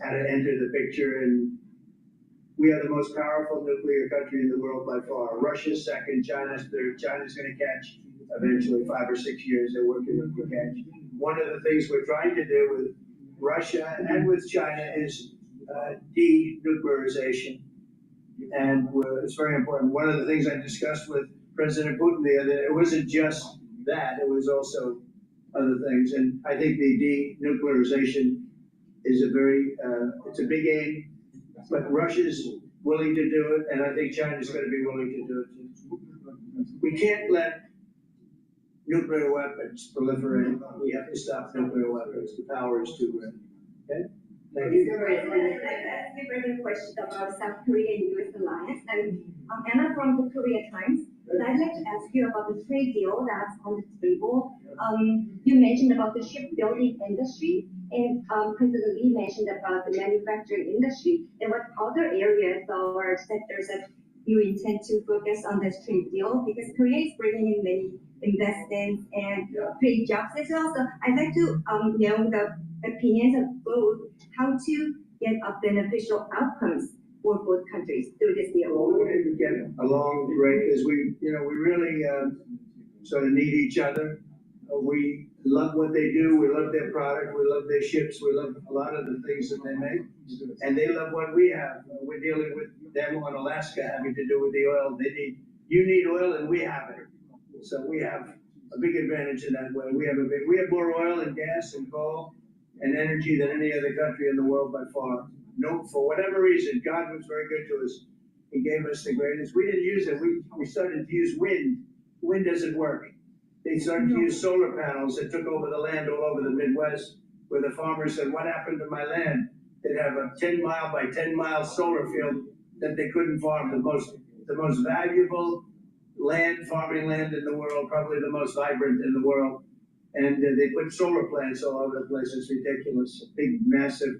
had to enter the picture, and we are the most powerful nuclear country in the world by far. Russia's second, China's third. China's going to catch eventually, 5 or 6 years. They're working to catch. One of the things we're trying to do with Russia and with China is denuclearization, and it's very important. One of the things I discussed with President Putin the other day, it wasn't just that, it was also other things, and I think the denuclearization is it's a big aim, but Russia's willing to do it, and I think China's going to be willing to do it too. We can't let nuclear weapons proliferate. We have to stop nuclear weapons. The power is too great. Okay? Thank you. Mr. President, I'd like to ask you a further question about South Korea and US alliance. I'm Anna from the Korea Times. And I'd like to ask you about the trade deal that's on the table. You mentioned about the shipbuilding industry, and President Lee mentioned about the manufacturing industry. And what other areas or sectors that you intend to focus on this trade deal? Because Korea is bringing in many investments and create jobs as well. So I'd like to know the opinions of both, how to get a beneficial outcomes for both countries through this deal. Well, we're going to get along great because we really sort of need each other. We love what they do. We love their product. We love their ships. We love a lot of the things that they make. And they love what we have. We're dealing with them on Alaska having to do with the oil. You need oil and we have it. So we have a big advantage in that way. We have more oil and gas and coal and energy than any other country in the world by far. No, for whatever reason, God was very good to us. He gave us the greatest. We didn't use it. We started to use wind. Wind doesn't work. They started to use solar panels that took over the land all over the Midwest, where the farmers said, what happened to my land? They'd have a 10-mile by 10-mile solar field that they couldn't farm, the most the most valuable land, farming land in the world, probably the most vibrant in the world. And they put solar plants all over the place. It's ridiculous. Big, massive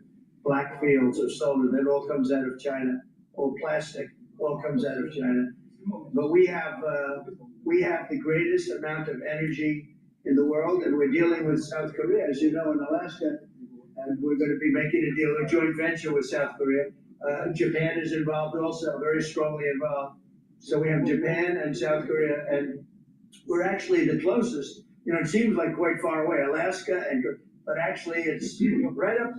black fields of solar that all comes out of China. All plastic, all comes out of China. But we have the greatest amount of energy in the world, and we're dealing with South Korea, as you know, in Alaska. And we're going to be making a deal, a joint venture with South Korea. Japan is involved also, very strongly involved. So we have Japan and South Korea, and we're actually the closest. You know, it seems like quite far away, Alaska, but actually it's right up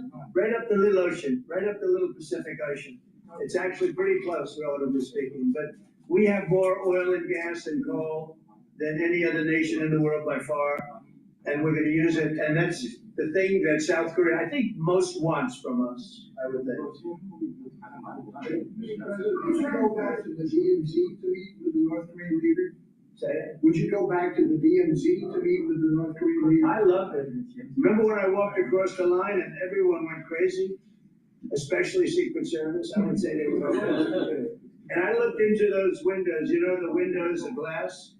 the little ocean, right up the little Pacific Ocean. It's actually pretty close, relatively speaking. But we have more oil and gas and coal than any other nation in the world by far, and we're going to use it. And that's the thing that South Korea, I think, most wants from us, I would think. Would you go back to the DMZ to meet with the North Korean leader? Say it. Would you go back to the DMZ to meet with the North Korean leader? I loved it. Remember when I walked across the line and everyone went crazy? Especially Secret Service. I would say they were crazy. And I looked into those windows, you know, the windows of glass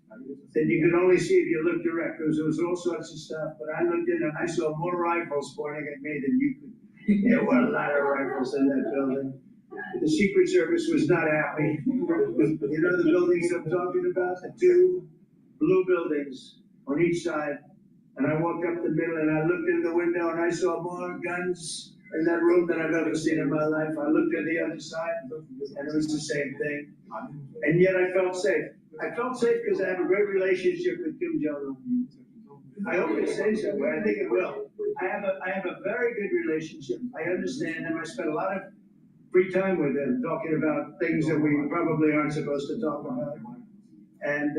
that you could only see if you looked direct. There was all sorts of stuff. But I looked in and I saw more rifles pointing at me than you could. There were a lot of rifles in that building. The Secret Service was not happy. You know the buildings I'm talking about? The two blue buildings on each side. And I walked up the middle and I looked in the window and I saw more guns in that room than I've ever seen in my life. I looked at the other side and it was the same thing. And yet I felt safe. I felt safe because I have a great relationship with Kim Jong-un. I hope it stays that way. I think it will. I have a very good relationship. I understand him. I spent a lot of free time with him, talking about things that we probably aren't supposed to talk about. And,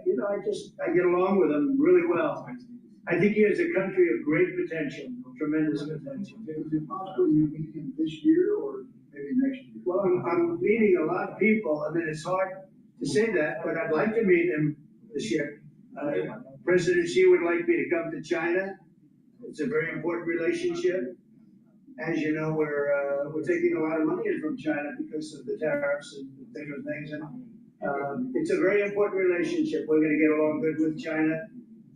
you know, I get along with him really well. I think he has a country of great potential, tremendous potential. Is it possible you meet him this year or maybe next year? Well, I'm meeting a lot of people. I mean, it's hard to say that, but I'd like to meet him this year. President Xi would like me to come to China. It's a very important relationship. As you know, we're taking a lot of money in from China because of the tariffs and different things. And it's a very important relationship. We're going to get along good with China.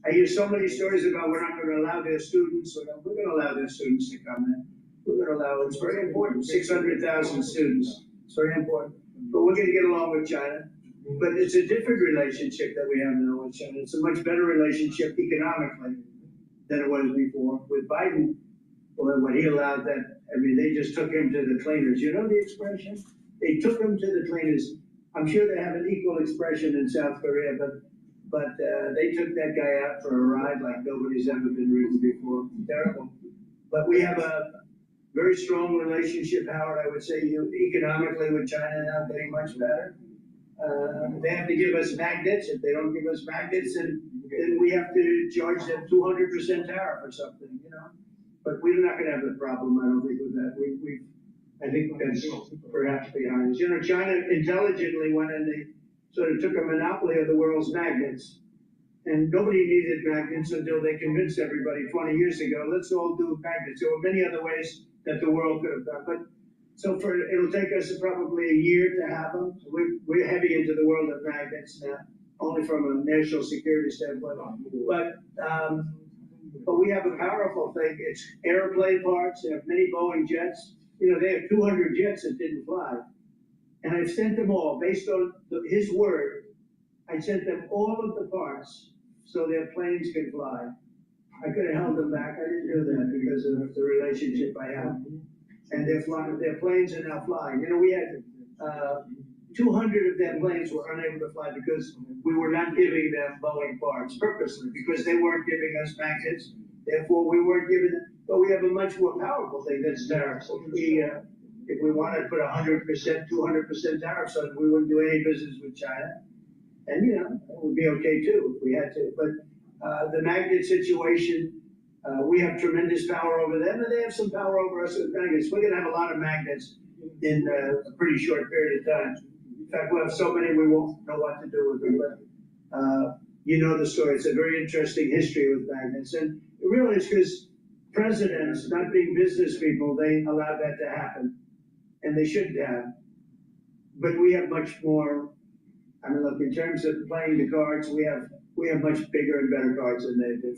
I hear so many stories about we're not going to allow their students. We're going to allow their students to come in. We're going to allow. It's very important. 600,000 students. It's very important. But we're going to get along with China. But it's a different relationship that we have now with China. It's a much better relationship economically than it was before. With Biden, well, when he allowed that, I mean, they just took him to the cleaners. You know the expression? They took him to the cleaners. I'm sure they have an equal expression in South Korea, but they took that guy out for a ride like nobody's ever been ridden before. Terrible. But we have a very strong relationship, Howard, I would say, economically with China now, getting much better. They have to give us magnets. If they don't give us magnets, then we have to charge them 200% tariff or something, you know. But we're not going to have a problem, I don't think, with that. I think that's perhaps behind us. You know, China intelligently went and they sort of took a monopoly of the world's magnets. And nobody needed magnets until they convinced everybody 20 years ago, let's all do magnets. There were many other ways that the world could have done. But so it'll take us probably a year to have them. So we're heavy into the world of magnets now, only from a national security standpoint. But we have a powerful thing. It's airplane parts. They have many Boeing jets. You know, they have 200 jets that didn't fly. And I've sent them all, based on his word, I sent them all of the parts so their planes can fly. I could have held them back. I didn't do that because of the relationship I have. And they're flying. Their planes are now flying. You know, we had 200 of their planes were unable to fly because we were not giving them Boeing parts purposely, because they weren't giving us magnets. Therefore, we weren't giving them. But we have a much more powerful thing that's tariffs. If we wanted to put 100%, 200% tariffs on it, we wouldn't do any business with China. And, you know, it would be okay too if we had to. But the magnet situation, we have tremendous power over them, and they have some power over us with magnets. We're going to have a lot of magnets in a pretty short period of time. In fact, we'll have so many we won't know what to do with them. But you know the story. It's a very interesting history with magnets. And really it's because presidents, not being business people, they allowed that to happen. And they shouldn't have. But we have much more I mean, look, in terms of playing the cards, we have much bigger and better cards than they do.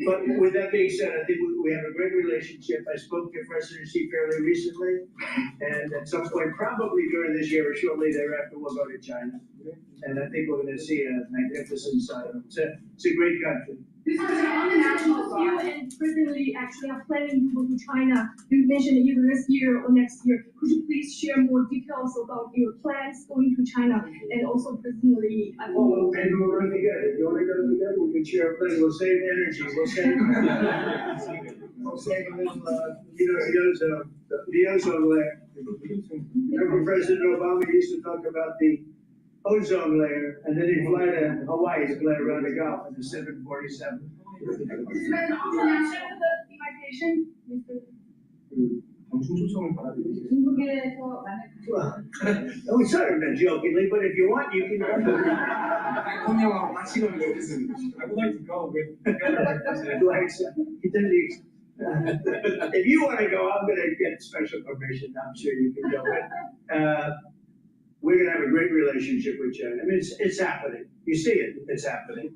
But with that being said, I think we have a great relationship. I spoke to your presidency fairly recently, and at some point, probably during this year or shortly thereafter, we'll go to China. And I think we're going to see a magnificent side of it. It's a great country. On the national view and presently actually are planning to go to China. You mentioned either this year or next year. Could you please share more details about your plans going to China and also presently? Maybe we'll run together. If you want to go together, we can share a plane. We'll save energy. We'll save a little, the ozone layer. Remember President Obama used to talk about the ozone layer, and then he'd fly to Hawaii to play around the Gulf in the 747. We sort of meant jokingly, but if you want, you can. I would like to go with. If you want to go, I'm going to get special permission. I'm sure you can go. We're going to have a great relationship with China. I mean, it's happening. You see it. It's happening.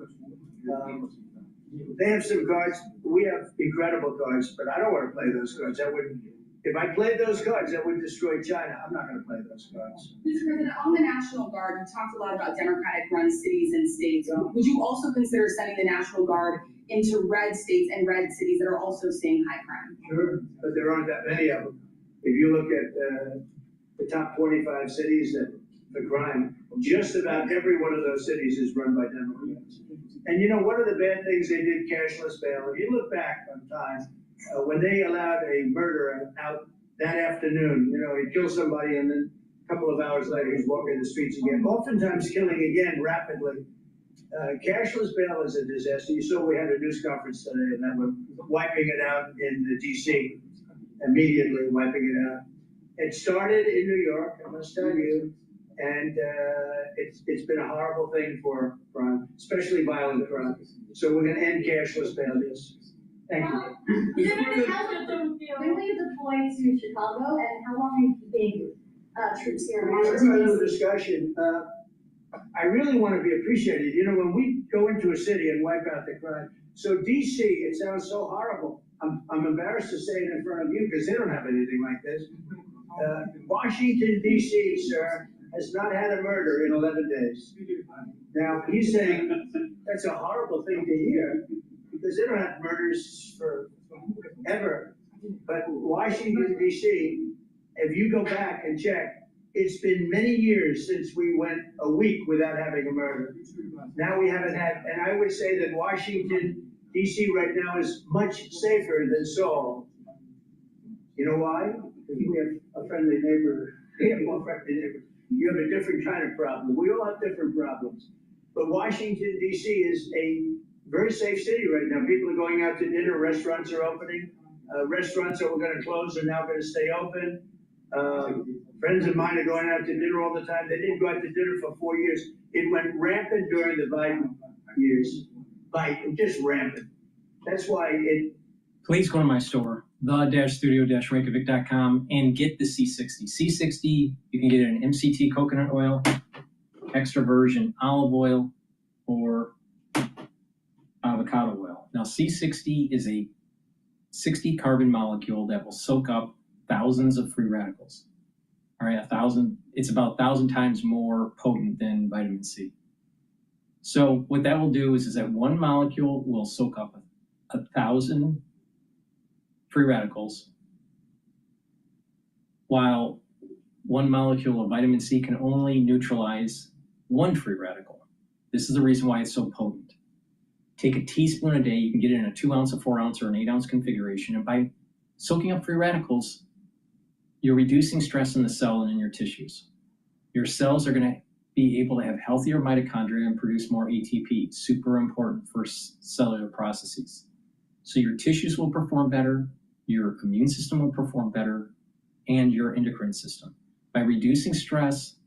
They have some cards. We have incredible cards, but I don't want to play those cards. If I played those cards, that would destroy China. I'm not going to play those cards. Mr. President, on the National Guard, we talked a lot about Democratic-run cities and states. Would you also consider sending the National Guard into red states and red cities that are also seeing high crime? Sure, but there aren't that many of them. If you look at the top 25 cities that for crime, just about every one of those cities is run by Democrats. And you know, one of the bad things they did, cashless bail, if you look back on time, when they allowed a murderer out that afternoon, you know, he'd kill somebody and then a couple of hours later he's walking the streets again, oftentimes killing again rapidly. Cashless bail is a disaster. You saw we had a news conference today and that we're wiping it out in the DC, immediately wiping it out. It started in New York, I must tell you, and it's been a horrible thing for crime, especially violent crime. So we're going to end cashless bail. Yes. Thank you. When will you deploy to Chicago, and how long are you keeping troops here? That's another discussion. I really want to be appreciated. You know, when we go into a city and wipe out the crime, so DC, it sounds so horrible. I'm embarrassed to say it in front of you because they don't have anything like this. Washington, D.C., sir, has not had a murder in 11 days. Now, he's saying that's a horrible thing to hear because they don't have murders for ever. But Washington, D.C., if you go back and check, it's been many years since we went a week without having a murder. Now we haven't had, and I would say that Washington, D.C. right now is much safer than Seoul. You know why? Because we have a friendly neighbor. We have more friendly neighbors. You have a different kind of problem. We all have different problems. But Washington, D.C. is a very safe city right now. People are going out to dinner. Restaurants are opening. Restaurants that were going to close are now going to stay open. Friends of mine are going out to dinner all the time. They didn't go out to dinner for 4 years. It went rampant during the Biden years. Just rampant. That's why it... Please go to my store, the-studio-reykjavik.com, and get the C60. C60, you can get it in MCT coconut oil, extra virgin olive oil, or avocado oil. Now, C60 is a 60 carbon molecule that will soak up thousands of free radicals. All right, it's about 1,000 times more potent than vitamin C. So what that will do is that one molecule will soak up 1,000 free radicals, while one molecule of vitamin C can only neutralize one free radical. This is the reason why it's so potent. Take a teaspoon a day. You can get it in a 2 ounce, a 4 ounce, or an 8 ounce configuration. And by soaking up free radicals, you're reducing stress in the cell and in your tissues. Your cells are going to be able to have healthier mitochondria and produce more ATP, super important for cellular processes. So your tissues will perform better, your immune system will perform better, and your endocrine system. By reducing stress,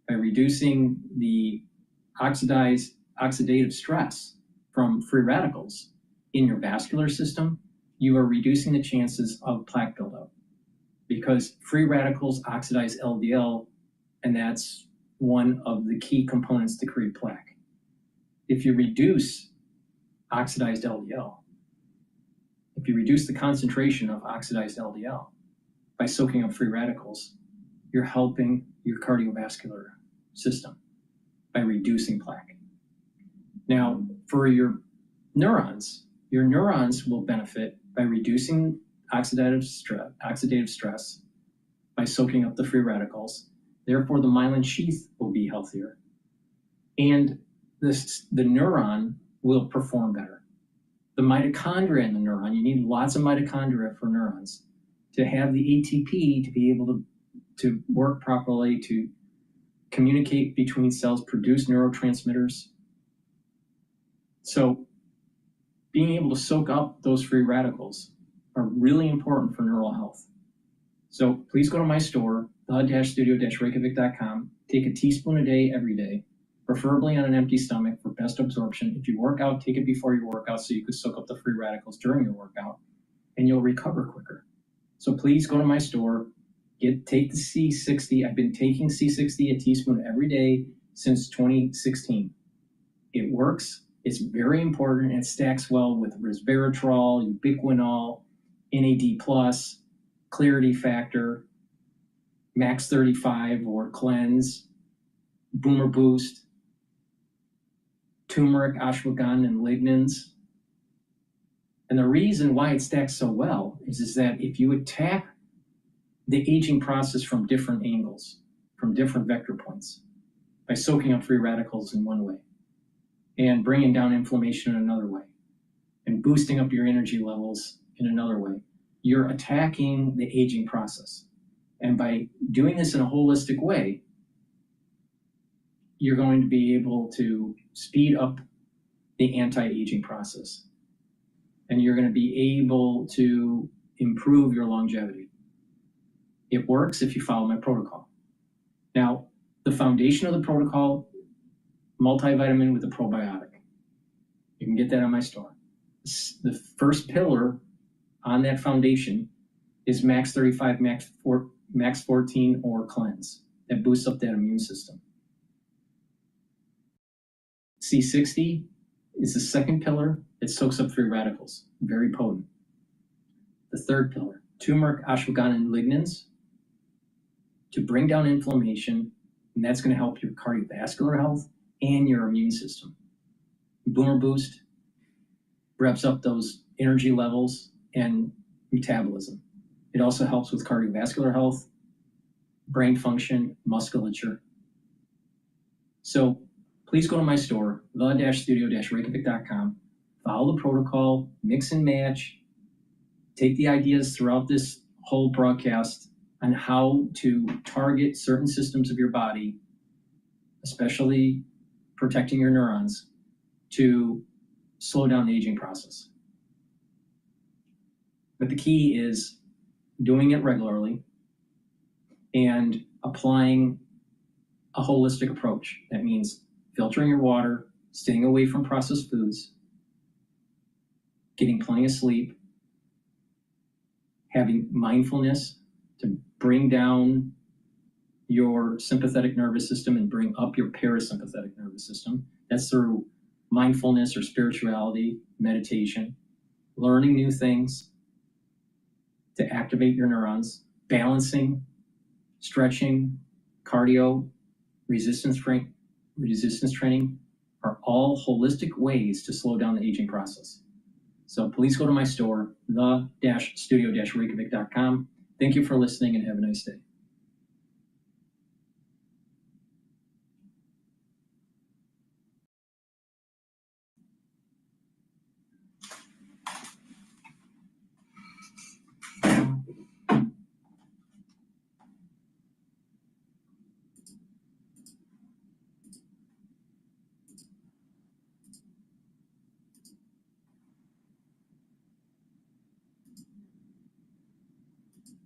by reducing the oxidative stress from free radicals in your vascular system, you are reducing the chances of plaque buildup. Because free radicals oxidize LDL, and that's one of the key components to create plaque. If you reduce oxidized LDL, if you reduce the concentration of oxidized LDL by soaking up free radicals, you're helping your cardiovascular system by reducing plaque. Now, for your neurons will benefit by reducing oxidative stress by soaking up the free radicals. Therefore, the myelin sheath will be healthier. And the neuron will perform better. The mitochondria in the neuron, you need lots of mitochondria for neurons to have the ATP to be able to work properly, to communicate between cells, produce neurotransmitters. So being able to soak up those free radicals are really important for neural health. So please go to my store, the-studio-reykjavik.com, take a teaspoon a day every day, preferably on an empty stomach for best absorption. If you work out, take it before your workout so you could soak up the free radicals during your workout, and you'll recover quicker. So please go to my store, take the C60. I've been taking C60, a teaspoon every day since 2016. It works. It's very important. It stacks well with resveratrol, ubiquinol, NAD+, clarity factor, max 35 or cleanse, boomer boost, turmeric, ashwagandha, and lignans. And the reason why it stacks so well is that if you attack the aging process from different angles, from different vector points, by soaking up free radicals in one way, and bringing down inflammation in another way, and boosting up your energy levels in another way, you're attacking the aging process. And by doing this in a holistic way, you're going to be able to speed up the anti-aging process. And you're going to be able to improve your longevity. It works if you follow my protocol. Now, the foundation of the protocol, multivitamin with a probiotic. You can get that on my store. The first pillar on that foundation is max 35, max 14, or cleanse. That boosts up that immune system. C60 is the second pillar. It soaks up free radicals, very potent. The third pillar, turmeric, ashwagandha, and lignans to bring down inflammation, and that's going to help your cardiovascular health and your immune system. Boomer boost revs up those energy levels and metabolism. It also helps with cardiovascular health, brain function, musculature. So please go to my store, the-studio-reykjavik.com, follow the protocol, mix and match, take the ideas throughout this whole broadcast on how to target certain systems of your body, especially protecting your neurons, to slow down the aging process. But the key is doing it regularly and applying a holistic approach. That means filtering your water, staying away from processed foods, getting plenty of sleep, having mindfulness to bring down your sympathetic nervous system and bring up your parasympathetic nervous system. That's through mindfulness or spirituality, meditation, learning new things to activate your neurons, balancing, stretching, cardio, resistance training are all holistic ways to slow down the aging process. So please go to my store, the-studio-reykjavik.com. Thank you for listening and have a nice day.